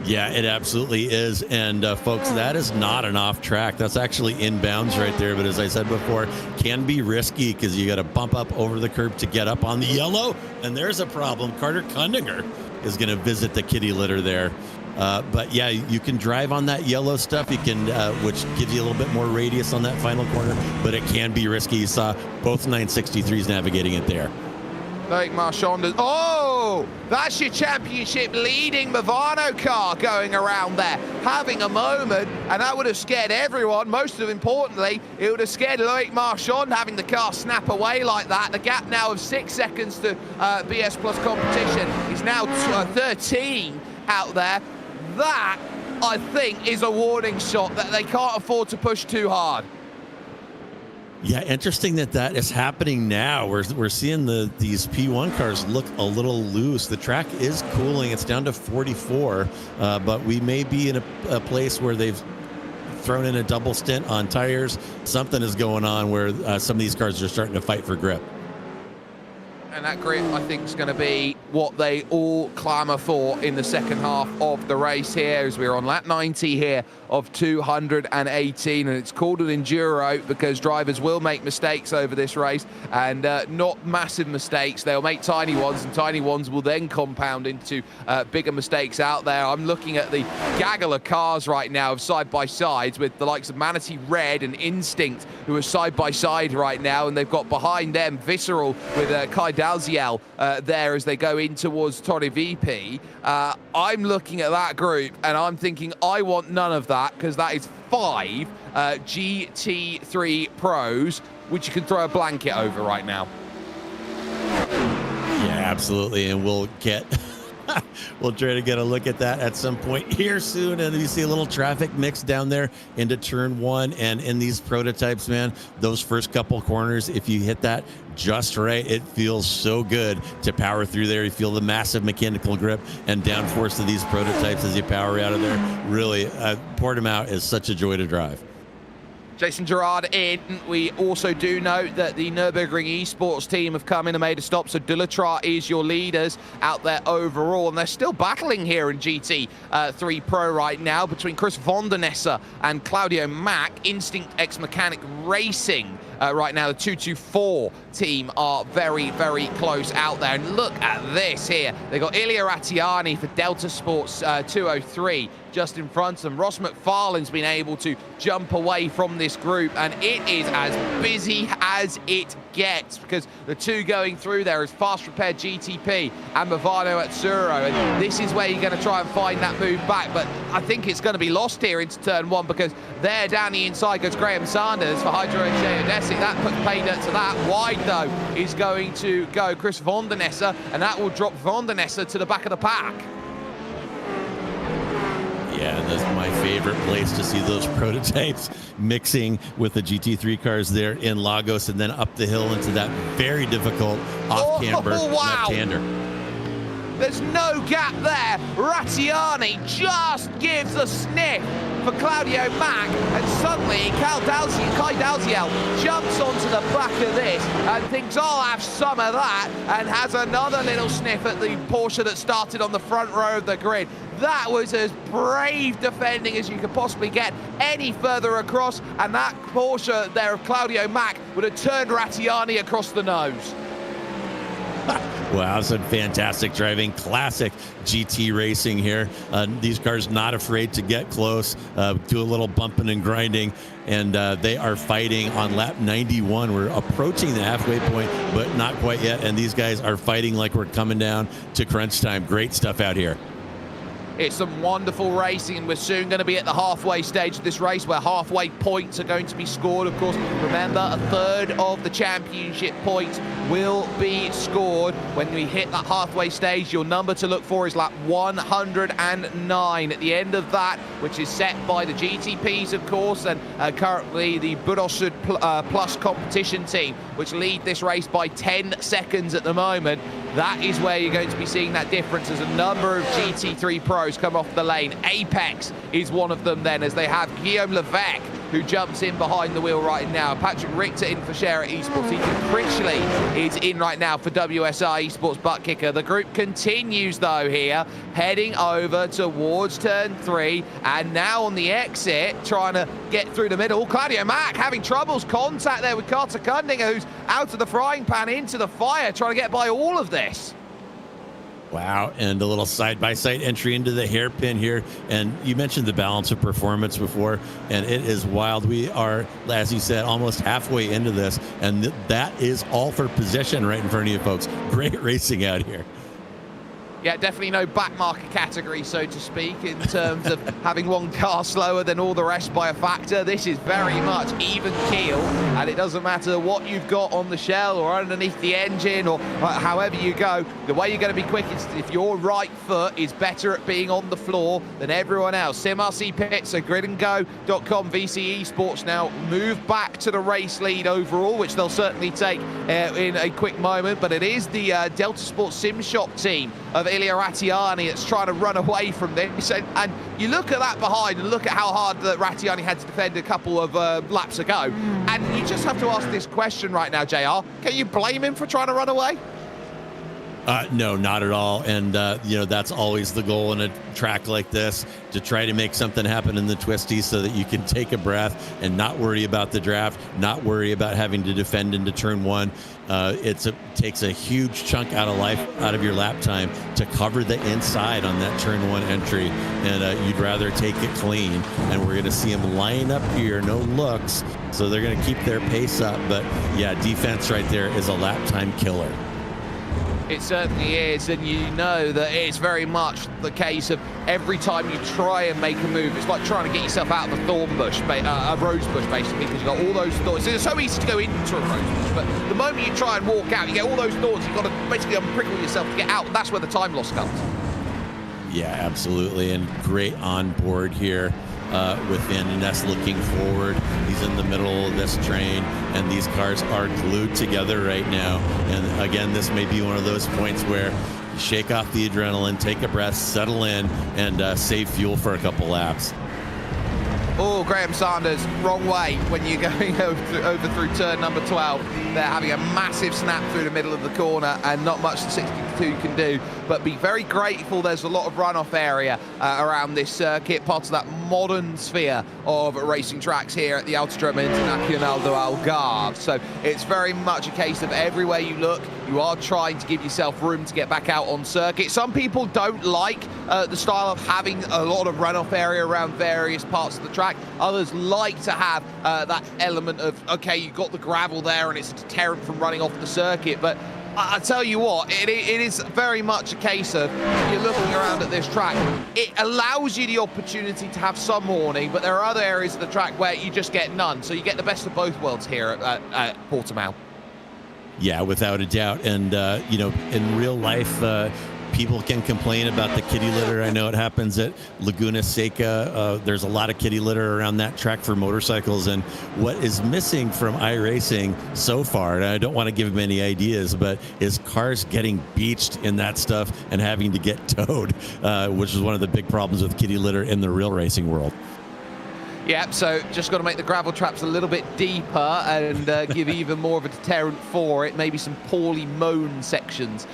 Yeah, it absolutely is. And folks, that is not an off track. That's actually inbounds right there. But as I said before, can be risky because you got to bump up over the curb to get up on the yellow. And there's a problem. Carter Kundinger is going to visit the kitty litter there. But yeah, you can drive on that yellow stuff. You can, which gives you a little bit more radius on that final corner, but it can be risky. You saw both 963s navigating it there. Loic Marchand. Oh, that's your championship leading Movano car going around there, having a moment, and that would have scared everyone. Most of importantly, it would have scared Loic Marchand having the car snap away like that. The gap now of 6 seconds to BS Plus competition is now 13 out there. That, I think, is a warning shot that they can't afford to push too hard. Yeah, interesting that is happening now. We're seeing these P1 cars look a little loose. The track is cooling. It's down to 44, but we may be in a place where they've thrown in a double stint on tires. Something is going on where some of these cars are starting to fight for grip. And that grip, I think, is going to be what they all clamour for in the second half of the race here, as we're on lap 90 here of 218, and it's called an enduro because drivers will make mistakes over this race, and not massive mistakes. They'll make tiny ones, and tiny ones will then compound into bigger mistakes out there. I'm looking at the gaggle of cars right now of side-by-sides with the likes of Manatee Red and Instinct, who are side-by-side right now, and they've got behind them Visceral with Kai Dalziel there as they go in towards Torre VP. I'm looking at that group and I'm thinking I want none of that, because that is 5 GT3 Pros, which you can throw a blanket over right now. Yeah, absolutely. And we'll try to get a look at that at some point here soon. And you see a little traffic mix down there into turn 1. And in these prototypes, man, those first couple corners, if you hit that just right, it feels so good to power through there. You feel the massive mechanical grip and downforce of these prototypes as you power out of there. Really, Portimao is such a joy to drive. Jason Gerard in. We also do note that the Nürburgring esports team have come in and made a stop, so Dullatra is your leaders out there overall, and they're still battling here in GT3 Pro right now between Chris Vondenesse and Claudio Mack. Instinct X Mechanic Racing right now, the 224 team are very, very close out there. And look at this here. They got Ilya Rattiani for Delta Sports 203 just in front of them. Ross McFarlane's been able to jump away from this group, and it is as busy as it gets, because the two going through there is Fast Repair GTP and Movano Azzurro, and this is where you're going to try and find that move back, but I think it's going to be lost here into turn 1, because there down the inside goes Graham Sanders for Hydro Geodesic. That puts pay dirt to that. Wide though is going to go Chris Vondenesse, and that will drop Vondenesse to the back of the pack. Yeah, that's my favorite place to see those prototypes mixing with the GT3 cars there in Lagos, and then up the hill into that very difficult off-camber left-hander. There's no gap there. Rattiani just gives a sniff for Claudio Mack, and suddenly Kai Dalziel jumps onto the back of this and thinks, I'll have some of that, and has another little sniff at the Porsche that started on the front row of the grid. That was as brave defending as you could possibly get any further across, and that Porsche there of Claudio Mack would have turned Rattiani across the nose. Wow, some fantastic driving, classic GT racing here. These cars not afraid to get close, do a little bumping and grinding, and they are fighting on lap 91. We're approaching the halfway point, but not quite yet, and these guys are fighting like we're coming down to crunch time. Great stuff out here. It's some wonderful racing, and we're soon going to be at the halfway stage of this race where halfway points are going to be scored. Of course, remember, a third of the championship points will be scored when we hit that halfway stage. Your number to look for is lap 109 at the end of that, which is set by the GTPs, of course, and currently the Buildup Plus competition team, which lead this race by 10 seconds at the moment. That is where you're going to be seeing that difference as a number of GT3 Pros come off the lane. Apex is one of them then, as they have Guillaume Levesque, who jumps in behind the wheel right now. Patrick Richter in for Share at Esports. Ethan Critchley is in right now for WSI Esports Butt Kicker. The group continues though here, heading over towards turn 3, and now on the exit, trying to get through the middle. Claudio Mack having troubles, contact there with Carter Kundinger, who's out of the frying pan into the fire, trying to get by all of this. Wow, and a little side-by-side entry into the hairpin here. And you mentioned the balance of performance before, and it is wild. We are, as you said, almost halfway into this, and that is all for position right in front of you folks. Great racing out here. Yeah, definitely no back marker category, so to speak, in terms of having one car slower than all the rest by a factor. This is very much even keel, and it doesn't matter what you've got on the shell or underneath the engine or however you go. The way you're going to be quick is if your right foot is better at being on the floor than everyone else. SimRC Pits, so gridandgo.com, VC Esports now move back to the race lead overall, which they'll certainly take in a quick moment, but it is the Delta Sports Sim Shop team of Ilya Rattiani that's trying to run away from this, and you look at that behind and look at how hard that Rattiani had to defend a couple of laps ago, and you just have to ask this question right now, JR, can you blame him for trying to run away? No, not at all. And, you know, that's always the goal in a track like this, to try to make something happen in the twisties so that you can take a breath and not worry about the draft, not worry about having to defend into turn 1. It takes a huge chunk out of your lap time to cover the inside on that turn 1 entry. And you'd rather take it clean. And we're going to see them line up here, no looks. So they're going to keep their pace up. But yeah, defense right there is a lap time killer. It certainly is, and you know that it's very much the case of every time you try and make a move, it's like trying to get yourself out of a thorn bush, a rose bush, basically, because you've got all those thorns. It's so easy to go into a rose bush, but the moment you try and walk out, you get all those thorns, you've got to basically unprickle yourself to get out. That's where the time loss comes. Yeah, absolutely, and great on board here. Within, and that's looking forward. He's in the middle of this train, and these cars are glued together right now. And again, this may be one of those points where you shake off the adrenaline, take a breath, settle in, and save fuel for a couple laps. Oh, Graham Sanders, wrong way when you're going over through turn number 12. They're having a massive snap through the middle of the corner, and not much the 62 can do. But be very grateful there's a lot of runoff area around this circuit, part of that modern sphere of racing tracks here at the Autodromo Internacional do Algarve. So it's very much a case of everywhere you look, you are trying to give yourself room to get back out on circuit. Some people don't like the style of having a lot of runoff area around various parts of the track. Others like to have that element of, okay, you've got the gravel there and it's a deterrent from running off the circuit. But I tell you what, it is very much a case of, you're looking around at this track, it allows you the opportunity to have some warning, but there are other areas of the track where you just get none. So you get the best of both worlds here at Portimao. Yeah, without a doubt. And, you know, in real life, people can complain about the kitty litter. I know it happens at Laguna Seca. There's a lot of kitty litter around that track for motorcycles. And what is missing from iRacing so far, and I don't want to give them any ideas, but is cars getting beached in that stuff and having to get towed, which is one of the big problems with kitty litter in the real racing world. Yep, so just got to make the gravel traps a little bit deeper and give even more of a deterrent for it. Maybe some poorly mown sections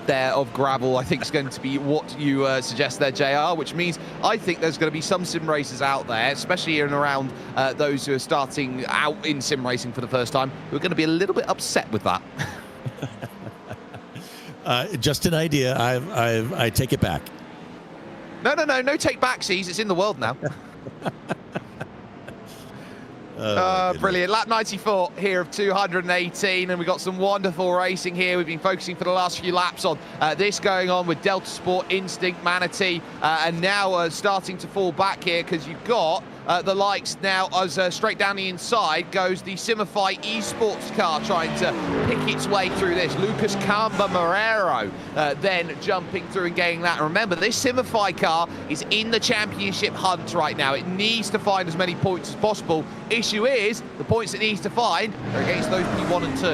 there of gravel, I think is going to be what you suggest there, JR, which means I think there's going to be some sim racers out there, especially in and around those who are starting out in sim racing for the first time, who are going to be a little bit upset with that. Just an idea. I take it back. No take backsies. It's in the world now. Brilliant. Lap 94 here of 218, and we've got some wonderful racing here. We've been focusing for the last few laps on this going on with Delta Sport, Instinct, Manatee, and now starting to fall back here because you've got the likes now as straight down the inside goes the Simify esports car trying to pick its way through this. Lucas Camba Marrero then jumping through and getting that. And remember, this Simify car is in the championship hunt right now. It needs to find as many points as possible. Issue is, the points it needs to find are against those P1 and 2.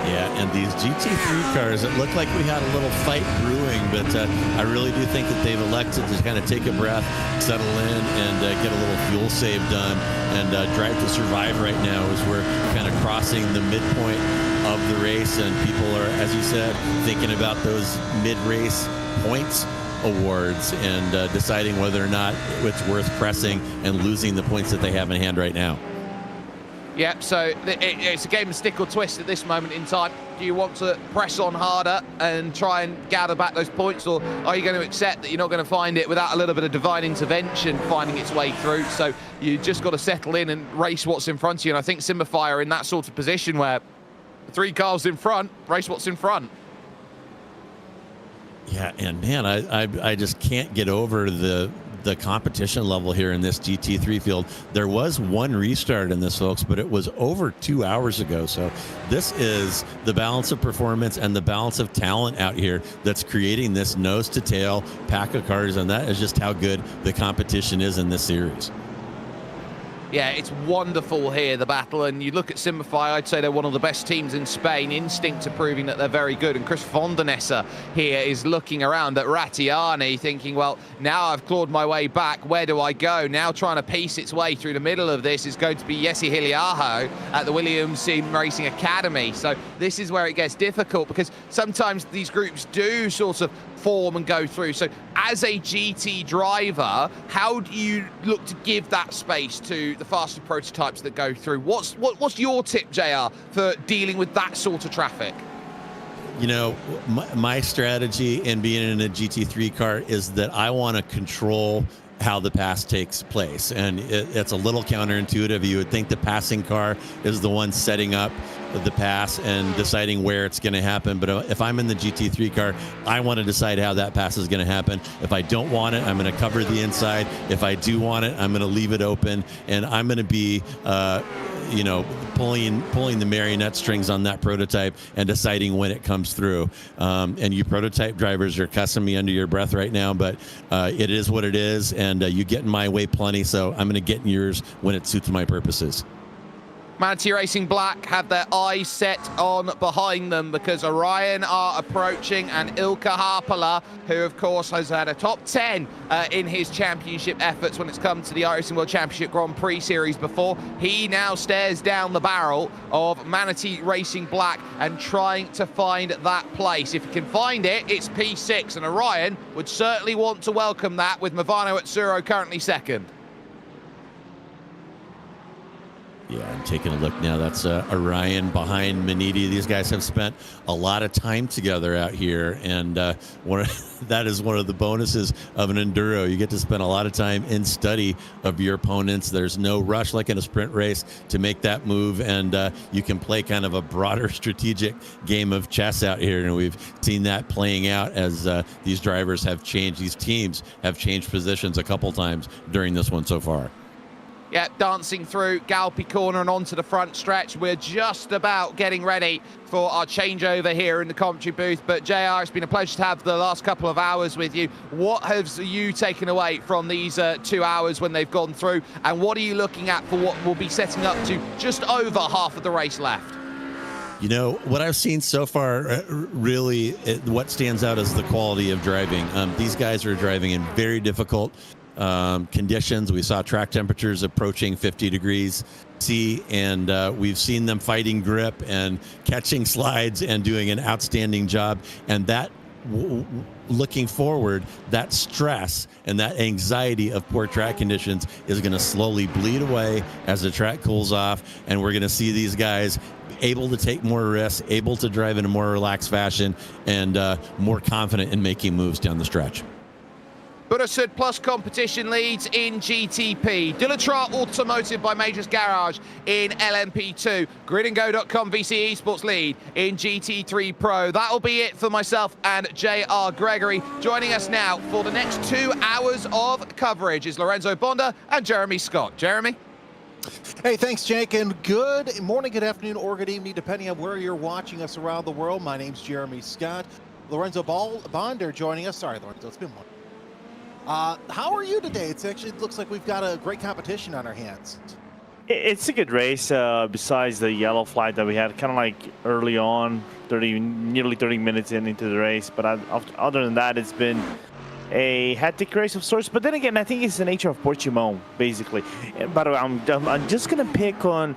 Yeah, and these GT3 cars, it looked like we had a little fight brewing, but I really do think that they've elected to kind of take a breath, settle in, and get a little fuel save done, and drive to survive right now as we're kind of crossing the midpoint of the race, and people are, as you said, thinking about those mid-race points awards and deciding whether or not it's worth pressing and losing the points that they have in hand right now. Yep, so it's a game of stick or twist at this moment in time. Do you want to press on harder and try and gather back those points, or are you going to accept that you're not going to find it without a little bit of divine intervention finding its way through? So you just got to settle in and race what's in front of you. And I think Simify are in that sort of position where 3 cars in front, race what's in front. Yeah, and man, I just can't get over the competition level here in this GT3 field. There was one restart in this, folks, but it was over 2 hours ago. So this is the balance of performance and the balance of talent out here that's creating this nose to tail pack of cars, and that is just how good the competition is in this series. Yeah, it's wonderful here, the battle, and you look at Simify, I'd say they're one of the best teams in Spain. Instinct are proving that they're very good, and Chris Fondanessa here is looking around at Rattiani thinking, well, now I've clawed my way back, where do I go? Now trying to piece its way through the middle of this is going to be Jesse Hiliaho at the Williams Sim Racing Academy. So this is where it gets difficult, because sometimes these groups do sort of form and go through. So as a GT driver, how do you look to give that space to the faster prototypes that go through? What's your tip, JR, for dealing with that sort of traffic? You know, my strategy in being in a GT3 car is that I want to control how the pass takes place, and it's a little counterintuitive. You would think the passing car is the one setting up the pass and deciding where it's going to happen, but if I'm in the GT3 car, I want to decide how that pass is going to happen. If I don't want it, I'm going to cover the inside. If I do want it, I'm going to leave it open, and I'm going to be you know, pulling the marionette strings on that prototype and deciding when it comes through. And you prototype drivers are cussing me under your breath right now, but it is what it is, and you get in my way plenty, so I'm going to get in yours when it suits my purposes. Manatee Racing Black have their eyes set on behind them because Orion are approaching, and Ilkka Harpala, who of course has had a top 10 in his championship efforts when it's come to the iRacing World Championship Grand Prix Series before, he now stares down the barrel of Manatee Racing Black and trying to find that place. If he can find it, it's P6, and Orion would certainly want to welcome that, with Movano Atsuro currently second. Yeah, I'm taking a look now. That's Orion behind Maniti. These guys have spent a lot of time together out here, and that is one of the bonuses of an enduro. You get to spend a lot of time in study of your opponents. There's no rush like in a sprint race to make that move, and you can play kind of a broader strategic game of chess out here, and we've seen that playing out as these drivers have changed. These teams have changed positions a couple times during this one so far. Yeah, dancing through Galpy Corner and onto the front stretch. We're just about getting ready for our changeover here in the commentary booth. But JR, it's been a pleasure to have the last couple of hours with you. What have you taken away from these 2 hours when they've gone through? And what are you looking at for what will be setting up to just over half of the race left? You know, what I've seen so far, really, what stands out is the quality of driving. These guys are driving in very difficult conditions. We saw track temperatures approaching 50 degrees C, and we've seen them fighting grip and catching slides and doing an outstanding job. And that looking forward, that stress and that anxiety of poor track conditions is going to slowly bleed away as the track cools off, and we're going to see these guys able to take more risks, able to drive in a more relaxed fashion, and more confident in making moves down the stretch. Buildup Plus competition leads in GTP. Dilatra Automotive by Majors Garage in LMP2. Gridandgo.com VC Esports lead in GT3 Pro. That'll be it for myself and JR Gregory. Joining us now for the next 2 hours of coverage is Lorenzo Bonda and Jeremy Scott. Jeremy? Hey, thanks, Jake, and good morning, good afternoon, or good evening, depending on where you're watching us around the world. My name's Jeremy Scott. Lorenzo Bonder joining us. Sorry, Lorenzo, it's been one. How are you today? It actually looks like we've got a great competition on our hands. It's a good race, besides the yellow flag that we had kind of like early on, nearly 30 minutes into the race. But other than that, it's been a hectic race of sorts. But then again, I think it's the nature of Portimão, basically. And by the way, I'm just going to pick on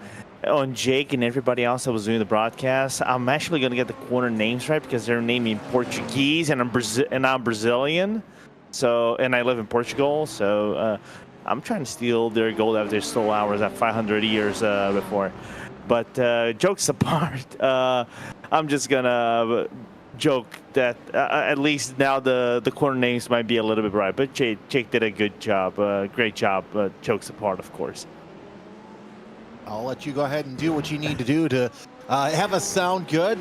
Jake and everybody else that was doing the broadcast. I'm actually going to get the corner names right because they're naming Portuguese, and I'm Brazilian. So, and I live in Portugal, so I'm trying to steal their gold after they stole ours at 500 years before. But jokes apart, I'm just gonna joke that at least now the corner names might be a little bit right. But Jake did a good job, great job. Jokes apart, of course. I'll let you go ahead and do what you need to do to have us sound good.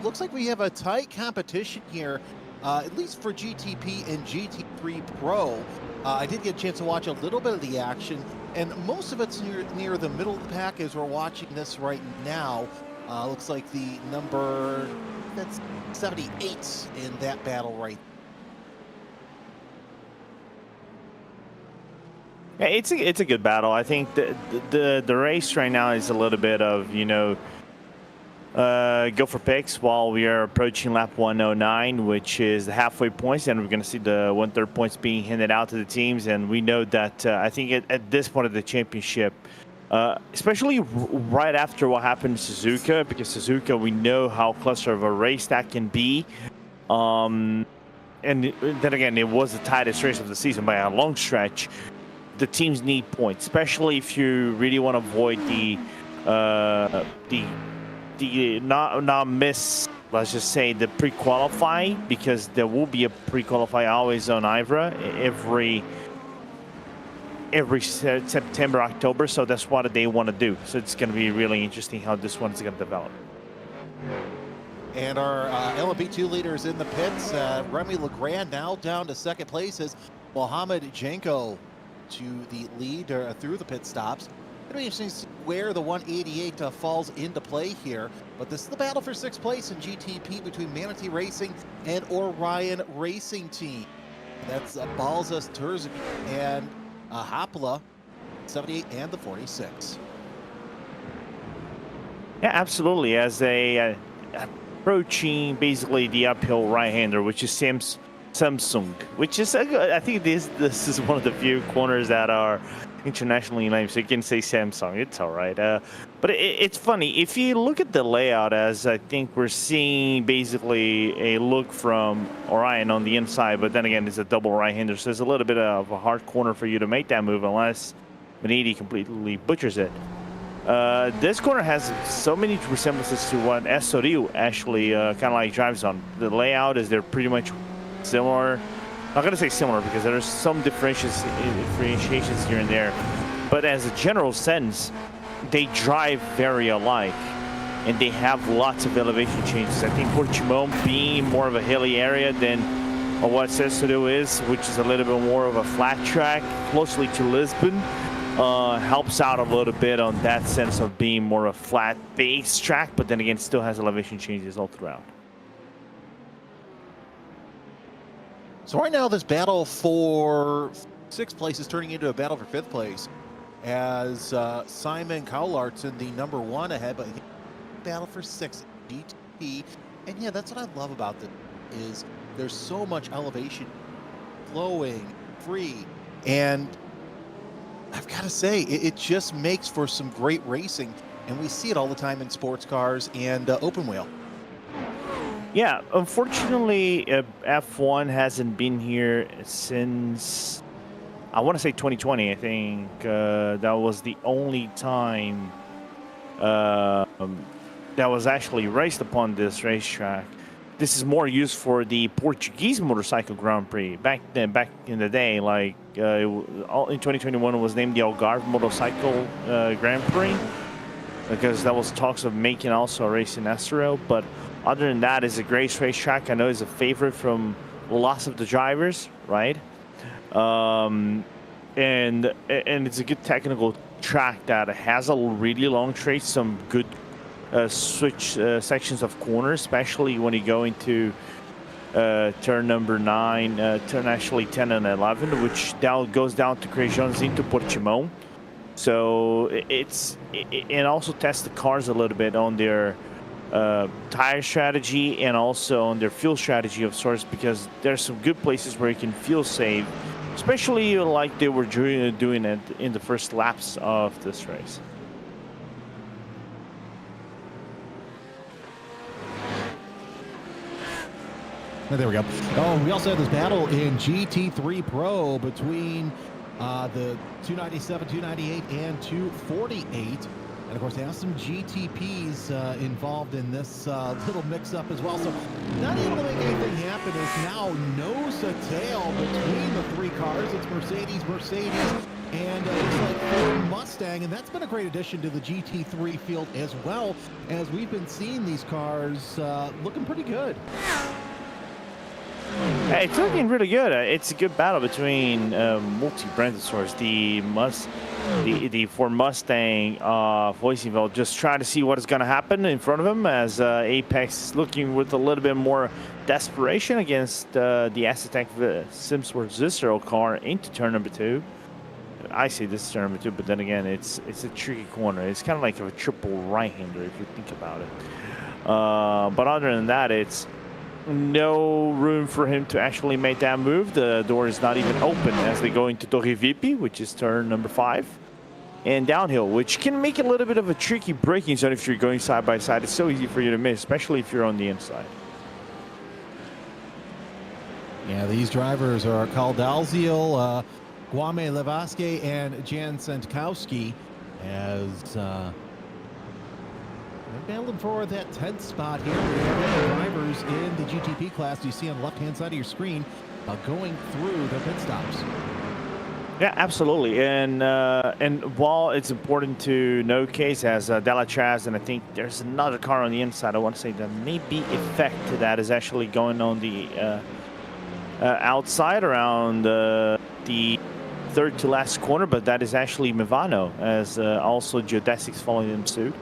Looks like we have a tight competition here. At least for GTP and GT3 Pro. I did get a chance to watch a little bit of the action, and most of it's near the middle of the pack as we're watching this right now. Looks like the number, that's 78 in that battle right. Yeah, it's a good battle. I think the race right now is a little bit of, go for picks while we are approaching lap 109, which is the halfway points, and we're going to see the 1/3 points being handed out to the teams. And we know that I think at this point of the championship, especially right after what happened to Suzuka, because Suzuka, we know how cluster of a race that can be. And then again, it was the tightest race of the season by a long stretch. The teams need points, especially if you really want to avoid not miss, let's just say, the pre-qualify, because there will be a pre-qualify always on IVRA every September, October. So that's what they want to do. So it's going to be really interesting how this one is going to develop. And our LMP2 leaders in the pits, Remy Legrand now down to second place as Mohamed Janko to the lead through the pit stops. It'll be interesting to see where the 188 falls into play here. But this is the battle for sixth place in GTP between Manatee Racing and Orion Racing Team. That's Balzas Terzic and Hopla, 78 and the 46. Yeah, absolutely. As they approaching basically the uphill right-hander, which is Samsung, which is I think this is one of the few corners that are internationally named, so you can say Samsung. It's all right. But it's funny. If you look at the layout, as I think we're seeing basically a look from Orion on the inside, but then again, it's a double right-hander, so there's a little bit of a hard corner for you to make that move unless Beniti completely butchers it. This corner has so many resemblances to what Estoril actually kind of like drives on. The layout is they're pretty much similar. Not going to say similar because there's some differentiations here and there, but as a general sense, they drive very alike, and they have lots of elevation changes. I think Portimão, being more of a hilly area than what Estoril is, which is a little bit more of a flat track, closely to Lisbon, helps out a little bit on that sense of being more of a flat base track, but then again, still has elevation changes all throughout. So right now, this battle for sixth place is turning into a battle for fifth place, as Simon Cowlart's in the number one ahead, but battle for sixth GTP. And yeah, that's what I love about this, is there's so much elevation, flowing, free, And I've got to say, it just makes for some great racing, and we see it all the time in sports cars and open wheel. Yeah, unfortunately, F1 hasn't been here since, I want to say 2020. I think that was the only time that was actually raced upon this racetrack. This is more used for the Portuguese motorcycle Grand Prix. Back in the day, like in 2021, it was named the Algarve Motorcycle Grand Prix, because that was talks of making also a race in Estoril. But other than that, it's a great racetrack. I know it's a favorite from lots of the drivers, right? And it's a good technical track that has a really long straight, some good switch sections of corners, especially when you go into turn number 9, turn actually 10 and 11, which goes down to Crejons into Portimão. So and also test the cars a little bit on their tire strategy and also on their fuel strategy of sorts, because there's some good places where you can fuel save, especially like they were doing it in the first laps of this race. There we go. Oh, we also had this battle in GT3 Pro between the 297, 298, and 248. And of course, they have some GTPs involved in this little mix-up as well. So not able to make anything happen. It's now nose to tail between the three cars. It's Mercedes, and looks like Ford Mustang. And that's been a great addition to the GT3 field as well, as we've been seeing these cars looking pretty good. It's looking really good. It's a good battle between multi-branded stores. The Ford Mustang Voisinville just trying to see what is going to happen in front of him, as Apex looking with a little bit more desperation against the Aztec Simsworth Zistro car into turn number 2. I say this is turn number 2, but then again, it's a tricky corner. It's kind of like a triple right-hander if you think about it. But other than that, it's no room for him to actually make that move. The door is not even open as they go into Torre Vipi, which is turn number 5, and downhill, which can make it a little bit of a tricky braking zone if you're going side by side. It's so easy for you to miss, especially if you're on the inside. Yeah, these drivers are Carl Dalziel, Guame Levasque, and Jan Sentkowski, as they're battling for that 10th spot here. We have the drivers in the GTP class you see on the left-hand side of your screen going through the pit stops. Yeah, absolutely. And while it's important to note case as Della Chaz, and I think there's another car on the inside, I want to say that maybe effect to that is actually going on the outside around the third to last corner, but that is actually Movano, as also Geodesics following them suit.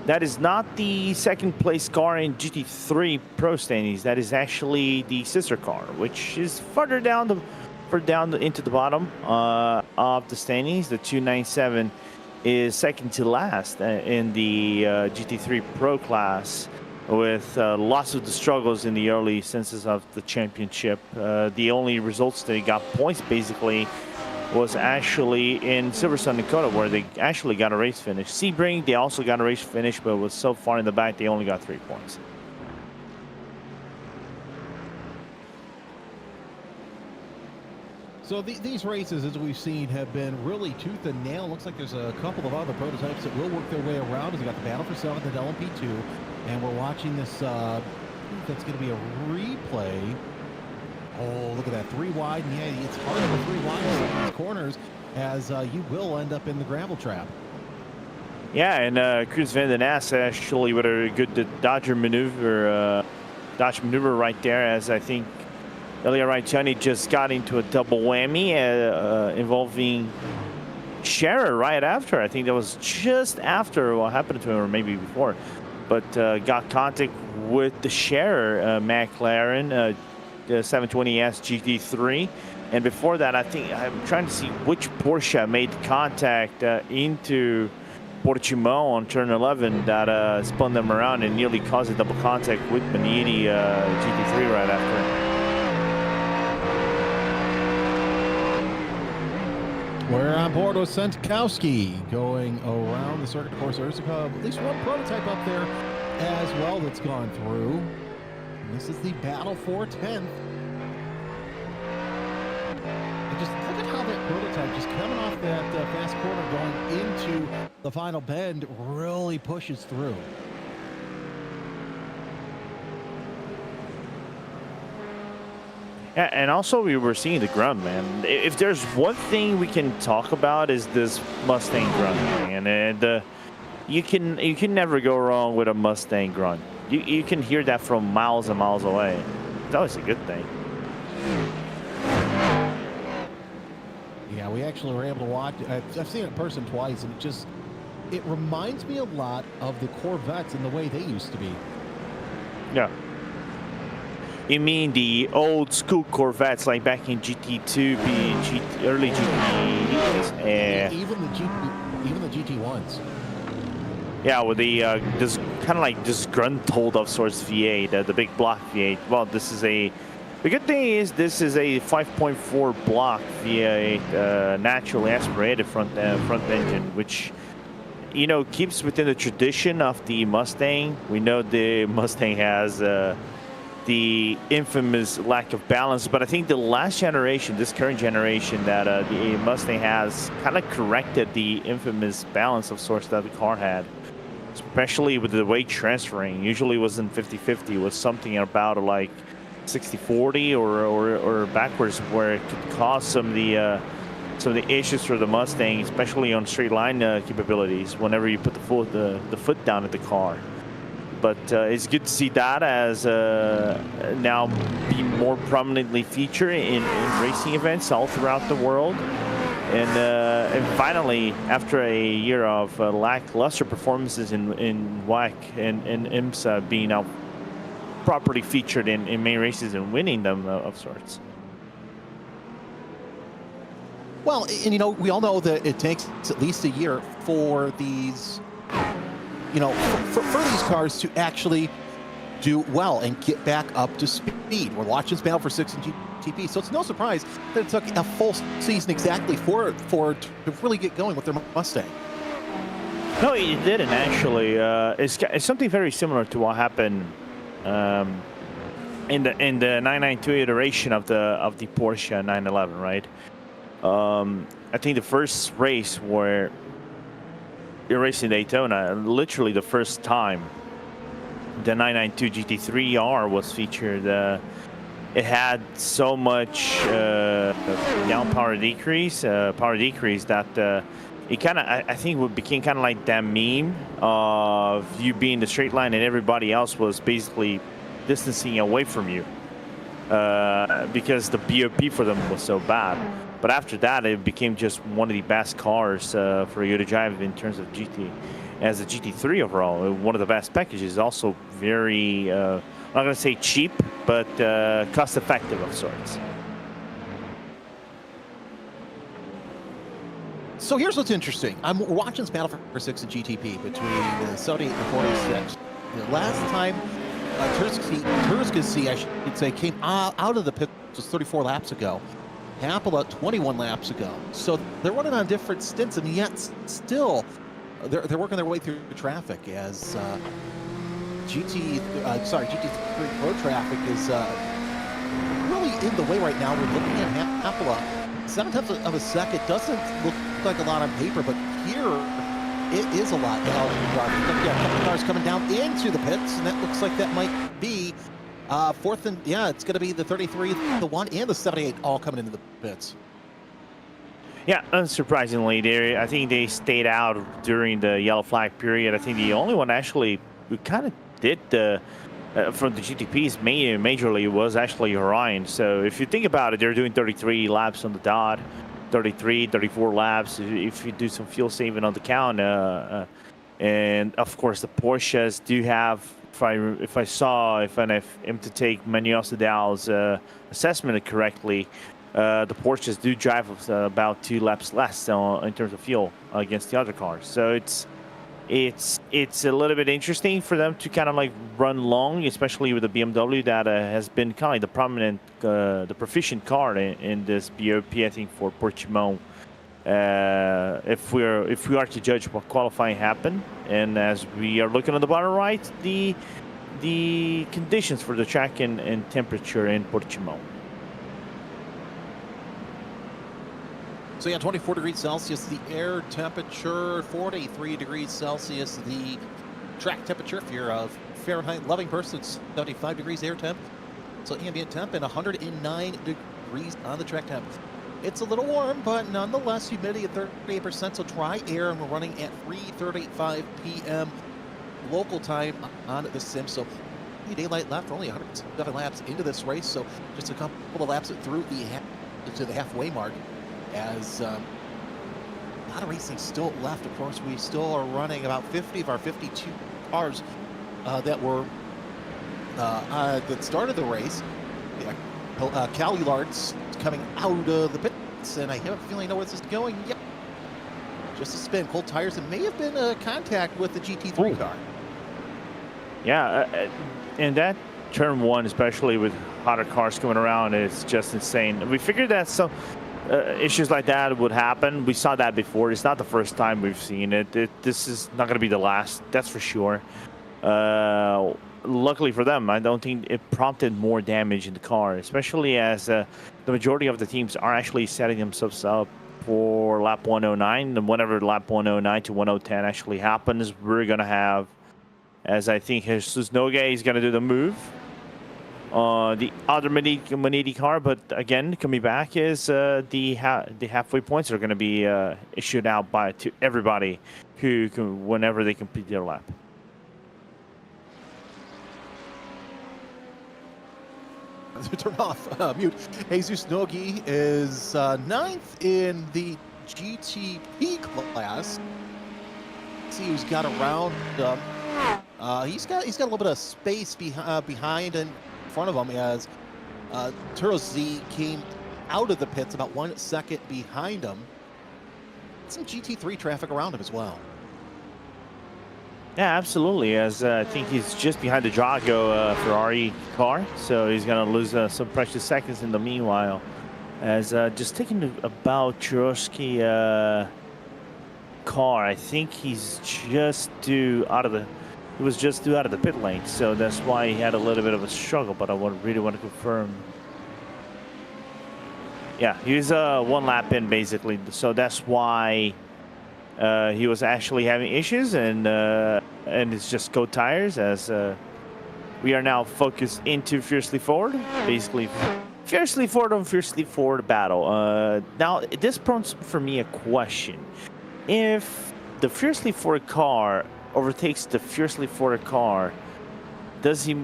That is not the second place car in GT3 Pro standings. That is actually the sister car, which is further down into the bottom of the standings. The 297 is second to last in the GT3 Pro class, with lots of the struggles in the early senses of the championship. The only results they got points basically was actually in Silverstone, Dakota, where they actually got a race finish. Sebring, they also got a race finish, but was so far in the back, they only got 3 points. So these races, as we've seen, have been really tooth and nail. Looks like there's a couple of other prototypes that will work their way around, as we got the battle for 7th at LMP2, and we're watching this, I think that's going to be a replay. Oh, look at that, 3 wide, and yeah, it's hard for 3 wide in some of these corners, as you will end up in the gravel trap. Yeah, and Cruz Van den Ass actually with a good dodge maneuver right there, as I think Elia Raitiani just got into a double whammy involving Scherer right after. I think that was just after what happened to him, or maybe before, but got contact with the Scherer McLaren, the 720S GT3, and before that, I think I'm trying to see which Porsche made contact into Portimão on turn 11 that spun them around and nearly caused a double contact with Magneti GT3 right after. We're on board with Sentkowski going around the circuit. Of course, there's at least one prototype up there as well that's gone through. And this is the battle for 10th. And just look at how that prototype, just coming off that fast corner going into the final bend, really pushes through. Yeah, and also we were seeing the grunt, man. If there's one thing we can talk about is this Mustang grunt, man. And you can never go wrong with a Mustang grunt. You can hear that from miles and miles away. It's always a good thing. Yeah, we actually were able to watch. I've seen it in person twice, and it reminds me a lot of the Corvettes and the way they used to be. Yeah. You mean the old school Corvettes, like back in GT2, early GT? Even the GT1s. Yeah, with the this kind of like disgruntled of sorts V8, the big block V8. Well, the good thing is this is a 5.4 block V8 naturally aspirated front engine, which keeps within the tradition of the Mustang. We know the Mustang has the infamous lack of balance, but I think the last generation, this current generation that the Mustang has, kind of corrected the infamous balance of sorts that the car had, especially with the weight transferring. Usually it wasn't 50-50, it was something about like 60-40 or backwards, where it could cause some of the issues for the Mustang, especially on straight line capabilities whenever you put the foot down at the car. But it's good to see that as now be more prominently featured in racing events all throughout the world. And finally, after a year of lackluster performances in WAC and IMSA being now properly featured in main races and winning them of sorts. Well, and we all know that it takes at least a year for these, for these cars to actually do well and get back up to speed. We're watching this battle for 6 in GTP, so it's no surprise that it took a full season exactly for to really get going with their Mustang. No, it didn't actually. It's something very similar to what happened in the 992 iteration of the Porsche 911, right? I think the first race where you're racing Daytona, literally the first time the 992 GT3R was featured, it had so much power decrease that it kind of, I think, it became kind of like that meme of you being the straight line and everybody else was basically distancing away from you because the BOP for them was so bad. But after that, it became just one of the best cars for you to drive in terms of GT. As a GT3 overall, one of the best packages, also very, I'm not going to say cheap, but cost-effective of sorts. So here's what's interesting. We're watching this battle for 6 in GTP between the 78 and 46. The last time Tursky, I should say, came out of the pit was 34 laps ago. Happel 21 laps ago. So they're running on different stints, and yet still they're working their way through the traffic as GT3 Pro traffic is really in the way right now. We're looking at Happel 7/10 of a second. Doesn't look like a lot on paper, but here it is a lot. Now, a couple cars coming down into the pits, and that looks like that might be fourth and, it's going to be the 33, the 1, and the 78 all coming into the pits. Yeah, unsurprisingly, I think they stayed out during the yellow flag period. I think the only one actually who kind of did from the GTPs majorly was actually Orion. So if you think about it, they're doing 33 laps on the dot, 33, 34 laps if you do some fuel saving on the count. And of course, the Porsches do have, if I am to take Manuel Sedal's assessment correctly, the Porsches do drive about 2 laps less in terms of fuel against the other cars. So it's a little bit interesting for them to kind of like run long, especially with the BMW that has been kind of like the prominent, the proficient car in this BOP, I think, for Portimão if we are to judge what qualifying happened. And as we are looking on the bottom right, the conditions for the track and temperature in Portimão. So yeah, 24 degrees Celsius, the air temperature, 43 degrees Celsius, the track temperature. If you're a Fahrenheit loving person, it's 75 degrees air temp. So ambient temp and 109 degrees on the track temp. It's a little warm, but nonetheless, humidity at 38%, so dry air, and we're running at 3:35 p.m. local time on the sim. So daylight left, only 107 laps into this race, so just a couple of laps through to the halfway mark. As a lot of racing still left. Of course, we still are running about 50 of our 52 cars that were that started the race. Cal Ulart's coming out of the pits, and I have a feeling I know where this is going. Yep, just a spin. Cold tires, and may have been a contact with the GT3 car. Yeah, and that turn one, especially with hotter cars coming around, is just insane. We figured that some issues like that would happen. We saw that before. It's not the first time we've seen it. This is not going to be the last, that's for sure. Luckily for them, I don't think it prompted more damage in the car, especially as the majority of the teams are actually setting themselves up for lap 109. And whenever lap 109 to 110 actually happens, we're going to have, as I think Jesus Nogue is going to do the move, the other Maniti car, but again, coming back is the halfway points are going to be issued out to everybody whenever they complete their lap. Turn off mute. Jesus Nogi is 9th in the GTP class. See who's got around. He's got a little bit of space behind and in front of him as Turo Z came out of the pits about 1 second behind him. Some GT3 traffic around him as well. Yeah, absolutely. As I think he's just behind the Drago Ferrari car, so he's going to lose some precious seconds in the meanwhile. As just taking about Churosky car, I think he's just due out of the. He was just due out of the pit lane, so that's why he had a little bit of a struggle, but I really want to confirm. Yeah, he was 1 lap in, basically, so that's why he was actually having issues, and it's just cold tires, as we are now focused into Fiercely Forward, basically Fiercely Forward on Fiercely Forward battle. Now, this prompts for me a question. If the Fiercely Forward car overtakes the Fiercely Forward car, it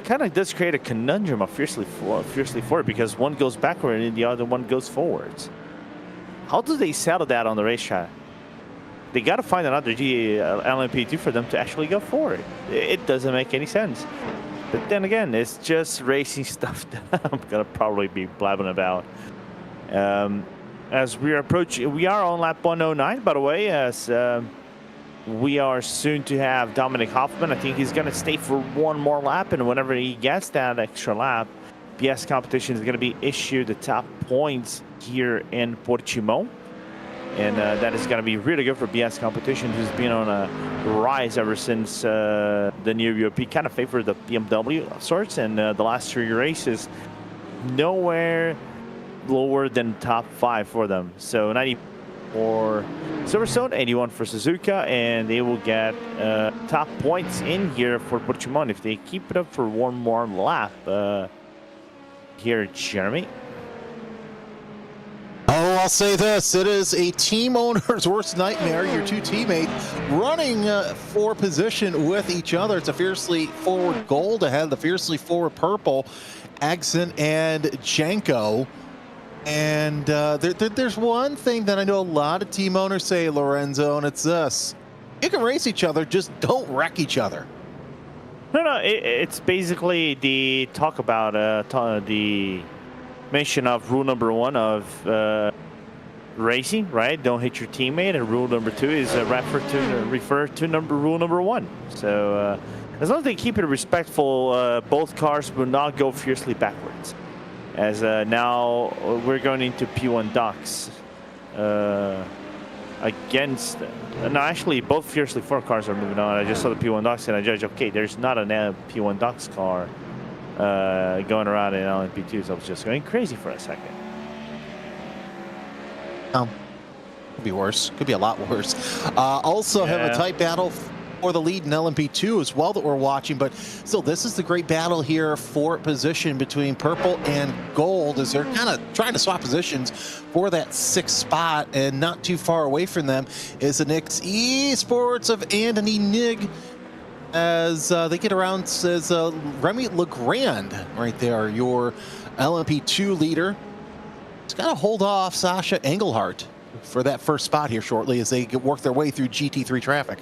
kind of does create a conundrum of Fiercely Forward, because one goes backward and the other one goes forwards. How do they settle that on the racetrack? They got to find another LMP2 for them to actually go forward. It doesn't make any sense. But then again, it's just racing stuff that I'm gonna probably be blabbing about. As we are on lap 109, by the way, as we are soon to have Dominic Hoffman. I think he's going to stay for 1 more lap, and whenever he gets that extra lap, BS competition is going to be issued the top points here in Portimão. And that is going to be really good for BS competition, who's been on a rise ever since the new Europe kind of favored the BMW of sorts, and the last 3 races, nowhere lower than top 5 for them. So 90 for Silverstone, 81 for Suzuka, and they will get top points in here for Portimão if they keep it up for 1 more lap. Here, Jeremy. Oh, I'll say this. It is a team owner's worst nightmare. Your 2 teammates running for position with each other. It's a Fiercely Forward gold ahead of the Fiercely Forward purple, Agson and Janko. And there's one thing that I know a lot of team owners say, Lorenzo, and it's this. You can race each other, just don't wreck each other. No, it's basically the talk about the mention of rule number 1 of racing, right? Don't hit your teammate. And rule number 2 is refer to rule number 1. So as long as they keep it respectful, both cars will not go fiercely backwards. as now we're going into P1 docks against. No, actually, both Fiercely 4 cars are moving on. I just saw the P1 docks and I judged, okay, there's not a P1 docks car going around in LMP2, so I was just going crazy for a second. Could be worse. Could be a lot worse. Also have a tight battle for the lead in LMP2 as well that we're watching, but still, this is the great battle here for position between purple and gold as they're kind of trying to swap positions for that 6th spot, and not too far away from them is the Nix Esports of Anthony Nig as they get around, says Remy Legrand right there, your LMP2 leader. It's got to hold off Sasha Engelhardt for that 1st spot here shortly as they work their way through GT3 traffic.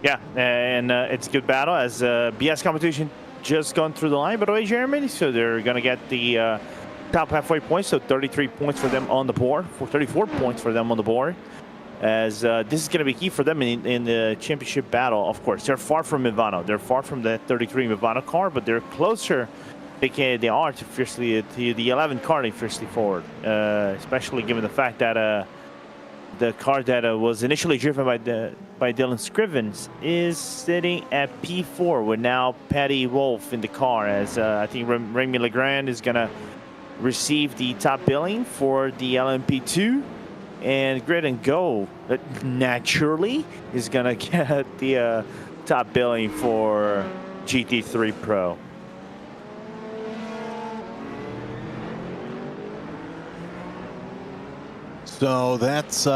Yeah, and it's a good battle as BS competition just gone through the line, by the way, Jeremy. So they're going to get the top halfway points, so 33 points for them on the board, 34 points for them on the board, as this is going to be key for them in the championship battle. Of course, they're far from Ivano. They're far from the 33 Ivano car, but they're closer. They are to the 11 car in Fiercely Forward, especially given the fact that the car that was initially driven by Dylan Scrivens is sitting at P4 with now Patty Wolf in the car, as I think Remy Legrand is going to receive the top billing for the LMP2, and Grid and Go naturally is going to get the top billing for GT3 Pro. So that's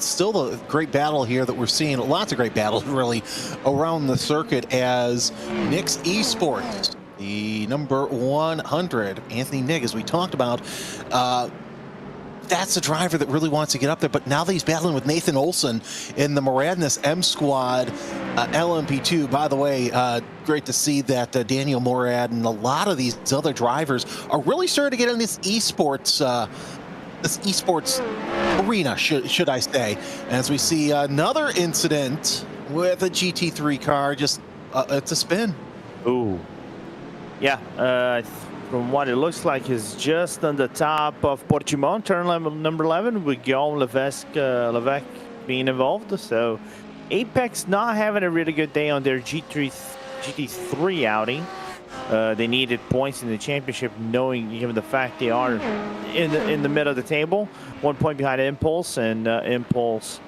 still a great battle here that we're seeing. Lots of great battles really around the circuit as Nix Esports, the number 100, Anthony Nig, as we talked about. That's a driver that really wants to get up there, but now that he's battling with Nathan Olson in the Moradness M Squad LMP2. By the way, great to see that Daniel Morad and a lot of these other drivers are really starting to get in this esports arena, should I say, as we see another incident with a GT3 car. Just it's a spin. Ooh, yeah. From what it looks like, is just on the top of Portimão, turn number 11, with Guillaume Levesque being involved. So Apex not having a really good day on their GT3 outing. They needed points in the championship, knowing, given the fact they are in the middle of the table, 1 point behind Impulse, and Impulse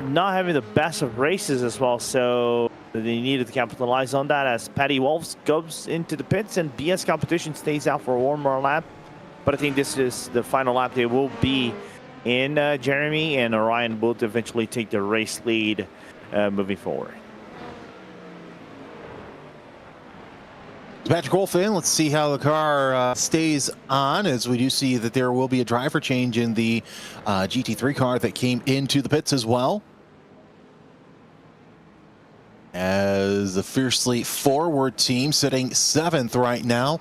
not having the best of races as well. So they needed to capitalize on that as Patty Wolf goes into the pits and BS competition stays out for one more lap. But I think this is the final lap they will be in. Jeremy and Orion will eventually take the race lead moving forward. Patrick Wolf in. Let's see how the car stays on, as we do see that there will be a driver change in the GT3 car that came into the pits as well. As the Fiercely Forward team sitting 7th right now.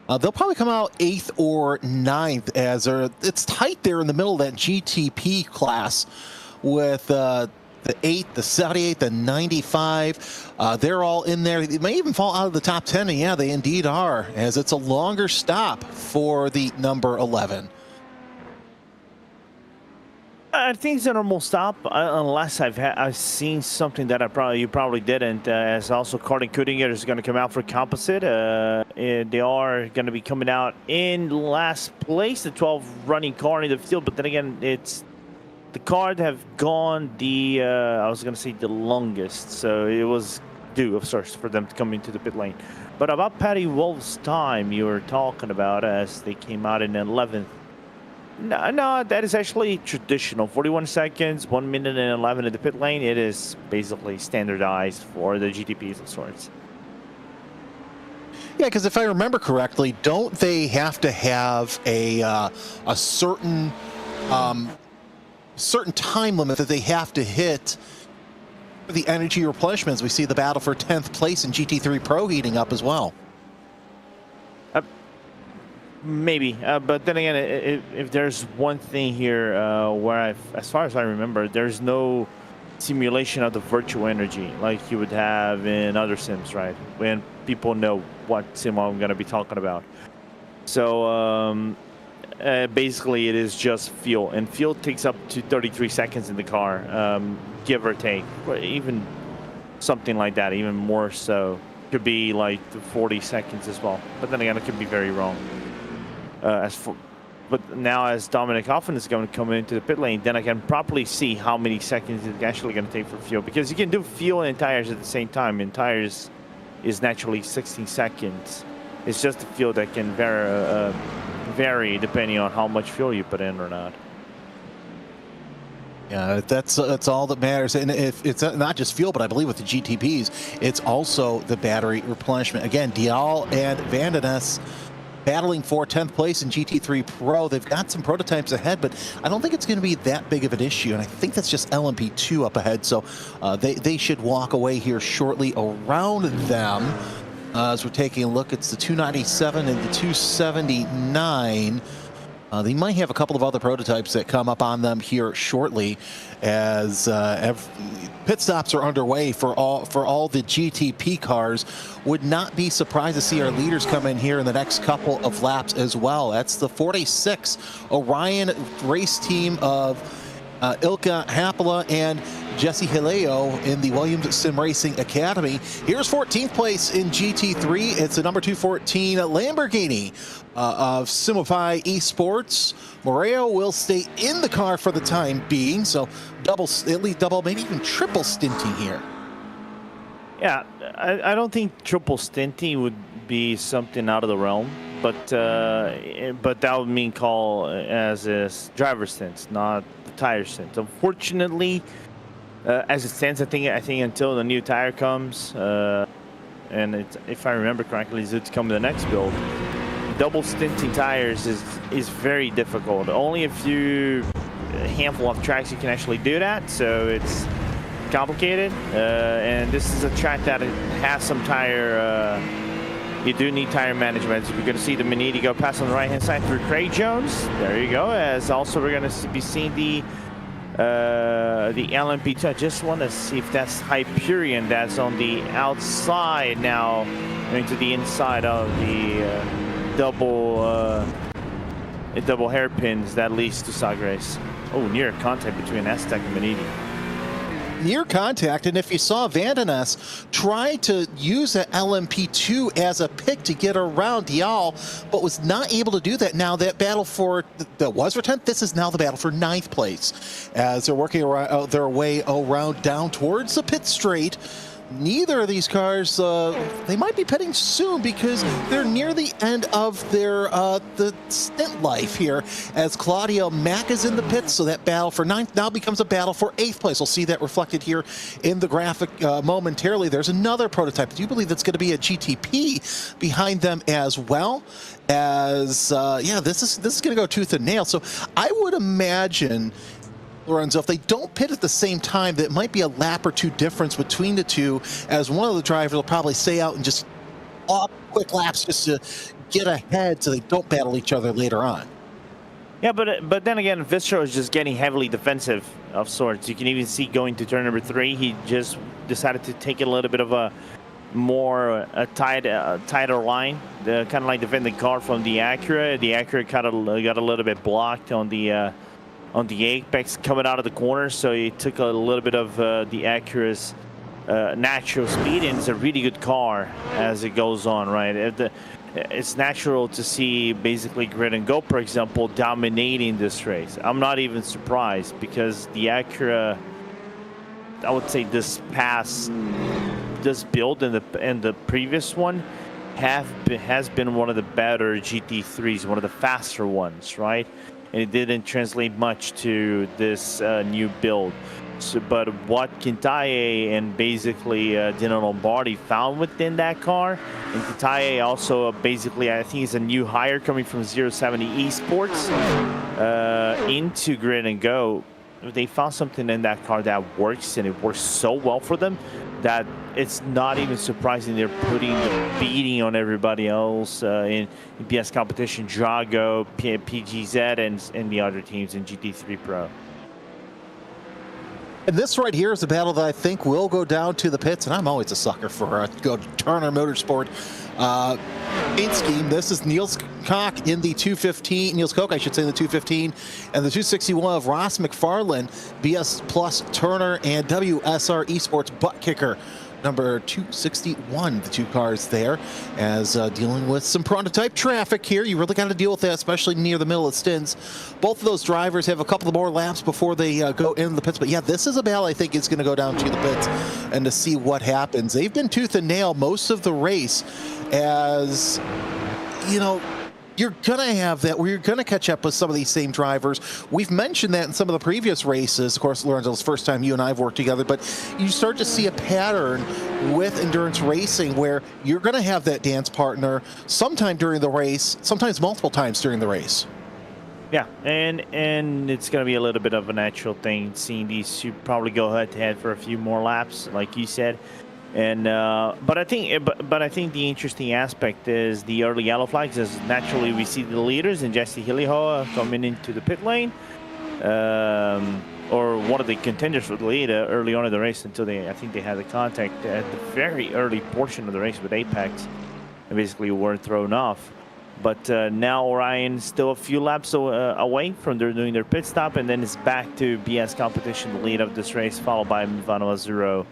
They'll probably come out 8th or 9th, as it's tight there in the middle of that GTP class with the 8, the 78, the 95. They're all in there. They may even fall out of the top 10, and yeah, they indeed are, as it's a longer stop for the number 11. I think it's a normal stop, unless I've seen something that you probably didn't. As also Cardin Kudinger is going to come out for composite. They are going to be coming out in last place, the 12 running car in the field. But then again, it's the car that have gone the I was going to say the longest, so it was due, of course, for them to come into the pit lane. But about Patty Wolf's time, you were talking about, as they came out in 11th. No, that is actually traditional. 41 seconds, 1 minute and 11 in the pit lane. It is basically standardized for the GTPs of sorts. Yeah, because if I remember correctly, don't they have to have a certain time limit that they have to hit for the energy replenishments? We see the battle for 10th place in GT3 Pro heating up as well. Maybe, but then again, if there's one thing here where, as far as I remember, there's no simulation of the virtual energy like you would have in other sims, right? When people know what sim I'm going to be talking about. So basically, it is just fuel, and fuel takes up to 33 seconds in the car, give or take, or even something like that, even more so. Could be like 40 seconds as well. But then again, it could be very wrong. But now as Dominic Hoffman is going to come into the pit lane, then I can properly see how many seconds it's actually going to take for fuel. Because you can do fuel and tires at the same time, and tires is naturally 16 seconds. It's just the fuel that can vary depending on how much fuel you put in or not. Yeah, that's all that matters. And if it's not just fuel, but I believe with the GTPs, it's also the battery replenishment. Again, Dial and Van den Ness battling for 10th place in GT3 Pro. They've got some prototypes ahead, but I don't think it's going to be that big of an issue. And I think that's just LMP2 up ahead. So they should walk away here shortly around them. As we're taking a look, it's the 297 and the 279. They might have a couple of other prototypes that come up on them here shortly, as pit stops are underway for all the GTP cars. Would not be surprised to see our leaders come in here in the next couple of laps as well. That's the 46 Orion race team of Ilka Happala and Jesse Hileo in the Williams Sim Racing Academy. Here's 14th place in GT3. It's the number 214 Lamborghini of Simify Esports. Moreo will stay in the car for the time being, so at least double, maybe even triple stinting here. Yeah, I don't think triple stinting would be something out of the realm, but that would mean call as a driver stints, not the tire stints. Unfortunately, as it stands, I think until the new tire comes, and if I remember correctly, it's coming the next build. Double stinting tires is very difficult. Only a handful of tracks you can actually do that, so it's complicated. And this is a track that has some tire. You do need tire management. So you're going to see the Maniti go past on the right-hand side through Craig Jones. There you go. As also we're going to be seeing the LMP2. I just want to see if that's Hyperion that's on the outside now, into the inside of the double hairpins that leads to Sagres. Oh, near contact between Aztec and Maniti. Near contact, and if you saw Van den Ness try to use an LMP2 as a pick to get around Dial, but was not able to do that. Now that battle that was for 10th, this is now the battle for 9th place, as they're working around, their way around down towards the pit straight. Neither of these cars, they might be pitting soon because they're near the end of their the stint life here, as Claudio Mack is in the pits. So that battle for 9th now becomes a battle for 8th place. We'll see that reflected here in the graphic momentarily. There's another prototype. Do you believe that's going to be a GTP behind them as well? As yeah, this is going to go tooth and nail. So I would imagine, Lorenzo, if they don't pit at the same time, that might be a lap or two difference between the two, as one of the drivers will probably stay out and just off quick laps just to get ahead so they don't battle each other later on. Yeah, but then again, Vistro is just getting heavily defensive of sorts. You can even see going to turn number 3, he just decided to take a little bit of a tighter line, kind of like defending the car from the Acura. The Acura got a little bit blocked on the apex coming out of the corner, so he took a little bit of the Acura's natural speed, and it's a really good car as it goes on, right? It's natural to see basically Grid and Go, for example, dominating this race. I'm not even surprised, because the Acura, I would say this build and the previous one has been one of the better GT3s, one of the faster ones, right? And it didn't translate much to this new build. So, but what Kintaye and basically Dino Lombardi found within that car, and Kintaye also basically, I think, is a new hire coming from 070 Esports into Grid and Go. They found something in that car that works, and it works so well for them that it's not even surprising they're putting the beating on everybody else in PS competition, Drago, PGZ, and the other teams in GT3 Pro. And this right here is a battle that I think will go down to the pits, and I'm always a sucker for Turner Motorsport paint scheme. This is Niels Cock in the 215, Niels Koch, I should say, in the 215, and the 261 of Ross McFarlane, BS Plus Turner, and WSR Esports Butt Kicker number 261, the two cars there, as dealing with some prototype traffic here. You really got to deal with that, especially near the middle of stints. Both of those drivers have a couple of more laps before they go into the pits. But yeah, this is a battle I think is going to go down to the pits and to see what happens. They've been tooth and nail most of the race, as you know, you're going to have that where you're going to catch up with some of these same drivers. We've mentioned that in some of the previous races. Of course, Lorenzo, it's the first time you and I have worked together, but you start to see a pattern with endurance racing where you're going to have that dance partner sometime during the race, sometimes multiple times during the race. Yeah, and it's going to be a little bit of a natural thing, seeing these two probably go head to head for a few more laps, like you said. And but I think the interesting aspect is the early yellow flags, as naturally we see the leaders and Jesse Hilihoa coming into the pit lane, or one of the contenders for the lead early on in the race, until I think they had the contact at the very early portion of the race with Apex, and basically were thrown off. But now Orion's still a few laps away from doing their pit stop, and then it's back to BS competition, the lead of this race, followed by Mvano Azuro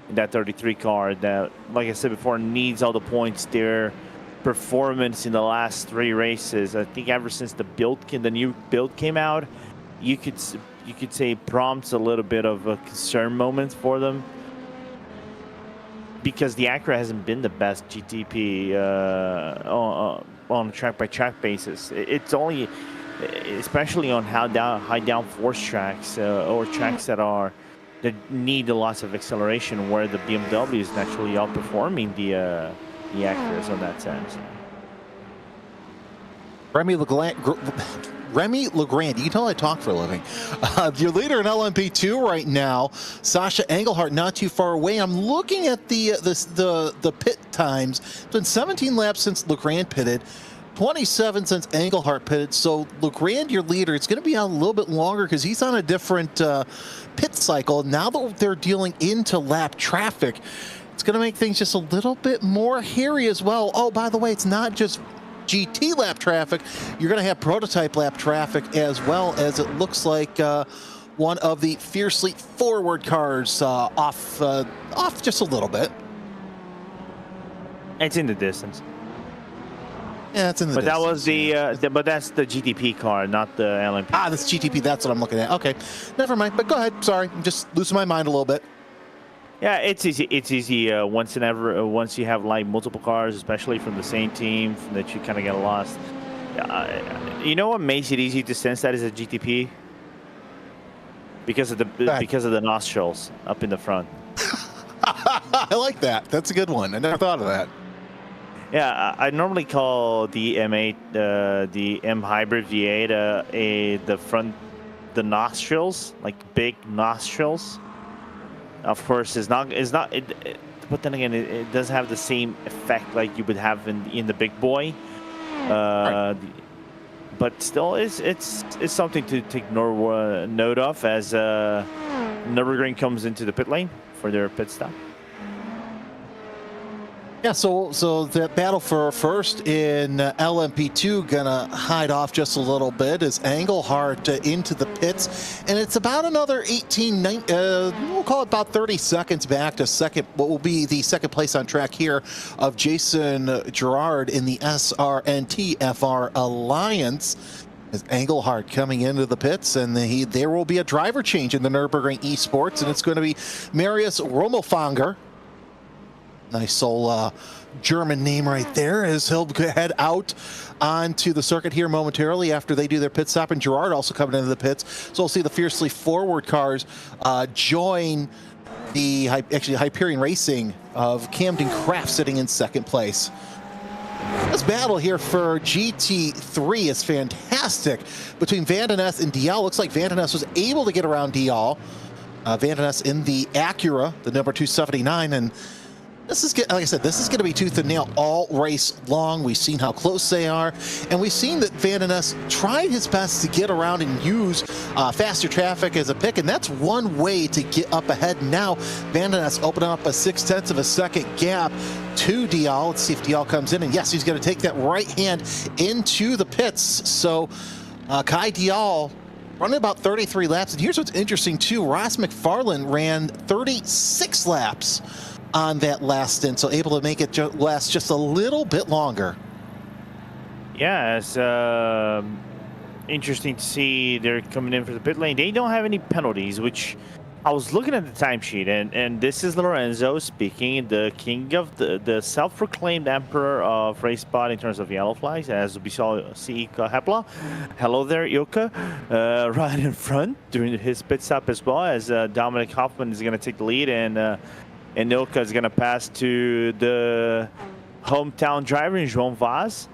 in that 33 car that, like I said before, needs all the points. Their performance in the last 3 races, I think ever since the new build came out, you could say prompts a little bit of a concern moment for them, because the Acura hasn't been the best GTP on a track-by-track basis. It's only, especially on high downforce tracks or tracks that need lots of acceleration, where the BMW is naturally outperforming the Acuras on that sense. Remy Legrand, you can tell I talk for a living. Your leader in LMP2 right now, Sasha Engelhardt, not too far away. I'm looking at the pit times. It's been 17 laps since Legrand pitted, 27 since Engelhardt pitted. So Legrand, your leader, it's going to be out a little bit longer because he's on a different pit cycle. Now that they're dealing into lap traffic, it's going to make things just a little bit more hairy as well. Oh, by the way, it's not just GT lap traffic. You're going to have prototype lap traffic as well, as it looks like one of the fiercely forward cars off just a little bit. It's in the distance. Yeah, it's in the distance. That was but that's the GTP car, not the LMP. Ah, this GTP, that's what I'm looking at. Okay, never mind, but go ahead. Sorry, I'm just losing my mind a little bit. Yeah, it's easy. It's easy once you have like multiple cars, especially from the same team, that you kind of get lost. You know what makes it easy to sense that is a GTP? Because of the nostrils up in the front. I like that. That's a good one. I never thought of that. Yeah, I normally call the M8, the M Hybrid V8, the nostrils, like big nostrils. Of course, but then again, it does have the same effect like you would have in the big boy. Right. But still, it's something to take note of as Nürburgring comes into the pit lane for their pit stop. Yeah, so the battle for first in LMP2 gonna hide off just a little bit as Engelhardt into the pits, and it's about another 19, we'll call it about 30 seconds back to what will be the second place on track here of Jason Gerard in the SRNT FR Alliance. As Engelhardt coming into the pits, and there will be a driver change in the Nürburgring Esports, and it's going to be Marius Romelfanger. Nice old German name right there, as he'll head out onto the circuit here momentarily after they do their pit stop, and Gerard also coming into the pits. So we'll see the fiercely forward cars join the Hyperion Racing of Camden Craft sitting in second place. This battle here for GT3 is fantastic between Van den Ness and Dial. Looks like Van den Ness was able to get around Dial. Van den Ness in the Acura, the number 279, and This is, like I said, this is going to be tooth and nail all race long. We've seen how close they are, and we've seen that Van den Ness tried his best to get around and use faster traffic as a pick, and that's one way to get up ahead. Now, Van den Ness opening up a 0.6 of a second gap to Dial. Let's see if Dial comes in, and yes, he's going to take that right hand into the pits. So Kai Dial running about 33 laps, and here's what's interesting too. Ross McFarlane ran 36 laps on that last stint, so able to make it last just a little bit longer. Yeah, it's interesting to see they're coming in for the pit lane. They don't have any penalties, which I was looking at the timesheet, and this is Lorenzo speaking, the king of the self-proclaimed emperor of RaceSpot in terms of yellow flags, as we saw see Ilka Hepla. Hello there, Ilka. Right in front during his pit stop as well, as Dominic Hoffman is going to take the lead, and Ilka is going to pass to the hometown driver, João Vaz.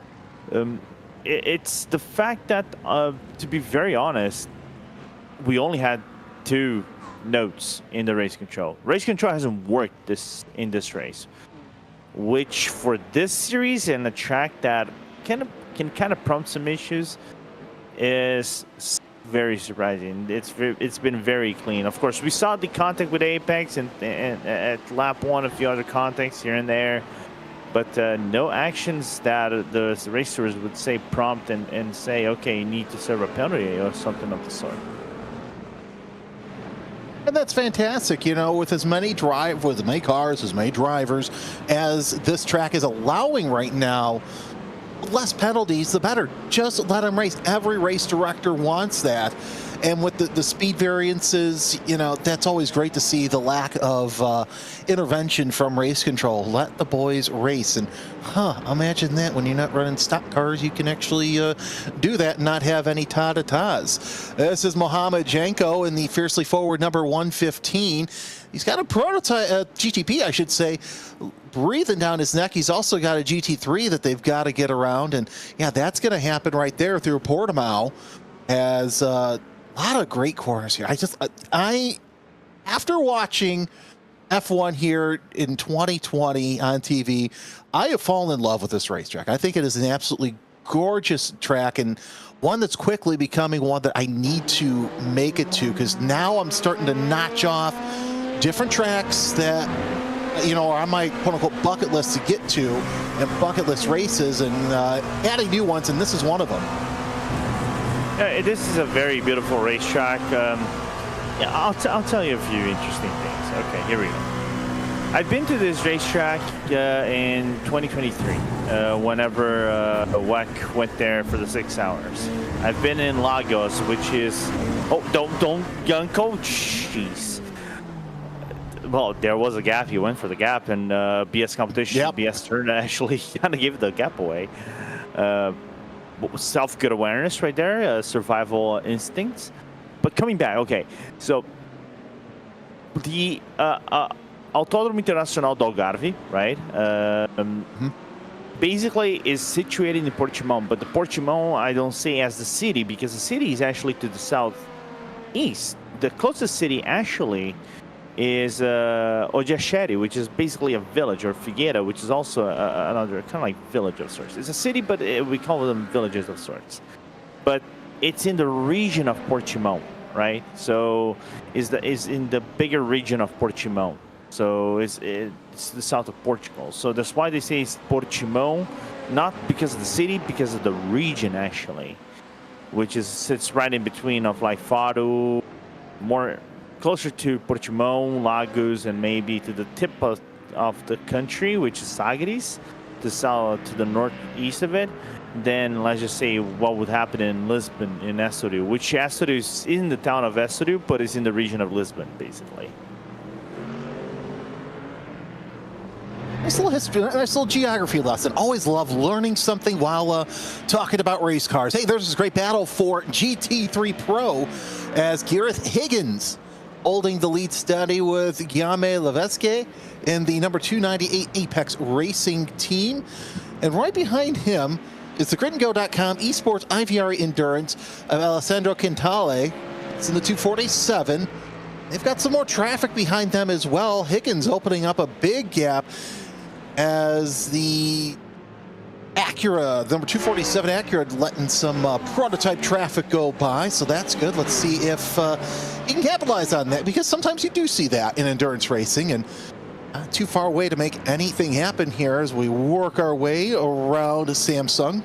It's the fact that, to be very honest, we only had 2 notes in the race control. Race control hasn't worked in this race, which for this series and a track that can kind of prompt some issues is very surprising. It's been very clean. Of course, we saw the contact with Apex and at lap 1 a few other contacts here and there, but no actions that the racers would say prompt and say, okay, you need to serve a penalty or something of the sort. And that's fantastic, you know, with as many cars, as many drivers as this track is allowing right now. Less penalties, the better. Just let them race. Every race director wants that. And with the speed variances, you know, that's always great to see, the lack of intervention from race control. Let the boys race. And, imagine that when you're not running stock cars, you can actually do that and not have any ta-ta-tas. This is Mohamed Janko in the fiercely forward number 115. He's got a prototype, GTP, I should say, breathing down his neck. He's also got a GT3 that they've got to get around. And, yeah, that's going to happen right there through Portimao, as a lot of great corners here. After watching F1 here in 2020 on TV, I have fallen in love with this racetrack. I think it is an absolutely gorgeous track, and one that's quickly becoming one that I need to make it to, because now I'm starting to notch off different tracks that, you know, are on my quote-unquote bucket list to get to, and bucket list races, and adding new ones, and this is one of them. This is a very beautiful racetrack. Yeah, I'll tell you a few interesting things. Okay, here we go. I've been to this racetrack in 2023, whenever WEC went there for the 6 hours. I've been in Lagos, which is... Oh, don't gun coach. Jeez. Well, there was a gap. You went for the gap, and BS competition, yep. BS turn actually kind of gave the gap away. Self-good awareness right there, survival instincts. But coming back, okay, so the Autódromo Internacional do Algarve, right, basically is situated in Portimão, but the Portimão I don't say as the city, because the city is actually to the southeast. The closest city actually is Ojexere, which is basically a village, or Figueira, which is also another kind of like village of sorts. It's a city, but we call them villages of sorts. But it's in the region of Portimão, right? So is in the bigger region of Portimão. So it's the south of Portugal. So that's why they say it's Portimão, not because of the city, because of the region actually, which sits right in between of like Faro, more closer to Portimão, Lagos, and maybe to the tip of the country, which is Sagres, to the northeast of it. Then let's just say what would happen in Lisbon, in Estoril, which Estoril is in the town of Estoril, but it's in the region of Lisbon, basically. Nice little history, nice little geography lesson. Always love learning something while talking about race cars. Hey, there's this great battle for GT3 Pro as Gareth Higgins holding the lead steady with Guillaume Levesque in the number 298 Apex Racing team. And right behind him is the gridandgo.com esports IVRA endurance of Alessandro Quintale. It's in the 247. they've got some more traffic behind them as well. Higgins opening up a big gap as the Acura, the number 247 Acura, letting some prototype traffic go by, so that's good. Let's see if you can capitalize on that, because sometimes you do see that in endurance racing, and not too far away to make anything happen here as we work our way around Samsung.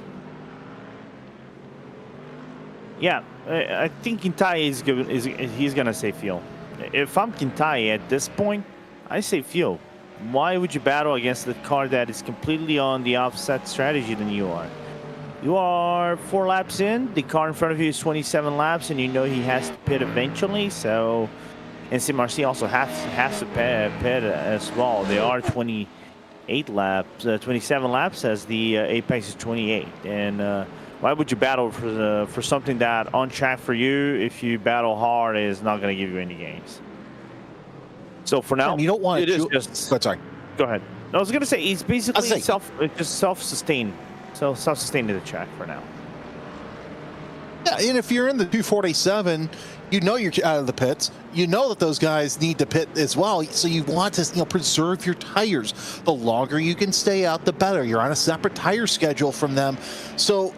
Yeah, I think Kintai he's gonna say fuel. If I'm Kintai at this point, I say fuel. Why would you battle against the car that is completely on the offset strategy than you are? You are 4 laps in, the car in front of you is 27 laps, and you know he has to pit eventually, so... And CMRC also has to pit as well. They are 28 laps, 27 laps, as the Apex is 28. And why would you battle for something that on track for you, if you battle hard, is not going to give you any gains? So for now, you don't want it is just. But sorry. Go ahead. I was going to say he's basically self-sustained, so self-sustained to the track for now. Yeah, and if you're in the 247, you know you're out of the pits. You know that those guys need to pit as well, so you want to preserve your tires. The longer you can stay out, the better. You're on a separate tire schedule from them, so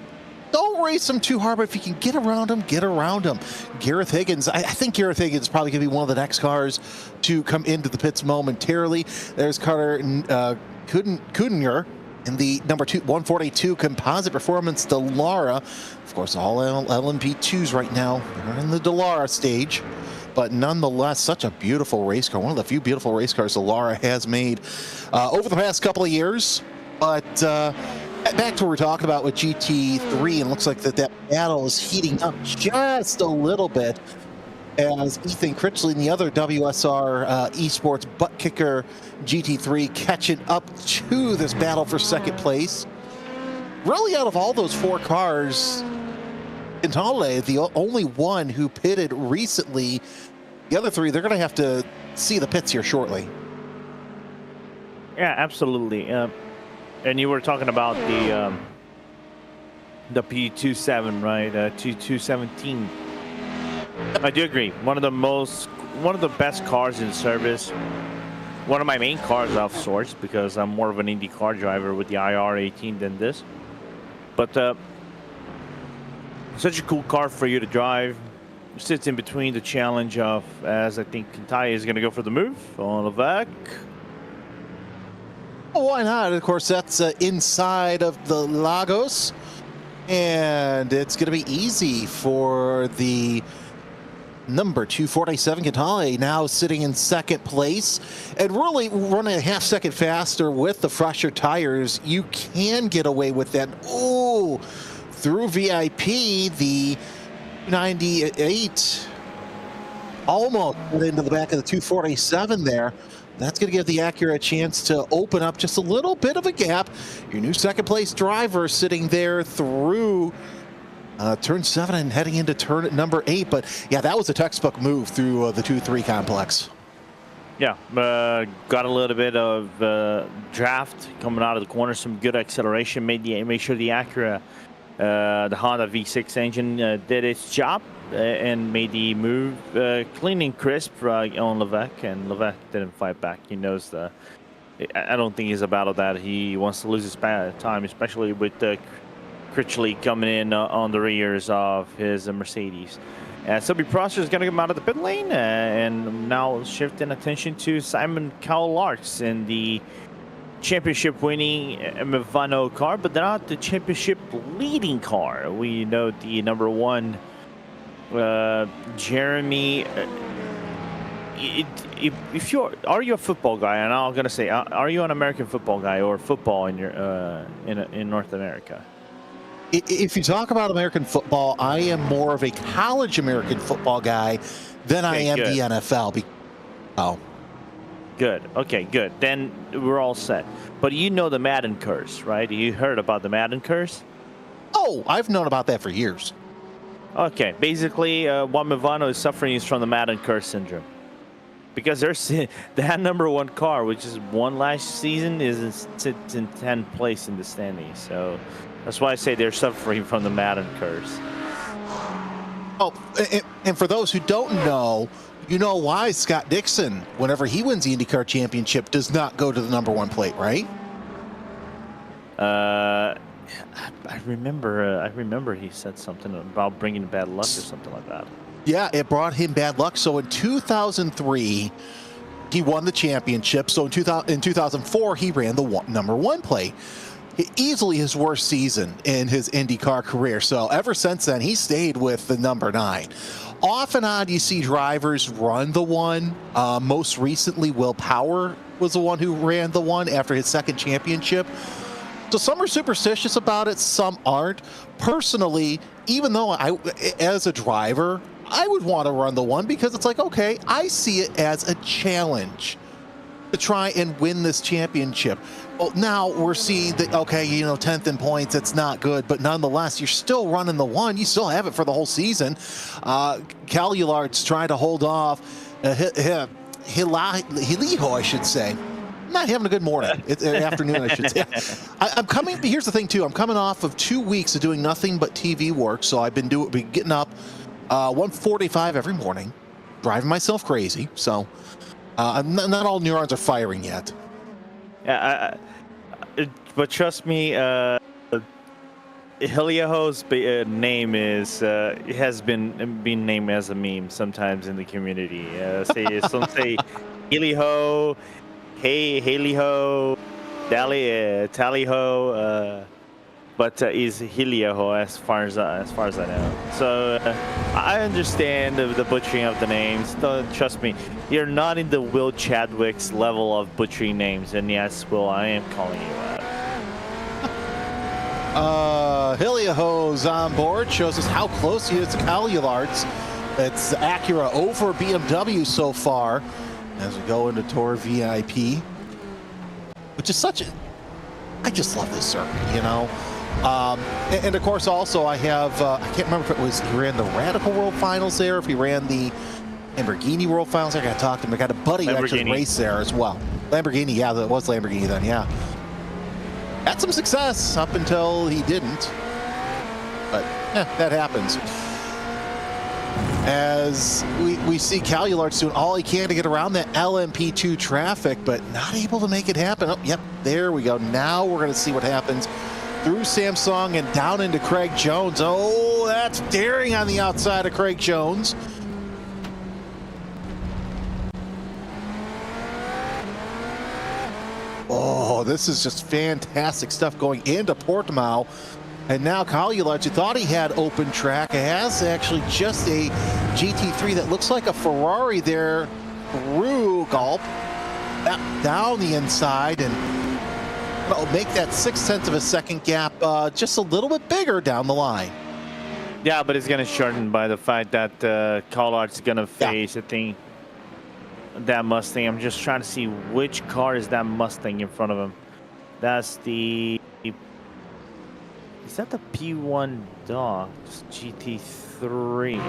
don't race them too hard. But if you can get around them, get around them. Gareth Higgins, I think Gareth Higgins is probably going to be one of the next cars to come into the pits momentarily. There's Carter Kudinger in the number 142 Composite Performance Dallara. Of course, all LMP2s right now. They're in the Dallara stage, but nonetheless, such a beautiful race car. One of the few beautiful race cars Dallara has made over the past couple of years. But back to what we're talking about with GT3, and it looks like that battle is heating up just a little bit as Ethan Critchley and the other WSR esports butt kicker GT3 catching up to this battle for second place. Really, out of all those 4 cars, Intale, the only one who pitted recently. The other 3, they're going to have to see the pits here shortly. Yeah, absolutely. And you were talking about the P27, right? 217. I do agree. One of the best cars in service. One of my main cars of sorts, because I'm more of an IndyCar driver with the IR18 than this. But such a cool car for you to drive. Sits in between the challenge of, as I think Kintai is going to go for the move on Levesque. Well, why not? Of course, that's inside of the Lagos, and it's going to be easy for the number 247 Catale, now sitting in second place and really running a half second faster with the fresher tires. You can get away with that. Oh, through VIP, the 98 almost went into the back of the 247 there. That's going to give the Acura a chance to open up just a little bit of a gap. Your new second place driver sitting there through turn 7 and heading into turn number 8. But yeah, that was a textbook move through the 2-3 complex. Yeah, got a little bit of draft coming out of the corner, some good acceleration, made sure the Acura, the Honda V6 engine did its job and made the move clean and crisp on Levesque, and Levesque didn't fight back. He knows I don't think he's a battle that he wants to lose his time, especially with Critchley coming in on the rears of his Mercedes. Selby Prosser is going to come out of the pit lane and now shifting attention to Simon Cowell-Larks in the championship-winning Mavano car, but not the championship-leading car. We know the number 1, Jeremy. Are you a football guy? And I'm going to say, are you an American football guy or football in your in North America? If you talk about American football, I am more of a college American football guy than I am the NFL. Oh. Good. Okay, good. Then we're all set. But you know the Madden curse, right? You heard about the Madden curse? Oh, I've known about that for years. Okay, basically, what Mavano is suffering is from the Madden curse syndrome. Because that number 1 car, which is won last season, sits in 10th place in the standings. So that's why I say they're suffering from the Madden curse. Oh, and for those who don't know, You know why Scott Dixon, whenever he wins the IndyCar championship, does not go to the #1 plate, right? I remember he said something about bringing bad luck or something like that. Yeah, it brought him bad luck. So in 2003, he won the championship. So in 2004, he ran the #1 plate. Easily his worst season in his IndyCar career. So ever since then, he stayed with the number 9. Off and on, you see drivers run the 1. Most recently, Will Power was the one who ran the 1 after his second championship. So some are superstitious about it, some aren't. Personally, even though as a driver, I would want to run the 1 because it's like, okay, I see it as a challenge to try and win this championship. Well, now we're seeing that, okay, 10th in points, it's not good, but nonetheless, you're still running the 1. You still have it for the whole season. Cal Ulart's trying to hold off Hiliho, I should say. Not having a good morning. It's afternoon, I should say. Here's the thing, too. I'm coming off of 2 weeks of doing nothing but TV work, so I've been getting up 1:45 every morning, driving myself crazy. So not all neurons are firing yet. Yeah, but trust me, Hiliho's name has been named as a meme sometimes in the community. Some say Hiliho, hey Haliho, Tallyho, but is Hiliho as far as I know. So I understand the butchering of the names. Trust me, you're not in the Will Chadwick's level of butchering names. And yes, Will, I am calling you out. Hiliho's on board, shows us how close he is to Cal Ulart's. It's Acura over BMW so far as we go into Tour VIP, which is I just love this circuit, and of course, also I have, I can't remember if he ran the Radical World Finals there, if he ran the Lamborghini World Finals. I got to talk to him. I got a buddy who actually raced there as well. Lamborghini, yeah, that was Lamborghini then, yeah. Had some success up until he didn't, but that happens. As we see Cal Ulart's doing all he can to get around that LMP2 traffic, but not able to make it happen. Oh, yep, there we go. Now we're going to see what happens through Samsung and down into Craig Jones. Oh, that's daring on the outside of Craig Jones. Oh, this is just fantastic stuff going into Portimao. And now Cal Ulart, you thought he had open track, has actually just a GT3 that looks like a Ferrari there through Gulp, down the inside, and make that 0.6 of a second gap just a little bit bigger down the line. Yeah, but it's going to shorten by the fact that Cal Ulart's going to face, I think, that Mustang. I'm just trying to see which car is that Mustang in front of him. That's the... Is that the P1 Dodge GT3?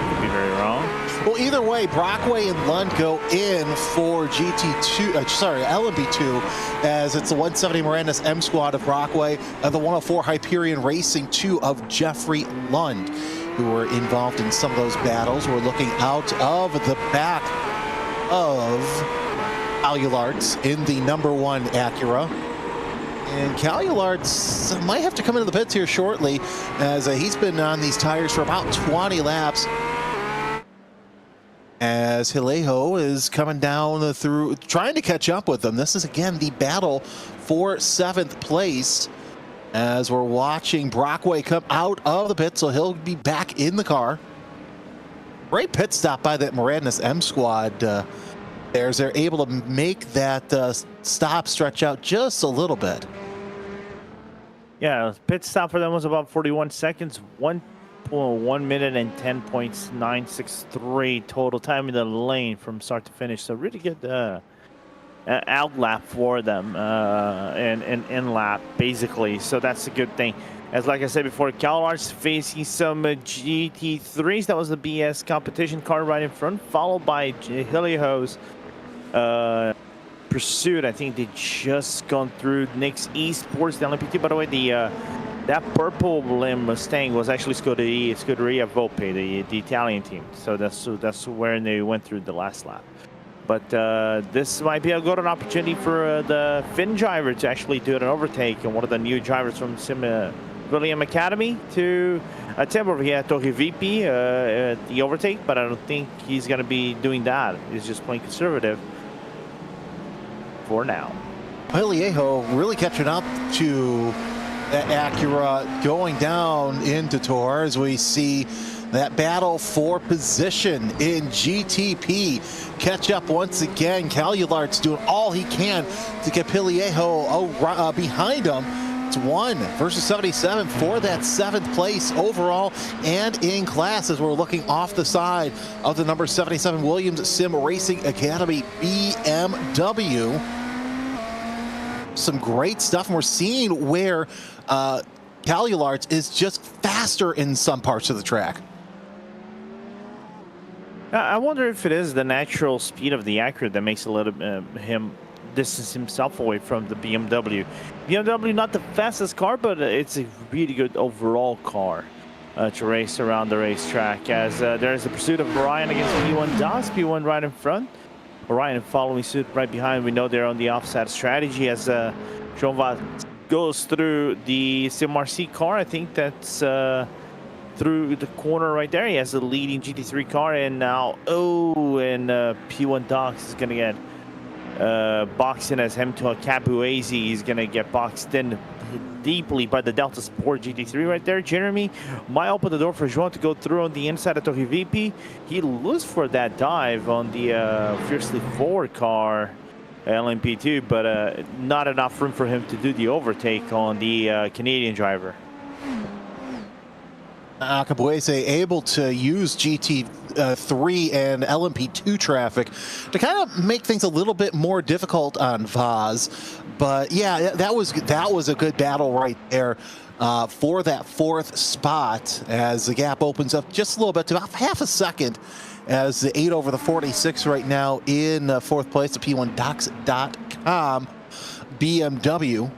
Could be very wrong. Well, either way, Brockway and Lund go in for LMP2, as it's the 170 Miranda's M Squad of Brockway and the 104 Hyperion Racing 2 of Jeffrey Lund, who were involved in some of those battles. We're looking out of the back of Cal Ulart's in the #1 Acura. And Cal Ulart might have to come into the pits here shortly, as he's been on these tires for about 20 laps. As Hiliho is coming down through, trying to catch up with them. This is, again, the battle for 7th place. As we're watching Brockway come out of the pit, so he'll be back in the car. Great pit stop by that Miranda's M Squad. They're able to make that stop stretch out just a little bit. Yeah, pit stop for them was about 41 seconds. 1 minute and 10.963 total time in the lane from start to finish. So really good out lap for them and in lap basically. So that's a good thing. As like I said before, Cal Ulart's facing some GT3s. That was the BS competition car right in front, followed by Hiliho's pursuit. I think they just gone through Nick's Esports, the LMP2. By the way, the that purple Mustang was actually Scuderia Volpe, the Italian team. So that's where they went through the last lap. But this might be a good opportunity for the Finn driver to actually do an overtake, and one of the new drivers from William Academy to attempt over here at Torre VP the overtake. But I don't think he's going to be doing that. He's just playing conservative for now. Vallejo really catching up to Acura going down into Tour as we see that battle for position in GTP catch up once again. Calulart's doing all he can to get Vallejo behind him. It's 1 versus 77 for that 7th place overall and in class, as we're looking off the side of the number 77 Williams Sim Racing Academy BMW. Some great stuff, and we're seeing where Calulart is just faster in some parts of the track. I wonder if it is the natural speed of the Acura that makes a little him distance himself away from the BMW. BMW not the fastest car, but it's a really good overall car to race around the racetrack, as there is a pursuit of Orion against P1 Das. P1 right in front, Orion following suit right behind. We know they're on the offset strategy as Jean-Va goes through the SimRC car. I think that's through the corner right there. He has the leading GT3 car, and now P1 Docs is gonna get boxed in as him to a Cabuese. He's gonna get boxed in deeply by the Delta Sport GT3 right there. Jeremy might open the door for João to go through on the inside of Torre VP. He loses for that dive on the Fiercely Forward car LMP2, but not enough room for him to do the overtake on the Canadian driver. Cabuese able to use GT3 and LMP2 traffic to kind of make things a little bit more difficult on Vaz. But yeah, that was a good battle right there for that 4th spot, as the gap opens up just a little bit to about half a second, as the 8 over the 46 right now in 4th place, the P1Docs.com BMW.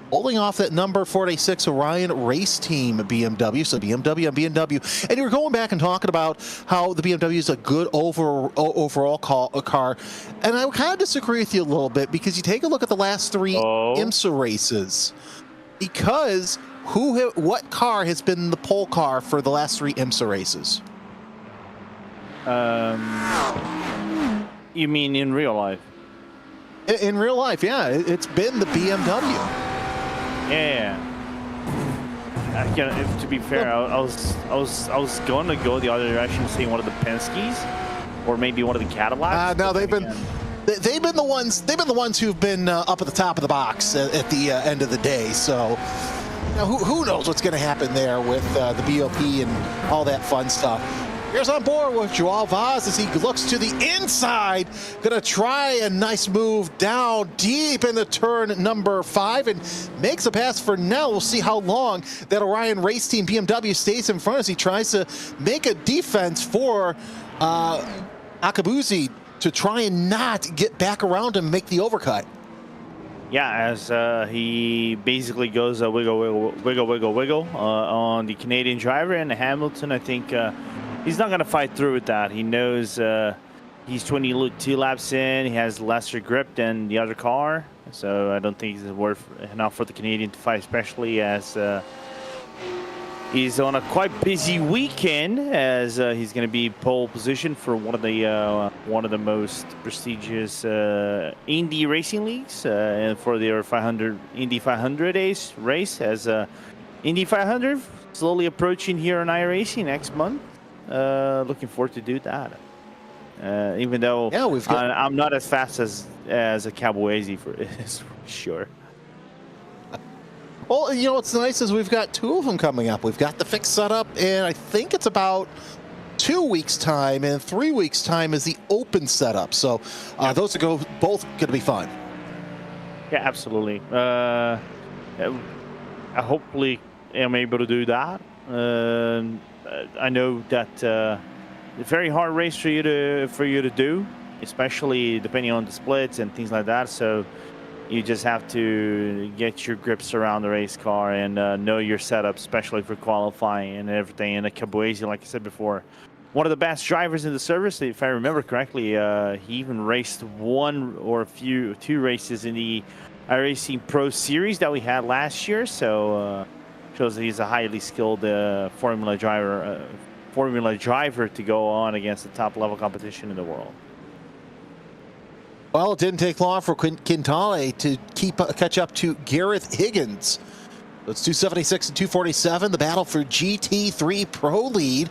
Holding off that number 46 Orion Race Team BMW, so BMW and BMW. And you were going back and talking about how the BMW is a good overall car. And I would kind of disagree with you a little bit, because you take a look at the last 3 IMSA races. Because what car has been the pole car for the last 3 IMSA races? You mean in real life? In real life, yeah. It's been the BMW. Yeah. To be fair, I was going to go the other direction, seeing one of the Penske's or maybe one of the Cadillacs. No, they've been the ones who've been up at the top of the box at the end of the day. So who knows what's going to happen there with the BOP and all that fun stuff. Here's on board with João Vaz as he looks to the inside. Gonna try a nice move down deep in the turn number 5 and makes a pass for now. We'll see how long that Orion Race Team BMW stays in front as he tries to make a defense for Akabuzi to try and not get back around and make the overcut. Yeah, as he basically goes wiggle on the Canadian driver, and Hamilton, I think he's not going to fight through with that. He knows he's 22 laps in. He has lesser grip than the other car. So I don't think it's worth enough for the Canadian to fight, especially as he's on a quite busy weekend, as he's going to be pole position for one of the most prestigious Indy racing leagues and for their 500 Indy 500 race, as Indy 500 slowly approaching here on iRacing next month. Looking forward to do that. Even though I'm not as fast as a Cabuese for sure. Well, you know what's nice is we've got 2 of them coming up. We've got the fixed setup, and I think it's about 2 weeks' time, and 3 weeks' time is the open setup. So those are both going to be fun. Yeah, absolutely. I hopefully am able to do that. I know that it's a very hard race for you to do, especially depending on the splits and things like that. So You just have to get your grips around the race car and know your setup, especially for qualifying and everything. And Caboese, like I said before, one of the best drivers in the service. If I remember correctly, he even raced two races in the iRacing Pro Series that we had last year. So shows that he's a highly skilled Formula driver to go on against the top level competition in the world. Well, it didn't take long for Quintale to catch up to Gareth Higgins. It's 276 and 247, the battle for GT3 Pro lead,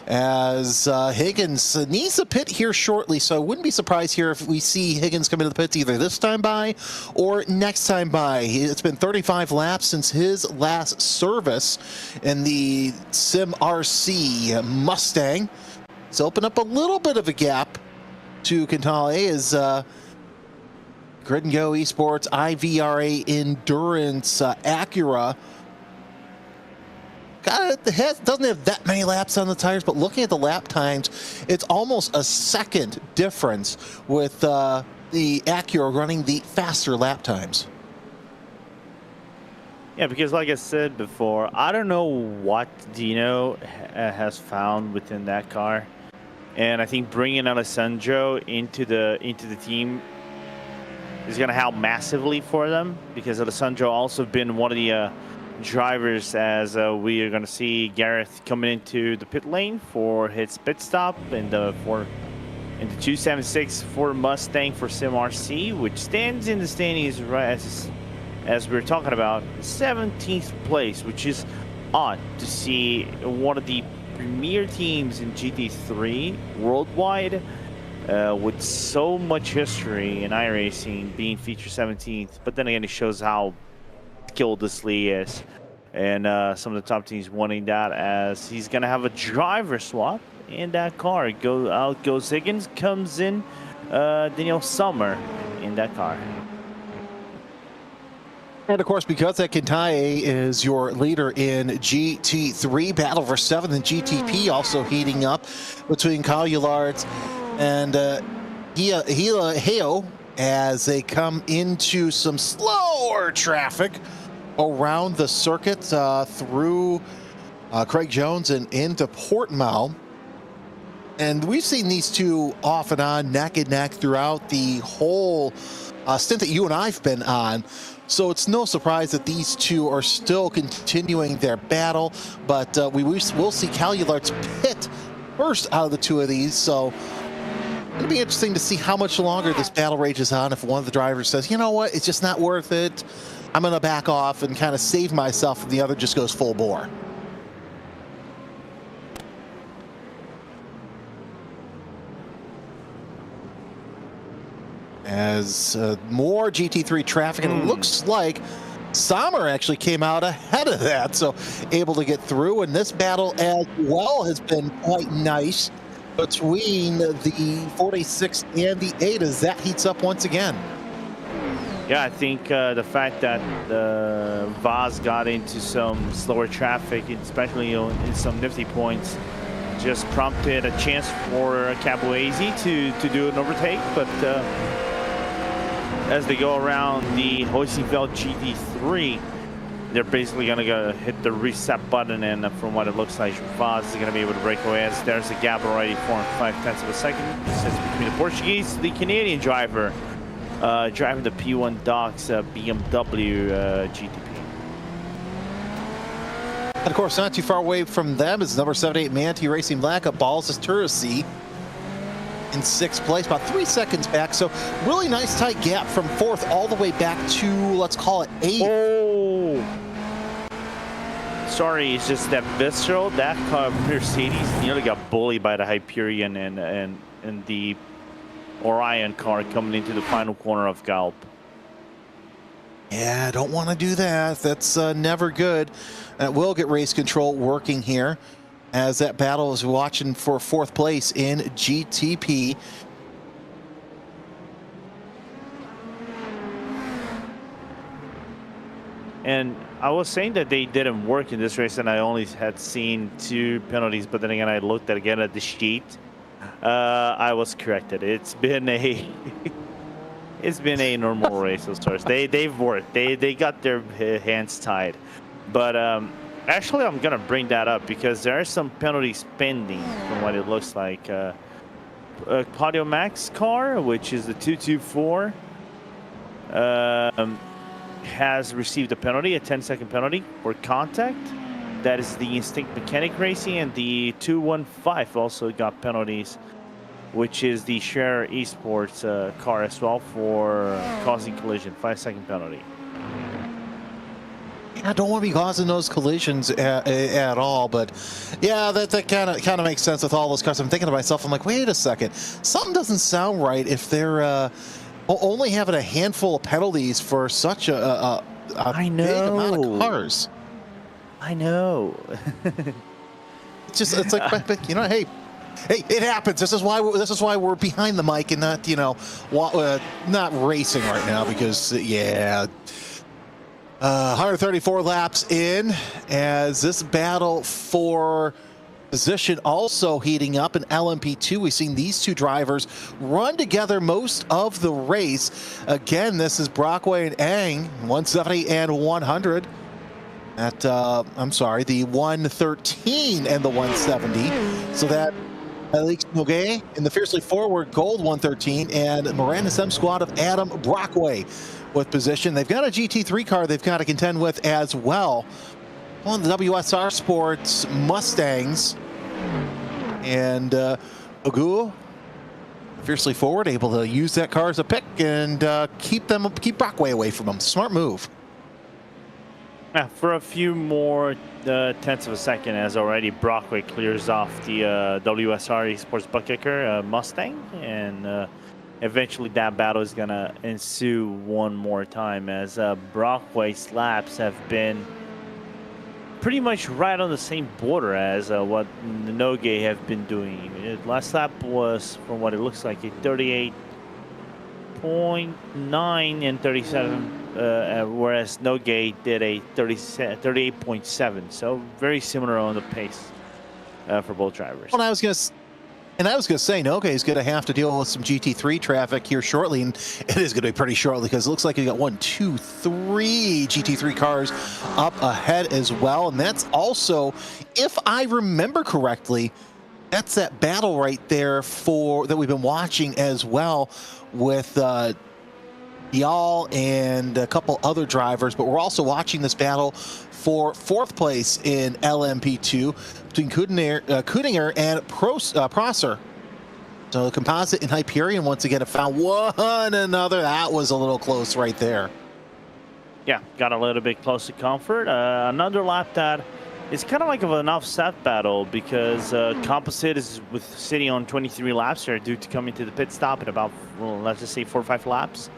as Higgins needs a pit here shortly, so I wouldn't be surprised here if we see Higgins come into the pits either this time by or next time by. It's been 35 laps since his last service in the Sim RC Mustang. It's opened up a little bit of a gap to Quintale as Grid and Go Esports IVRA Endurance Acura doesn't have that many laps on the tires, but looking at the lap times, it's almost a second difference with the Acura running the faster lap times. Yeah, because like I said before, I don't know what Dino has found within that car, and I think bringing Alessandro into the team is going to help massively for them, because Alessandro also been one of the drivers, as we are going to see Gareth coming into the pit lane for his pit stop in the 276 Ford Mustang for Sim RC, which stands in the standings right as we were talking about 17th place, which is odd to see one of the premier teams in GT3 worldwide with so much history in iRacing being featured 17th. But then again, it shows how skilled this Lee is, and some of the top teams wanting that, as he's going to have a driver swap in that car. Out goes Higgins, comes in Daniel Sommer in that car. And of course, because that Quintale is your leader in GT3, battle for 7th and GTP also heating up between Kyle Ulards and Hila Heo as they come into some slower traffic around the circuit through Craig Jones and into Portimao. And we've seen these two off and on, neck and neck, throughout the whole stint that you and I've been on. So it's no surprise that these two are still continuing their battle, but we will see Cal Ulards pit first out of the two of these. So it'll be interesting to see how much longer this battle rages on. If one of the drivers says, you know what, it's just not worth it, I'm going to back off and kind of save myself, and the other just goes full bore. As more GT3 traffic, and it looks like Sommer actually came out ahead of that, so able to get through. And this battle as well has been quite nice between the 46 and the 8 as that heats up once again. Yeah, I think the fact that Vaz got into some slower traffic, especially in some nifty points, just prompted a chance for Caboese to do an overtake. But as they go around the Hoisingfeld GT3, they're basically going to go hit the reset button, and from what it looks like, Vaz is going to be able to break away, as there's a gap already 4 5/10 of a second sits between the Portuguese, the Canadian driver driving the P1 Docks BMW GTP. And of course, not too far away from them is number 78 Manti Racing Black up Balls' Turasi in 6th place, about 3 seconds back. So really nice tight gap from 4th all the way back to, let's call it 8th. Oh, sorry, it's just that Visceral, that car, Mercedes nearly got bullied by the Hyperion and the Orion car coming into the final corner of Galp. Yeah, don't want to do that. That's never good. That will get race control working here, as that battle is watching for 4th place in GTP. And I was saying that they didn't work in this race, and I only had seen 2 penalties, but then again, I looked again at the sheet. I was corrected. It's been a It's been a normal race so far. They've worked. They got their hands tied. But actually, I'm gonna bring that up because there are some penalties pending from what it looks like. Claudio Max car, which is the 224, has received a penalty, a 10-second penalty for contact. That is the Instinct Mechanic Racing, and the 215 also got penalties, which is the Share Esports car as well for causing collision, 5-second penalty. I don't want to be causing those collisions at all, but yeah, that kind of makes sense with all those cars. I'm thinking to myself, I'm like, wait a second, something doesn't sound right if they're only having a handful of penalties for such a big amount of cars. I know. It's like, you know, hey, it happens. This is why we're behind the mic and not, you know, not racing right now because yeah. 134 laps in as this battle for position also heating up in LMP2. We've seen these two drivers run together most of the race. Again, this is Brockway and Ang, 170 and 100. At I'm sorry, the 113 and the 170. So that Alex Noguet in the Fiercely Forward Gold 113 and Miranda Sem squad of Adam Brockway with position. They've got a GT3 car they've got to contend with as well. On the WSR Sports Mustangs. And Ogu, Fiercely Forward, able to use that car as a pick and keep Brockway away from them. Smart move. Yeah, for a few more tenths of a second, as already Brockway clears off the WSR Esports butt kicker Mustang, and eventually that battle is gonna ensue one more time as Brockway's laps have been pretty much right on the same border as what the Noguet have been doing. Last lap was, from what it looks like, a 38.9 and 37. Whereas Noguet did a 38.7, so very similar on the pace for both drivers. Well, I was gonna say Noguet is gonna have to deal with some GT3 traffic here shortly, and it is gonna be pretty shortly because it looks like you got 1, 2, 3 GT3 cars up ahead as well, and that's also, if I remember correctly, that's that battle right there that we've been watching as well with. Y'all and a couple other drivers, but we're also watching this battle for 4th place in LMP2 between Kudinger and Prosser. So Composite and Hyperion once again have found one another. That was a little close right there. Yeah, got a little bit close to comfort. Another lap that is kind of like of an offset battle because Composite is sitting on 23 laps here due to coming to the pit stop in about, well, let's just say 4 or 5 laps.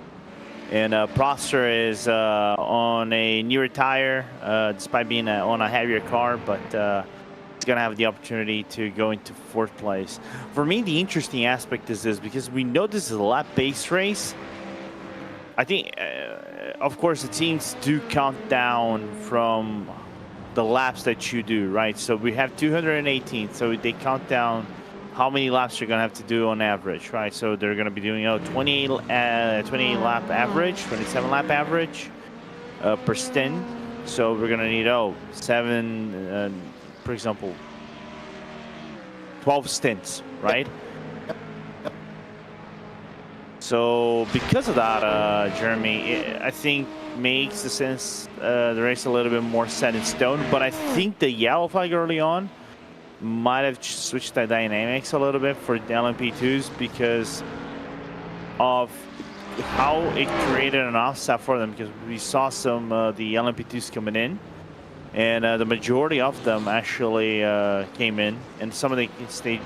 And Prosser is on a newer tire, despite being on a heavier car, but he's going to have the opportunity to go into 4th place. For me, the interesting aspect is this, because we know this is a lap-based race. I think, of course, the teams do count down from the laps that you do, right? So we have 218, so they count down how many laps you're going to have to do on average, right? So they're going to be doing 28 lap average, 27 lap average per stint. So we're going to need 7, for example, 12 stints, right? Yep. So because of that, Jeremy, I think makes the sense the race a little bit more set in stone. But I think the yellow flag early on might have switched the dynamics a little bit for the LMP2s because of how it created an offset for them, because we saw some the LMP2s coming in, and the majority of them actually came in, and some of them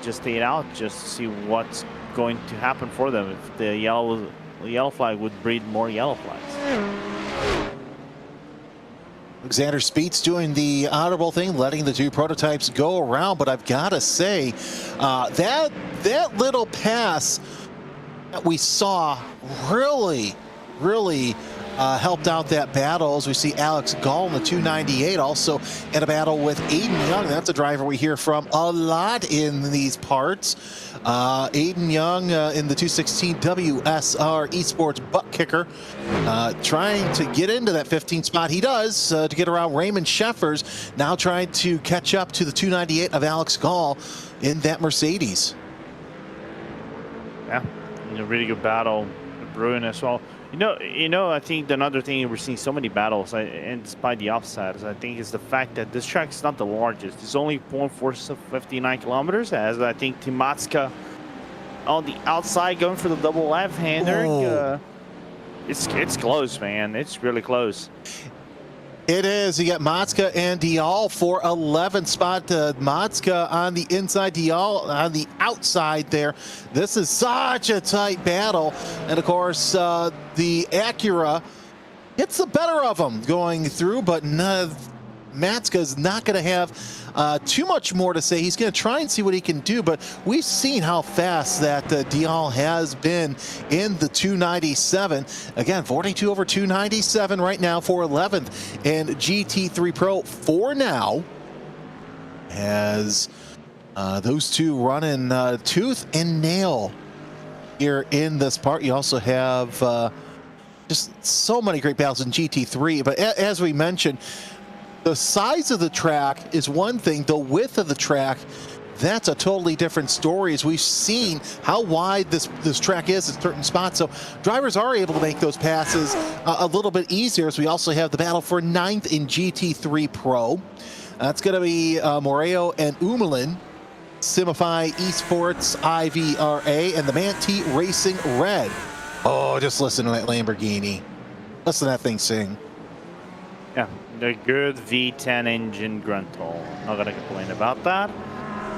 just stayed out just to see what's going to happen for them if the yellow flag would breed more yellow flags. Alexander Speets doing the honorable thing, letting the 2 prototypes go around, but I've got to say that little pass that we saw really helped out that battle, as we see Alex Gall in the 298 also in a battle with Aiden Young. That's a driver we hear from a lot in these parts. Aiden Young in the 216 WSR Esports butt kicker, trying to get into that 15th spot. He does to get around Raymond Sheffers, now trying to catch up to the 298 of Alex Gall in that Mercedes. Yeah, a really good battle. Bruin as well. You know, I think another thing we're seeing so many battles, and despite the offsides, I think is the fact that this track is not the largest. It's only 0.459 kilometers, as I think Timatska on the outside going for the double left-hander. It's close, man. It's really close. It is. You got Matska and Dial for 11th spot. Matska on the inside, Dial on the outside there. This is such a tight battle. And of course, the Acura hits the better of them going through, but Matska's not going to have too much more to say. He's going to try and see what he can do, but we've seen how fast that Dial has been in the 297. Again, 42 over 297 right now for 11th. And GT3 Pro for now has those two running tooth and nail here in this part. You also have just so many great battles in GT3, but as we mentioned, the size of the track is one thing. The width of the track, that's a totally different story, as we've seen how wide this track is at certain spots. So drivers are able to make those passes a little bit easier, as we also have the battle for 9th in GT3 Pro. That's going to be Moreo and Umelin, Simify Esports IVRA, and the Manti Racing Red. Oh, just listen to that Lamborghini. Listen to that thing sing. Yeah, the good V10 engine Gruntal. Not gonna complain about that.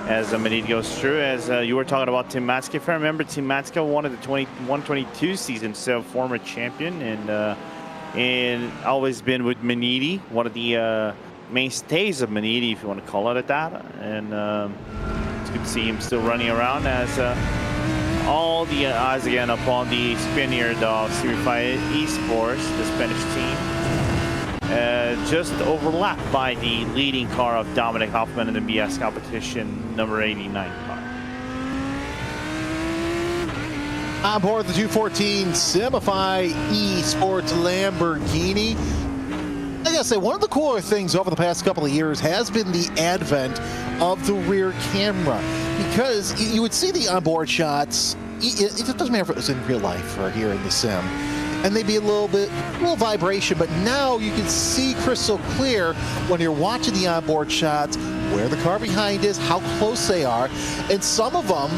As the minute goes through, as you were talking about Tim Matska, if I remember, Tim Matska won the 21-22 season, so former champion, and always been with Maniti, one of the mainstays of Maniti, if you want to call it that. And it's good to see him still running around, as all the eyes again upon the Spaniard of Simify Esports, the Spanish team. Just overlapped by the leading car of Dominic Hoffman in the BS competition, number 89 car. On board the 214 Simify Esports Lamborghini. I gotta say, one of the cooler things over the past couple of years has been the advent of the rear camera, because you would see the onboard shots. It doesn't matter if it was in real life or here in the sim, and they'd be a little vibration, but now you can see crystal clear when you're watching the onboard shots where the car behind is, how close they are, and some of them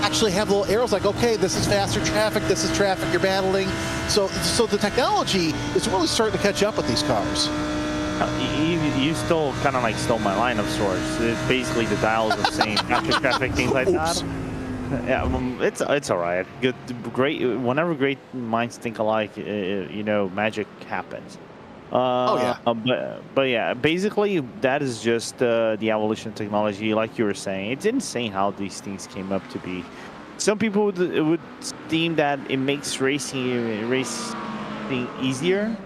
actually have little arrows like, okay, this is faster traffic, this is traffic you're battling. So the technology is really starting to catch up with these cars. You still kind of like stole my line of sorts. Basically, the dials are saying faster traffic, things like that. Yeah, it's all right. Good, great. Whenever great minds think alike, you know, magic happens. Oh yeah. But yeah, basically that is just the evolution of technology, like you were saying. It's insane how these things came up to be. Some people would deem that it makes racing easier,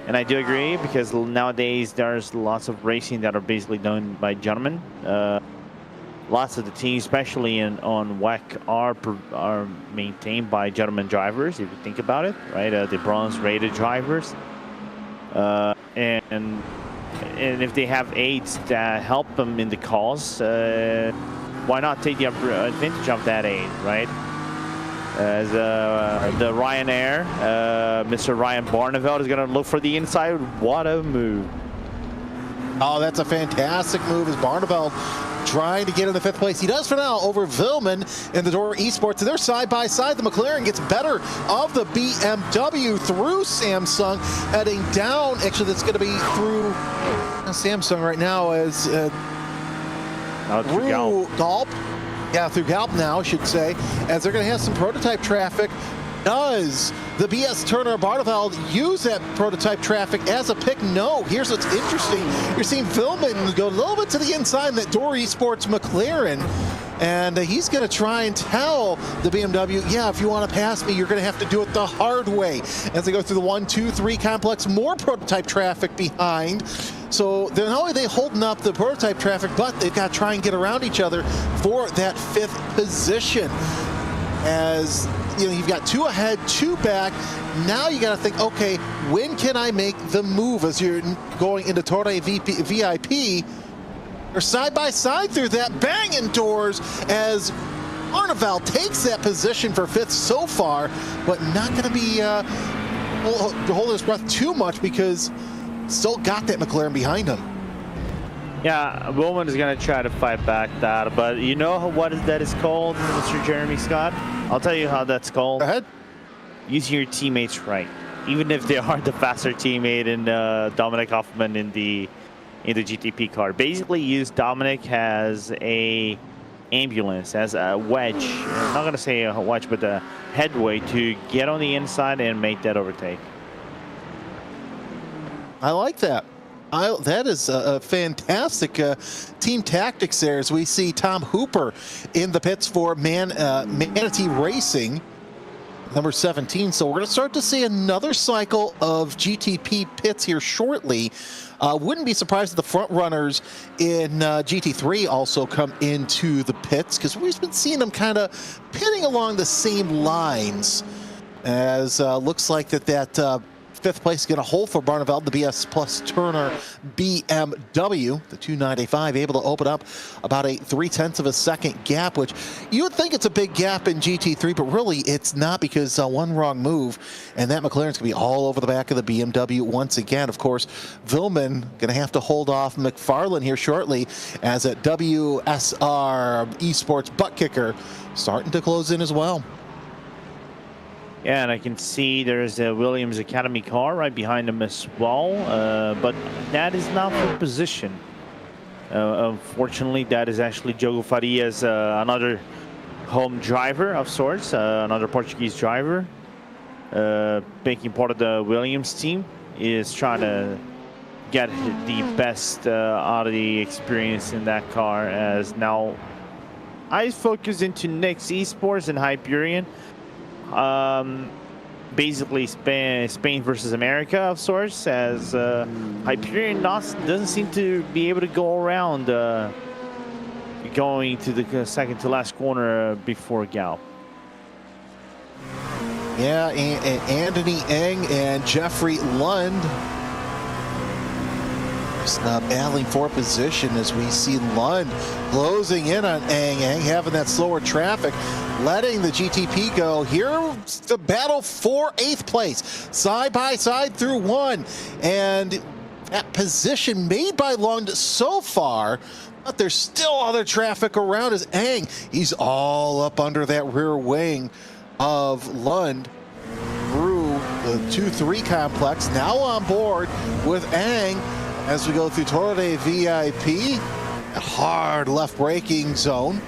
and I do agree, because nowadays there's lots of racing that are basically done by gentlemen. Lots of the teams, especially on WEC, are maintained by gentlemen drivers, if you think about it, right? The bronze-rated drivers. And if they have aids that help them in the cause, why not take the advantage of that aid, right? As the Ryanair, Mr. Ryan Barneveld is going to look for the inside. What a move. Oh, that's a fantastic move, as Barneveld trying to get in the 5th place. He does for now over Vilman in the Door Esports. They're side by side. The McLaren gets better of the BMW through Samsung, heading down. Actually, that's going to be through Samsung right now, as through Galp. Yeah, through Galp now, I should say, as they're going to have some prototype traffic. Does the BS Turner Barneveld use that prototype traffic as a pick? No. Here's what's interesting. You're seeing Vilman go a little bit to the inside in that Door Esports McLaren. And he's going to try and tell the BMW, yeah, if you want to pass me, you're going to have to do it the hard way. As they go through the 1, 2, 3 complex, more prototype traffic behind. So they're not only holding up the prototype traffic, but they've got to try and get around each other for that 5th position. As you know, you've got 2 ahead, 2 back. Now you got to think, okay, when can I make the move as you're going into Torre VIP? They're side by side through that, banging doors as Arneval takes that position for 5th so far, but not going to be holding his breath too much because still got that McLaren behind him. Yeah, Bowman is going to try to fight back that, but you know what that is called, Mr. Jeremy Scott? I'll tell you how that's called. Go ahead. Using your teammates right. Even if they are the faster teammate in Dominic Hoffman in the GTP car. Basically use Dominic as a ambulance, as a wedge. I'm not going to say a wedge, but a headway to get on the inside and make that overtake. I like that. That is a fantastic team tactics there as we see Tom Hooper in the pits for Manatee Racing, number 17. So we're going to start to see another cycle of GTP pits here shortly. Wouldn't be surprised if the front runners in GT3 also come into the pits, because we've been seeing them kind of pitting along the same lines. As looks like that 5th place is going to hold for Barneveld, the BS Plus Turner BMW, the 295, able to open up about a 0.3 of a second gap, which you would think it's a big gap in GT3, but really it's not, because one wrong move, and that McLaren's going to be all over the back of the BMW once again. Of course, Vilman going to have to hold off McFarlane here shortly, as a WSR Esports butt kicker starting to close in as well. Yeah, and I can see there's a Williams Academy car right behind him as well, but that is not for position. Unfortunately, that is actually Diogo Farias, another home driver of sorts, another Portuguese driver, making part of the Williams team, is trying to get the best out of the experience in that car, as now I focus into next esports and Hyperion. Basically Spain versus America of sorts, as Hyperion doesn't seem to be able to go around going to the second to last corner before Gal. Yeah, and Anthony Eng and Jeffrey Lund battling for position, as we see Lund closing in on Eng having that slower traffic, letting the GTP go. Here's the battle for 8th place, side by side through 1, and that position made by Lund so far, but there's still other traffic around as Eng, he's all up under that rear wing of Lund through the 2-3 complex, now on board with Eng. As we go through Torre VIP, a hard left braking zone.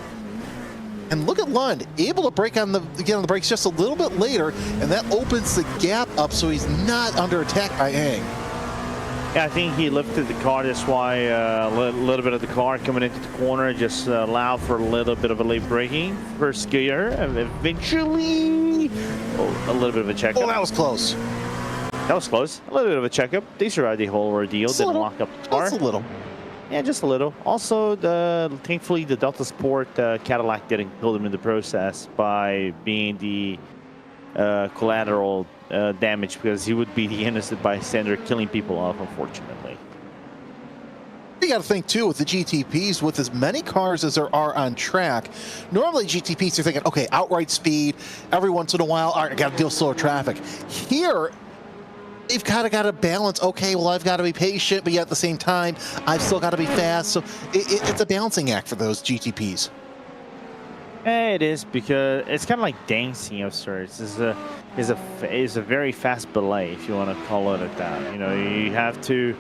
And look at Lund, able to get on the brakes just a little bit later, and that opens the gap up so he's not under attack by Eng. Yeah, I think he lifted the car. That's why a little bit of the car coming into the corner just allowed for a little bit of a late braking first gear, and eventually a little bit of a checkup. Oh, that was close. That was close. A little bit of a checkup. They survived the whole ordeal. Didn't lock up the car. Just a little. Yeah, just a little. Also, thankfully, the Delta Sport Cadillac didn't kill them in the process by being the collateral damage, because he would be the innocent bystander killing people off, unfortunately. You got to think too, with the GTPs, with as many cars as there are on track, normally GTPs are thinking, okay, outright speed, every once in a while, all right, I got to deal with slower traffic. Here, they've kind of got to balance, okay, well, I've got to be patient, but yet at the same time, I've still got to be fast. So it's a balancing act for those GTPs. It is, because it's kind of like dancing of sorts. It's a very fast belay, if you want to call it that. You know, you have to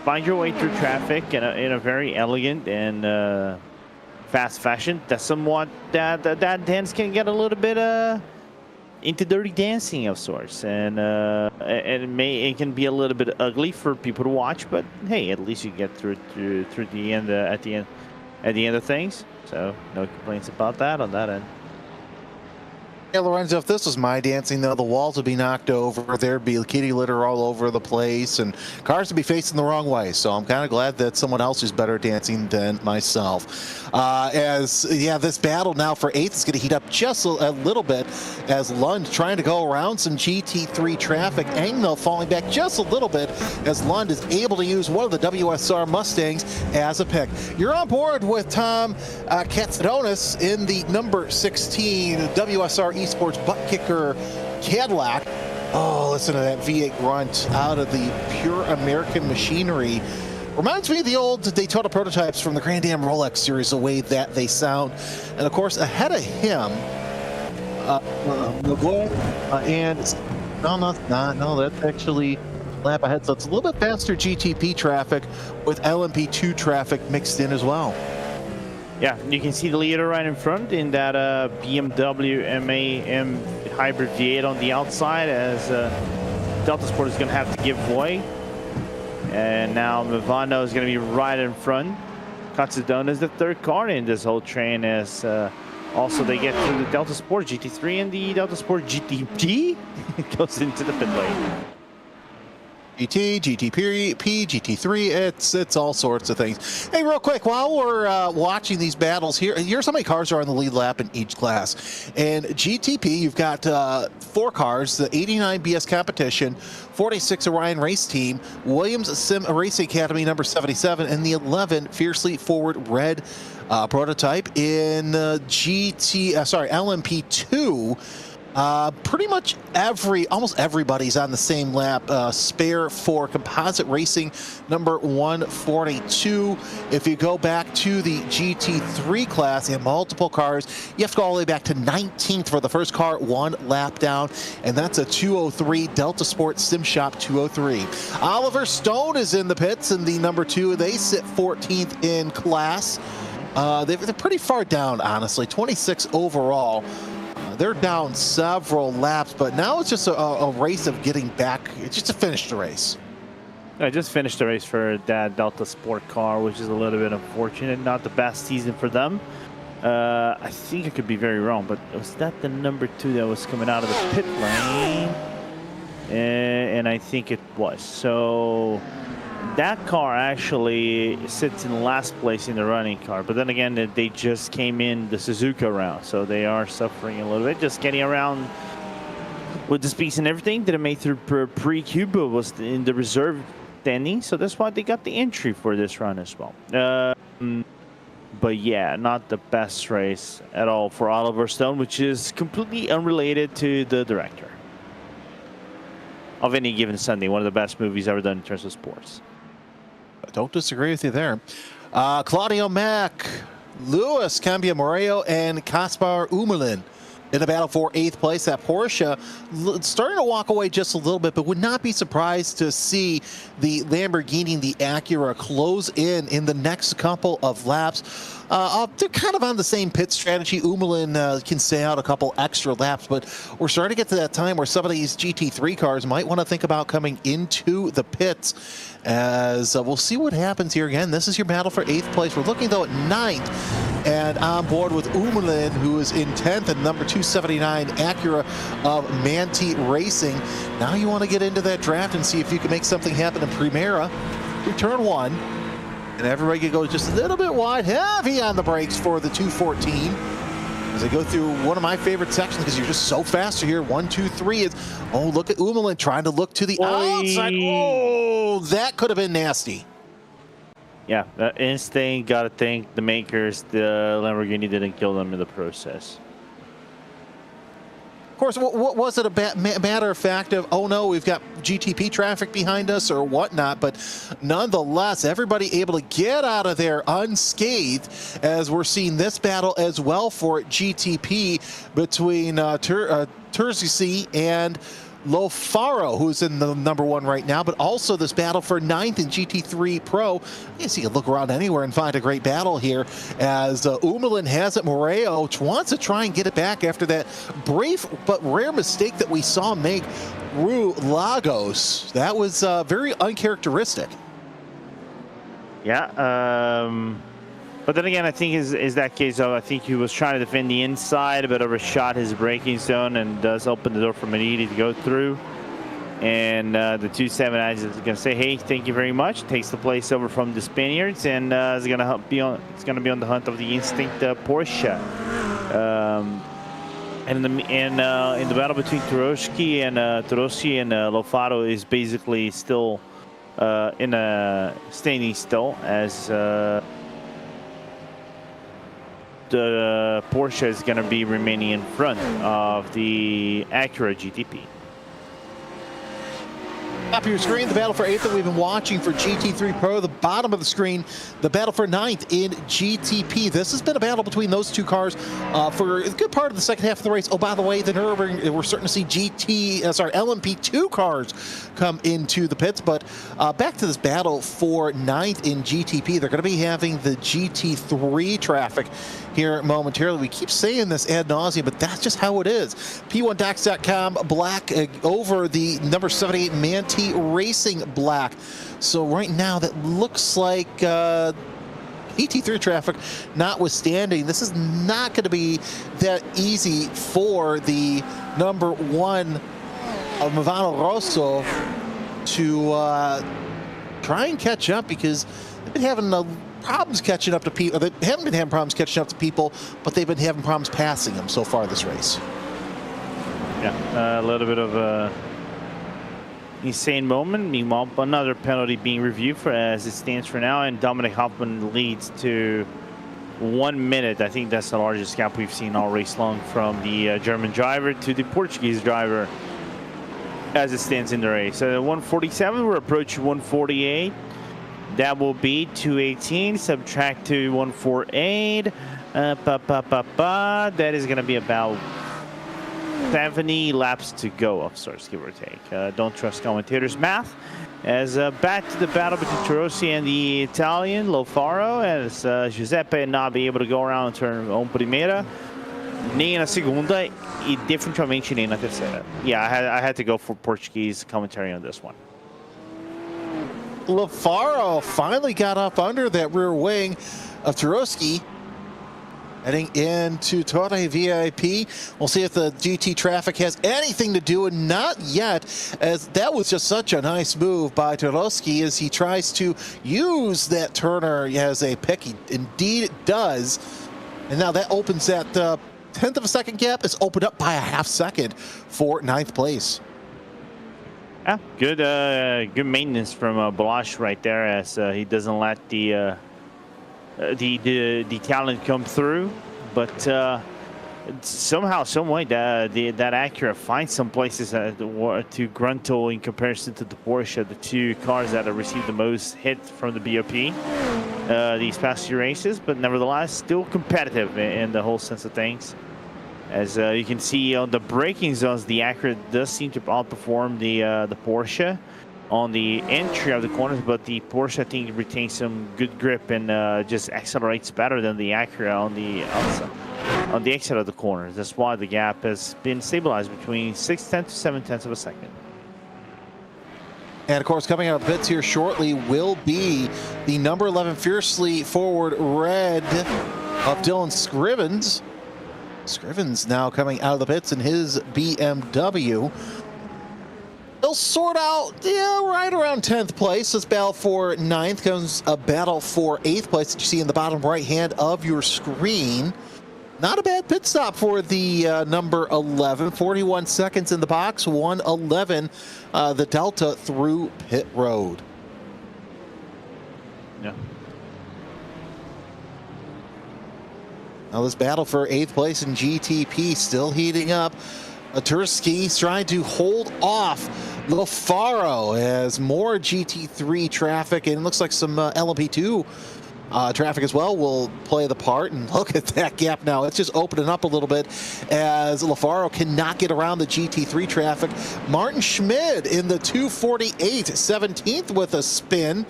find your way through traffic in a very elegant and fast fashion. That's somewhat that dance can get a little bit into dirty dancing of sorts, and it can be a little bit ugly for people to watch. But hey, at least you get through the end at the end at the end of things. So no complaints about that on that end. Yeah, Lorenzo, if this was my dancing, though, the walls would be knocked over. There'd be kitty litter all over the place, and cars would be facing the wrong way. So I'm kind of glad that someone else is better at dancing than myself. This battle now for 8th is going to heat up just a little bit as Lund trying to go around some GT3 traffic. Engdahl falling back just a little bit as Lund is able to use one of the WSR Mustangs as a pick. You're on board with Tom Katsadonis in the number 16 WSR Esports butt kicker Cadillac. Oh, listen to that V8 grunt out of the pure American machinery. Reminds me of the old Daytona prototypes from the Grand Am Rolex series, the way that they sound. And of course, ahead of him, that's actually a lap ahead. So it's a little bit faster GTP traffic with LMP2 traffic mixed in as well. Yeah, you can see the leader right in front in that BMW MAM hybrid V8 on the outside, as Delta Sport is going to have to give way. And now Movano is going to be right in front. Katsudonis is the third car in this whole train, as also they get through the Delta Sport GT3 and the Delta Sport GTP goes into the pit lane. GT, GTP, GT3, it's all sorts of things. Hey, real quick, while we're watching these battles, here's how many cars are on the lead lap in each class. And GTP, you've got 4 cars, the 89 BS Competition, 46 Orion Race Team, Williams Sim Racing Academy number 77, and the 11 Fiercely Forward Red prototype in LMP2. Pretty much almost everybody's on the same lap. Spare for Composite Racing number 142. If you go back to the GT3 class and multiple cars, you have to go all the way back to 19th for the first car, 1 lap down, and that's a 203 Delta Sport Sim Shop 203. Oliver Stone is in the pits in the number 2. They sit 14th in class. They're pretty far down, honestly, 26 overall. They're down several laps, but now it's just a race of getting back. It's just to finish the race. I just finished the race for that Delta Sport car, which is a little bit unfortunate. Not the best season for them. I think I could be very wrong, but was that the number 2 that was coming out of the pit lane? And I think it was. So that car actually sits in last place in the running car, but then again, they just came in the Suzuka round, so they are suffering a little bit, just getting around with the speeds and everything. Didn't make through pre-Cuba, was in the reserve standing, so that's why they got the entry for this run as well. But yeah, not the best race at all for Oliver Stone, which is completely unrelated to the director of Any Given Sunday, one of the best movies ever done in terms of sports. I don't disagree with you there. Claudio Mack, Luis Cambiamoreo, and Kaspar Umelin in the battle for 8th place. That Porsche starting to walk away just a little bit, but would not be surprised to see the Lamborghini and the Acura close in the next couple of laps. They're kind of on the same pit strategy. Umelin can stay out a couple extra laps, but we're starting to get to that time where some of these GT3 cars might want to think about coming into the pits, as we'll see what happens here. Again, this is your battle for 8th place. We're looking, though, at 9th, and on board with Umelin, who is in 10th, and number 279 Acura of Manti Racing. Now you want to get into that draft and see if you can make something happen in Primera through turn 1. And everybody goes just a little bit wide, heavy on the brakes for the 214. As they go through one of my favorite sections, because you're just so fast here. 1, 2, 3 is, oh, look at Umelin trying to look to the outside. Oh, that could have been nasty. Yeah, that instinct, got to thank the makers. The Lamborghini didn't kill them in the process. Of course, what was it a matter of fact of, oh no, we've got GTP traffic behind us or whatnot, but nonetheless, everybody able to get out of there unscathed, as we're seeing this battle as well for GTP between Terzi and Lofaro, who's in the number 1 right now, but also this battle for 9th in GT3 Pro. You see, you look around anywhere and find a great battle here, as Umelin has it. Moreo wants to try and get it back after that brief but rare mistake that we saw make through Lagos. That was very uncharacteristic. Yeah, But then again, I think is that case of I think he was trying to defend the inside, but overshot his braking zone and does open the door for Manidi to go through. And the 2.7 is going to say, "Hey, thank you very much." Takes the place over from the Spaniards, and is going to be on. It's going to be on the hunt of the Instinct Porsche. And in the battle between Tarosky and Lofaro is basically still standing still as the Porsche is going to be remaining in front of the Acura GTP. Top of your screen, the battle for 8th that we've been watching for GT3 Pro. The bottom of the screen, the battle for 9th in GTP. This has been a battle between those two cars for a good part of the second half of the race. Oh, by the way, the Nürburgring, we're starting to see LMP2 cars come into the pits. But back to this battle for 9th in GTP. They're going to be having the GT3 traffic here momentarily. We keep saying this ad nauseum, but that's just how it is. P1Docs.com black over the number 78 Manti Racing black. So right now that looks like GT3 traffic notwithstanding, this is not going to be that easy for the number 1 of Movano Rosso to try and catch up, because they've been having problems catching up to people. They haven't been having problems catching up to people, but they've been having problems passing them so far this race. Yeah, a little bit of a insane moment. Meanwhile, another penalty being reviewed for as it stands for now, and Dominic Hoffman leads to 1 minute. I think that's the largest gap we've seen all race long from the German driver to the Portuguese driver as it stands in the race. So 147, we're approaching 148. That will be 218, subtract to 148. That is going to be about 70 laps to go of sorts, give or take. Don't trust commentators' math. As back to the battle between Tarossi and the Italian Lofaro, as Giuseppe not be able to go around and turn on primeira, nem na segunda, e definitivamente nem na terceira. Yeah, I had to go for Portuguese commentary on this one. Lofaro finally got up under that rear wing of Tarosky, heading into Torre VIP. We'll see if the GT traffic has anything to do, and not yet, as that was just such a nice move by Tarosky as he tries to use that turner as a pick. He indeed does. And now that opens that 10th of a second gap. Is opened up by a half second for 9th place. Yeah, good maintenance from Balash right there, as he doesn't let the talent come through, but somehow, some way, that Acura finds some places to gruntle in comparison to the Porsche, the two cars that have received the most hit from the BOP these past few races, but nevertheless still competitive in the whole sense of things. As you can see on the braking zones, the Acura does seem to outperform the Porsche on the entry of the corners, but the Porsche, I think, retains some good grip and just accelerates better than the Acura on the outside, on the exit of the corners. That's why the gap has been stabilized between 0.6 to 0.7 of a second. And of course, coming out of pits here shortly will be the number 11 fiercely forward red of Dylan Scrivens. Scrivens now coming out of the pits in his BMW. They'll sort out, right around 10th place. This battle for 9th comes a battle for 8th place that you see in the bottom right hand of your screen. Not a bad pit stop for the number 11. 41 seconds in the box, 1:11 the delta through pit road. Yeah. Now this battle for 8th place in GTP still heating up. Tursky's trying to hold off Lofaro as more GT3 traffic, and it looks like some LMP2 traffic as well will play the part. And look at that gap now. It's just opening up a little bit as Lofaro cannot get around the GT3 traffic. Martin Schmid in the 248, 17th with a spin.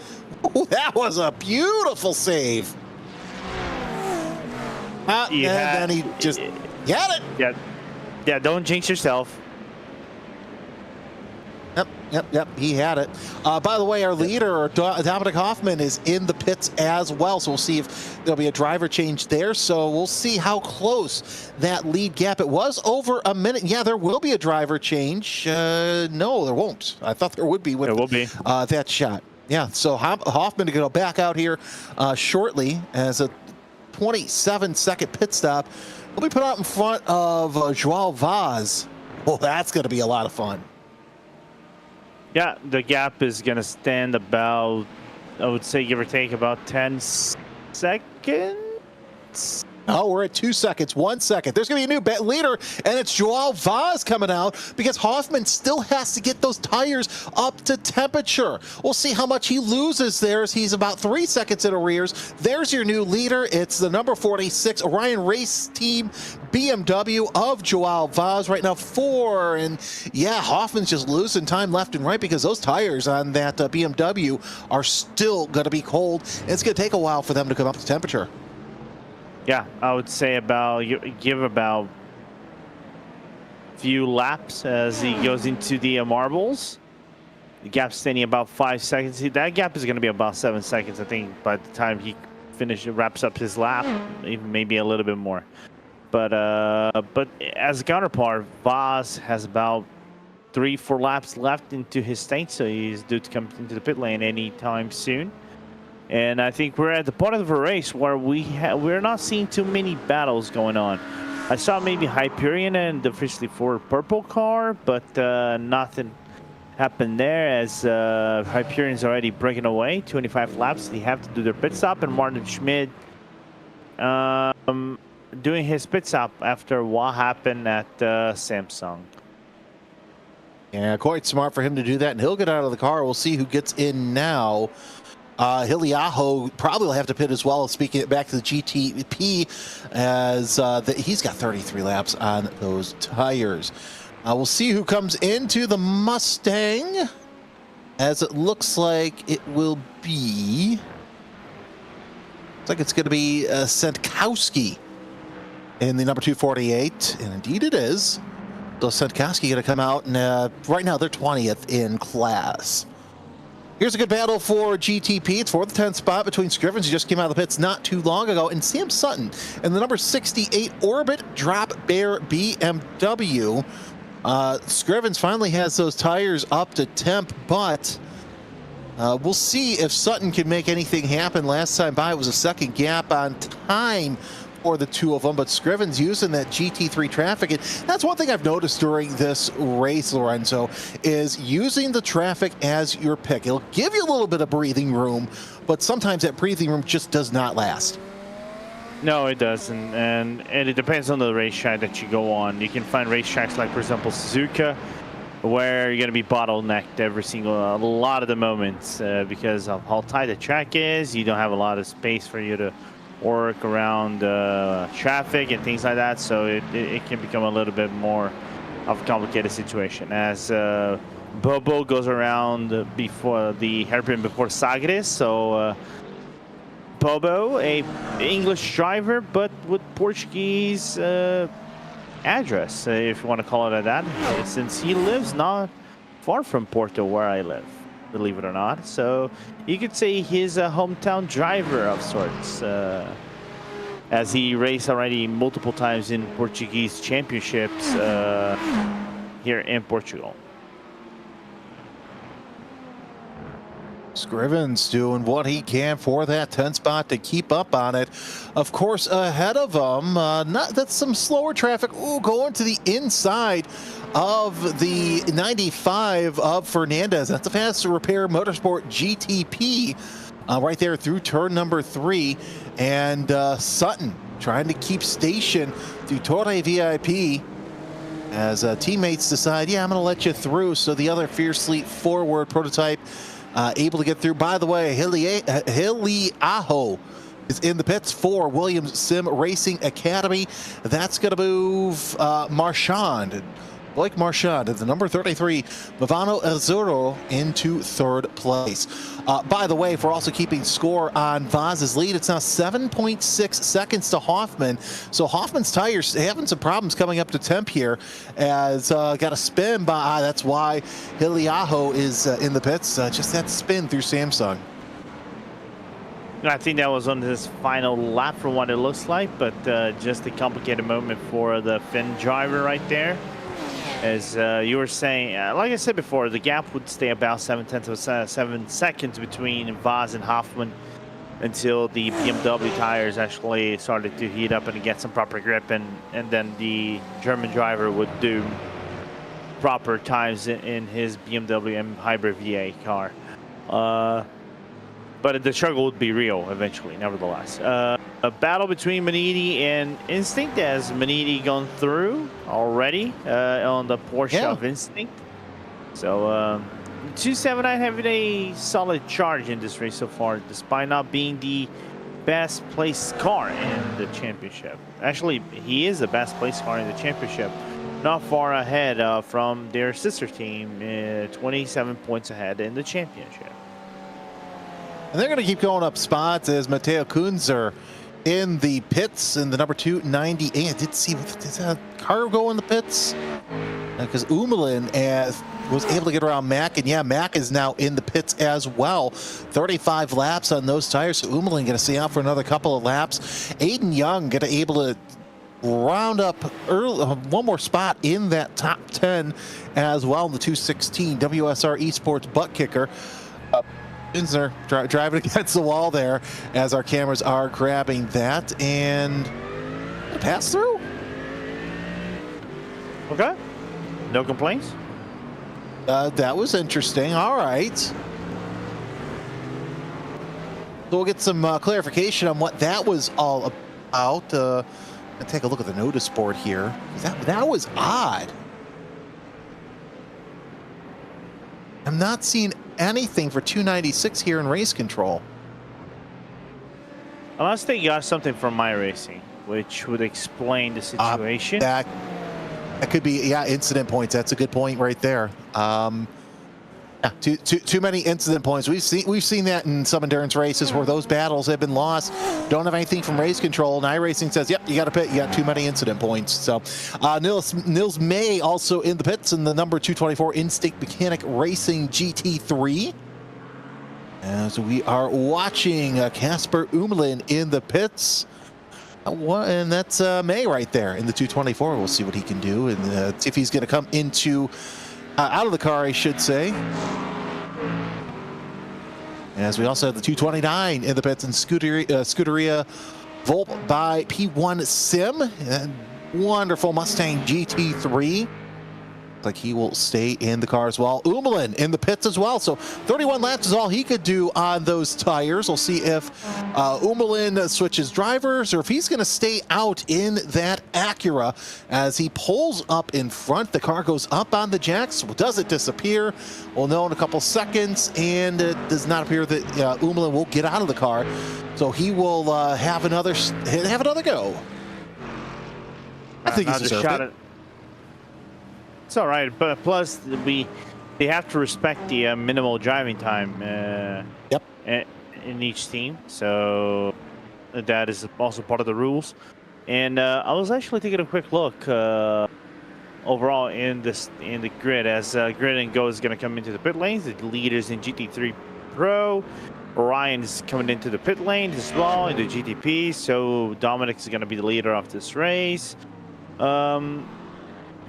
Ooh, that was a beautiful save. And then he just had it. Yeah, don't jinx yourself. Yep. He had it. By the way, our leader, Dominic Hoffman, is in the pits as well. So we'll see if there'll be a driver change there. So we'll see how close that lead gap. It was over a minute. Yeah, there will be a driver change. No, there won't. I thought there would be with There will be. that shot. Yeah, so Hoffman to go back out here shortly as a 27-second pit stop. We'll be put out in front of Joao Vaz. Well, that's going to be a lot of fun. Yeah, the gap is going to stand about, I would say, give or take about 10 seconds. Oh, we're at 2 seconds, 1 second. There's going to be a new leader, and it's Joao Vaz coming out because Hoffman still has to get those tires up to temperature. We'll see how much he loses there as he's about 3 seconds in arrears. There's your new leader. It's the number 46 Orion Race Team BMW of Joao Vaz right now 4. And yeah, Hoffman's just losing time left and right because those tires on that BMW are still going to be cold. And it's going to take a while for them to come up to temperature. Yeah, I would say give about few laps as he goes into the marbles. The gap's standing about 5 seconds. That gap is going to be about 7 seconds, I think, by the time he wraps up his lap, even maybe a little bit more. But as a counterpart, Vaz has about 3-4 laps left into his stint, so he's due to come into the pit lane anytime soon. And I think we're at the part of the race where we're not seeing too many battles going on. I saw maybe Hyperion and the officially Ford purple car, but nothing happened there as Hyperion's already breaking away. 25 laps, they have to do their pit stop, and Martin Schmidt doing his pit stop after what happened at Samsung. Yeah, quite smart for him to do that, and he'll get out of the car. We'll see who gets in now. Hiliaho probably will have to pit as well. Speaking back to the GTP, as he's got 33 laps on those tires. We'll see who comes into the Mustang, as it looks like it will be. Looks like it's going to be Sentkowski in the number 248, and indeed it is. So Sentkowski going to come out, and right now they're 20th in class. Here's a good battle for GTP. It's for the 10th spot between Scrivens, who just came out of the pits not too long ago, and Sam Sutton in the number 68 Orbit Drop Bear BMW. Scrivens finally has those tires up to temp, but we'll see if Sutton can make anything happen. Last time by, it was a second gap on time for the two of them, but Scrivens using that GT3 traffic. And that's one thing I've noticed during this race, Lorenzo, is using the traffic as your pick. It'll give you a little bit of breathing room, but sometimes that breathing room just does not last. No, it doesn't, and it depends on the racetrack that you go on. You can find racetracks like, for example, Suzuka, where you're going to be bottlenecked a lot of the moments because of how tight the track is. You don't have a lot of space for you to work around traffic and things like that, so it can become a little bit more of a complicated situation as Bobo goes around before the hairpin before Sagres. So Bobo, a English driver but with Portuguese address, if you want to call it that, since he lives not far from Porto where I live, believe it or not. So you could say he's a hometown driver of sorts, as he raced already multiple times in Portuguese championships here in Portugal. Scrivens doing what he can for that 10th spot to keep up on it. Of course, ahead of him, that's some slower traffic. Ooh, going to the inside of the 95 of Fernandez. That's a Fast Repair Motorsport GTP right there through turn number 3. And Sutton trying to keep station through Torre VIP as teammates decide, yeah, I'm going to let you through. So the other fiercely forward prototype able to get through. By the way, Hiliaho is in the pits for Williams Sim Racing Academy. That's going to move Marchand. Blake Marchand at the number 33 Movano Azzurro into third place. By the way, if we're also keeping score on Vaz's lead, it's now 7.6 seconds to Hoffman. So Hoffman's tires having some problems coming up to temp here, as got a spin by, that's why Hiliaho is in the pits. Just that spin through Samsung. I think that was on his final lap from what it looks like, but just a complicated moment for the Finn driver right there. As you were saying, like I said before, the gap would stay about 7 seconds between Vaz and Hoffman until the BMW tires actually started to heat up and get some proper grip, and then the German driver would do proper times in his BMW M Hybrid VA car. But the struggle would be real eventually, nevertheless. A battle between Maniti and Instinct, as Maniti gone through already on the Porsche of Instinct. So 279 having a solid charge in this race so far, despite not being the best placed car in the championship. Actually, he is the best placed car in the championship. Not far ahead from their sister team, 27 points ahead in the championship. And they're going to keep going up spots as Matteo Kunzer in the pits in the number 298. I did see, does that car go in the pits? Because Umelin was able to get around Mack, and yeah, Mack is now in the pits as well. 35 laps on those tires, so Umelin going to stay out for another couple of laps. Aiden Young going to be able to round up early, one more spot in that top 10 as well in the 216 WSR Esports butt kicker. Insner driving against the wall there as our cameras are grabbing that, and pass through. Okay, no complaints. That was interesting. All right, so we'll get some clarification on what that was all about. I'll take a look at the notice board here. That was odd. I'm not seeing anything for 296 here in race control. Unless they got something from my racing, which would explain the situation. That could be, yeah, incident points. That's a good point right there. Yeah, too many incident points. We've seen that in some endurance races where those battles have been lost. Don't have anything from race control, and iRacing says, yep, you got to pit. You got too many incident points. So Nils May also in the pits in the number 224 Instinct Mechanic Racing GT3. As we are watching Casper Umelin in the pits. And that's May right there in the 224. We'll see what he can do, and see if he's going to come into out of the car, I should say. As we also have the 229 in the pits and Scuderia Volp by P1 Sim. And wonderful Mustang GT3. Like he will stay in the car as well. Umelin in the pits as well. So 31 laps is all he could do on those tires. We'll see if Umelin switches drivers or if he's going to stay out in that Acura as he pulls up in front. The car goes up on the jacks. Does it disappear? We'll know in a couple seconds, and it does not appear that Umelin will get out of the car. So he will have another go. I think he's deserved it. It's all right, but plus they have to respect the minimal driving time. Yep. In each team, so that is also part of the rules. And I was actually taking a quick look overall in the grid, as Grid and Go is going to come into the pit lanes. The leaders in GT3 Pro. Ryan is coming into the pit lane as well in the GTP. So Dominic is going to be the leader of this race.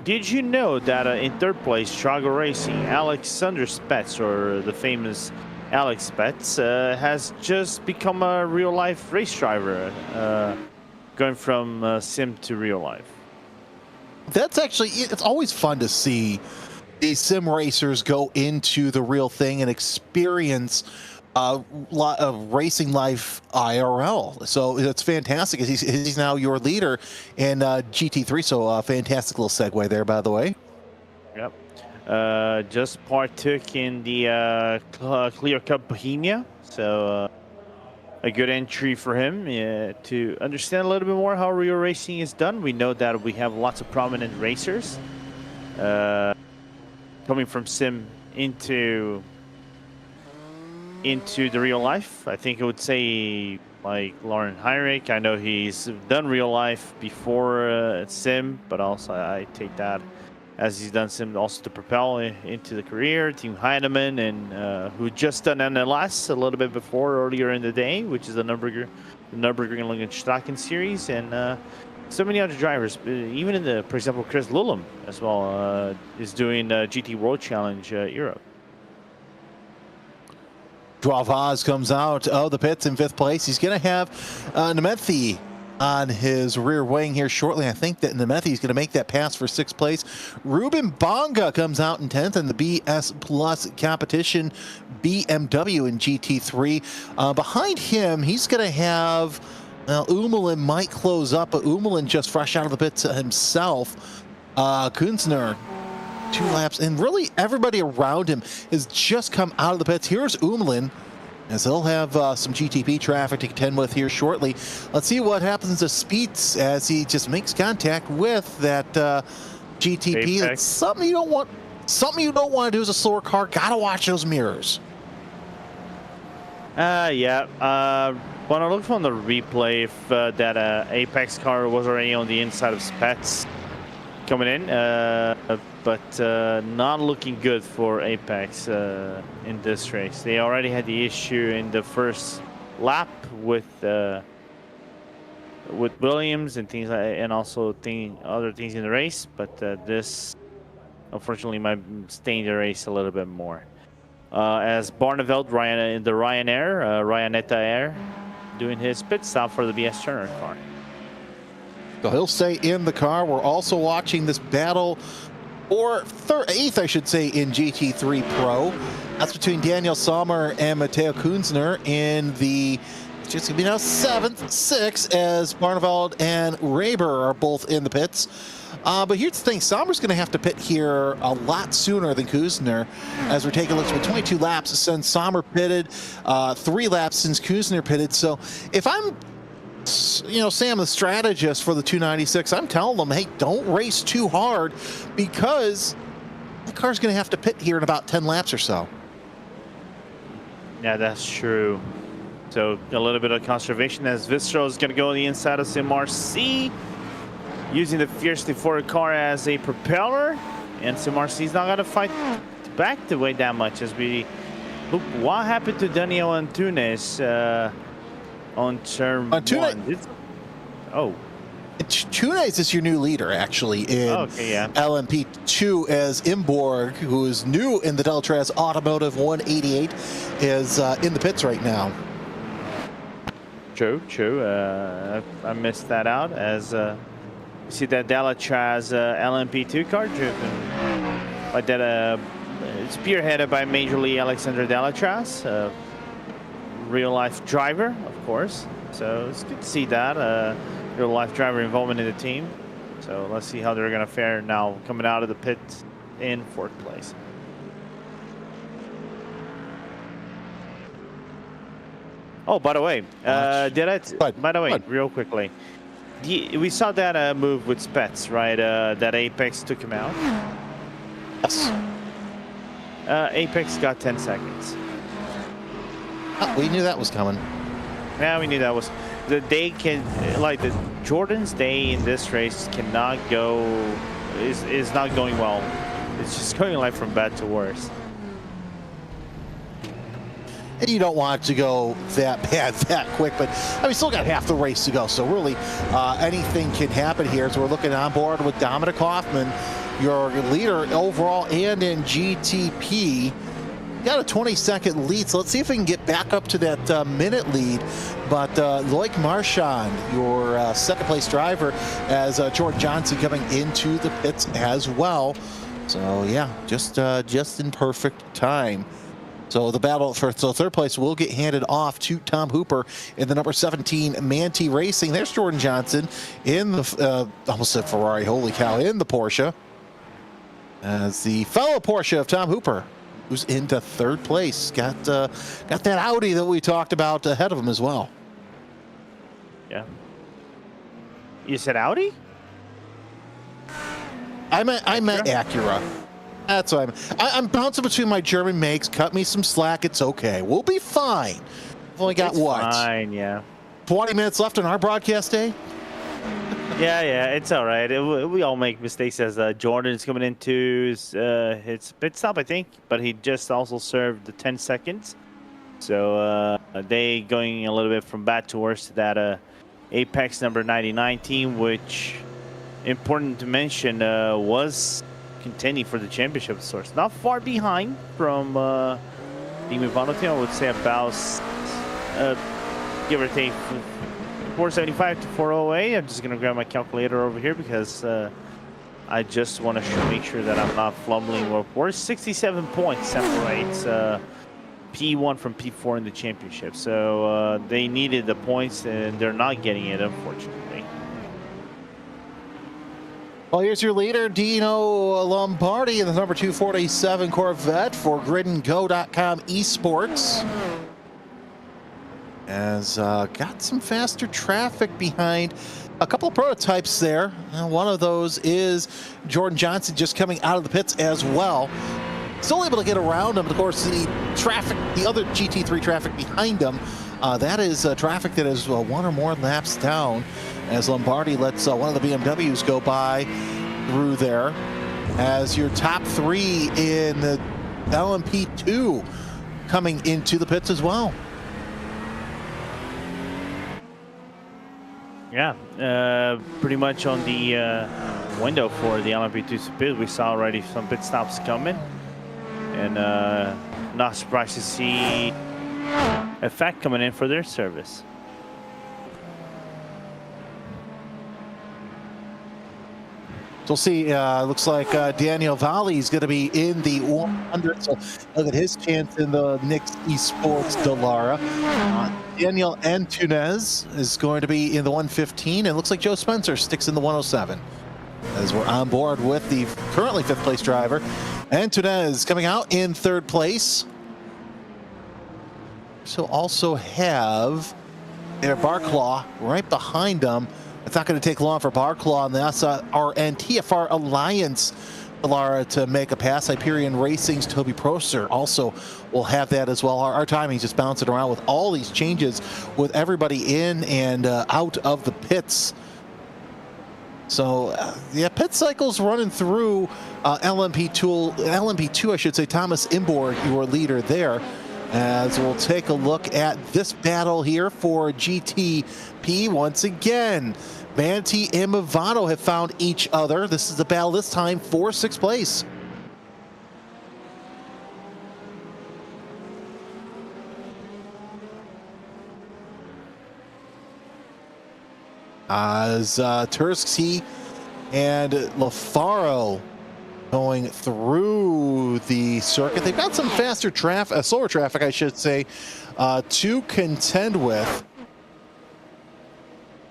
Did you know that in third place, Trago Racing, Alexander Spets, or the famous Alex Spets, has just become a real-life race driver, going from sim to real life. That's actually, it's always fun to see these sim racers go into the real thing and experience a lot of racing life IRL. So it's fantastic. He's now your leader in GT3. So a fantastic little segue there, by the way. Yep. Just partook in the Clear Cup Bohemia. So a good entry for him to understand a little bit more how real racing is done. We know that we have lots of prominent racers coming from sim into the real life. I think I would say like Lauren Heinrich. I know he's done real life before sim, but also I take that as he's done sim also to propel into the career. Team Heinemann, and who just done NLS a little bit before earlier in the day, which is the Nürburgring Stracken series, and so many other drivers, even in the, for example, Chris Lullum as well, is doing GT World Challenge Europe. Joao Vaz comes out of the pits in 5th place. He's going to have Nemethi on his rear wing here shortly. I think that Nemethi is going to make that pass for 6th place. Ruben Bonga comes out in 10th in the BS Plus competition, BMW in GT3. Behind him, he's going to have, Umelin might close up, but Umelin just fresh out of the pits himself. Kunzner, 2 laps, and really everybody around him has just come out of the pits. Here's Umelin, as he'll have some GTP traffic to contend with here shortly. Let's see what happens to Speeds as he just makes contact with that GTP. That's something you don't want. Something you don't want to do as a slower car. Gotta watch those mirrors. Yeah. When I looked on the replay, if that Apex car was already on the inside of Spets coming in, but not looking good for Apex in this race. They already had the issue in the first lap with Williams and things, and also other things in the race. But this, unfortunately, might stain the race a little bit more. As Barneveld, Ryanetta Air, doing his pit stop for the BS Turner car. So he'll stay in the car. We're also watching this battle, or 8th, I should say, in GT3 Pro. That's between Daniel Sommer and Matteo Kunzner in the, it's just going to be now 7th, 6th, as Barneveld and Raber are both in the pits. But here's the thing, Sommer's going to have to pit here a lot sooner than Kunzner, as we're taking a look at 22 laps since Sommer pitted, 3 laps since Kunzner pitted. So if I'm, Sam, the strategist for the 296, I'm telling them, hey, don't race too hard, because the car's going to have to pit here in about 10 laps or so. Yeah, that's true. So a little bit of conservation, as Vistro is going to go on the inside of SimRC, using the Fiercely Forward car as a propeller, and SimRC's not going to fight back the way that much. As we look, what happened to Daniel Antunes on turn 1? Tunes is your new leader, actually, in LMP2, as Imborg, who is new in the Deltraz Automotive 188, is in the pits right now. True. I missed that out, as you see that Deltraz LMP2 car driven by that, spearheaded by Majorly Alexander Deltraz, real-life driver, of course. So it's good to see that real-life driver involvement in the team. So let's see how they're going to fare now, coming out of the pit in 4th place. Oh, by the way, real quickly, we saw that move with Spets, right? That Apex took him out. Yes. Apex got 10 seconds. We knew that was coming. Yeah, we knew that was. The Jordan's day in this race cannot go, is not going well. It's just going like from bad to worse. And you don't want it to go that bad that quick, but we still got half the race to go. So really, anything can happen here. So we're looking on board with Dominic Hoffman, your leader overall and in GTP. Got a 20-second lead, so let's see if we can get back up to that minute lead. But Loic Marchand, your 2nd place driver, as Jordan Johnson coming into the pits as well. So yeah, just in perfect time. So the battle for 3rd place will get handed off to Tom Hooper in the number 17 Manti Racing. There's Jordan Johnson in the almost said Ferrari, holy cow, in the Porsche, as the fellow Porsche of Tom Hooper, who's into 3rd place. Got that Audi that we talked about ahead of him as well. Yeah. You said Audi? I meant Acura. That's what I'm bouncing between my German makes. Cut me some slack. It's okay. We'll be fine. We've only got It's what? Fine, yeah. 20 minutes left on our broadcast day. Yeah, it's all right. We all make mistakes as Jordan's coming into his pit stop, I think, but he just also served the 10 seconds. So they going a little bit from bad to worse to that Apex number 99 team, which important to mention was contending for the championship source. Not far behind from the Movano team, I would say about give or take 475 to 408. I'm just gonna grab my calculator over here because I just want to make sure that I'm not fumbling. We're 67 points separates P1 from P4 in the championship. So they needed the points and they're not getting it, unfortunately. Well, here's your leader, Dino Lombardi, in the number 247 Corvette for GridandGo.com Esports. Has got some faster traffic behind a couple of prototypes there. One of those is Jordan Johnson just coming out of the pits as well. Still able to get around him. Of course, the traffic, the other GT3 traffic behind him, that is traffic that is one or more laps down as Lombardi lets one of the BMWs go by through there. As your top three in the LMP2 coming into the pits as well. Yeah, pretty much on the window for the LMP2 pit. We saw already some pit stops coming, and not surprised to see Effect coming in for their service. So we'll see, looks like Daniel Valli is going to be in the 100, so look at his chance in the Nix Esports Dallara. Daniel Antunes is going to be in the 115, and looks like Joe Spencer sticks in the 107. As we're on board with the currently 5th place driver. Antunes coming out in 3rd place. So also have Barclaw right behind them. It's not going to take long for Barclaw and the SRN TFR Alliance Dallara to make a pass. Hyperion Racing's Toby Proster also will have that as well. Our timing's just bouncing around with all these changes with everybody in and out of the pits. So yeah, pit cycles running through LMP2, I should say. Thomas Imborg, your leader there. As we'll take a look at this battle here for GTP once again. Manti and Movado have found each other. This is the battle this time for 6th place. As Tursky and LaFaro going through the circuit. They've got some faster traffic, slower traffic, I should say, to contend with.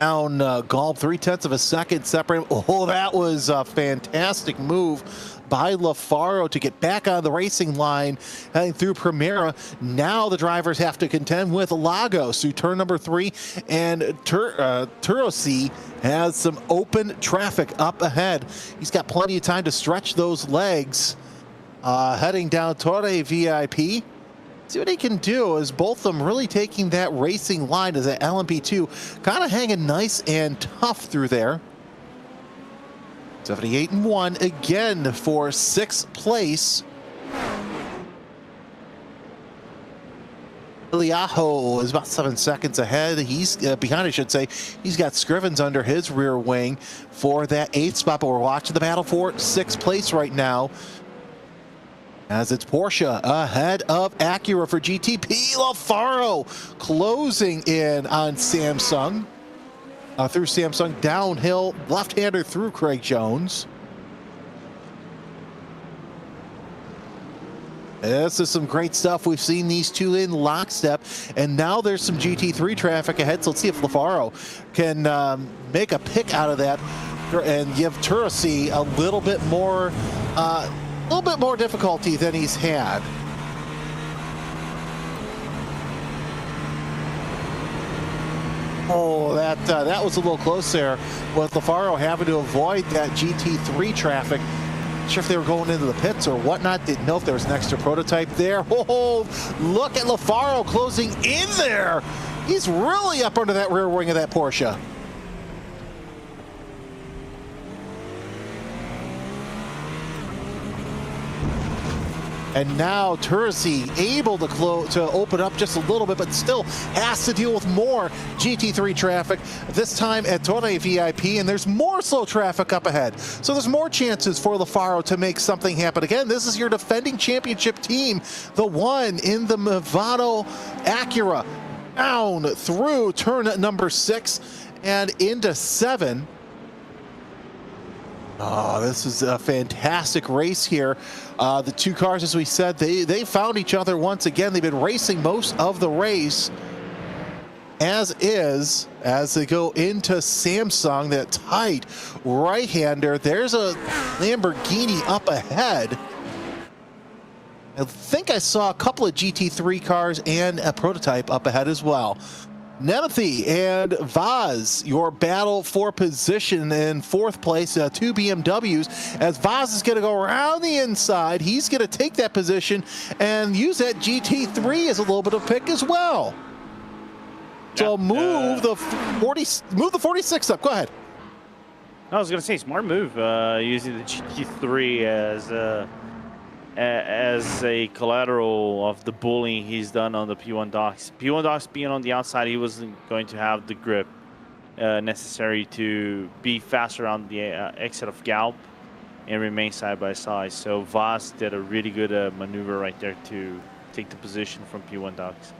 Down Galb, 0.3 of a second separate. Oh, that was a fantastic move by LaFaro to get back on the racing line, heading through Primera. Now the drivers have to contend with Lagos through turn number 3, and Turosi has some open traffic up ahead. He's got plenty of time to stretch those legs, heading down Torre VIP. See what he can do, is both of them really taking that racing line as an LMP2, kind of hanging nice and tough through there. 78-1 again for 6th place. Iliajo is about 7 seconds ahead. He's behind, I should say. He's got Scrivens under his rear wing for that 8th spot, but we're watching the battle for 6th place right now, as it's Porsche ahead of Acura for GTP. LaFaro closing in on Samsung. Through Samsung, downhill, left-hander through Craig Jones. This is some great stuff. We've seen these two in lockstep, and now there's some GT3 traffic ahead. So let's see if LaFaro can make a pick out of that and give Turosi a little bit more difficulty than he's had. Oh, that was a little close there with LaFaro having to avoid that GT3 traffic. Not sure if they were going into the pits or whatnot. Didn't know if there was an extra prototype there. Oh, look at LaFaro closing in there. He's really up under that rear wing of that Porsche. And now Terzi able to open up just a little bit, but still has to deal with more GT3 traffic, this time at Torre VIP, and there's more slow traffic up ahead. So there's more chances for LaFaro to make something happen. Again, this is your defending championship team, the one in the Movado Acura, down through turn number 6 and into 7. Oh, this is a fantastic race here. The two cars, as we said, they found each other once again. They've been racing most of the race as they go into Samsung, that tight right-hander. There's a Lamborghini up ahead. I think I saw a couple of GT3 cars and a prototype up ahead as well. Nemethy and Vaz, your battle for position in 4th place, 2 BMWs, as Vaz is going to go around the inside. He's going to take that position and use that GT3 as a little bit of pick as well. So move the 46 up. Go ahead. I was going to say, smart move, using the GT3 as a collateral of the bullying he's done on the P1 docks. P1 docks being on the outside, he wasn't going to have the grip necessary to be faster on the exit of Galp and remain side by side. So Vaz did a really good maneuver right there to take the position from P1 docks.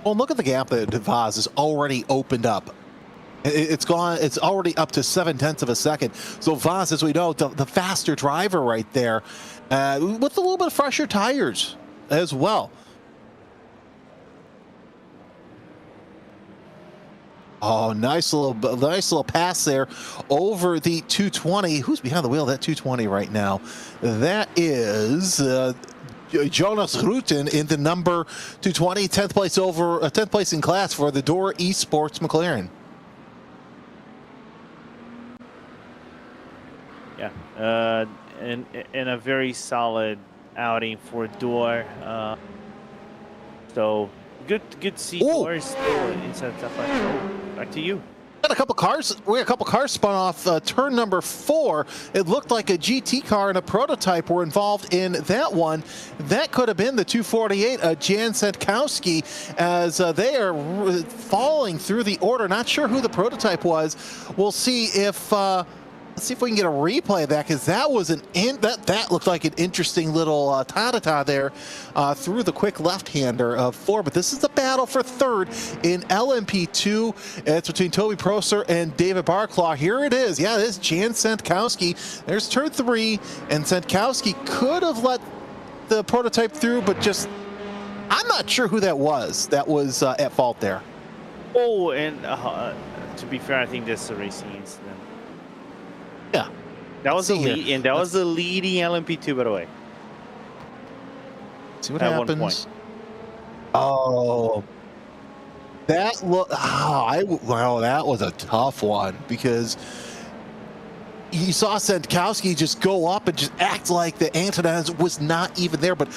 Well, look at the gap that Vaz has already opened up. It's gone. It's already up to 0.7 of a second. So Vaz, as we know, the faster driver right there, with a little bit of fresher tires as well. Oh, nice little pass there over the 220. Who's behind the wheel of that 220 right now? That is Jonas Rutten in the number 220, 10th place in class for the Door Esports McLaren. Yeah, in a very solid outing for Door. So good to see Door still inside the top 5. Back to you. We got a couple cars spun off turn number 4. It looked like a GT car and a prototype were involved in that one. That could have been the 248, Jan Setkowski, as they are falling through the order. Not sure who the prototype was. We'll see if let's see if we can get a replay of that, because that was that looked like an interesting little ta-ta-ta there through the quick left-hander of 4. But this is the battle for 3rd in LMP2. It's between Toby Prosser and David Barclaw. Here it is. Yeah, this is Jan Setkowski. There's turn 3, and Setkowski could have let the prototype through, but just I'm not sure who that was at fault there. Oh, and to be fair, I think this is a racing incident. Yeah, that was the lead, and that was the leading LMP2, by the way. See what happens. Oh, that that was a tough one, because you saw Setkowski just go up and just act like the Antonez was not even there. But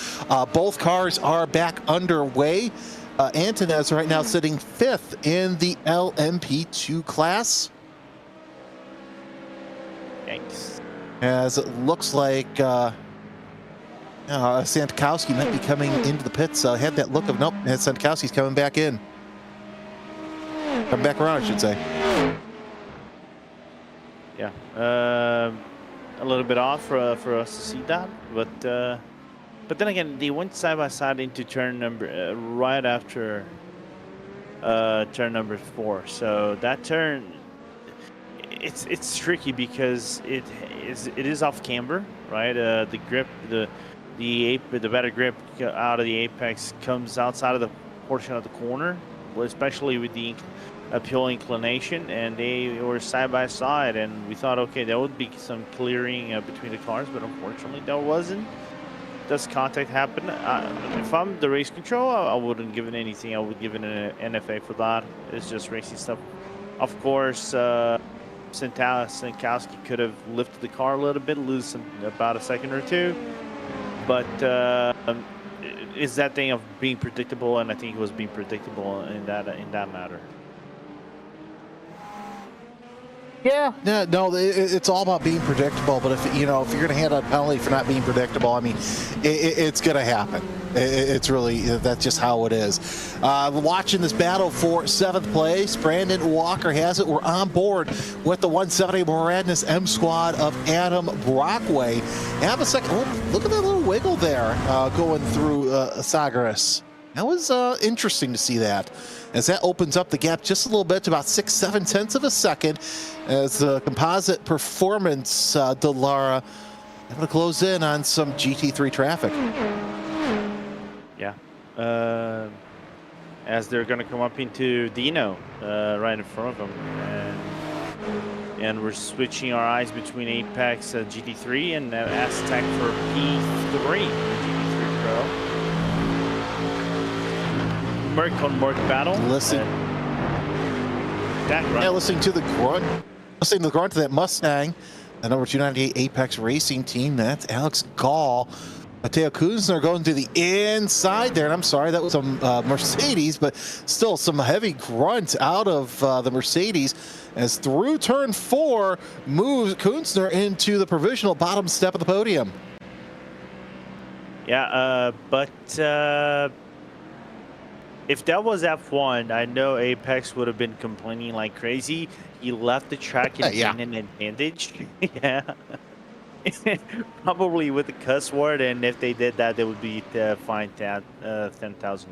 both cars are back underway. Antonez right now sitting 5th in the LMP2 class. Thanks. As it looks like Setkowski might be coming into the pits. Had that look of nope, and Setkowski's coming back in. Come back around, I should say. Yeah, a little bit off for us to see that, but then again, they went side by side into turn number right after turn number 4. So that turn, it's tricky because it is off camber, right? The grip, the better grip out of the apex comes outside of the portion of the corner, especially with the uphill inclination, and they were side by side, and we thought, okay, there would be some clearing between the cars, but unfortunately there wasn't. does contact happen, if I'm the race control, I wouldn't give it anything. I would give it an NFA for that. It's just racing stuff. Of course, Sinkowski could have lifted the car a little bit, lose about a second or two. But it's that thing of being predictable, and I think he was being predictable in that matter. Yeah, no, it's all about being predictable. But if you're going to hand out a penalty for not being predictable, I mean, it's going to happen. It's really, that's just how it is. Watching this battle for 7th place, Brandon Walker has it. We're on board with the 170 Moradness M squad of Adam Brockway. Have a second. Oh, look at that little wiggle there going through Sagaris. That was interesting to see that, as that opens up the gap just a little bit to about 6-7 tenths of a second, as the composite performance, Delara, able to close in on some GT3 traffic. Yeah, as they're going to come up into Dino right in front of them, and we're switching our eyes between Apex GT3 and Aztec for P3 GT3 Pro. Merc on Merc battle. Listen. Listening to the grunt. Listening to the grunt of that Mustang, the number 298 Apex Racing team. That's Alex Gall. Mateo Kuzner going to the inside there. And I'm sorry, that was a Mercedes, but still some heavy grunt out of the Mercedes, as through turn 4 moves Kuzner into the provisional bottom step of the podium. Yeah, but if that was F1, I know Apex would have been complaining like crazy. He left the track and gained an advantage. Yeah. Probably with the cuss word, and if they did that, they would be fined 10,000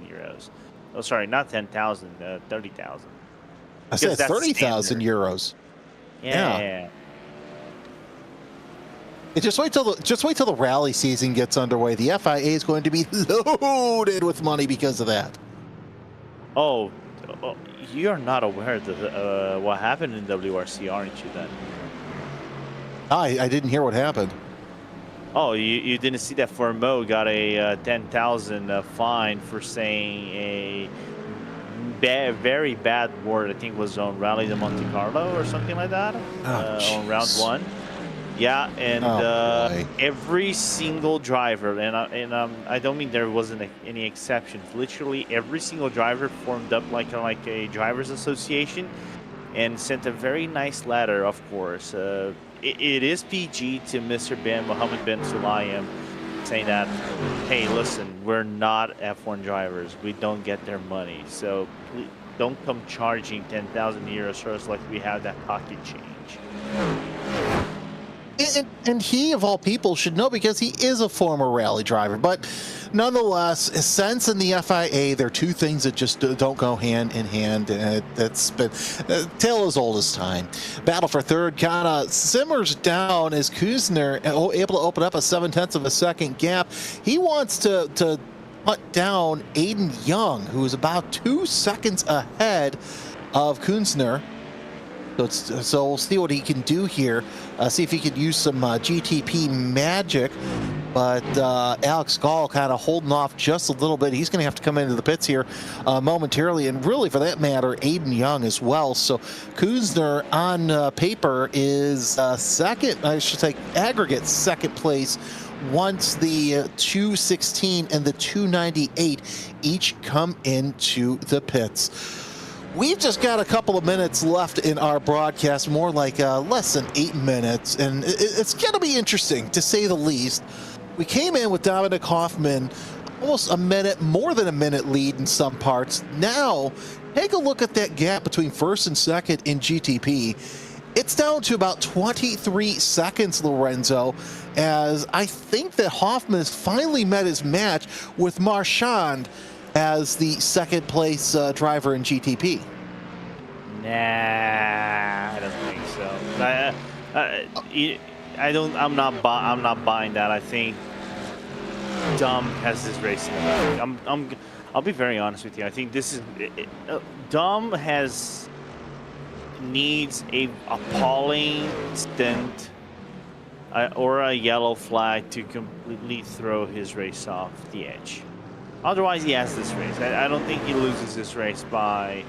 euros. Oh, sorry, not 10,000, 30,000. I said 30,000 euros. Yeah. Just wait till the rally season gets underway. The FIA is going to be loaded with money because of that. Oh, you're not aware of what happened in WRC, aren't you, then? I didn't hear what happened. Oh, you didn't see that Formeau got a 10,000 fine for saying a very bad word. I think it was on Rally de Monte Carlo or something like that, on round 1. Yeah, and every single driver, and I don't mean there wasn't any exceptions. Literally every single driver formed up like a drivers association and sent a very nice letter, of course. It is PG to Mr. Mohammed bin Sulayem, saying that, hey, listen, we're not F1 drivers. We don't get their money. So please don't come charging 10,000 euros for us like we have that pocket change. And he, of all people, should know, because he is a former rally driver. But nonetheless, sense and the FIA, they're two things that just don't go hand in hand. That's been tale as old as time. Battle for third kind of simmers down as Kuzner able to open up a 7/10 of a second gap. He wants to hunt down Aiden Young, who is about 2 seconds ahead of Kuzner. So we'll see what he can do here. See if he could use some GTP magic. But Alex Gall kind of holding off just a little bit. He's going to have to come into the pits here momentarily. And really, for that matter, Aiden Young as well. So Kuzner on paper is second, I should say aggregate second place, once the 216 and the 298 each come into the pits. We've just got a couple of minutes left in our broadcast, more like less than 8 minutes, and it's going to be interesting, to say the least. We came in with Dominic Hoffman almost a minute, more than a minute lead in some parts. Now, take a look at that gap between first and second in GTP. It's down to about 23 seconds, Lorenzo, as I think that Hoffman has finally met his match with Marchand as the second place driver in GTP. Nah, I don't think so. I'm not buying that. I think Dom has this racing. I'll be very honest with you. I think this is Dom needs a appalling stint or a yellow flag to completely throw his race off the edge. Otherwise, he has this race. I don't think he loses this race by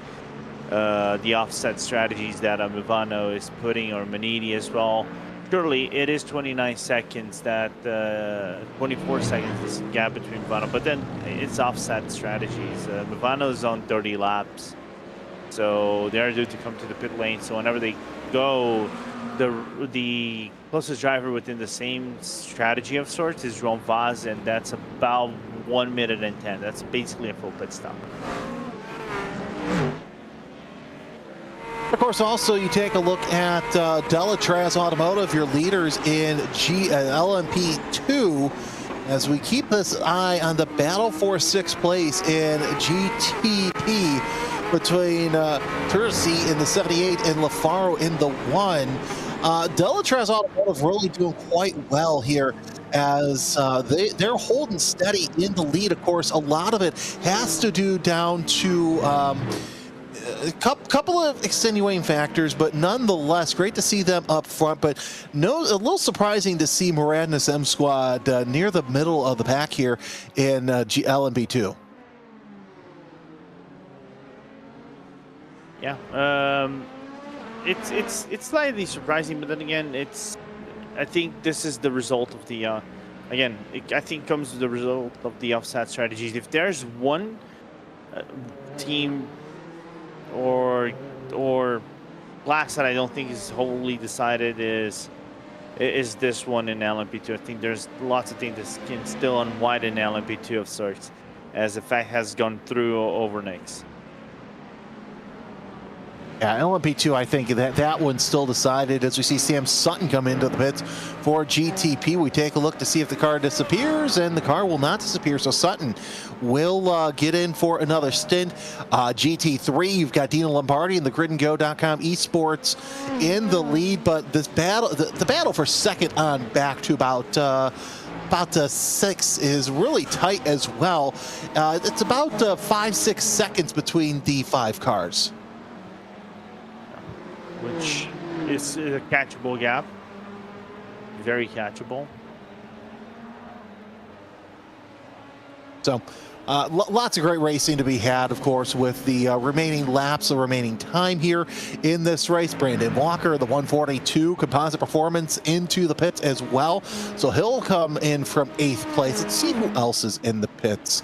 the offset strategies that Mivano is putting, or Manini as well. Surely it is 29 seconds, that 24 seconds this gap between Mivano, but then it's offset strategies. Mivano is on 30 laps, so they are due to come to the pit lane. So whenever they go, the closest driver within the same strategy of sorts is Ron Vaz, and that's about 1 minute and 10. That's basically a full pit stop. Of course, also you take a look at Delatraz Automotive, your leaders in LMP2, as we keep this eye on the battle for 6th place in GTP between Tursi in the 78 and Lafaro in the 1. Delatraz Automotive really doing quite well here, as they're holding steady in the lead. Of course, a lot of it has to do down to a couple of extenuating factors, but nonetheless, great to see them up front. But a little surprising to see Muradness M Squad near the middle of the pack here in LMP2. Yeah, it's slightly surprising, but then again, I think this is the result of the I think comes to the result of the offset strategies. If there's one team or class that I don't think is wholly decided, is this one in LMP2. I think there's lots of things that can still unwind in LMP2 of sorts, as the fact has gone through over next. Yeah, LMP2, I think that one's still decided, as we see Sam Sutton come into the pits for GTP. We take a look to see if the car disappears, and the car will not disappear, so Sutton will get in for another stint. GT3, you've got Dina Lombardi and the gridandgo.com esports in the lead, but this battle, the battle for second on back to about 6 is really tight as well. It's about 5-6 seconds between the 5 cars, which is a catchable gap, very catchable. So lots of great racing to be had, of course, with the remaining laps, the remaining time here in this race. Brandon Walker, the 142 composite performance, into the pits as well, so he'll come in from 8th place. Let's see who else is in the pits.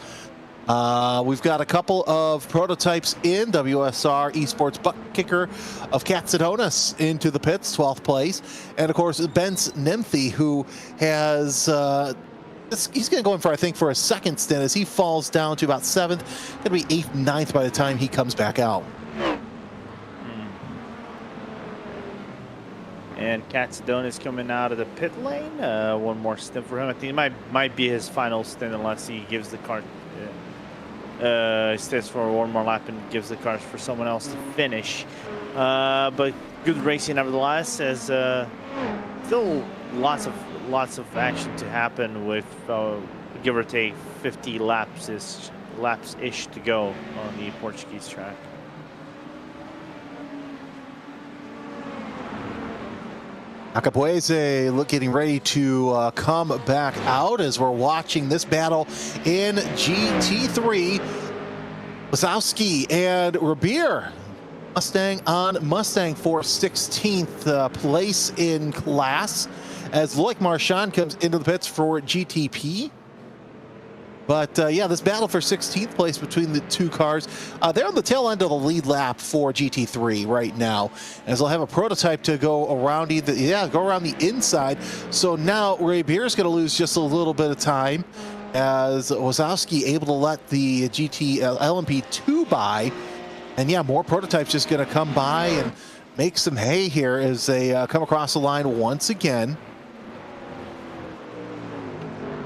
We've got a couple of prototypes in. WSR Esports butt kicker of Katsadonis into the pits, 12th place. And of course, Benz Nymphy, who has, he's going to go in for, I think, for a second stint, as he falls down to about 7th. Going to be 8th, 9th by the time he comes back out. And Katsadonis coming out of the pit lane. One more stint for him. I think it might be his final stint, unless he gives the car, stays for one more lap and gives the cars for someone else to finish. But good racing nevertheless, as still lots of action to happen, with give or take 50 laps-ish to go on the Portuguese track. Acapuese getting ready to come back out, as we're watching this battle in GT3. Wazowski and Rabier, Mustang on Mustang, for 16th place in class, as Loic Marchand comes into the pits for GTP. But yeah, this battle for 16th place between the two cars, they're on the tail end of the lead lap for GT3 right now, as they'll have a prototype to go around go around the inside. So now Ray Beer's going to lose just a little bit of time, as Wazowski able to let the LMP2 by. And yeah, more prototypes just going to come by and make some hay here as they come across the line once again.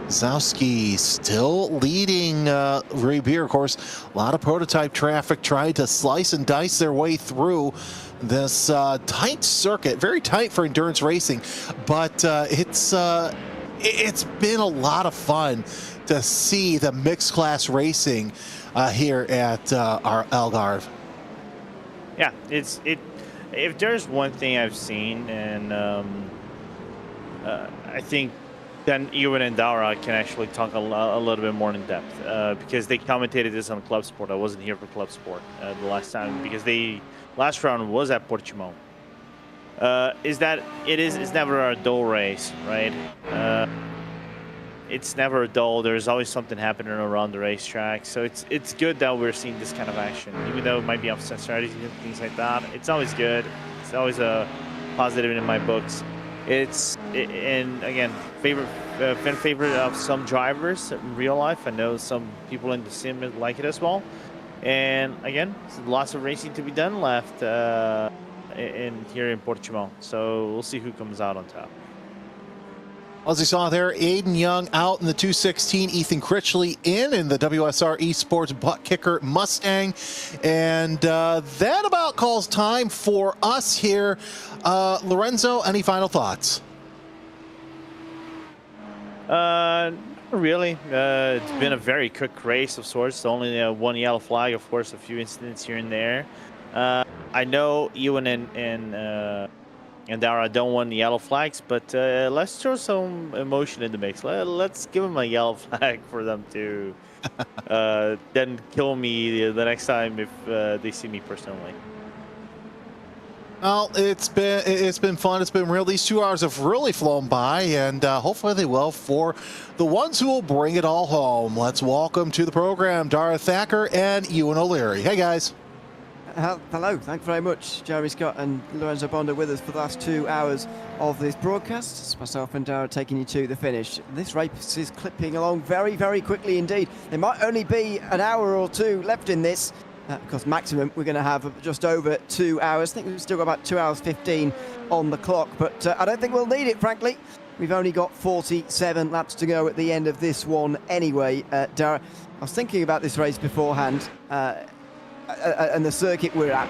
Wazowski still leading Ray Beer. Of course, a lot of prototype traffic trying to slice and dice their way through this tight circuit. Very tight for endurance racing, but it's been a lot of fun to see the mixed class racing here at our Algarve. Yeah, if there's one thing I've seen, and I think then Ewan and Dara can actually talk a little bit more in depth because they commentated this on Club Sport. I wasn't here for Club Sport the last time because the last round was at Portimão. Is that it's never a dull race, right? It's never a dull. There's always something happening around the racetrack. So it's good that we're seeing this kind of action, even though it might be offset strategy and things like that. It's always good. It's always a positive in my books. And again, fan favorite of some drivers in real life. I know some people in the sim like it as well. And again, lots of racing to be done left here in Portimão. So we'll see who comes out on top. As you saw there, Aiden Young out in the 216, Ethan Critchley in the WSR Esports butt kicker Mustang. And that about calls time for us here. Lorenzo, any final thoughts? Not really. It's been a very quick race of sorts. Only one yellow flag, of course, a few incidents here and there. I know Ewan and Dara don't want yellow flags, but let's throw some emotion in the mix. Let's give them a yellow flag for them to then kill me the next time if they see me personally. Well, it's been fun. It's been real. These 2 hours have really flown by, and hopefully they will for the ones who will bring it all home. Let's welcome to the program Dara Thacker and Ewan O'Leary. Hey, guys. Hello, thanks very much, Jeremy Scott and Lorenzo Bonda with us for the last 2 hours of this broadcast. It's myself and Dara taking you to the finish. This race is clipping along very, very quickly indeed. There might only be an hour or two left in this, because maximum we're going to have just over 2 hours. I think we've still got about 2 hours 15 on the clock, but I don't think we'll need it, frankly. We've only got 47 laps to go at the end of this one anyway, Dara. I was thinking about this race beforehand, and the circuit we're at.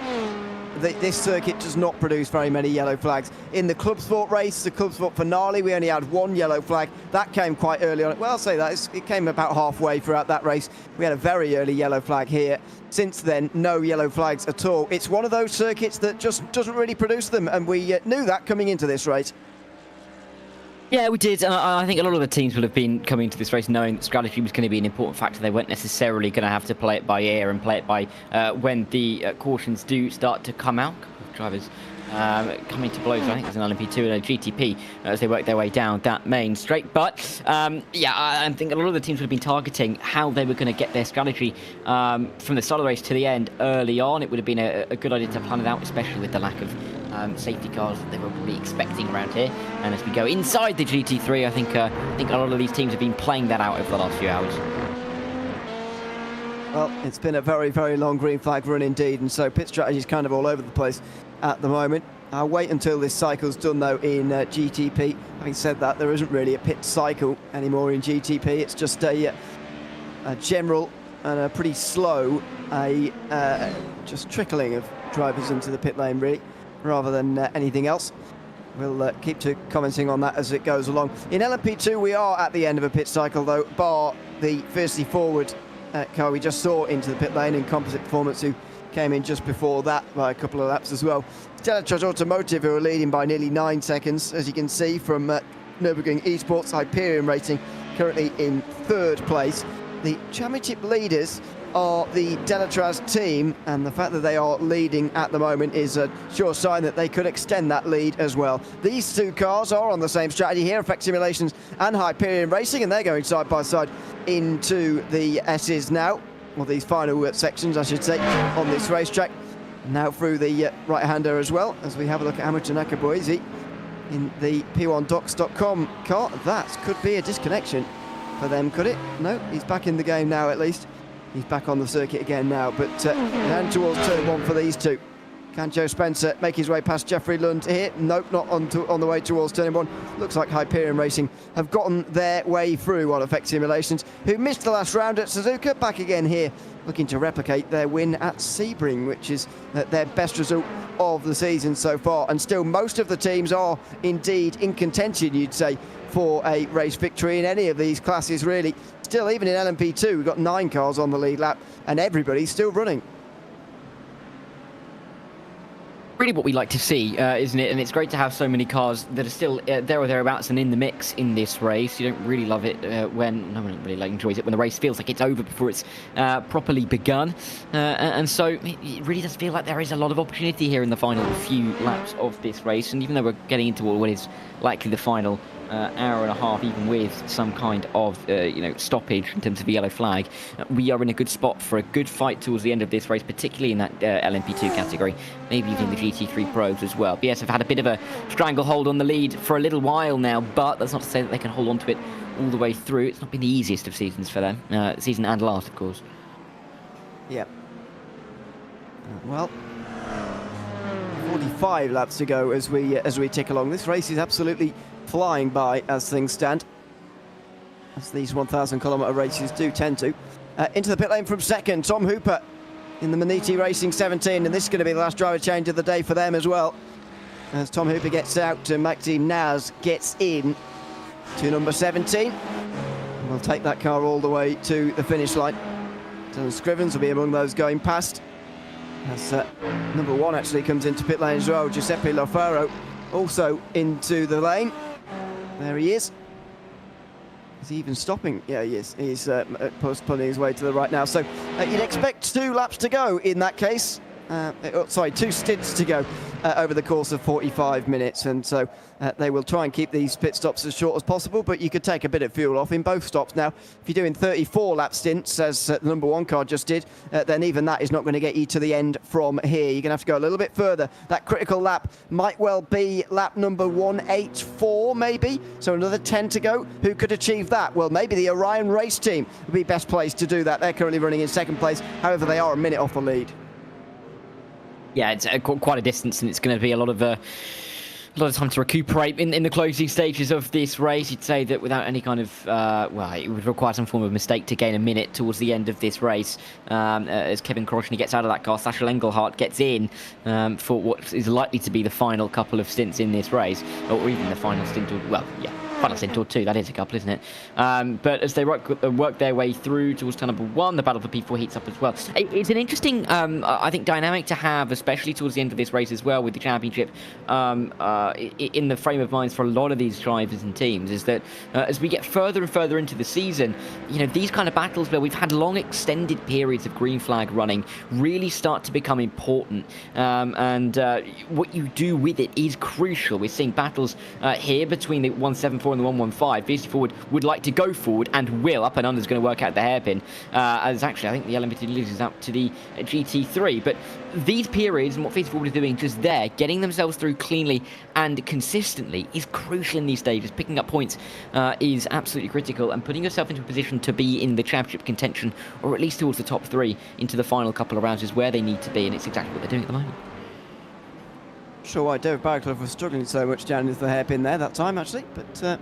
This circuit does not produce very many yellow flags. In the Club Sport race, the Club Sport finale, we only had 1 yellow flag. That came quite early on. Well, I'll say that. It came about halfway throughout that race. We had a very early yellow flag here. Since then, no yellow flags at all. It's one of those circuits that just doesn't really produce them, and we knew that coming into this race. Yeah, we did. And I think a lot of the teams will have been coming to this race knowing that strategy was going to be an important factor. They weren't necessarily going to have to play it by ear and play it by when the cautions do start to come out. Drivers coming to blows, I think there's an LMP2 and a GTP as they work their way down that main straight. But yeah, I think a lot of the teams would have been targeting how they were going to get their strategy from the start of the race to the end early on. It would have been a good idea to plan it out, especially with the lack of safety cars that they were probably expecting around here. And as we go inside the GT3, I think a lot of these teams have been playing that out over the last few hours. Well, it's been a very, very long green flag run indeed, and so pit strategy is kind of all over the place at the moment. I'll wait until this cycle's done though in GTP. Having said that, there isn't really a pit cycle anymore in GTP. It's just a general and a pretty slow just trickling of drivers into the pit lane really, rather than anything else. We'll keep to commenting on that as it goes along. In LMP2 we are at the end of a pit cycle though, bar the fiercely forward car we just saw into the pit lane in Composite Performance, who came in just before that by a couple of laps as well. Delatraz Automotive, who are leading by nearly 9 seconds, as you can see from Nürburgring Esports. Hyperion Racing currently in 3rd place. The championship leaders are the Delatraz team, and the fact that they are leading at the moment is a sure sign that they could extend that lead as well. These 2 cars are on the same strategy here, Effect Simulations and Hyperion Racing, and they're going side by side into the S's now, or these final sections I should say, on this racetrack. Now through the right-hander as well, as we have a look at Hamilton Akaboise in the P1Docs.com car. That could be a disconnection for them, could it? No, he's back in the game now at least. He's back on the circuit again now, but down towards turn 1 for these 2. Can Joe Spencer make his way past Jeffrey Lund here? Nope, not on the way towards turn 1. Looks like Hyperion Racing have gotten their way through on Effect Simulations, who missed the last round at Suzuka. Back again here, looking to replicate their win at Sebring, which is their best result of the season so far. And still, most of the teams are indeed in contention, you'd say, for a race victory in any of these classes, really. Still, even in LMP2, we've got 9 cars on the lead lap, and everybody's still running. really what we like to see, isn't it? And it's great to have so many cars that are still there or thereabouts and in the mix in this race. You don't really love it when no one really enjoys it when the race feels like it's over before it's properly begun. And so it really does feel like there is a lot of opportunity here in the final few laps of this race. And even though we're getting into what is likely the final hour and a half, even with some kind of stoppage in terms of the yellow flag, we are in a good spot for a good fight towards the end of this race, particularly in that LMP2 category, maybe even the GT3 Pros as well. But yes, I've had a bit of a stranglehold on the lead for a little while now, but that's not to say that they can hold on to it all the way through. It's not been the easiest of seasons for them, season and last, of course. Yeah. Well, 45 laps to go as we tick along. This race is absolutely flying by as things stand, as these 1,000-kilometre races do tend to. Into the pit lane from second, Tom Hooper in the Maniti Racing 17, and this is going to be the last driver change of the day for them as well. As Tom Hooper gets out, Maxi Naz gets in to number 17. We'll take that car all the way to the finish line. Dylan Scrivens will be among those going past. As number 1 actually comes into pit lane as well, Giuseppe Lofaro also into the lane. There he is. Is he even stopping? Yeah, he is. He's pulling his way to the right now. So you'd expect 2 laps to go in that case. 2 stints to go over the course of 45 minutes. And so they will try and keep these pit stops as short as possible, but you could take a bit of fuel off in both stops. Now, if you're doing 34-lap stints, as the number 1 car just did, then even that is not going to get you to the end from here. You're going to have to go a little bit further. That critical lap might well be lap number 184, maybe. So another 10 to go. Who could achieve that? Well, maybe the Orion race team would be best placed to do that. They're currently running in second place. However, they are a minute off the lead. Yeah, it's quite a distance, and it's going to be a lot of time to recuperate in the closing stages of this race. You'd say that without any kind of it would require some form of mistake to gain a minute towards the end of this race. As Kevin Kroschny gets out of that car, Sasha Engelhardt gets in for what is likely to be the final couple of stints in this race, or even the final stint. Final stint or 2, that is a couple, isn't it? But as they work their way through towards turn number 1, the battle for P4 heats up as well. It's an interesting, I think, dynamic to have, especially towards the end of this race as well, with the championship in the frame of minds for a lot of these drivers and teams, is that as we get further and further into the season, these kind of battles where we've had long extended periods of green flag running really start to become important. And what you do with it is crucial. We're seeing battles here between the 174 and the 115. VC Forward would like to go forward and will. Up and under is going to work out the hairpin. As actually, I think the LMP2 loses out to the GT3. But these periods and what VC Forward is doing just there, getting themselves through cleanly and consistently, is crucial in these stages. Picking up points is absolutely critical, and putting yourself into a position to be in the championship contention, or at least towards the top 3 into the final couple of rounds, is where they need to be, and it's exactly what they're doing at the moment. Sure why David Barraclough was struggling so much down into the hairpin there that time, actually. But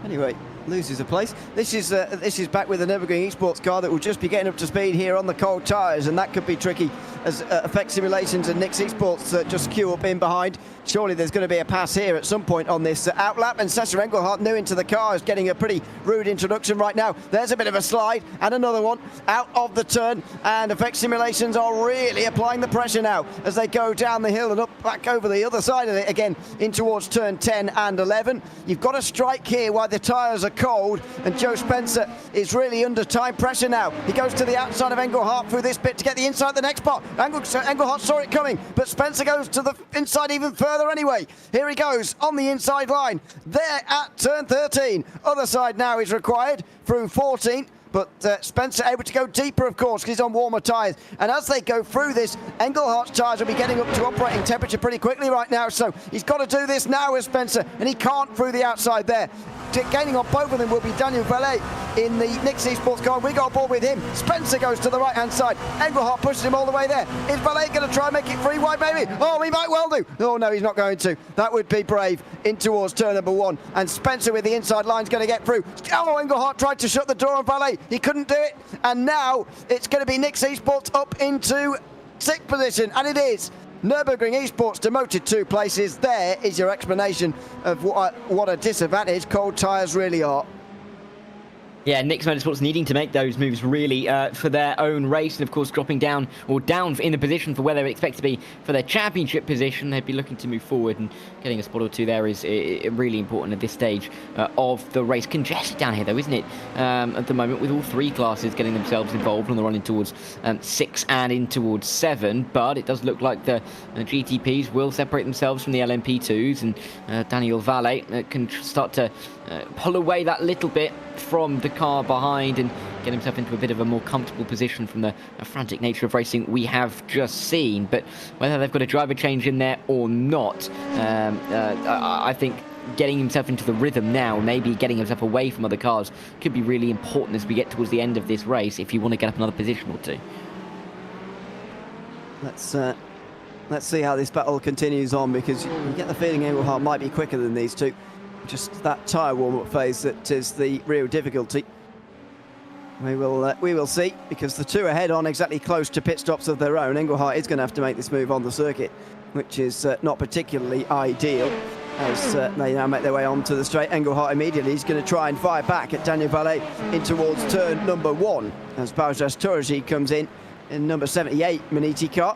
anyway, loses a place. This is back with the Nürburgring Esports car that will just be getting up to speed here on the cold tyres, and that could be tricky as Effect Simulations and Nix Esports just queue up in behind. Surely there's going to be a pass here at some point on this outlap, and Sasha Engelhardt, new into the car, is getting a pretty rude introduction right now. There's a bit of a slide, and another one out of the turn, and Effect Simulations are really applying the pressure now as they go down the hill and up back over the other side of it again in towards turn 10 and 11. You've got a strike here while the tyres are cold, and Joe Spencer is really under time pressure now. He goes to the outside of Engelhardt through this bit to get the inside of the next spot. Engelhardt saw it coming, but Spencer goes to the inside even further anyway. Here he goes on the inside line there at turn 13. Other side now is required through 14. But Spencer able to go deeper, of course, because he's on warmer tyres. And as they go through this, Engelhardt's tyres will be getting up to operating temperature pretty quickly right now. So he's got to do this now with Spencer, and he can't through the outside there. Gaining on both of them will be Daniel Valet in the Nix Esports car. We go aboard with him. Spencer goes to the right-hand side. Engelhardt pushes him all the way there. Is Valet going to try and make it 3 wide, maybe? Oh, he might well do. Oh, no, he's not going to. That would be brave in towards turn number 1. And Spencer with the inside line is going to get through. Oh, Engelhardt tried to shut the door on Valet. He couldn't do it. And now it's going to be Nix Esports up into 6th position. And it is. Nürburgring Esports demoted 2 places. There is your explanation of what a disadvantage cold tyres really are. Yeah, Nick's Motorsports needing to make those moves really for their own race, and of course dropping down in the position for where they would expect to be for their championship position. They'd be looking to move forward, and getting a spot or two there is really important at this stage of the race. Congested down here though, isn't it, at the moment, with all three classes getting themselves involved on the run in towards 6 and in towards 7, but it does look like the GTPs will separate themselves from the LMP2s, and Daniel Valle can start to pull away that little bit from the car behind and get himself into a bit of a more comfortable position from the frantic nature of racing we have just seen. But whether they've got a driver change in there or not, I think getting himself into the rhythm now, maybe getting himself away from other cars, could be really important as we get towards the end of this race if you want to get up another position or two. Let's see how this battle continues on, because you get the feeling Engelhardt might be quicker than these two. Just that tyre warm-up phase that is the real difficulty. We will see, because the two ahead on exactly close to pit stops of their own. Engelhardt is going to have to make this move on the circuit, which is not particularly ideal. As they now make their way onto the straight, Engelhardt immediately is going to try and fire back at Daniel Valle in towards turn number 1 as Bajras Turji comes in number 78 Maniti car.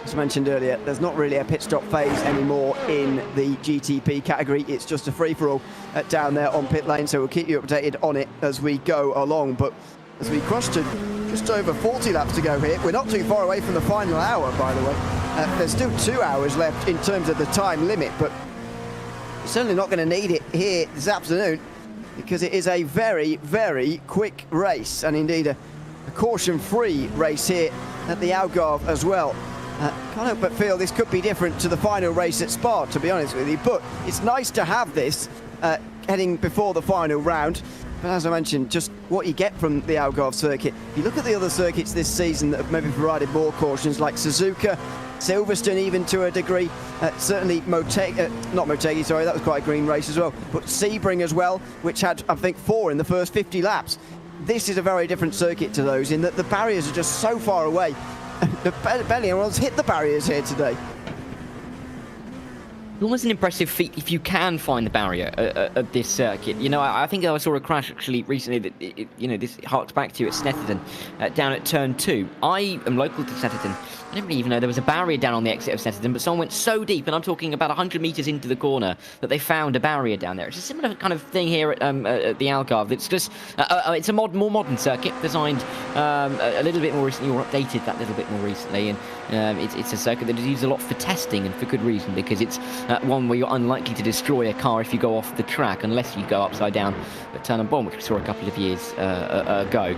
As mentioned earlier, there's not really a pit stop phase anymore in the GTP category. It's just a free-for-all down there on pit lane, so we'll keep you updated on it as we go along. But as we cross to just over 40 laps to go here, we're not too far away from the final hour, by the way. There's still 2 hours left in terms of the time limit, but you're certainly not going to need it here this afternoon, because it is a very, very quick race, and indeed a caution-free race here at the Algarve as well. Can't help but feel this could be different to the final race at Spa, to be honest with you, but it's nice to have this heading before the final round. But as I mentioned, just what you get from the Algarve circuit. If you look at the other circuits this season that have maybe provided more cautions, like Suzuka, Silverstone even to a degree, certainly not Motegi, sorry, that was quite a green race as well, but Sebring as well, which had, I think, 4 in the first 50 laps. This is a very different circuit to those, in that the barriers are just so far away. Barely anyone's hit the barriers here today. Almost an impressive feat if you can find the barrier at this circuit. You know, I think I saw a crash actually recently that, this harks back to at Snetterton, down at turn 2. I am local to Snetterton. I didn't really even know there was a barrier down on the exit of Snetterton, but someone went so deep, and I'm talking about 100 metres into the corner, that they found a barrier down there. It's a similar kind of thing here at the Algarve. It's just, it's a more modern circuit, designed a little bit more recently, or updated that little bit more recently, and it's a circuit that is used a lot for testing, and for good reason, because it's one where you're unlikely to destroy a car if you go off the track, unless you go upside down at turn and bomb, which we saw a couple of years ago.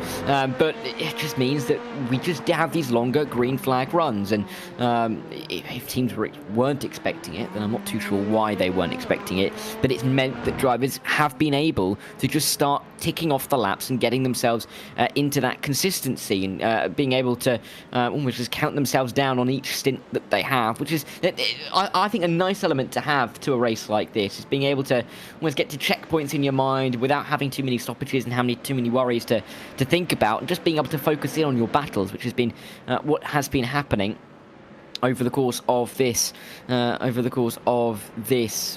But it just means that we just have these longer green flag runs, and if teams weren't expecting it, then I'm not too sure why they weren't expecting it, but it's meant that drivers have been able to just start ticking off the laps and getting themselves into that consistency, and being able to almost just count themselves down on each stint that they have, which is, I think, a nice element to have to a race like this, is being able to almost get to checkpoints in your mind without having too many stoppages and too many worries to think about, and just being able to focus in on your battles, which has been what has been happening over the course of this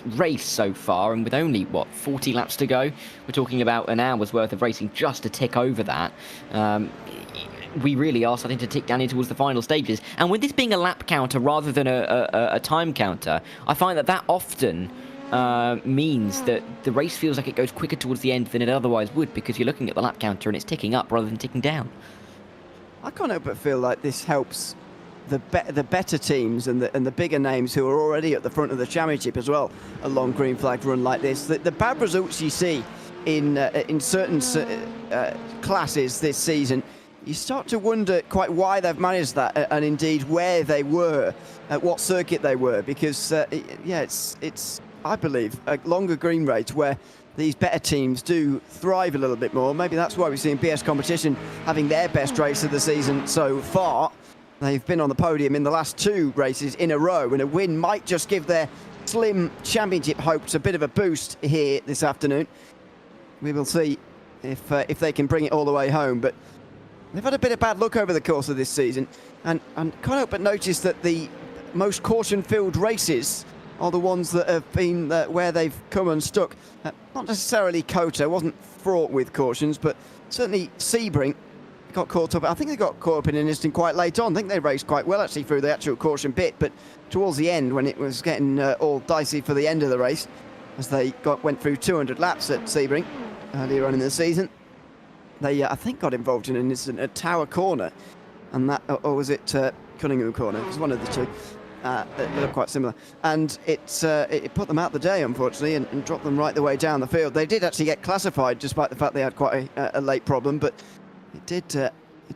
race so far. And with only 40 laps to go, we're talking about an hour's worth of racing just to tick over that. We really are starting to tick down towards the final stages, and with this being a lap counter rather than a time counter, I find that often means that the race feels like it goes quicker towards the end than it otherwise would, because you're looking at the lap counter and it's ticking up rather than ticking down. I can't help but feel like this helps the better teams and the bigger names who are already at the front of the championship as well. A long green flag run like this, the bad results you see in certain classes this season, you start to wonder quite why they've managed that, and indeed where they were, at what circuit they were, because it's I believe a longer green rate where these better teams do thrive a little bit more. Maybe that's why we've seen BS Competition having their best race of the season so far. They've been on the podium in the last 2 races in a row, and a win might just give their slim championship hopes a bit of a boost here this afternoon. We will see if they can bring it all the way home, but they've had a bit of bad luck over the course of this season, and can't help but notice that the most caution-filled races are the ones that have been where they've come unstuck. Not necessarily Kota, wasn't fraught with cautions, but certainly Sebring got caught up. I think they got caught up in an instant quite late on. I think they raced quite well actually through the actual caution bit, but towards the end, when it was getting all dicey for the end of the race, as they went through 200 laps at Sebring earlier on in the season, they I think got involved in an incident at Tower Corner, and that, or was it Cunningham Corner? It was one of the two. They look quite similar, and it put them out the day, unfortunately, and dropped them right the way down the field. They did actually get classified, despite the fact they had quite a late problem, but it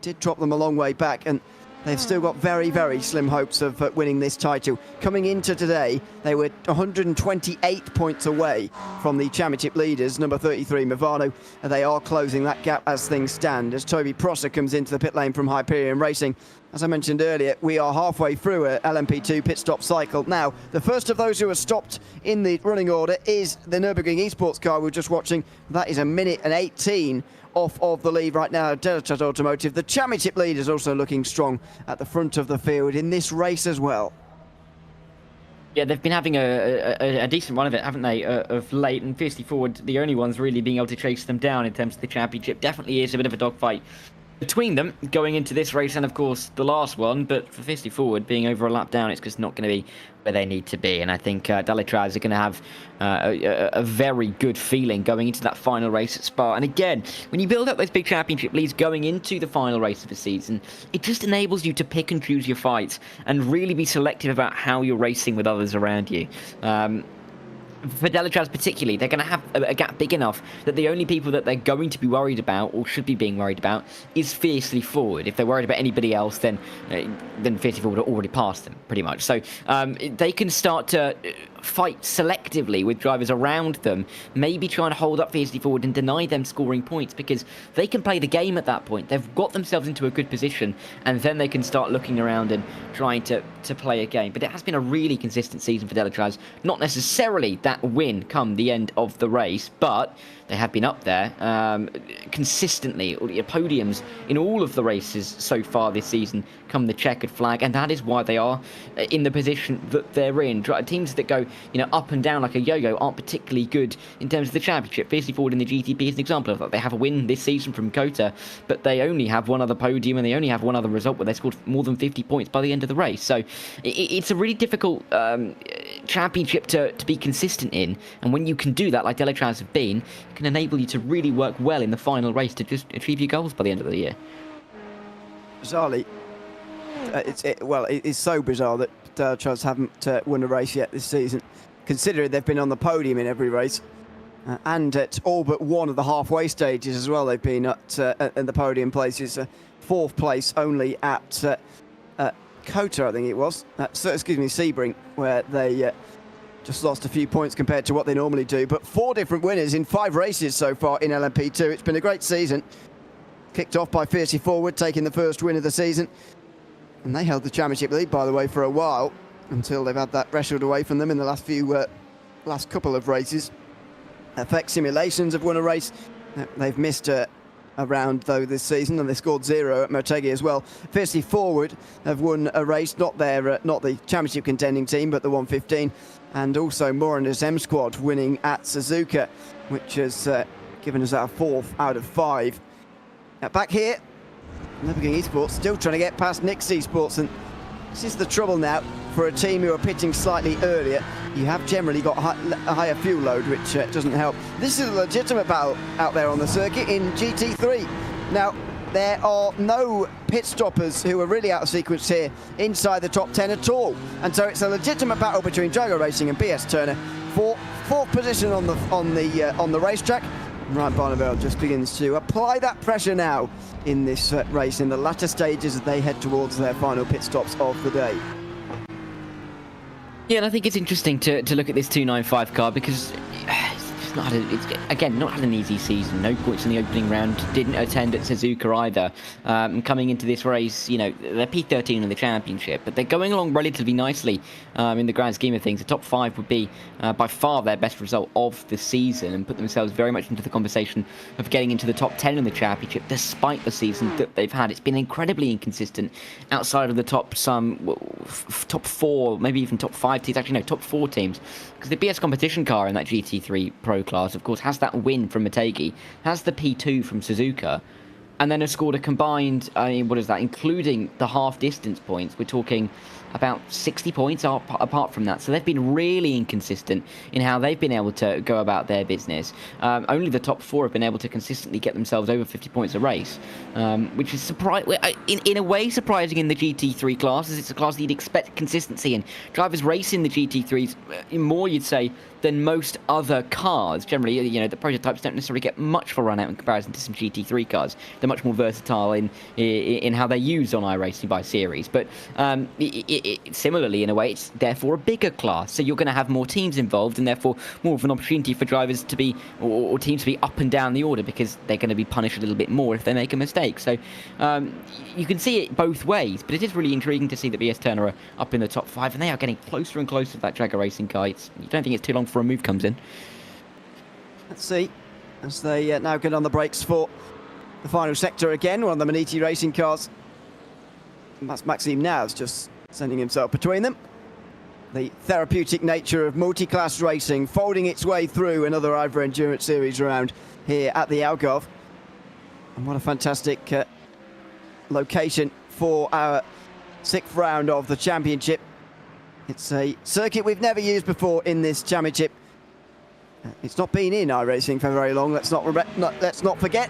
did drop them a long way back, and they've still got very, very slim hopes of winning this title. Coming into today, they were 128 points away from the championship leaders, number 33 Movado. They are closing that gap as things stand, as Toby Prosser comes into the pit lane from Hyperion Racing. As I mentioned earlier, we are halfway through a LMP2 pit stop cycle. Now, the first of those who are stopped in the running order is the Nürburgring Esports car we're just watching. That is 1 minute and 18 off of the lead right now, Delachaz Automotive. The championship lead is also looking strong at the front of the field in this race as well. Yeah, they've been having a decent run of it, haven't they, of late, and Fiercely Forward, the only ones really being able to chase them down in terms of the championship. Definitely is a bit of a dogfight between them going into this race and, of course, the last one, but for Fiercely Forward, being over a lap down, it's just not going to be where they need to be, and I think Delachaz are going to have a very good feeling going into that final race at Spa. And again, when you build up those big championship leads going into the final race of the season, it just enables you to pick and choose your fights and really be selective about how you're racing with others around you. For Delachaz particularly, they're going to have a gap big enough that the only people that they're going to be worried about, or should be being worried about, is Fiercely Forward. If they're worried about anybody else, then Fiercely Forward are already past them, pretty much. So they can start to fight selectively with drivers around them, maybe trying to hold up Fiercely Forward and deny them scoring points, because they can play the game at that point. They've got themselves into a good position, and then they can start looking around and trying to play a game. But it has been a really consistent season for Delachaz. Not necessarily that win come the end of the race, but they have been up there consistently, podiums in all of the races so far this season come the checkered flag, and that is why they are in the position that they're in. Teams that go up and down like a yo-yo aren't particularly good in terms of the championship. Fiercely Forward in the GTP is an example of that. They have a win this season from Kota, but they only have one other podium and they only have one other result where they scored more than 50 points by the end of the race. So it's a really difficult championship to be consistent in, and when you can do that, like Delachaz have been, it can enable you to really work well in the final race to just achieve your goals by the end of the year. Bizarrely, it is so bizarre that Delachaz haven't won a race yet this season, considering they've been on the podium in every race, and at all but one of the halfway stages as well. They've been at in the podium places. Fourth place only at Kota, I think it was. Sebring, where they just lost a few points compared to what they normally do. But 4 different winners in 5 races so far in LMP2. It's been a great season. Kicked off by Fiercely Forward, taking the first win of the season. And they held the championship lead, by the way, for a while, until they've had that wrestled away from them in the last couple of races. Effect Simulations have won a race. They've missed a round, though, this season, and they scored 0 at Motegi as well. Fiercely Forward have won a race, not the championship contending team, but the 115. And also Moran's M Squad winning at Suzuka, which has given us our 4th out of 5. Now back here, Nürburgring Esports still trying to get past Nix Esports, and this is the trouble now for a team who are pitting slightly earlier. You have generally got a higher fuel load, which doesn't help. This is a legitimate battle out there on the circuit in GT3. Now, there are no pit stoppers who are really out of sequence here inside the top 10 at all, and so it's a legitimate battle between Jaguar Racing and BS Turner for 4th position on the racetrack. Ryan Barneveld just begins to apply that pressure now in this race in the latter stages as they head towards their final pit stops of the day. Yeah, and I think it's interesting to look at this 295 car, because not had again not had an easy season. No points in the opening round. Didn't attend at Suzuka either. Coming into this race, you know, they're P13 in the championship, but they're going along relatively nicely in the grand scheme of things. The top 5 would be by far their best result of the season, and put themselves very much into the conversation of getting into the top 10 in the championship, despite the season that they've had. It's been incredibly inconsistent outside of the top 4, maybe even top 5 teams. Actually, no, top 4 teams, because the BS competition car in that GT3 Pro class, of course, has that win from Motegi, has the P2 from Suzuka, and then has scored a combined, what is that, including the half distance points, we're talking about 60 points apart from that. So they've been really inconsistent in how they've been able to go about their business. Only the top 4 have been able to consistently get themselves over 50 points a race, which is in a way surprising in the GT3 class, as it's a class that you'd expect consistency in. Drivers race in the GT3s more, you'd say, than most other cars. Generally, you know, the prototypes don't necessarily get much of a run out in comparison to some GT3 cars. They're much more versatile in how they're used on iRacing by series. But similarly, in a way, it's therefore a bigger class. So you're going to have more teams involved, and therefore more of an opportunity for drivers to be, or teams to be up and down the order, because they're going to be punished a little bit more if they make a mistake. So you can see it both ways, but it is really intriguing to see that BS Turner are up in the top 5, and they are getting closer and closer to that Jagger Racing car. You don't think it's too long before a move comes in. Let's see, as they now get on the brakes for the final sector again, one of the Maniti Racing cars. And that's Maxime Naz just sending himself between them. The therapeutic nature of multi-class racing folding its way through another IVRA Endurance Series round here at the Algarve. And what a fantastic location for our 6th round of the championship. It's a circuit we've never used before in this championship. It's not been in iRacing for very long, let's not forget.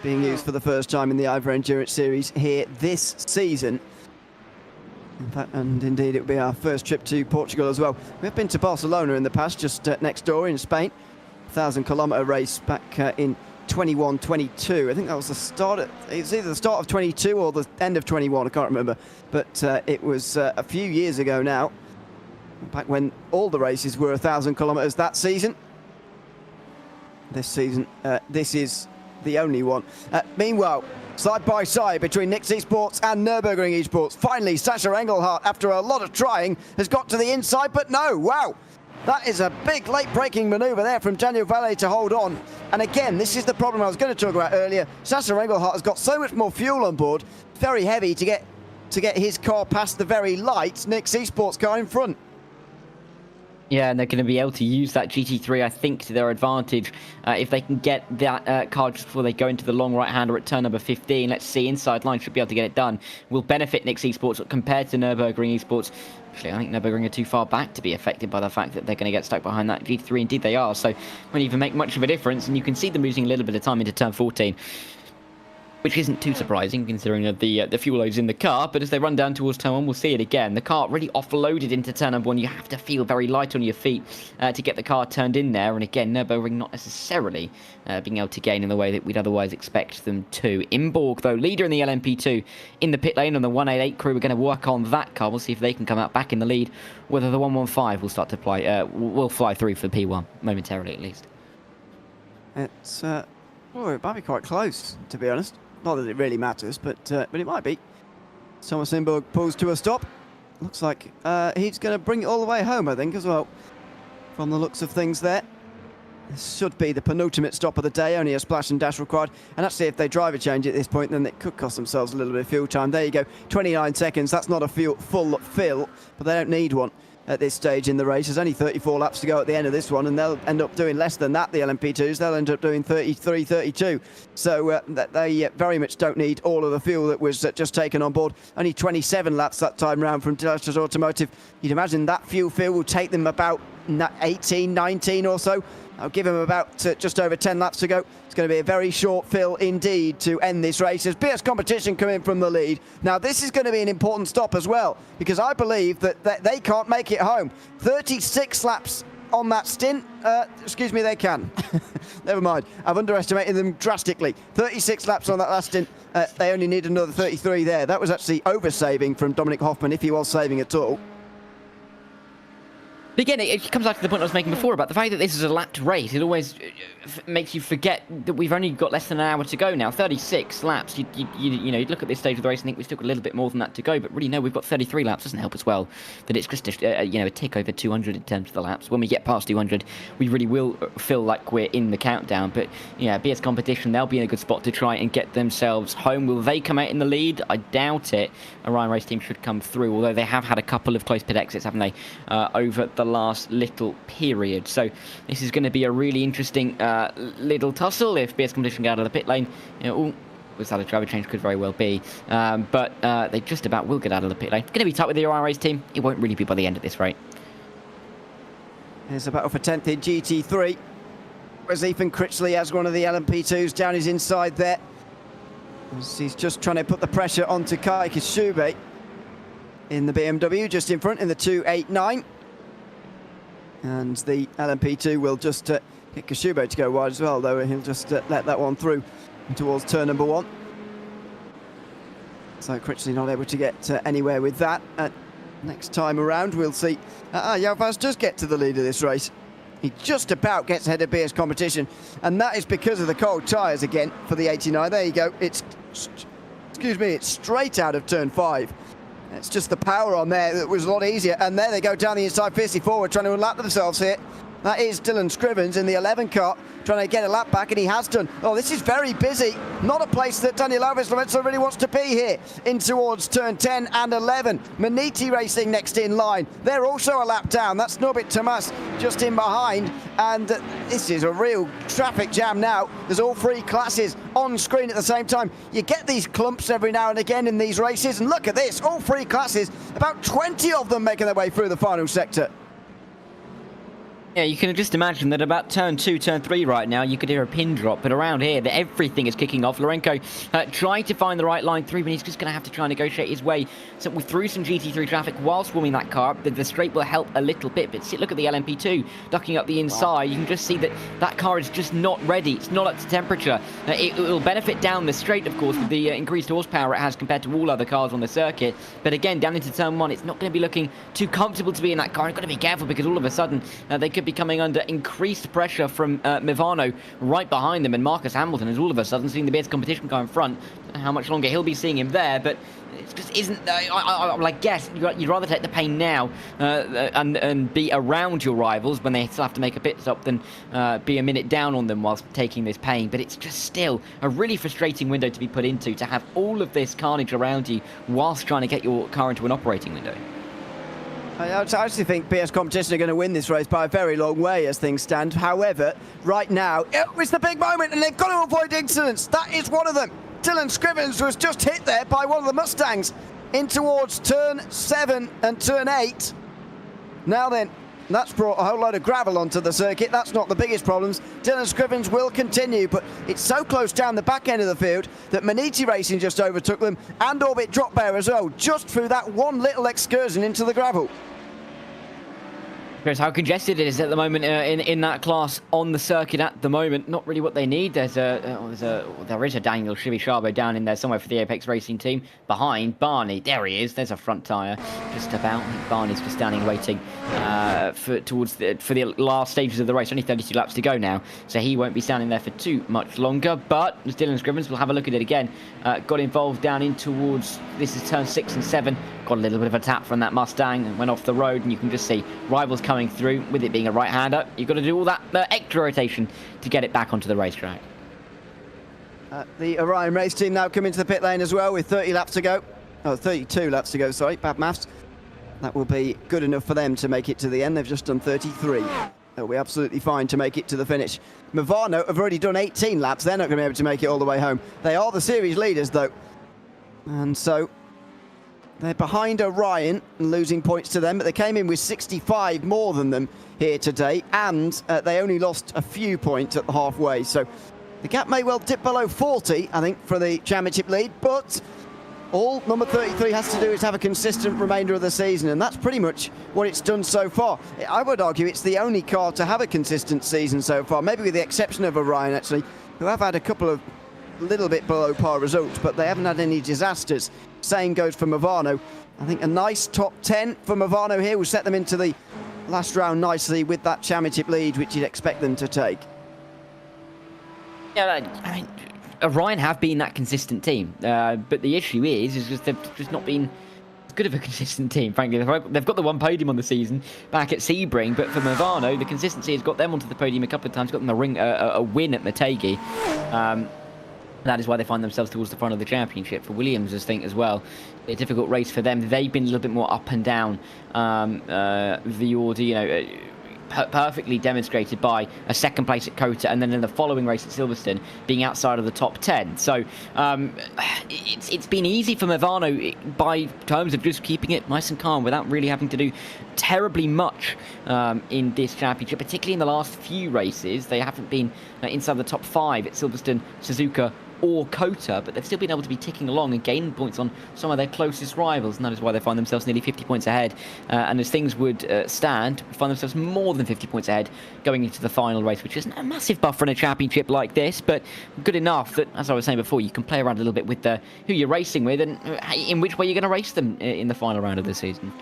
Being used for the first time in the IVRA Endurance Series here this season. In fact, and indeed it will be our first trip to Portugal as well. We've been to Barcelona in the past, just next door in Spain. 1,000-kilometre race back in 21-22. I think that was the start it was either the start of 22 or the end of 21, I can't remember. But it was a few years ago now, back when all the races were 1,000 kilometres that season. This season, this is the only one. Meanwhile, side by side between Nix Esports and Nürburgring Esports. Finally, Sasha Engelhardt, after a lot of trying, has got to the inside, but no, wow. That is a big late-braking manoeuvre there from Daniel Valle to hold on. And again, this is the problem I was going to talk about earlier. Sasha Engelhardt has got so much more fuel on board, very heavy to get his car past the very light Nix Esports car in front. Yeah, and they're going to be able to use that GT3, I think, to their advantage if they can get that car just before they go into the long right-hander at turn number 15. Let's see, inside line should be able to get it done. Will benefit Nix Esports compared to Nürburgring Esports. Actually, I think Nürburgring are too far back to be affected by the fact that they're going to get stuck behind that GT3. Indeed, they are. So, won't even make much of a difference, and you can see them losing a little bit of time into turn 14. Which isn't too surprising considering the fuel loads in the car, but as they run down towards turn 1, we'll see it again. The car really offloaded into turn number 1. You have to feel very light on your feet to get the car turned in there, and again, Nürburgring not necessarily being able to gain in the way that we'd otherwise expect them to. Imborg, though, leader in the LMP2 in the pit lane, and the 188 crew are going to work on that car. We'll see if they can come out back in the lead, whether the 115 will start to will fly through for the P1, momentarily at least. It's, it might be quite close, to be honest. Not that it really matters, but it might be. Thomas Imborg pulls to a stop. Looks like he's going to bring it all the way home, I think, as well, from the looks of things there. This should be the penultimate stop of the day, only a splash and dash required. And actually, if they driver change at this point, then it could cost themselves a little bit of fuel time. There you go, 29 seconds. That's not a full fill, but they don't need one at this stage in the race. There's only 34 laps to go at the end of this one, and they'll end up doing less than that, the LMP2s. They'll end up doing 33, 32. So they very much don't need all of the fuel that was just taken on board. Only 27 laps that time round from Delicious Automotive. You'd imagine that fuel fill will take them about 18, 19 or so. I'll give them about just over 10 laps to go. It's going to be a very short fill indeed to end this race as BS Competition come in from the lead. Now, this is going to be an important stop as well, because I believe that they can't make it home. 36 laps on that stint. Excuse me, they can. Never mind. I've underestimated them drastically. 36 laps on that last stint. They only need another 33 there. That was actually over-saving from Dominic Hoffman, if he was saving at all. But again, it comes back to the point I was making before about the fact that this is a lapped race. It always makes you forget that we've only got less than an hour to go now. 36 laps. You know, you look at this stage of the race and think we've still got a little bit more than that to go. But really, no, we've got 33 laps. Doesn't help as well that it's just a tick over 200 in terms of the laps. When we get past 200, we really will feel like we're in the countdown. But yeah, BS Competition, they'll be in a good spot to try and get themselves home. Will they come out in the lead? I doubt it. Orion Race Team should come through, although they have had a couple of close pit exits, haven't they, over the last little period. So this is going to be a really interesting little tussle if BS Competition get out of the pit lane. Was that a driver change? Could very well be. But they just about will get out of the pit lane. Going to be tight with the Orion Race Team. It won't really be by the end of this rate. Here's a battle for 10th in GT3. Whereas Ethan Critchley has one of the LMP2s down his inside there. He's just trying to put the pressure onto Kai Kashube in the BMW, just in front in the 289. And the LMP2 will just get Kashube to go wide as well, though he'll just let that one through towards turn number 1. So Critchley not able to get anywhere with that. Next time around, we'll see. Yavaz does get to the lead of this race. He just about gets ahead of BS Competition, and that is because of the cold tyres again for the 89. There you go. It's straight out of turn 5. It's just the power on there that was a lot easier. And there they go down the inside, fiercely forward, trying to unlap themselves here. That is Dylan Scrivens in the 11 car, trying to get a lap back, and he has done. Oh, this is very busy. Not a place that Daniel Alves Lorenzo really wants to be here. In towards turn 10 and 11. Maniti Racing next in line. They're also a lap down. That's Norbit Tomas just in behind. And this is a real traffic jam now. There's all 3 classes on screen at the same time. You get these clumps every now and again in these races. And look at this, all 3 classes, about 20 of them making their way through the final sector. Yeah, you can just imagine that about turn 2, turn 3 right now, you could hear a pin drop, but around here, everything is kicking off. Lorenko trying to find the right line through, but he's just going to have to try and negotiate his way through some GT3 traffic while swarming that car. The straight will help a little bit, but look at the LMP2 ducking up the inside. You can just see that that car is just not ready. It's not up to temperature. It will benefit down the straight, of course, with the increased horsepower it has compared to all other cars on the circuit. But again, down into turn 1, it's not going to be looking too comfortable to be in that car. You've got to be careful because all of a sudden, they could be coming under increased pressure from Mivano right behind them, and Marcus Hamilton has all of a sudden seen the BS Competition car in front. Don't know how much longer he'll be seeing him there, but it just isn't. I guess you'd rather take the pain now and be around your rivals when they still have to make a pit stop than be a minute down on them whilst taking this pain. But it's just still a really frustrating window to be put into, to have all of this carnage around you whilst trying to get your car into an operating window. I actually think BS Competition are going to win this race by a very long way as things stand. However, right now, it's the big moment and they've got to avoid incidents. That is one of them. Dylan Scrivens was just hit there by one of the Mustangs in towards turn 7 and turn 8. Now then, that's brought a whole load of gravel onto the circuit. That's not the biggest problems. Dylan Scrivens will continue, but it's so close down the back end of the field that Maniti Racing just overtook them, and Orbit Drop Bear as well, just through that one little excursion into the gravel. Shows how congested it is at the moment in that class on the circuit at the moment. Not really what they need. There is a Daniel Shibishabo down in there somewhere for the Apex Racing team. Behind Barney, there he is. There's a front tyre just about. I think Barney's just standing waiting for the last stages of the race. Only 32 laps to go now, so he won't be standing there for too much longer. But Dylan Scrivens will have a look at it again. Got involved down in towards, this is turn 6 and 7. Got a little bit of a tap from that Mustang and went off the road, and you can just see rivals coming through. With it being a right-hander, you've got to do all that extra rotation to get it back onto the racetrack. The Orion Race Team now come into the pit lane as well with 30 laps to go. Oh, 32 laps to go, sorry, bad maths. That will be good enough for them to make it to the end. They've just done 33. They'll be absolutely fine to make it to the finish. Mivano have already done 18 laps. They're not going to be able to make it all the way home. They are the series leaders, though. And so they're behind Orion and losing points to them, but they came in with 65 more than them here today, and they only lost a few points at the halfway. So the gap may well dip below 40, I think, for the championship lead, but all number 33 has to do is have a consistent remainder of the season, and that's pretty much what it's done so far. I would argue it's the only car to have a consistent season so far, maybe with the exception of Orion, actually, who have had a couple of little bit below par results, but they haven't had any disasters. Same goes for Mivano. I think a nice top 10 for Mivano here will set them into the last round nicely with that championship lead, which you'd expect them to take. Yeah, I mean, Orion have been that consistent team, but the issue is just they've just not been as good of a consistent team, frankly. They've got the one podium on the season back at Sebring, but for Movano, the consistency has got them onto the podium a couple of times, got them a win at Motegi. That is why they find themselves towards the front of the championship. For Williams, I think, as well, a difficult race for them. They've been a little bit more up and down the order, you know, perfectly demonstrated by a second place at Kota, and then in the following race at Silverstone being outside of the top 10. So it's been easy for Movano by terms of just keeping it nice and calm without really having to do terribly much in this championship, particularly in the last few races. They haven't been inside the top 5 at Silverstone, Suzuka or Kota, but they've still been able to be ticking along and gaining points on some of their closest rivals, and that is why they find themselves nearly 50 points ahead. And as things would stand, find themselves more than 50 points ahead going into the final race, which isn't a massive buffer in a championship like this, but good enough that, as I was saying before, you can play around a little bit with who you're racing with and in which way you're going to race them in the final round of the season.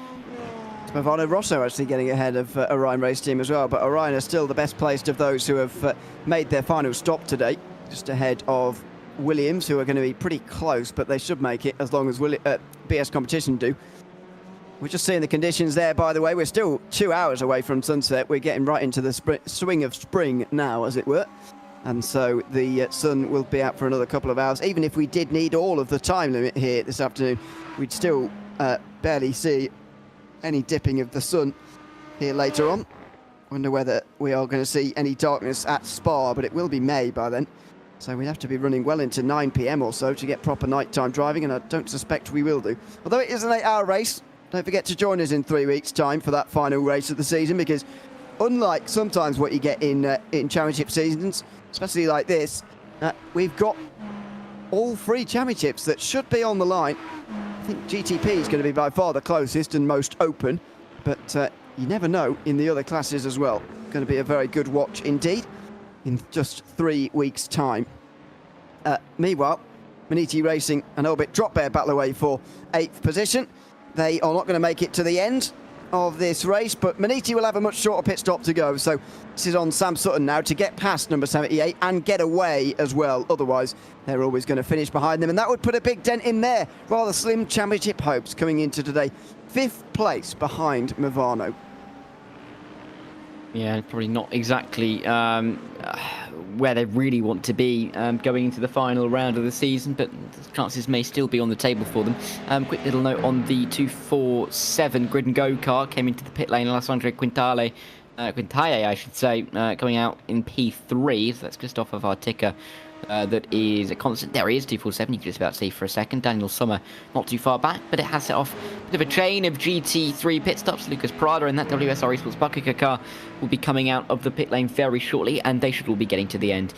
Movano Rosso actually getting ahead of Orion Race Team as well, but Orion are still the best placed of those who have made their final stop today, just ahead of Williams, who are going to be pretty close, but they should make it as long as BS Competition do. We're just seeing the conditions there, by the way. We're still 2 hours away from sunset. We're getting right into the swing of spring now, as it were. And so the sun will be out for another couple of hours. Even if we did need all of the time limit here this afternoon, we'd still barely see any dipping of the sun here later on. Wonder whether we are going to see any darkness at Spa, but it will be May by then. So we have to be running well into 9 PM or so to get proper nighttime driving, and I don't suspect we will do. Although it is an 8-hour race, don't forget to join us in 3 weeks' time for that final race of the season, because unlike sometimes what you get in championship seasons, especially like this, we've got all 3 championships that should be on the line. I think GTP is going to be by far the closest and most open, but you never know in the other classes as well. Going to be a very good watch indeed in just 3 weeks' time. Meanwhile, Maniti Racing and Orbit drop their battle away for 8th position. They are not going to make it to the end of this race, but Maniti will have a much shorter pit stop to go. So this is on Sam Sutton now to get past number 78 and get away as well. Otherwise, they're always going to finish behind them, and that would put a big dent in their rather slim championship hopes coming into today. 5th place behind Movano. Yeah, probably not exactly where they really want to be going into the final round of the season, but the chances may still be on the table for them. Quick little note on the 247 Grid and Go car. Came into the pit lane, Alessandro Quintalle, I should say, going out in P3, so that's just off of our ticker. That is a constant. There he is, 247. You can just about see for a second. Daniel Sommer not too far back, but it has set off a bit of a chain of GT3 pit stops. Lucas Prada in that WSR Esports Bucket car will be coming out of the pit lane very shortly, and they should all be getting to the end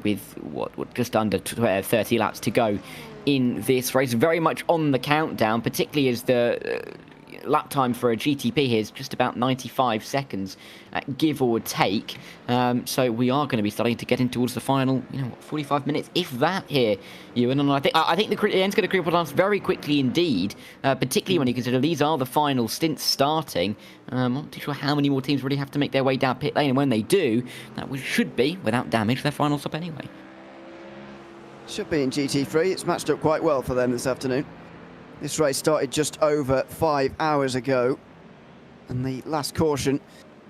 with what just under 30 laps to go in this race. Very much on the countdown, particularly as the lap time for a GTP here is just about 95 seconds, give or take. So we are going to be starting to get in towards the final, 45 minutes, if that here, Ewan. And I think the end's going to creep on us very quickly indeed, particularly when you consider these are the final stints starting. I'm not too sure how many more teams really have to make their way down pit lane, and when they do, that should be, without damage, their final stop anyway. Should be in GT3. It's matched up quite well for them this afternoon. This race started just over 5 hours ago, and the last caution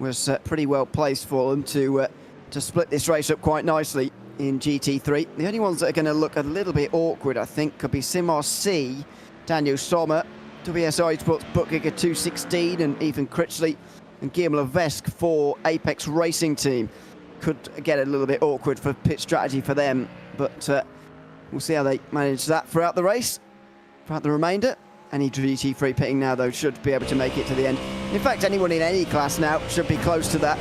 was pretty well placed for them to split this race up quite nicely in GT3. The only ones that are going to look a little bit awkward, I think, could be Simar C, Daniel Sommer, WSI Sports Bookkicker 216, and Ethan Critchley, and Guillaume Levesque for Apex Racing Team. Could get a little bit awkward for pit strategy for them, but we'll see how they manage that throughout the race. Throughout the remainder, any GT3 pitting now, though, should be able to make it to the end. In fact, anyone in any class now should be close to that.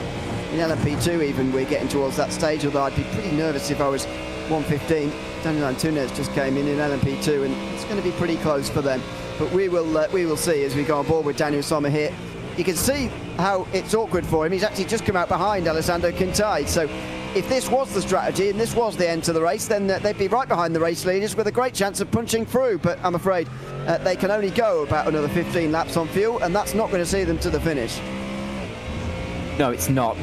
In LMP2 even, we're getting towards that stage, although I'd be pretty nervous if I was 115. Daniel Antunes just came in LMP2, and it's going to be pretty close for them. But we will see as we go on board with Daniel Sommer here. You can see how it's awkward for him. He's actually just come out behind Alessandro Quintai, so if this was the strategy and this was the end to the race, then they'd be right behind the race leaders with a great chance of punching through. But I'm afraid they can only go about another 15 laps on fuel, and that's not going to see them to the finish. No, it's not.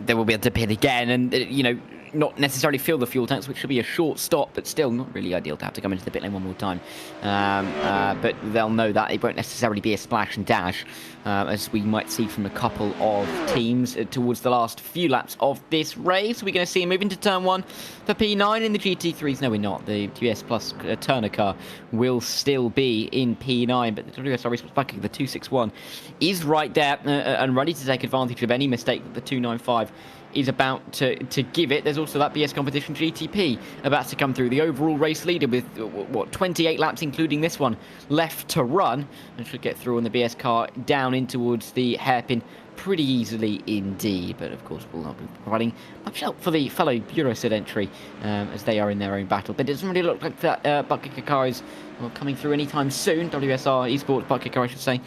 There will be a dip hit again, and you know, not necessarily fill the fuel tanks, which should be a short stop, but still not really ideal to have to come into the pit lane one more time. But they'll know that it won't necessarily be a splash and dash, as we might see from a couple of teams towards the last few laps of this race. We're going to see him move into turn 1 for P9 in the GT3s. No, we're not. The US Plus Turner car will still be in P9, but the WSR RaceSpotTV backing the 261 is right there and ready to take advantage of any mistake that the 295 is about to give it. There's also that BS Competition GTP about to come through. The overall race leader with, what, 28 laps, including this one, left to run, and should get through on the BS car down in towards the hairpin pretty easily indeed. But of course, we'll not be providing much help for the fellow Eurosid entry as they are in their own battle. But it doesn't really look like that Bucket car is coming through anytime soon. WSR Esports Bucket car, I should say,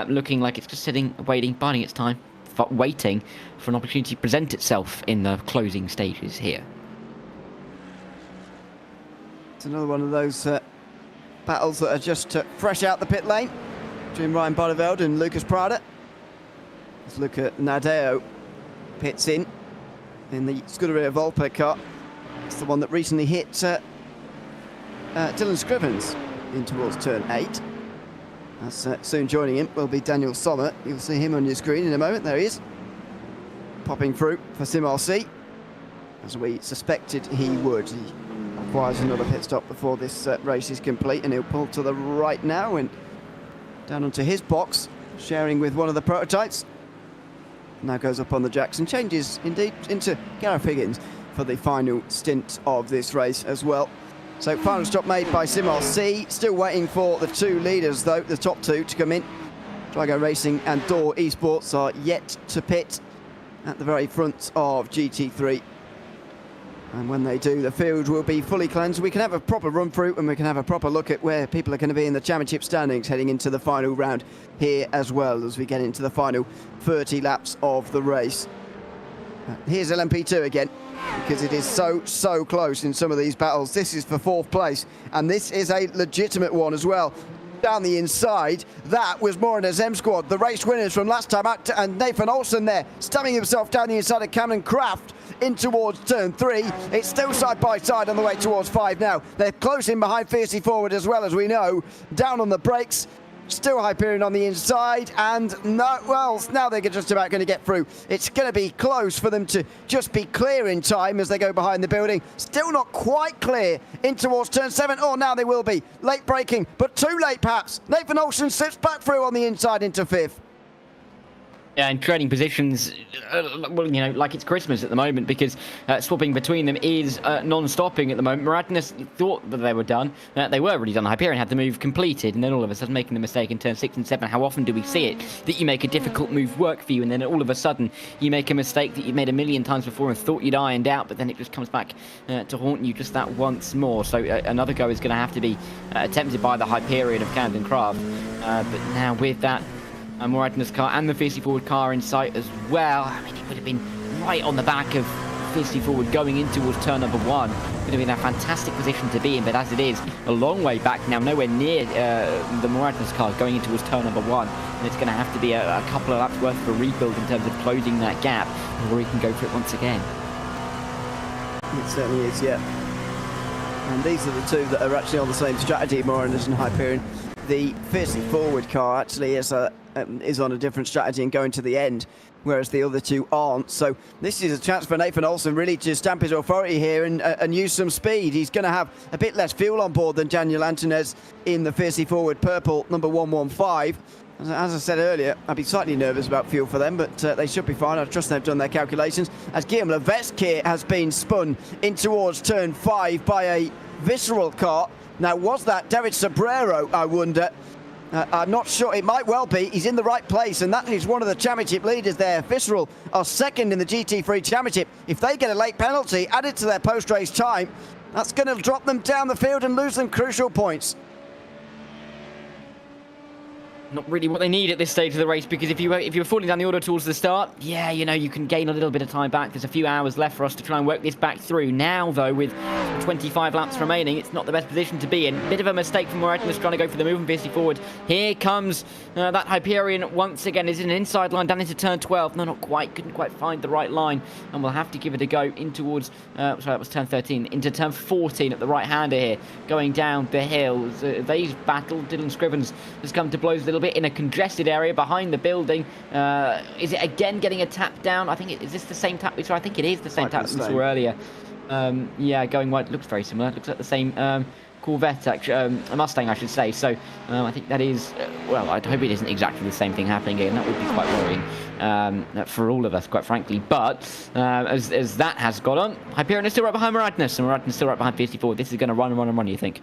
looking like it's just sitting, waiting, biding its time, waiting for an opportunity to present itself in the closing stages here. It's another one of those battles that are just fresh out the pit lane between Ryan Barneveld and Lucas Prada. Let's look at Nadeo pits in the Scuderia Volpe car. It's the one that recently hit Dylan Scrivens in towards turn 8. Soon joining him will be Daniel Sommer. You'll see him on your screen in a moment. There he is, popping through for SimRC, as we suspected he would. He requires another pit stop before this race is complete, and he'll pull to the right now and down onto his box, sharing with one of the prototypes. Now goes up on the Jackson, changes indeed into Gareth Higgins for the final stint of this race as well. So final stop made by SimRC. Still waiting for the two leaders though, the top two, to come in. Drago Racing and Door Esports are yet to pit at the very front of GT3. And when they do, the field will be fully cleansed. We can have a proper run through and we can have a proper look at where people are going to be in the championship standings heading into the final round here as well, as we get into the final 30 laps of the race. Here's LMP2 again, because it is so close in some of these battles. This is for 4th place, and this is a legitimate one as well. Down the inside, that was Morin's M Squad, the race winners from last time out, and Nathan Olsen there, stabbing himself down the inside of Cameron Kraft in towards turn 3. It's still side by side on the way towards 5 now. They're close in behind Fiercely Forward as well, as we know. Down on the brakes. Still Hyperion on the inside, and no, well, now they're just about going to get through. It's going to be close for them to just be clear in time as they go behind the building. Still not quite clear in towards turn 7. Oh, now they will be. Late braking, but too late perhaps. Nathan Olsen slips back through on the inside into 5th. Yeah, and trading positions, well, you know, like it's Christmas at the moment, because swapping between them is non-stopping at the moment. Muradinus thought that they were done. They were already done. Hyperion had the move completed, and then all of a sudden making the mistake in turn 6 and 7. How often do we see it? That you make a difficult move work for you, and then all of a sudden you make a mistake that you've made a million times before and thought you'd ironed out, but then it just comes back to haunt you just that once more. So another go is going to have to be attempted by the Hyperion of Camden Craft. But now with that Moradinus car and the Fiercely Forward car in sight as well, I mean, it would have been right on the back of Fiercely Forward going in towards turn number 1. Would have been a fantastic position to be in, but as it is, a long way back now, nowhere near the Moradinus car going in towards turn number 1. And it's going to have to be a couple of laps worth of a rebuild in terms of closing that gap, before he can go for it once again. It certainly is, yeah. And these are the two that are actually on the same strategy, Moradinus and Hyperion. The Fiercely Forward car actually is on a different strategy and going to the end, whereas the other two aren't. So this is a chance for Nathan Olsen really to stamp his authority here and use some speed. He's going to have a bit less fuel on board than Daniel Antonez in the Fiercely Forward purple number 115. As I said earlier, I'd be slightly nervous about fuel for them, but they should be fine. I trust they've done their calculations. As Guillaume Levesque has been spun in towards turn 5 by a Visceral car. Now, was that David Sobrero, I wonder? I'm not sure. It might well be. He's in the right place, and that is one of the championship leaders there. Visceral are second in the GT3 championship. If they get a late penalty added to their post-race time, that's going to drop them down the field and lose them crucial points. Not really what they need at this stage of the race, because if you were falling down the order towards the start, yeah, you know, you can gain a little bit of time back. There's a few hours left for us to try and work this back through. Now, though, with 25 laps remaining. It's not the best position to be in. Bit of a mistake from Moretton trying to go for the move and fiercely forward. Here comes that Hyperion once again. Is it an inside line down into turn 12? No, not quite. Couldn't quite find the right line, and we'll have to give it a go in towards, sorry, that was turn 13, into turn 14 at the right-hander here, going down the hill. They've battled. Dylan Scrivens has come to blows a little bit in a congested area behind the building. Is it again getting a tap down? I think, is this the same tap we saw? I think it is the same tap we saw earlier. Yeah, going wide. Looks very similar. Looks like the same Corvette, actually, a Mustang, I should say. So I think that is, well, I hope it isn't exactly the same thing happening again. That would be quite worrying for all of us, quite frankly. But as that has got on, Hyperion is still right behind Moradness, and Moradness is still right behind 54. This is going to run, you think?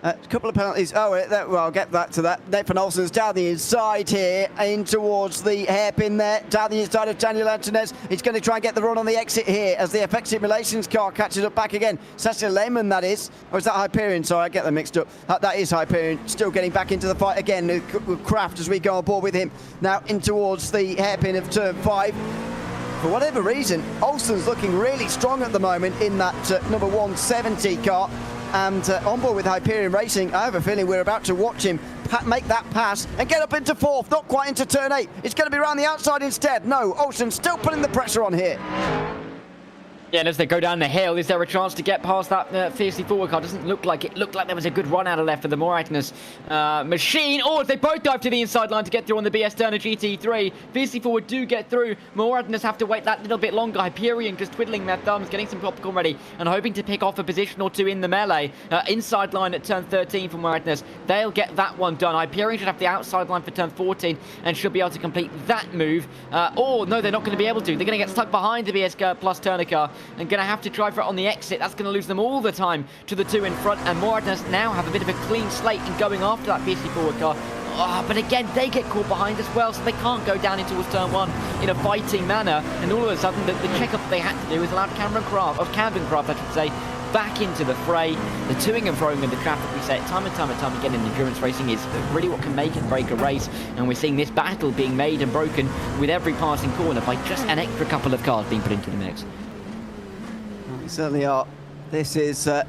A couple of penalties. Oh, well, I'll get back to that. Nathan Olsen's down the inside here, in towards the hairpin there, down the inside of Daniel Antunes. He's going to try and get the run on the exit here as the FX Simulations car catches up back again. Sasha Lehman, that is. Or is that Hyperion? Sorry, I get them mixed up. That is Hyperion. Still getting back into the fight again with Kraft as we go on board with him. Now in towards the hairpin of turn 5. For whatever reason, Olsen's looking really strong at the moment in that number 170 car. And on board with Hyperion Racing, I have a feeling we're about to watch him make that pass and get up into 4th, not quite into turn 8. It's going to be around the outside instead. No, Olsen still putting the pressure on here. Yeah, and as they go down the hill, is there a chance to get past that fiercely forward car? Doesn't look like it. Looked like there was a good run out of left for the Moradness machine. Or they both dive to the inside line to get through on the BS Turner GT3. Fiercely forward do get through. Moradness have to wait that little bit longer. Hyperion just twiddling their thumbs, getting some popcorn ready and hoping to pick off a position or two in the melee. Inside line at turn 13 for Moradness. They'll get that one done. Hyperion should have the outside line for turn 14 and should be able to complete that move. Or no, they're not going to be able to. They're going to get stuck behind the BS plus Turner car and going to have to try for it on the exit. That's going to lose them all the time to the two in front, and Moradness now have a bit of a clean slate in going after that fiercely forward car. But again, they get caught behind as well, so they can't go down into turn 1 in a fighting manner. And all of a sudden, the checkup they had to do is allowed Camden Craft, I should say, back into the fray. The toing and throwing of the traffic reset time and time again in endurance racing is really what can make and break a race, and we're seeing this battle being made and broken with every passing corner by just an extra couple of cars being put into the mix. We certainly are. This is a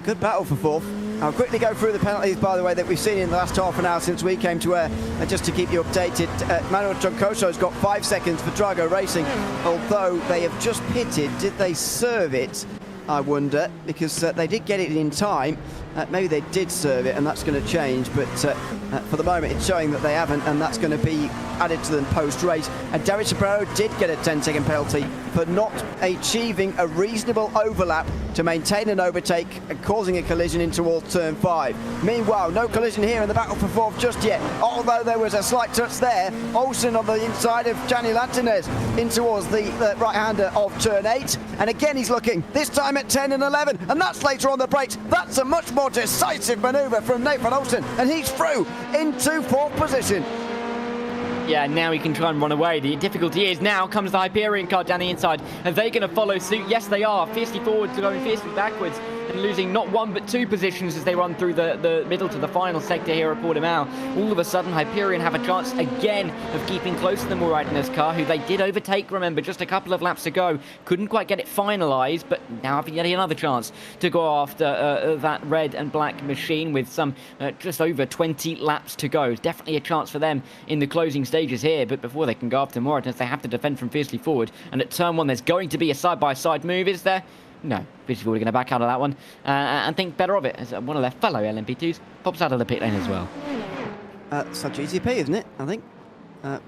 good battle for 4th. I'll quickly go through the penalties, by the way, that we've seen in the last half an hour since we came to air, just to keep you updated. Manuel Troncoso's got 5 seconds for Drago Racing, although they have just pitted. Did they serve it? I wonder, because they did get it in time. Maybe they did serve it, and that's going to change, but for the moment it's showing that they haven't, and that's going to be added to them post-race. And Derek Chaparro did get a 10-second penalty for not achieving a reasonable overlap to maintain an overtake and causing a collision in towards turn 5. Meanwhile, no collision here in the battle for 4th just yet, although there was a slight touch there. Olsen on the inside of Daniel Antunes in towards the right-hander of turn 8, and again he's looking, this time at 10 and 11, and that's later on the brakes. That's a much more decisive manoeuvre from Nathan Olsen, and he's through into 4th position. Yeah, now he can try and run away. The difficulty is now comes the Hyperion car down the inside. Are they going to follow suit? Yes, they are. Fiercely forwards to going fiercely backwards and losing not 1 but 2 positions as they run through the middle to the final sector here at Portimao. All of a sudden, Hyperion have a chance again of keeping close to the Moradness car, who they did overtake, remember, just a couple of laps ago. Couldn't quite get it finalised, but now having yet another chance to go after that red and black machine with some just over 20 laps to go. Definitely a chance for them in the closing stages here, but before they can go after Moradness, they have to defend from fiercely forward. And at turn 1, there's going to be a side-by-side move, is there? No, fiercely forward are going to back out of that one and think better of it, as one of their fellow LMP2s pops out of the pit lane as well. It's a GTP, isn't it? I think.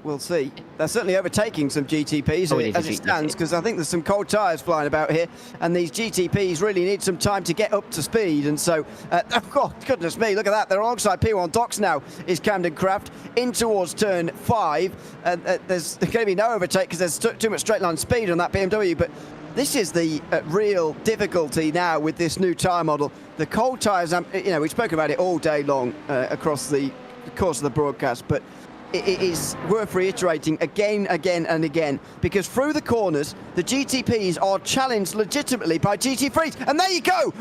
We'll see. They're certainly overtaking some GTPs as it stands, because I think there's some cold tyres flying about here, and these GTPs really need some time to get up to speed. And so, oh, goodness me, look at that. They're alongside P1 Docks now, is Camden Craft, in towards turn 5. There's going to be no overtake because there's too much straight line speed on that BMW, but this is the real difficulty now with this new tyre model. The cold tyres, we've spoken about it all day long across the course of the broadcast, but it is worth reiterating again and again, because through the corners, the GTPs are challenged legitimately by GT3s. And there you go,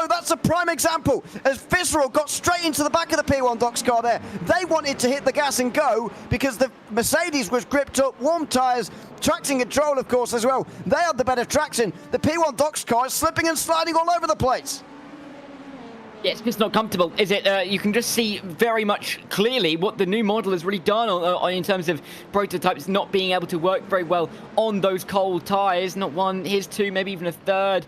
that's a prime example. As Visceral got straight into the back of the P1 Docks car there, they wanted to hit the gas and go because the Mercedes was gripped up, warm tyres, traction control, of course, as well. They had the better traction. The P1 Doc's car is slipping and sliding all over the place. Yeah, it's just not comfortable, is it? You can just see very much clearly what the new model has really done in terms of prototypes not being able to work very well on those cold tyres. Not one, here's two, maybe even a third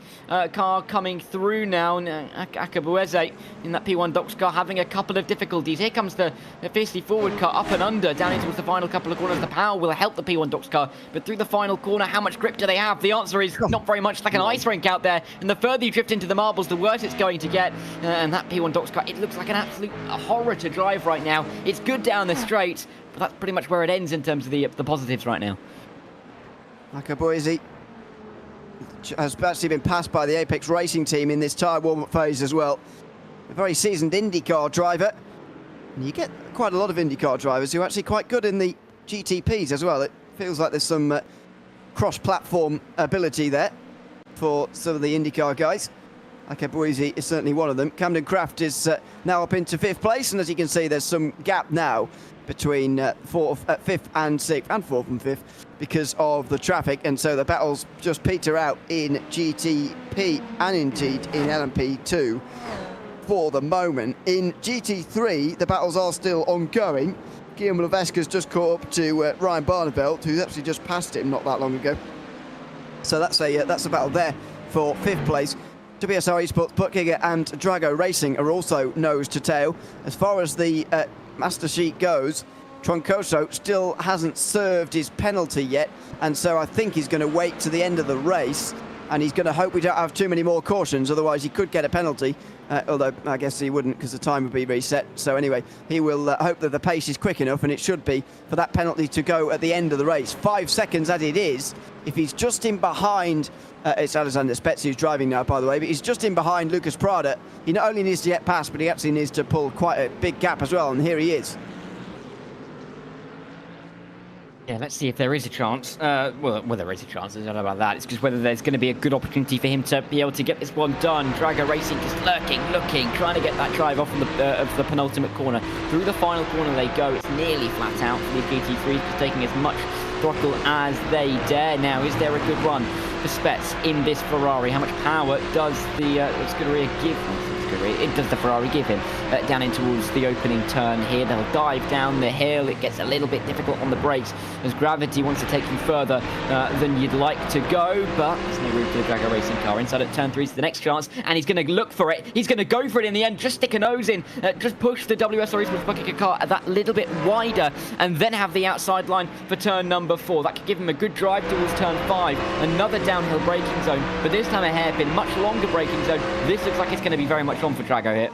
car coming through now. And Akabueze in that P1 Doc's car having a couple of difficulties. Here comes the fiercely forward car up and under down into the final couple of corners. The power will help the P1 Doc's car, but through the final corner, how much grip do they have? The answer is not very much, like an ice rink out there. And the further you drift into the marbles, the worse it's going to get. And that P1 Doc's car, it looks like an absolute horror to drive right now. It's good down the straight, but that's pretty much where it ends in terms of the positives right now. Akabueze has actually been passed by the Apex Racing team in this tyre warm-up phase as well. A very seasoned IndyCar driver. And you get quite a lot of IndyCar drivers who are actually quite good in the GTPs as well. It feels like there's some cross-platform ability there for some of the IndyCar guys. Akabueze is certainly one of them. Camden Craft is now up into 5th place, and as you can see, there's some gap now between 5th and 6th, and 4th and 5th, because of the traffic, and so the battles just peter out in GTP and indeed in LMP2 for the moment. In GT3, the battles are still ongoing. Guillaume Levesque's just caught up to Ryan Barneveld, who's actually just passed him not that long ago. So that's a battle there for 5th place. WSR Esports, Puttgiger and Drago Racing are also nose to tail. As far as the master sheet goes, Troncoso still hasn't served his penalty yet, and so I think he's going to wait to the end of the race, and he's going to hope we don't have too many more cautions, otherwise he could get a penalty, although I guess he wouldn't because the time would be reset. So anyway, he will hope that the pace is quick enough, and it should be, for that penalty to go at the end of the race. 5 seconds as it is. If he's just in behind, it's Alexander Spetz who's driving now, by the way, but he's just in behind Lucas Prada. He not only needs to get past, but he actually needs to pull quite a big gap as well, and here he is. Yeah, let's see if there is a chance. Well, there is a chance. I don't know about that. It's just whether there's going to be a good opportunity for him to be able to get this one done. Drago Racing just lurking, looking, trying to get that drive off of the penultimate corner. Through the final corner they go. It's nearly flat out for the GT3s, just taking as much throttle as they dare. Now, is there a good run for Spetz in this Ferrari? How much power does the Scuderia give him? It does the Ferrari give him down in towards the opening turn here. They'll dive down the hill. It gets a little bit difficult on the brakes as gravity wants to take you further than you'd like to go, but there's no room for the Drago Racing car. Inside at turn 3 is the next chance, and he's going to look for it. He's going to go for it in the end. Just stick a nose in, just push the WSR Esports Puttgiger car that little bit wider, and then have the outside line for turn number 4. That could give him a good drive towards turn 5. Another downhill braking zone, but this time a hairpin, much longer braking zone. This looks like it's going to be very much on for Drago here.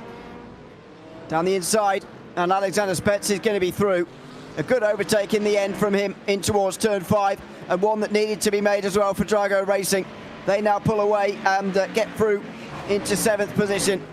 Down the inside, and Alexander Spetz is going to be through. A good overtake in the end from him in towards turn 5, and one that needed to be made as well for Drago Racing. They now pull away and get through into 7th position,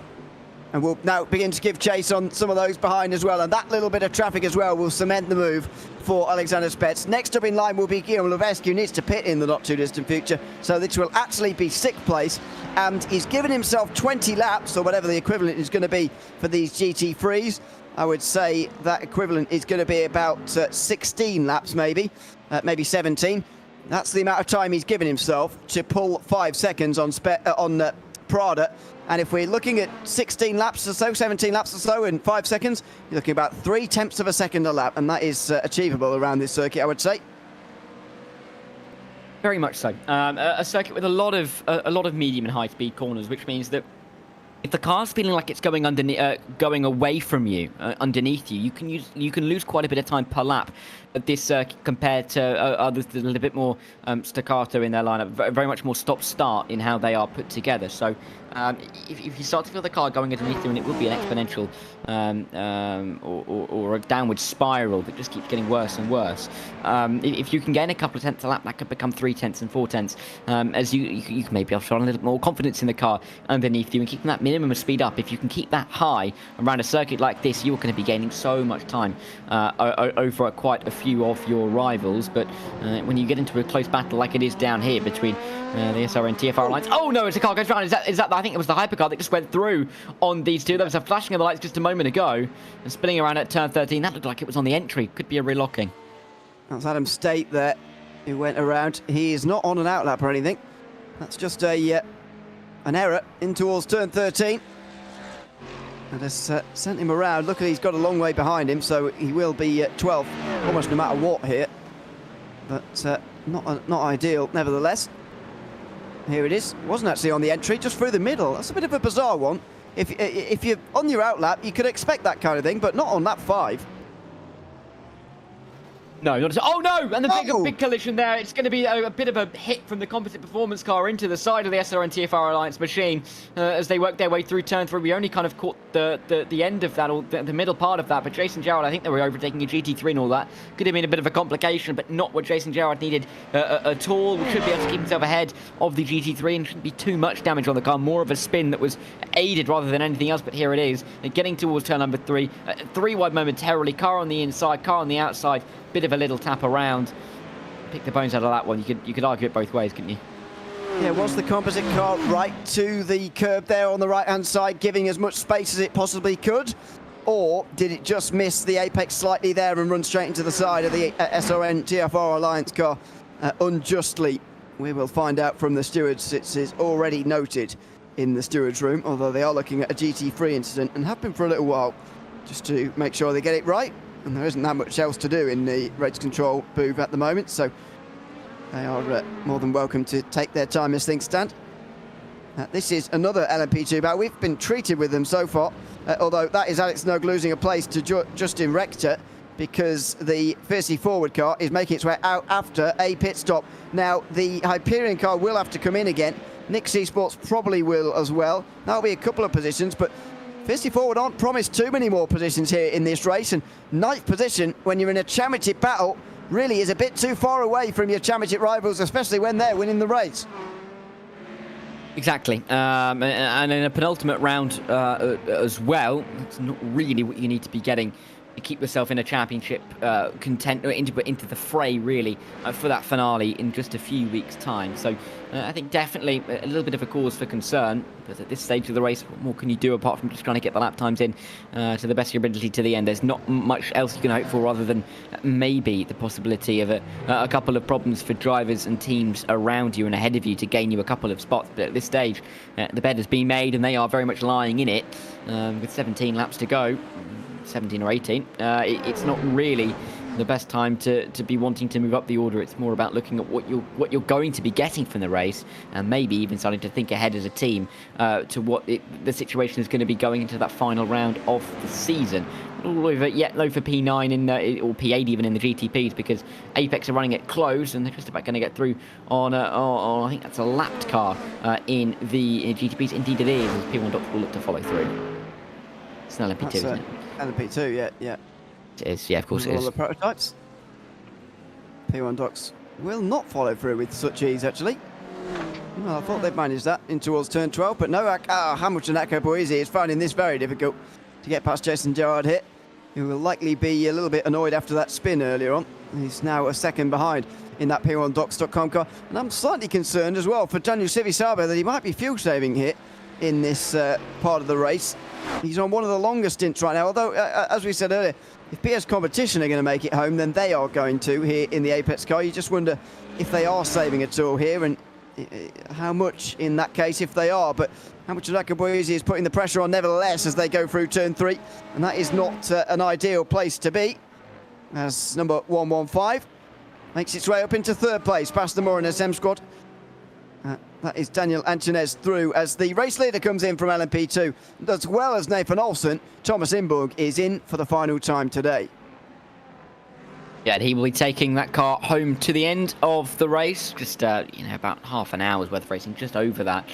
and we'll now begin to give chase on some of those behind as well, and that little bit of traffic as well will cement the move for Alexander Spetz. Next up in line will be Guillaume Levesque, who needs to pit in the not too distant future, so this will actually be 6th place, and he's given himself 20 laps, or whatever the equivalent is going to be for these GT3s. I would say that equivalent is going to be about 16 laps, maybe 17. That's the amount of time he's given himself to pull 5 seconds on Prada. And if we're looking at 16 laps or so, 17 laps or so in 5 seconds, you're looking about 0.3 of a second a lap, and that is achievable around this circuit, I would say. Very much so. A circuit with a lot of medium and high speed corners, which means that if the car's feeling like it's going going away from you, underneath you, you can lose quite a bit of time per lap at this circuit compared to others that are a little bit more staccato in their lineup, very much more stop-start in how they are put together. So if you start to feel the car going underneath you, and it will be an exponential or a downward spiral that just keeps getting worse and worse. If you can gain a couple of tenths a lap, that could become 3 tenths and 4 tenths, as you can maybe have shown a little more confidence in the car underneath you and keeping that minimum of speed up. If you can keep that high around a circuit like this, you're going to be gaining so much time over quite a few of your rivals. But when you get into a close battle like it is down here between the SR and TFR lines. Oh no, it's a car goes round. Is that I think it was the hypercar that just went through on these two. There was a flashing of the lights just a moment ago and spinning around at turn 13. That looked like it was on the entry. Could be a relocking. That's Adam State there. who went around. He is not on an outlap or anything. That's just an error in towards turn 13. And has sent him around. Luckily, he's got a long way behind him, so he will be 12th, almost no matter what here. But not ideal, nevertheless. Here it is. Wasn't actually on the entry, just through the middle. That's a bit of a bizarre one. If you're on your outlap, you could expect that kind of thing, but not on lap 5. No, not at all. Oh no! And the big collision there. It's going to be a bit of a hit from the composite performance car into the side of the SRN TFR Alliance machine as they work their way through turn 3. We only kind of caught the end of that, or the middle part of that. But Jason Jarrett, I think they were overtaking a GT3 and all that. Could have been a bit of a complication, but not what Jason Jarrett needed at all. We should be able to keep himself ahead of the GT3 and shouldn't be too much damage on the car. More of a spin that was aided rather than anything else. But here it is, getting towards turn number 3. 3 wide momentarily. Car on the inside, car on the outside. Bit of a little tap around. Pick the bones out of that one. You could argue it both ways, couldn't you? Yeah, was the composite car right to the curb there on the right-hand side, giving as much space as it possibly could? Or did it just miss the apex slightly there and run straight into the side of the SRN TFR Alliance car unjustly? We will find out from the stewards. It is already noted in the stewards room, although they are looking at a GT3 incident and have been for a little while, just to make sure they get it right. And there isn't that much else to do in the race control booth at the moment, so they are more than welcome to take their time as things stand. This is another LMP2 battle. We've been treated with them so far, although that is Alex Nugg losing a place to Justin Rector because the Fiercely Forward car is making its way out after a pit stop. Now, the Hyperion car will have to come in again. Nick Sports probably will as well. That'll be a couple of positions, but Fiercely Forward aren't promised too many more positions here in this race, and 9th position when you're in a championship battle really is a bit too far away from your championship rivals, especially when they're winning the race. Exactly, and in a penultimate round as well, it's not really what you need to be getting to keep yourself in a championship into the fray, really, for that finale in just a few weeks' time. So I think definitely a little bit of a cause for concern, but at this stage of the race, what more can you do apart from just trying to get the lap times in to the best of your ability to the end? There's not much else you can hope for rather than maybe the possibility of a couple of problems for drivers and teams around you and ahead of you to gain you a couple of spots. But at this stage, the bed has been made and they are very much lying in it with 17 laps to go. 17 or 18. It's not really the best time to be wanting to move up the order. It's more about looking at what you're going to be getting from the race, and maybe even starting to think ahead as a team to what the situation is going to be going into that final round of the season. All over yet low for P9 or P8 even in the GTPs, because Apex are running it close and they're just about going to get through on I think that's a lapped car in the GTPs. Indeed it is, as P1 Docs will look to follow through. It's an LMP2, isn't it? LMP2, yeah. It is, yeah, of course it is. All the prototypes. P1 Docs will not follow through with such ease, actually. Well, I thought they'd managed that in towards turn 12, but no, Hamilton Echo Boise is finding this very difficult to get past Jason Gerard here, who will likely be a little bit annoyed after that spin earlier on. He's now a second behind in that P1Docs.com car. And I'm slightly concerned as well for Daniel Civisabo that he might be fuel saving here in this part of the race. He's on one of the longest stints right now, although, as we said earlier, if PS Competition are going to make it home, then they are going to here in the Apex car. You just wonder if they are saving at all here, and how much in that case if they are. But Hamilton Akaboise is putting the pressure on nevertheless as they go through turn 3, and that is not an ideal place to be, as number 115 makes its way up into 3rd place past the Morin SM squad. That is Daniel Antunes through as the race leader comes in from LMP2, as well as Nathan Olsen. Thomas Imburg is in for the final time today. Yeah, and he will be taking that car home to the end of the race. Just, about half an hour's worth of racing, just over that.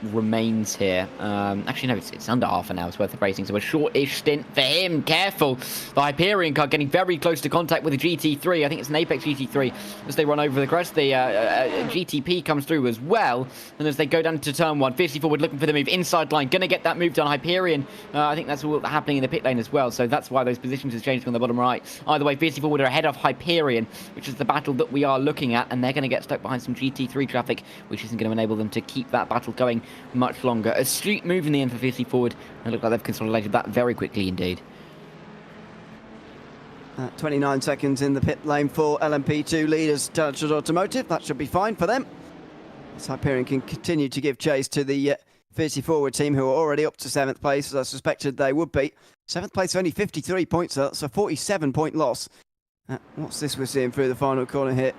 Remains here. Actually, no, it's under half an hour's worth of racing, so a short-ish stint for him. Careful. The Hyperion car getting very close to contact with the GT3. I think it's an Apex GT3 as they run over the crest. The GTP comes through as well, and as they go down to turn 1, Fiercely Forward looking for the move inside line. Going to get that move done. Hyperion, I think that's all happening in the pit lane as well, so that's why those positions have changed on the bottom right. Either way, Fiercely Forward are ahead of Hyperion, which is the battle that we are looking at, and they're going to get stuck behind some GT3 traffic, which isn't going to enable them to keep that battle going much longer. A street move in the end for Fiercely Forward. It looks like they've consolidated that very quickly indeed. 29 seconds in the pit lane for LMP2 leaders, Talented Automotive. That should be fine for them. So Hyperion can continue to give chase to the 50 forward team, who are already up to 7th place, as I suspected they would be. 7th place, only 53 points, so that's a 47-point loss. What's this we're seeing through the final corner here?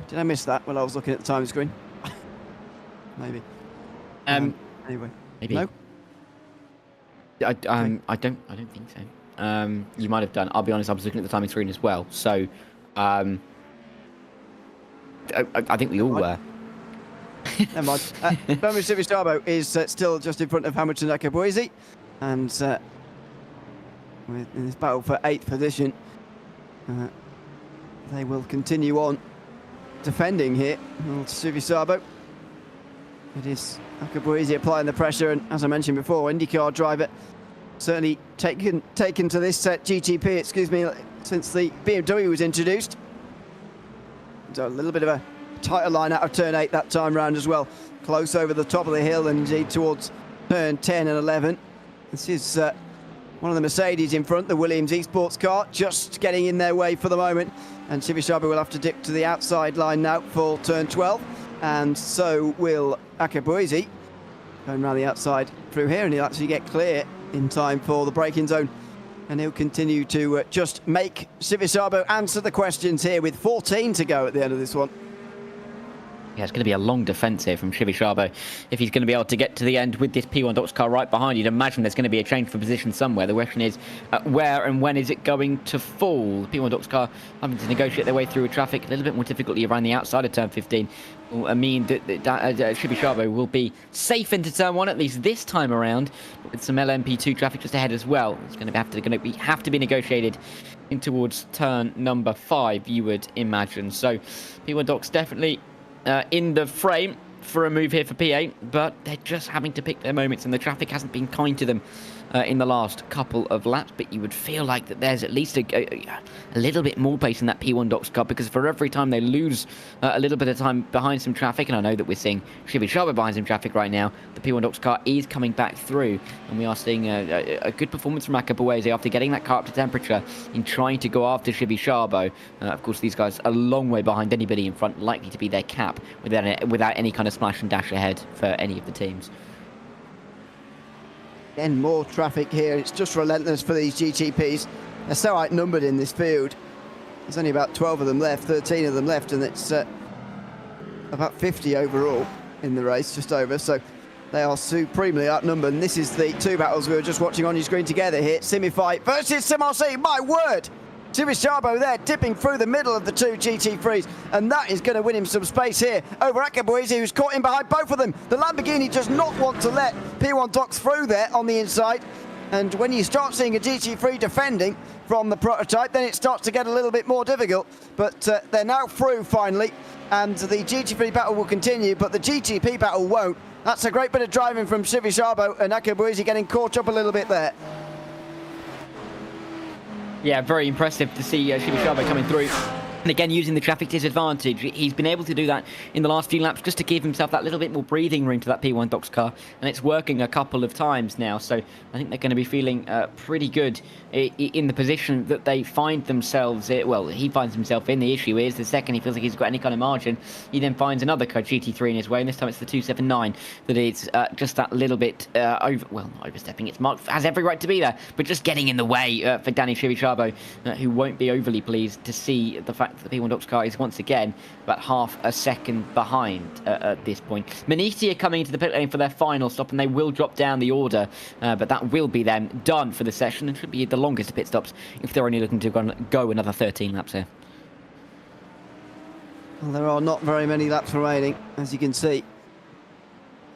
Did I miss that when I was looking at the time screen? Maybe. Anyway. Maybe. No? I don't think so. You might have done. I'll be honest, I was looking at the timing screen as well. So, I think we all were. Never mind. Birmingham City Starbo is still just in front of Hamilton Akabuizi, and in this battle for 8th position, they will continue on defending here. Suvi Sabo. It is Akabuizi applying the pressure, and as I mentioned before, IndyCar driver certainly taken to this GTP, since the BMW was introduced. So a little bit of a tighter line out of turn 8 that time round as well. Close over the top of the hill and indeed towards turn 10 and 11. This is one of the Mercedes in front, the Williams eSports car, just getting in their way for the moment. And Shivishabe will have to dip to the outside line now for turn 12. And so will Akabuizi, going around the outside through here, and he'll actually get clear in time for the braking zone. And he'll continue to just make Shivishabe answer the questions here with 14 to go at the end of this one. Yeah, it's going to be a long defence here from Shivishabe if he's going to be able to get to the end with this P1 Docs car right behind. You'd imagine there's going to be a change for position somewhere. The question is where and when is it going to fall? The P1 Docs car having to negotiate their way through traffic, a little bit more difficulty around the outside of turn 15. Will mean that Shivishabe will be safe into turn 1 at least this time around, with some LMP2 traffic just ahead as well. It's going to have to be negotiated in towards turn number 5, you would imagine. So P1 Docs definitely in the frame for a move here for P8, but they're just having to pick their moments, and the traffic hasn't been kind to them in the last couple of laps. But you would feel like that there's at least a little bit more pace in that P1 Docs car, because for every time they lose a little bit of time behind some traffic, and I know that we're seeing Shivishabe behind some traffic right now, the P1 Docs car is coming back through, and we are seeing a good performance from Akabuizi after getting that car up to temperature in trying to go after Shivishabe. Of course, these guys are a long way behind anybody in front, likely to be their cap without any kind of splash and dash ahead for any of the teams. Again, more traffic here. It's just relentless for these GTPs. They're so outnumbered in this field. There's only about 12 of them left, 13 of them left, and it's about 50 overall in the race, just over. So they are supremely outnumbered. And this is the two battles we were just watching on your screen together here. Simify versus SimRC. My word! Shivishabe there, dipping through the middle of the two GT3s, and that is going to win him some space here over Akabuizi, who's caught in behind both of them. The Lamborghini does not want to let P1 Docs through there on the inside, and when you start seeing a GT3 defending from the prototype, then it starts to get a little bit more difficult. But they're now through finally, and the GT3 battle will continue, but the GTP battle won't. That's a great bit of driving from Shivishabe, and Akabuizi getting caught up a little bit there. Yeah, very impressive to see Shivishabe coming through. And again, using the traffic to his advantage. He's been able to do that in the last few laps just to give himself that little bit more breathing room to that P1 Docs car. And it's working a couple of times now. So I think they're going to be feeling pretty good in the position that they find themselves in. Well, he finds himself in. The issue is the second he feels like he's got any kind of margin, he then finds another GT3 in his way. And this time it's the 279 that is just that little bit overstepping. It's Mark has every right to be there, but just getting in the way for Danny Shivishabe, who won't be overly pleased to see the fact that the P1 Docs car is once again about half a second behind at this point. Maniti are coming into the pit lane for their final stop, and they will drop down the order, but that will be them done for the session, and should be the longest pit stops if they're only looking to go another 13 laps here. Well, there are not very many laps remaining, as you can see.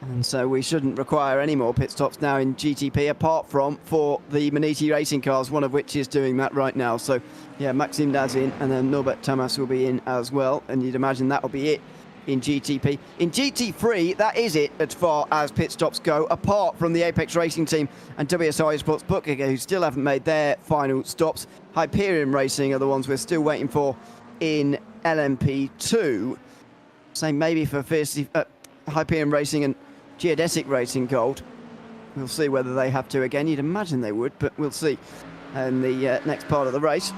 And so we shouldn't require any more pit stops now in GTP, apart from for the Maniti racing cars, one of which is doing that right now. So, yeah, Maxime Daz in, and then Norbert Tamas will be in as well. And you'd imagine that will be it in GTP. In GT3, that is it as far as pit stops go, apart from the Apex Racing Team and WSI Sports Bookmaker, who still haven't made their final stops. Hyperion Racing are the ones we're still waiting for in LMP2. Same maybe for Hyperion Racing and Geodesic Racing Gold. We'll see whether they have to again. You'd imagine they would, but we'll see in the next part of the race.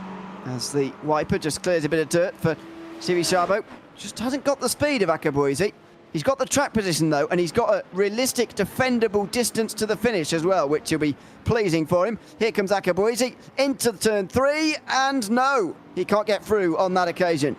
as the wiper just clears a bit of dirt for Sivisabo. Just hasn't got the speed of Akabuizi. He's got the track position though, and he's got a realistic defendable distance to the finish as well, which will be pleasing for him. Here comes Akabuizi into turn 3, and no, he can't get through on that occasion.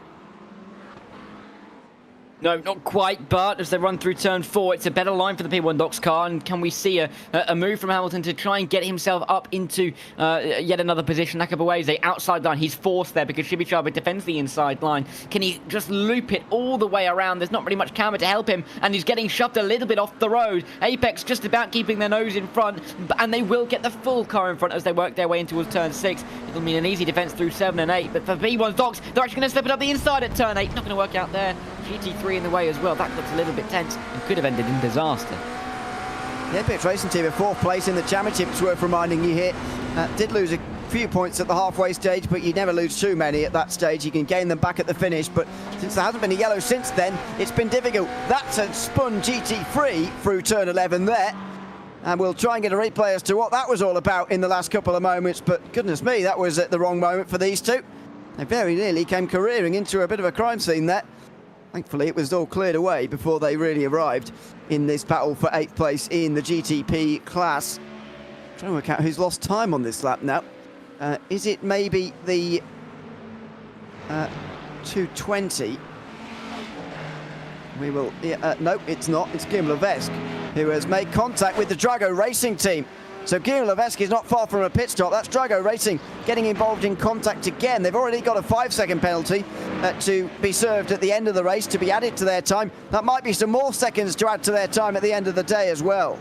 No, not quite, but as they run through turn 4, it's a better line for the P1 Docks car, and can we see a move from Hamilton to try and get himself up into yet another position? Nakabueze outside line, he's forced there because Shibishaba defends the inside line. Can he just loop it all the way around? There's not really much camera to help him, and he's getting shoved a little bit off the road. Apex just about keeping their nose in front, and they will get the full car in front as they work their way in towards turn 6. It'll mean an easy defense through 7 and 8, but for P1 Docks, they're actually going to slip it up the inside at turn 8. Not going to work out there. GT3 in the way as well. That looks a little bit tense and could have ended in disaster. The Apex Racing team in 4th place in the championship. It's worth reminding you here. Did lose a few points at the halfway stage, but you never lose too many at that stage. You can gain them back at the finish, but since there hasn't been a yellow since then, it's been difficult. That's a spun GT3 through turn 11 there. And we'll try and get a replay as to what that was all about in the last couple of moments, but goodness me, that was at the wrong moment for these two. They very nearly came careering into a bit of a crime scene there. Thankfully, it was all cleared away before they really arrived in this battle for 8th place in the GTP class. I'm trying to work out who's lost time on this lap now. Is it maybe the 220? We will... no, it's not. It's Guillaume Levesque, who has made contact with the Drago Racing team. So Guillaume Levesque is not far from a pit stop. That's Drago Racing getting involved in contact again. They've already got a 5-second penalty to be served at the end of the race, to be added to their time. That might be some more seconds to add to their time at the end of the day as well.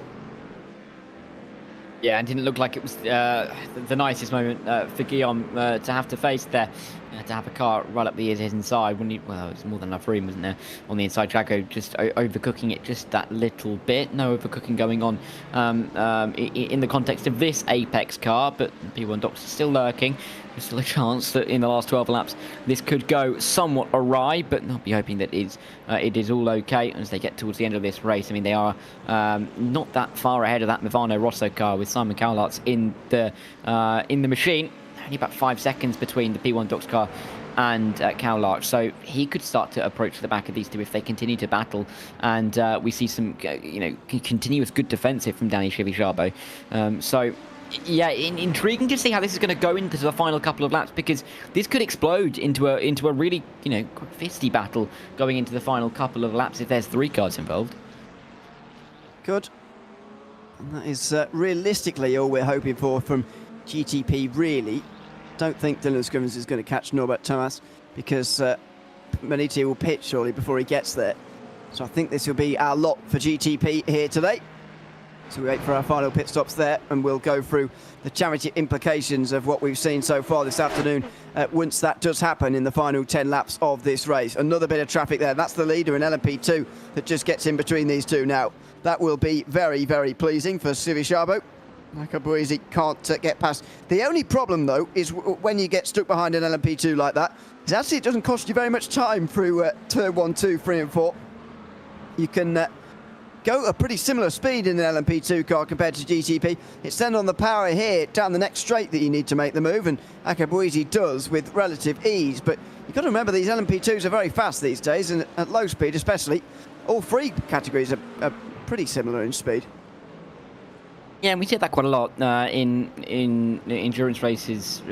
Yeah, and didn't look like it was the nicest moment for Guillaume to have to face there. To have a car right up the his inside. Well, it's more than enough room, wasn't there, on the inside. Drago just overcooking it just that little bit. No overcooking going on in the context of this Apex car, but P1 Docks is still lurking. There's still a chance that in the last 12 laps this could go somewhat awry, but I'll be hoping that it is all okay as they get towards the end of this race. I mean, they are not that far ahead of that Movano Rosso car with Simon Cowlarts in the machine. Only about 5 seconds between the P1 Docks car and Cowlarch, so he could start to approach the back of these two if they continue to battle, and we see some continuous good defensive from Danny Chivisabo. So yeah, intriguing to see how this is going to go into the final couple of laps, because this could explode into a really quite fisty battle going into the final couple of laps if there's 3 cars involved. Good. And that is realistically all we're hoping for from GTP, really. Don't think Dylan Scrimmins is going to catch Norbert Thomas, because Maniti will pit surely before he gets there. So I think this will be our lot for GTP here today. So we wait for our final pit stops there, and we'll go through the championship implications of what we've seen so far this afternoon once that does happen in the final 10 laps of this race. Another bit of traffic there. That's the leader in LMP2 that just gets in between these two now. That will be very, very pleasing for Sivisabo. Nakabuizi can't get past. The only problem, though, is when you get stuck behind an LMP2 like that, is actually it doesn't cost you very much time through turn 1, 2, 3 and 4. You can go a pretty similar speed in an LMP2 car compared to GTP. It's then on the power here down the next straight that you need to make the move, and Akabuizi does with relative ease. But you've got to remember these LMP2s are very fast these days, and at low speed especially. All 3 categories are pretty similar in speed. Yeah, and we see that quite a lot in endurance races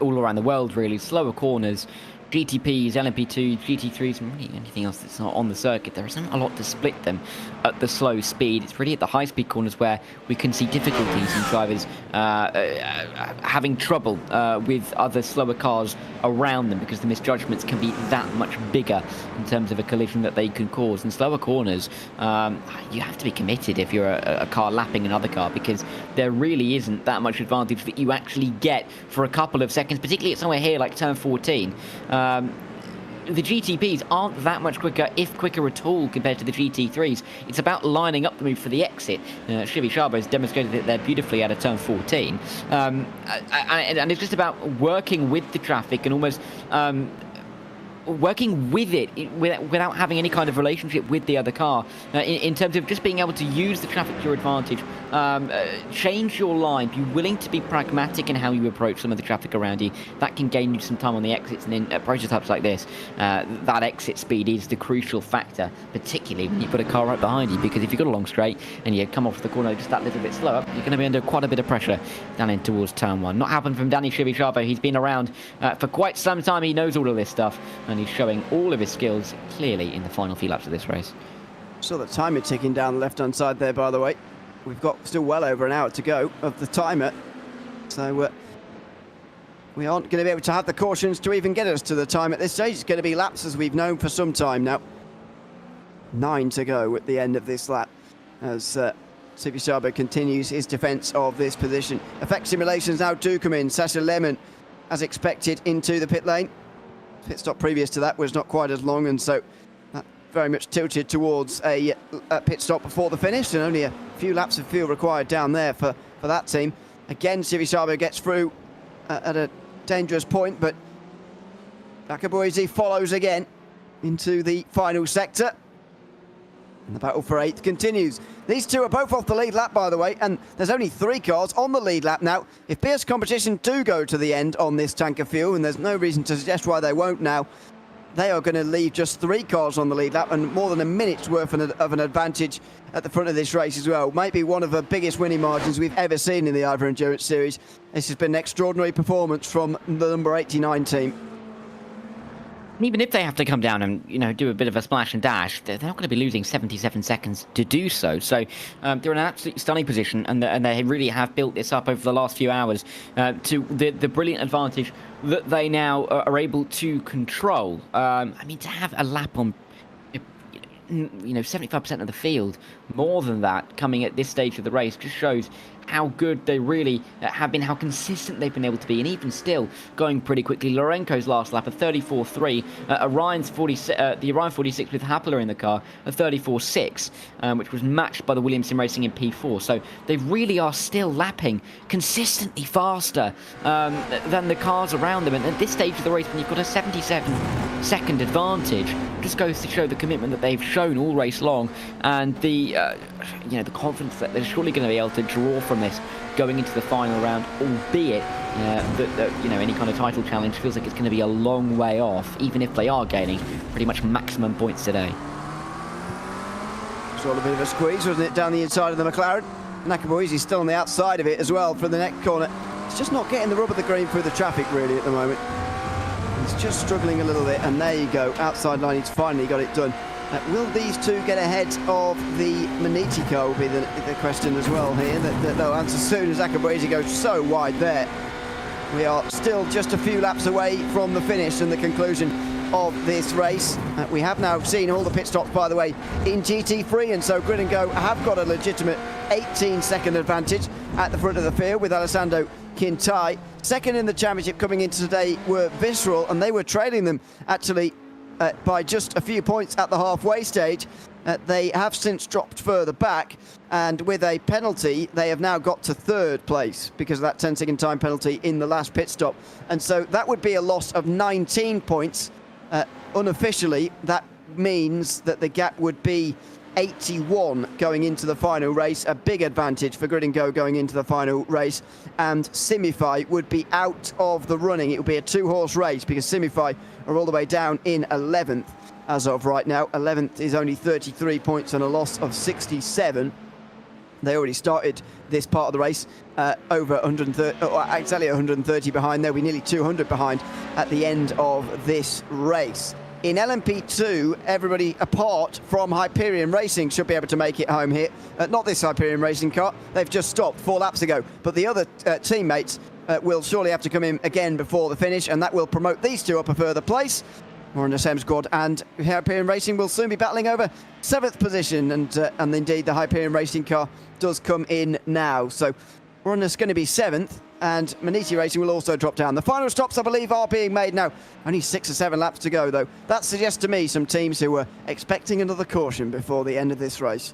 all around the world, really. Slower corners, GTPs, LMP2s, GT3s, and really anything else that's not on the circuit. There isn't a lot to split them at the slow speed. It's really at the high-speed corners where we can see difficulties in drivers having trouble with other slower cars around them, because the misjudgments can be that much bigger in terms of a collision that they can cause. In slower corners, you have to be committed if you're a car lapping another car, because there really isn't that much advantage that you actually get for a couple of seconds, particularly at somewhere here like turn 14. The GTPs aren't that much quicker, if quicker at all, compared to the GT3s. It's about lining up the move for the exit. Chivisabo has demonstrated it there beautifully at a turn 14. And it's just about working with the traffic and almost working with it without having any kind of relationship with the other car, in terms of just being able to use the traffic to your advantage, change your line, be willing to be pragmatic in how you approach some of the traffic around you. That can gain you some time on the exits, and in prototypes like this, that exit speed is the crucial factor, particularly when you've got a car right behind you, because if you've got a long straight and you come off the corner just that little bit slower, you're going to be under quite a bit of pressure down in towards turn one. Not happened from Danny Chivichabo. He's been around for quite some time. He knows all of this stuff, and he's showing all of his skills clearly in the final few laps of this race. Saw the timer ticking down the left-hand side there, by the way. We've got still well over an hour to go of the timer, so we aren't going to be able to have the cautions to even get us to the time at this stage. It's going to be laps as we've known for some time now. 9 to go at the end of this lap as Chivichabo continues his defence of this position. Effect simulations now do come in. Sasha Lemon, as expected, into the pit lane. Pit stop previous to that was not quite as long, and so that very much tilted towards a pit stop before the finish, and only a few laps of fuel required down there for that team. Again, Chivichabo gets through at a dangerous point, but Akabuizi follows again into the final sector. And the battle for 8th continues. These two are both off the lead lap, by the way, and there's only 3 cars on the lead lap now. If fierce competition do go to the end on this tank of fuel, and there's no reason to suggest why they won't now, they are going to leave just 3 cars on the lead lap and more than a minute's worth of an advantage at the front of this race as well. Might be one of the biggest winning margins we've ever seen in the IVRA Endurance Series. This has been an extraordinary performance from the number 89 team. Even if they have to come down and, you know, do a bit of a splash and dash, they're not going to be losing 77 seconds to do so. So they're in an absolutely stunning position, and they really have built this up over the last few hours to the brilliant advantage that they now are able to control. I mean, to have a lap on, you know, 75% of the field, more than that coming at this stage of the race, just shows how good they really have been, how consistent they've been able to be, and even still going pretty quickly. Lorenko's last lap, a 34.3. The Orion 46 with Happler in the car, a 34.6, which was matched by the Williamson Racing in P4. So they really are still lapping consistently faster than the cars around them. And at this stage of the race, when you've got a 77-second advantage, just goes to show the commitment that they've shown all race long, and the you know, the confidence that they're surely going to be able to draw from this going into the final round, albeit that you know, any kind of title challenge feels like it's going to be a long way off, even if they are gaining pretty much maximum points today. It's all a bit of a squeeze, wasn't it, down the inside of the McLaren? Nakabuizi's still on the outside of it as well for the next corner. It's just not getting the rub of the green through the traffic really at the moment. He's just struggling a little bit, and there you go, outside line, he's finally got it done. Will these two get ahead of the Maniti car will be the question as well here. They'll answer soon as Akabuizi goes so wide there. We are still just a few laps away from the finish and the conclusion of this race. We have now seen all the pit stops, by the way, in GT3, and so Grid and Go have got a legitimate 18-second advantage at the front of the field with Alessandro Quintai. Second in the championship coming into today were Visceral, and they were trailing them actually by just a few points at the halfway stage. They have since dropped further back, and with a penalty they have now got to 3rd place because of that 10-second time penalty in the last pit stop, and so that would be a loss of 19 points. Unofficially that means that the gap would be 81 going into the final race, a big advantage for Grid and Go going into the final race, and Simify would be out of the running. It would be a 2-horse race because Simify are all the way down in 11th as of right now. 11th is only 33 points and a loss of 67. They already started this part of the race over 130, exactly 130 behind. They'll be nearly 200 behind at the end of this race. In LMP2, everybody apart from Hyperion Racing should be able to make it home here. Not this Hyperion Racing car. They've just stopped 4 laps ago. But the other teammates will surely have to come in again before the finish, and that will promote these two up a further place. More on the same squad, and Hyperion Racing will soon be battling over 7th position, and indeed the Hyperion Racing car does come in now. So Runner's going to be 7th, and Maniti Racing will also drop down. The final stops, I believe, are being made now. Only 6 or 7 laps to go, though. That suggests to me some teams who were expecting another caution before the end of this race.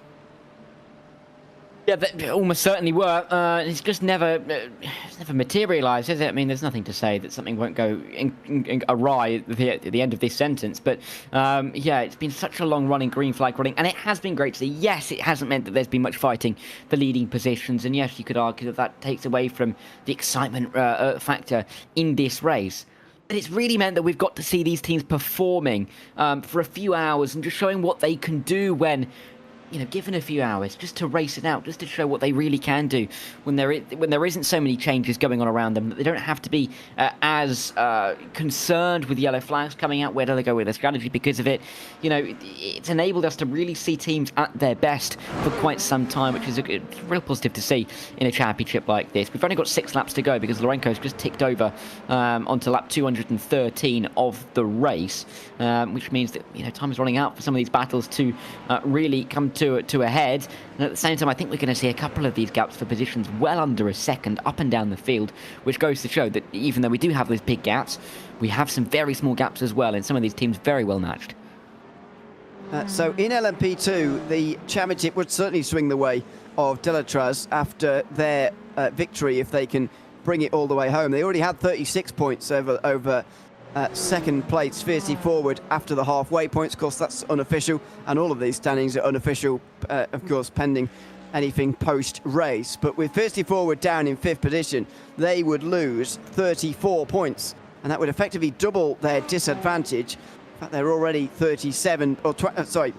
Yeah, they almost certainly were. It's just never materialised, is it? I mean, there's nothing to say that something won't go awry at the end of this sentence. But yeah, it's been such a long running green flag running, and it has been great to see. Yes, it hasn't meant that there's been much fighting for leading positions, and yes, you could argue that that takes away from the excitement factor in this race. But it's really meant that we've got to see these teams performing for a few hours and just showing what they can do when, you know, given a few hours, just to race it out, just to show what they really can do when there isn't so many changes going on around them, that they don't have to be as concerned with yellow flags coming out. Where do they go with their strategy because of it? You know, it's enabled us to really see teams at their best for quite some time, which is a real positive to see in a championship like this. We've only got 6 laps to go because Lorenko's just ticked over onto lap 213 of the race, which means that, you know, time is running out for some of these battles to really come to a head. And at the same time, I think we're going to see a couple of these gaps for positions well under a second up and down the field, which goes to show that even though we do have those big gaps, we have some very small gaps as well, and some of these teams very well matched. So in LMP2, the championship would certainly swing the way of Delatraz after their victory, if they can bring it all the way home. They already had 36 points over second place, Fiercely Forward, after the halfway points. Of course, that's unofficial, and all of these standings are unofficial, of course, pending anything post-race. But with Fiercely Forward down in 5th position, they would lose 34 points, and that would effectively double their disadvantage. In fact, they're already 37, or sorry,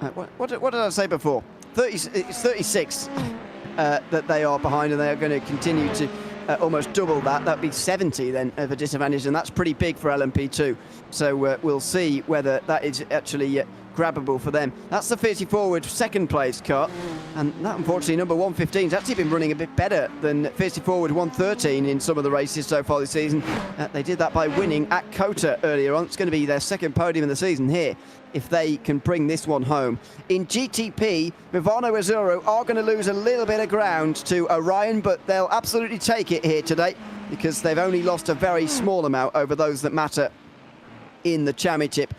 what did I say before? It's 36 that they are behind, and they are going to continue to almost double that. That'd be 70 then of a disadvantage, and that's pretty big for LMP2. So we'll see whether that is actually grabbable for them. That's the 50 Forward second place car, and that, unfortunately, number 115 has actually been running a bit better than 50 Forward 113 in some of the races so far this season. They did that by winning at Kota earlier on. It's going to be their second podium in the season here if they can bring this one home. In GTP, Movano Azuro are going to lose a little bit of ground to Orion, but they'll absolutely take it here today because they've only lost a very small amount over those that matter in the championship.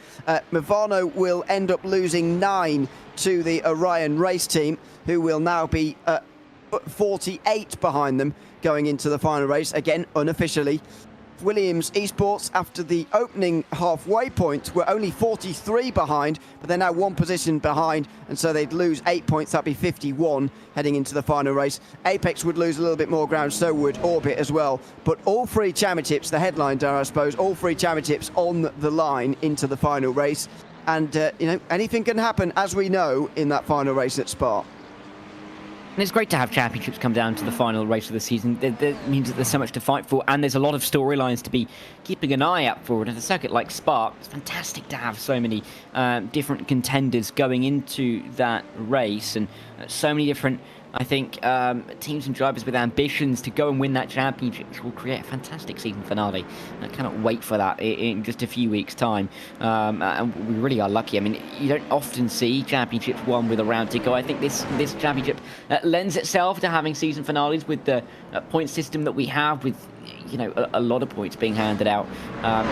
Movano will end up losing 9 to the Orion race team, who will now be 48 behind them going into the final race, again unofficially. Williams Esports, after the opening halfway point, were only 43 behind, but they're now 1 position behind, and so they'd lose 8 points. That'd be 51 heading into the final race. Apex would lose a little bit more ground, so would Orbit as well. But all 3 championships, the headline there, I suppose, all 3 championships on the line into the final race. And, you know, anything can happen, as we know, in that final race at Spa. And it's great to have championships come down to the final race of the season. That means that there's so much to fight for, and there's a lot of storylines to be keeping an eye out for. And at a circuit like Spa, it's fantastic to have so many different contenders going into that race, and so many different, I think, teams and drivers with ambitions to go and win that championship, which will create a fantastic season finale. I cannot wait for that in just a few weeks' time. And we really are lucky. I mean, you don't often see championships won with a round to go. I think this championship lends itself to having season finales with the point system that we have, with, you know, a lot of points being handed out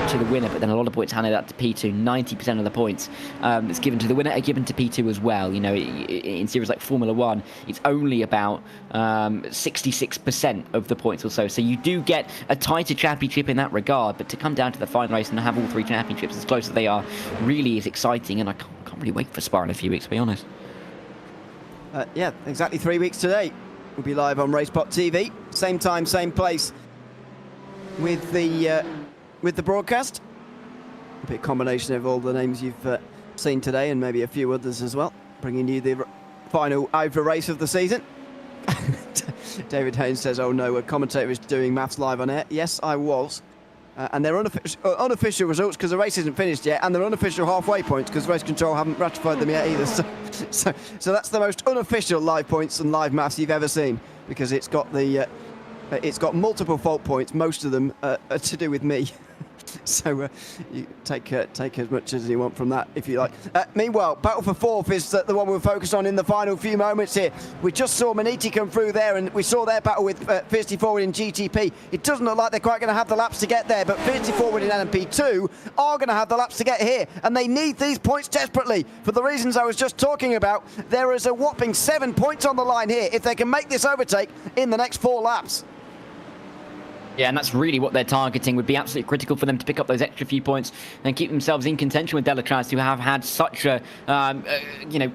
to the winner, but then a lot of points handed out to P2. 90% of the points that's given to the winner are given to P2 as well. You know, in series like Formula 1, it's only about 66% of the points or so. So you do get a tighter championship in that regard, but to come down to the final race and have all 3 championships as close as they are really is exciting, and I can't really wait for Spa in a few weeks, to be honest. Yeah, exactly 3 weeks today. We'll be live on RaceSpotTV, same time, same place, with the broadcast. A bit combination of all the names you've seen today, and maybe a few others as well, bringing you the final IVRA race of the season. David Haynes says, oh no, a commentator is doing maths live on air. Yes, I was. And they're unofficial results because the race isn't finished yet, and they're unofficial halfway points because Race Control haven't ratified them yet either. So that's the most unofficial live points and live maths you've ever seen, because it's got multiple fault points. Most of them are to do with me. So you take as much as you want from that, if you like. Meanwhile, battle for fourth is the one we'll focus on in the final few moments here. We just saw Maniti come through there, and we saw their battle with Fiercely Forward in GTP. It doesn't look like they're quite going to have the laps to get there, but Fiercely Forward in LMP2 are going to have the laps to get here, and they need these points desperately for the reasons I was just talking about. There is a whopping 7 points on the line here if they can make this overtake in the next 4 laps. Yeah, and that's really what they're targeting. Would be absolutely critical for them to pick up those extra few points and keep themselves in contention with Delatraz, who have had such a,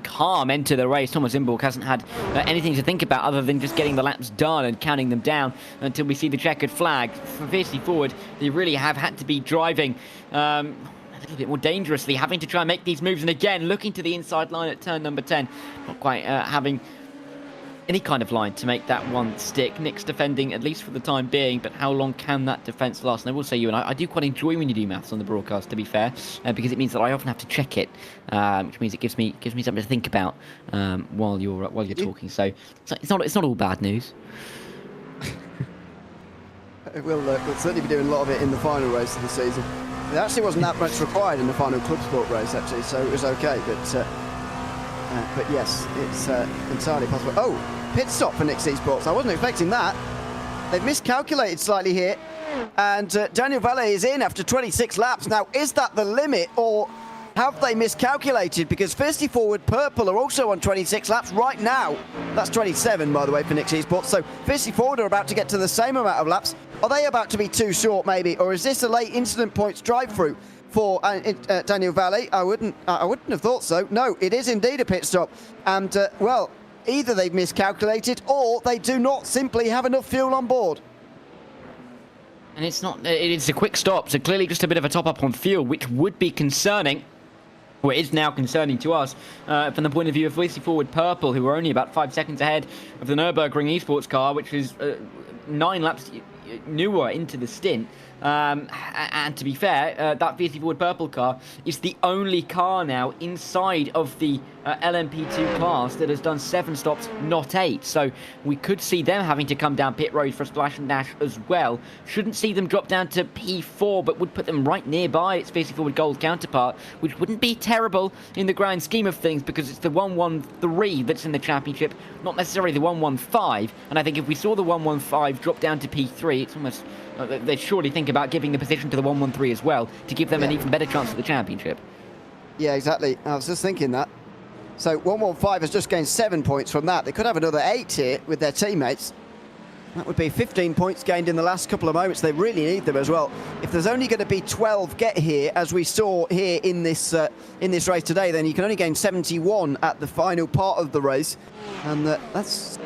calm end to the race. Thomas Imborg hasn't had anything to think about other than just getting the laps done and counting them down until we see the checkered flag. For Fiercely Forward, they really have had to be driving a little bit more dangerously, having to try and make these moves. And again, looking to the inside line at turn number 10, not quite having any kind of line to make that one stick. Nick's defending, at least for the time being, but how long can that defense last? And I will say, I do quite enjoy when you do maths on the broadcast, to be fair, because it means that I often have to check it, which means it gives me something to think about while you're talking. So it's not all bad news. We'll certainly be doing a lot of it in the final race of the season. There actually wasn't that much required in the final club sport race, actually, so it was okay. But yes, it's entirely possible. Oh, pit stop for Nick Esports. I wasn't expecting that. They've miscalculated slightly here, and Daniel Valle is in after 26 laps. Now, is that the limit, or have they miscalculated? Because Fiercely Forward Purple are also on 26 laps right now. That's 27, by the way, for Nick Esports. So Fiercely Forward are about to get to the same amount of laps. Are they about to be too short, maybe, or is this a late incident points drive-through for Daniel Valle? I wouldn't have thought so. No, it is indeed a pit stop, and well, either they've miscalculated or they do not simply have enough fuel on board. And it's not. It's a quick stop, so clearly just a bit of a top up on fuel, which would be concerning. Well, it is now concerning to us from the point of view of Fiercely Forward Purple, who are only about 5 seconds ahead of the Nürburgring esports car, which is 9 laps newer into the stint. And to be fair, that Fiercely Forward Purple car is the only car now inside of the LMP2 class that has done 7 stops, not 8. So we could see them having to come down pit road for a splash and dash as well. Shouldn't see them drop down to P4, but would put them right nearby its Fiercely Forward Gold counterpart, which wouldn't be terrible in the grand scheme of things, because it's the 113 that's in the championship, not necessarily the 115. And I think if we saw the 115 drop down to P3, it's almost... they'd surely think about giving the position to the 113 as well to give them an even better chance at the championship. Yeah, exactly. I was just thinking that. So 115 has just gained 7 points from that. They could have another 8 here with their teammates. That would be 15 points gained in the last couple of moments. They really need them as well. If there's only going to be 12 get here, as we saw here in this race today, then you can only gain 71 at the final part of the race, and that's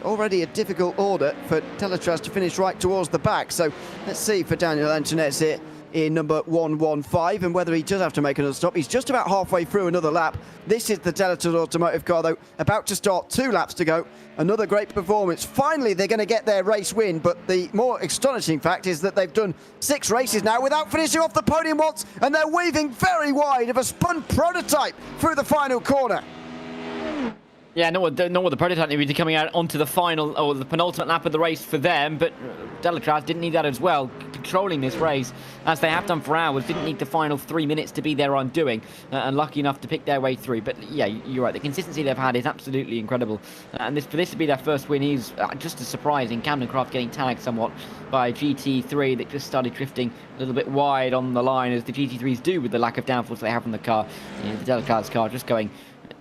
already a difficult order for Delatraz to finish right towards the back. So let's see for Daniel Antoinette's here in number 115, and whether he does have to make another stop. He's just about halfway through another lap. This is the Delatraz Automotive car, though, about to start 2 laps to go. Another great performance. Finally, they're going to get their race win, but the more astonishing fact is that they've done 6 races now without finishing off the podium once, and they're weaving very wide of a spun prototype through the final corner. Yeah, no, the prototype needed to be coming out onto the final or the penultimate lap of the race for them, but Delatraz didn't need that as well. Controlling this race, as they have done for hours, didn't need the final 3 minutes to be their undoing, and lucky enough to pick their way through. But yeah, you're right, the consistency they've had is absolutely incredible. And for this to be their first win is just as surprising. Camden Craft getting tagged somewhat by GT3 that just started drifting a little bit wide on the line, as the GT3s do with the lack of downforce they have in the car. The Delatraz car just going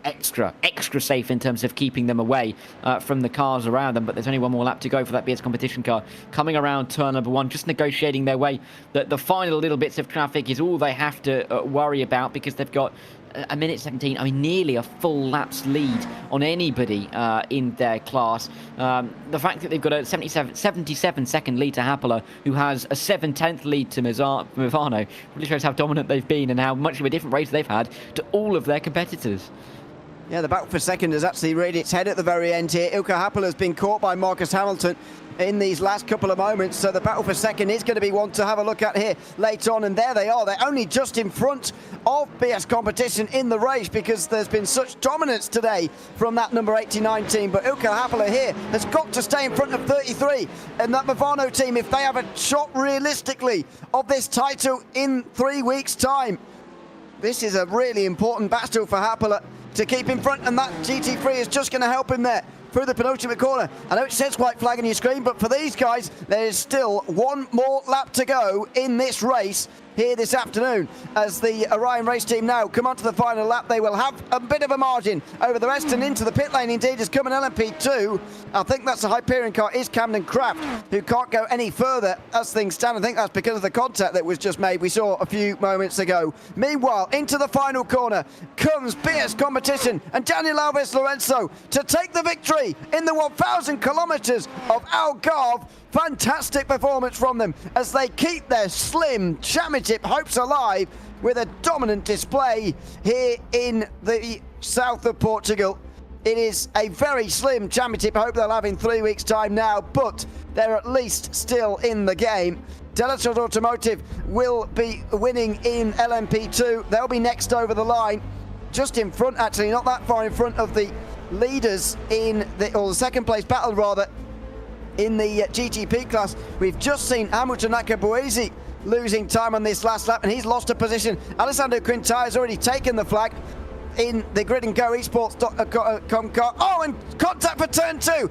extra safe in terms of keeping them away from the cars around them. But there's only one more lap to go for that BS competition car coming around turn number 1, just negotiating their way. The final little bits of traffic is all they have to worry about, because they've got a minute 17, I mean nearly a full lap's lead on anybody in their class. The fact that they've got a 77 second lead to Hapola, who has a 7/10 lead to Movano, really shows how dominant they've been and how much of a different race they've had to all of their competitors. Yeah, the battle for second has actually reared its head at the very end here. Ilkka Hapola has been caught by Marcus Hamilton. in these last couple of moments. So the battle for second is going to be one to have a look at here later on. And there they are. They're only just in front of BS Competition in the race because there's been such dominance today from that number 89 team. But Ilkka Happila here has got to stay in front of 33. And that Movano team, if they have a shot realistically of this title in 3 weeks' time, this is a really important battle for Happila to keep in front, and that GT3 is just going to help him there through the penultimate corner. I know it says white flag on your screen, but for these guys, there is still one more lap to go in this race here this afternoon. As the Orion race team now come onto the final lap, they will have a bit of a margin over the rest, and into the pit lane indeed is coming LMP2. I think that's a Hyperion car, is Camden Craft, who can't go any further as things stand. I think that's because of the contact that was just made, we saw a few moments ago. Meanwhile, into the final corner comes BS Competition and Daniel Alves Lorenzo to take the victory in the 1,000 kilometers of Algarve. Fantastic performance from them as they keep their slim championship hopes alive with a dominant display here in the south of Portugal. It is a very slim championship hope they'll have in 3 weeks' time now, but they're at least still in the game. Delatras Automotive will be winning in LMP2. They'll be next over the line, just in front, actually, not that far in front of the leaders in the second place battle rather, in the GTP class. We've just seen Hamilton Nakabuezi losing time on this last lap, and he's lost a position. Alessandro Quintana has already taken the flag in the Grid and Go Esports.com car. Oh, and contact for turn 2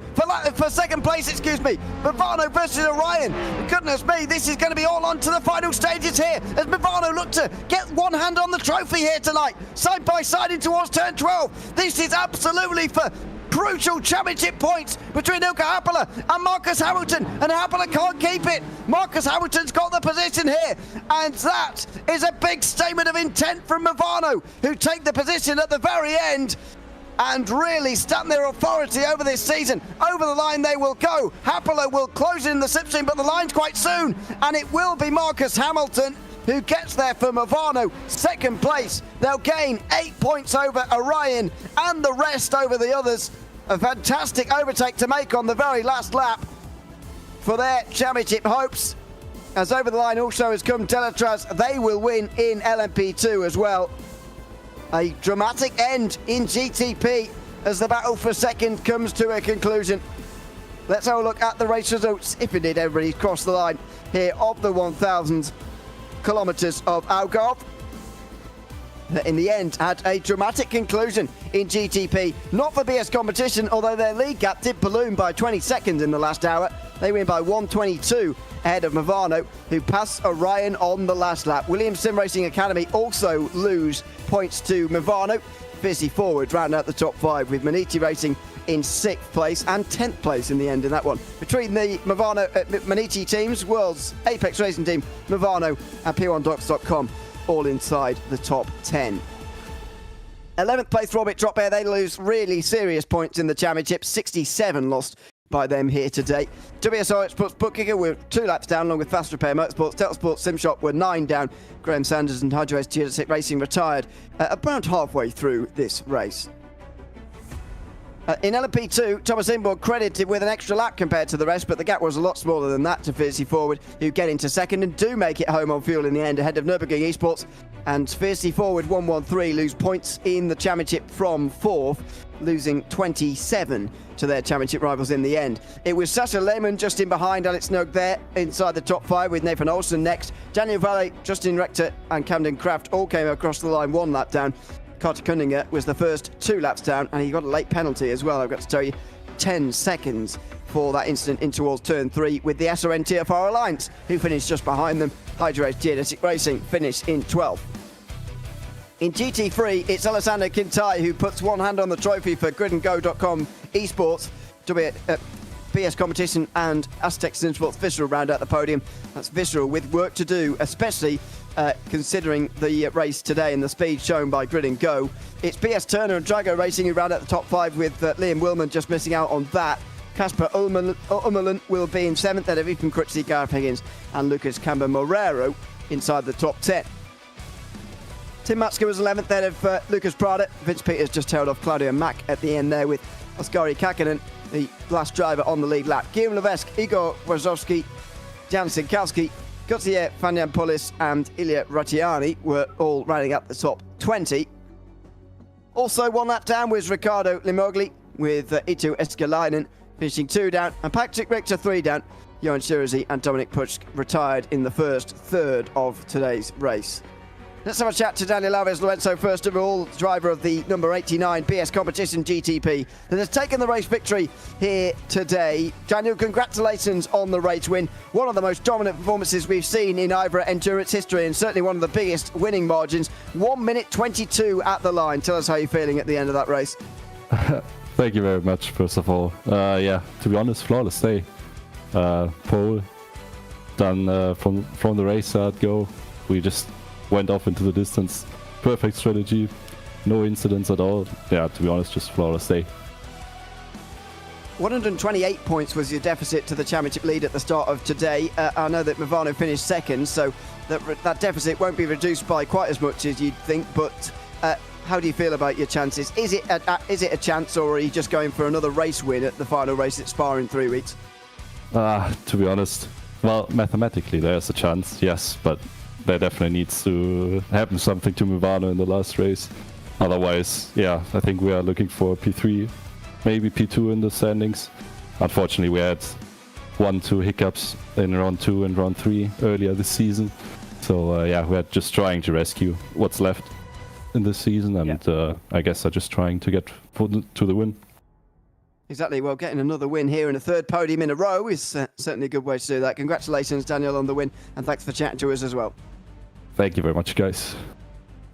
for second place, excuse me. Movano versus Orion. Goodness me, this is going to be all on to the final stages here as Movano look to get one hand on the trophy here tonight. Side by side in towards turn 12. This is absolutely for crucial championship points between Ilkka Happila and Marcus Hamilton, and Happila can't keep it. Marcus Hamilton's got the position here, and that is a big statement of intent from Movano, who take the position at the very end and really stamp their authority over this season. Over the line they will go. Happila will close in the slipstream, but the line's quite soon, and it will be Marcus Hamilton who gets there for Movano. Second place. They'll gain 8 points over Orion and the rest over the others. A fantastic overtake to make on the very last lap for their championship hopes. As over the line also has come Delatras. They will win in LMP2 as well. A dramatic end in GTP as the battle for second comes to a conclusion. Let's have a look at the race results, if indeed everybody's crossed the line here of the 1,000 kilometers of Algarve. In the end, had a dramatic conclusion in GTP. Not for BS Competition, although their lead gap did balloon by 20 seconds in the last hour. They win by 1:22 ahead of Movano, who passed Orion on the last lap. Williams Sim Racing Academy also lose points to Movano. Fiercely forward round out the top 5 with Maniti Racing in 6th place and 10th place in the end in that one. Between the Movano Maniti teams, World's Apex Racing Team, Movano and P1Docs.com, all inside the top 10. 11th place Robert Drop Air, they lose really serious points in the championship. 67 lost by them here today. WSR Exports Bookkicker were 2 laps down, along with Fast Repair Motorsports. Delta Sports Sim Shop were 9 down. Graham Sanders and Hydro GT Racing retired about halfway through this race. In LMP2, Thomas Inborg credited with an extra lap compared to the rest, but the gap was a lot smaller than that to Fiercely Forward, who get into second and do make it home on fuel in the end ahead of Nürburgring Esports. And Fiercely Forward 113 lose points in the championship from 4th, losing 27 to their championship rivals in the end. It was Sasha Lehmann just in behind Alex Nug there, inside the top 5 with Nathan Olsen next. Daniel Valle, Justin Rector and Camden Craft all came across the line 1 lap down. Carter Cunningham was the first 2 laps down, and he got a late penalty as well, I've got to tell you. 10 seconds for that incident in towards turn 3 with the SRN TFR Alliance, who finished just behind them. Hydro Geodetic Racing finished in 12th. In GT3, it's Alessandro Quintana who puts one hand on the trophy for gridandgo.com esports. BS Competition and Aztec Sim Sports Visceral round out the podium. That's Visceral with work to do, especially considering the race today and the speed shown by Grid and Go. It's BS Turner and Drago Racing who round out the top 5 with Liam Willman just missing out on that. Casper Ulmerlund will be in 7th, ahead of Ethan Crutchley, Gareth Higgins and Lucas Camba Morero inside the top 10. Tim Matska was 11th, ahead of Lucas Prada. Vince Peters just tailed off Claudio Mack at the end there with Oskari Kakkonen, the last driver on the lead lap. Guillaume Levesque, Igor Wazowski, Jan Sinkowski, Gautier Fagnampoulis and Ilya Ratiani were all running up the top 20. Also 1 lap down was Riccardo Limogli with Itu Eskalainen finishing 2 down, and Patrick Richter 3 down. Johan Schurzy and Dominic Puch retired in the first third of today's race. Let's have a chat to Daniel Alves Lorenzo, first of all, driver of the number 89 BS Competition GTP that has taken the race victory here today. Daniel, congratulations on the race win. One of the most dominant performances we've seen in IVRA endurance history, and certainly one of the biggest winning margins. 1 minute 22 at the line. Tell us how you're feeling at the end of that race. Thank you very much, first of all. Yeah, to be honest, flawless day. Pole done from the race start go. We just went off into the distance. Perfect strategy, no incidents at all. Yeah, to be honest, just flawless day. 128 points was your deficit to the championship lead at the start of today. I know that Movano finished second, so that deficit won't be reduced by quite as much as you'd think, but how do you feel about your chances? Is it a chance, or are you just going for another race win at the final race at Spa in 3 weeks? To be honest, well, mathematically there's a chance, yes, but there definitely needs to happen something to Movano in the last race. Otherwise, yeah, I think we are looking for P3, maybe P2 in the standings. Unfortunately, we had 1-2 hiccups in round 2 and round 3 earlier this season. So yeah, we're just trying to rescue what's left in this season, and I guess I'm just trying to get to the win. Exactly. Well, getting another win here and a third podium in a row is certainly a good way to do that. Congratulations, Daniel, on the win, and thanks for chatting to us as well. Thank you very much, guys.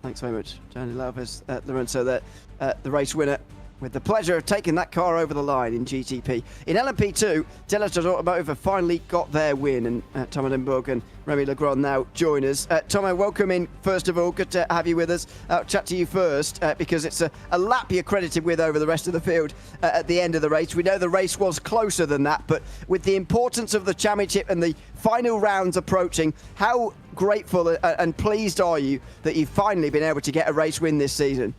Thanks very much, Daniel Alves Lorenzo, the race winner, with the pleasure of taking that car over the line in GTP. In LMP2, Delasters Automotive have finally got their win, and Thomas Limburg and Remy Legrand now join us. Thomas, welcome in, first of all. Good to have you with us. I'll chat to you first, because it's a lap you're credited with over the rest of the field at the end of the race. We know the race was closer than that, but with the importance of the championship and the final rounds approaching, how grateful and pleased are you that you've finally been able to get a race win this season?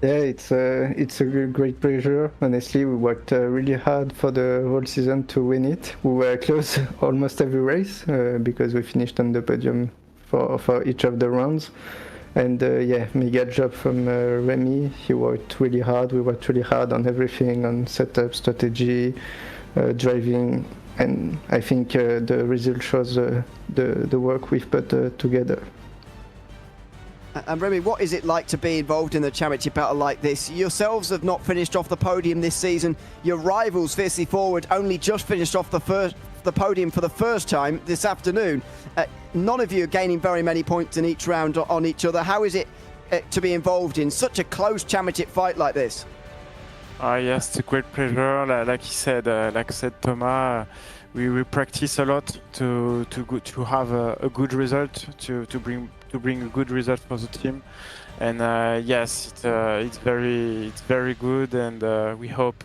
Yeah, it's a great pleasure. Honestly, we worked really hard for the whole season to win it. We were close almost every race because we finished on the podium for each of the rounds. And yeah, mega job from Remy. He worked really hard. We worked really hard on everything, on setup, strategy, driving. And I think the result shows the work we've put together. And Remy, what is it like to be involved in the championship battle like this? Yourselves have not finished off the podium this season. Your rivals, Fiercely Forward, only just finished off the podium for the first time this afternoon. None of you are gaining very many points in each round on each other. How is it to be involved in such a close championship fight like this? Yes, it's a great pleasure. Like said Thomas, we practice a lot to have a good result, to bring a good result for the team, and yes, it's very good, and we hope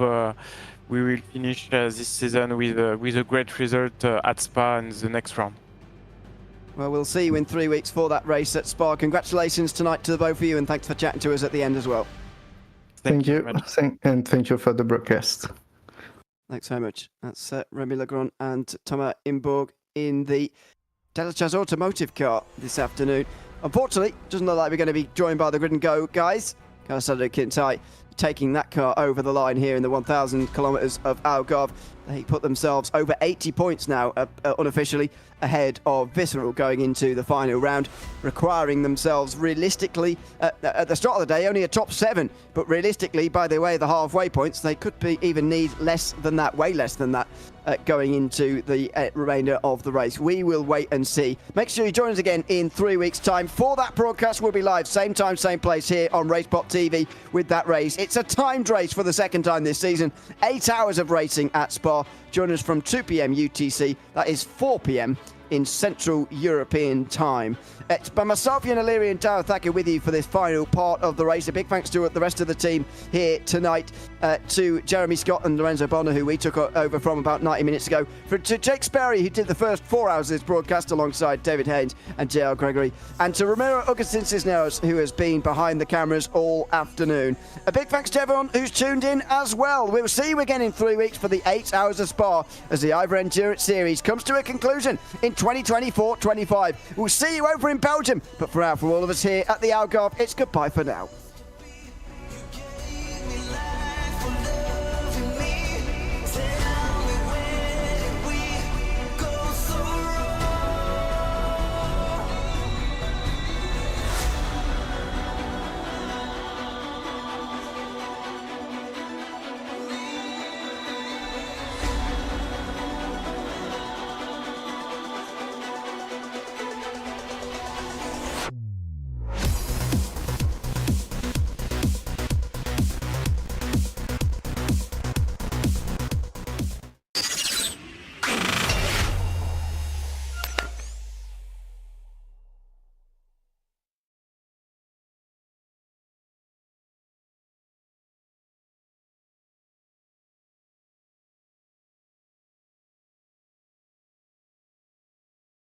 we will finish this season with a great result at Spa in the next round. Well, we'll see you in 3 weeks for that race at Spa. Congratulations tonight to the both of you, and thanks for chatting to us at the end as well. Thank you, and thank you for the broadcast. Thanks very much. That's Remy Legrand and Thomas Imburg in the Delasters Automotive car this afternoon. Unfortunately, doesn't look like we're going to be joined by the Grid and Go guys. Kawasaki Kintai taking that car over the line here in the 1,000 kilometres of Algarve. They put themselves over 80 points now, unofficially, ahead of Visceral going into the final round, requiring themselves realistically, at the start of the day, only a top 7, but realistically, by the way of the halfway points, they could even need less than that, way less than that, going into the remainder of the race. We will wait and see. Make sure you join us again in 3 weeks' time. For that broadcast, we'll be live, same time, same place here on RaceSpotTV with that race. It's a timed race for the second time this season. 8 hours of racing at Spa. Join us from 2 p.m. UTC. That is 4 p.m. in Central European time. It's by myself, Ian O'Leary and Darrell Thacker with you for this final part of the race. A big thanks to the rest of the team here tonight, to Jeremy Scott and Lorenzo Bonner, who we took over from about 90 minutes ago, to Jake Sperry, who did the first 4 hours of this broadcast alongside David Haynes and JL Gregory, and to Ramiro Augustin Cisneros, who has been behind the cameras all afternoon. A big thanks to everyone who's tuned in as well. We'll see you again in 3 weeks for the 8 hours of Spa as the IVRA Endurance Series comes to a conclusion in 2024-25. We'll see you over in Belgium, but for now, from all of us here at the Algarve, it's goodbye for now.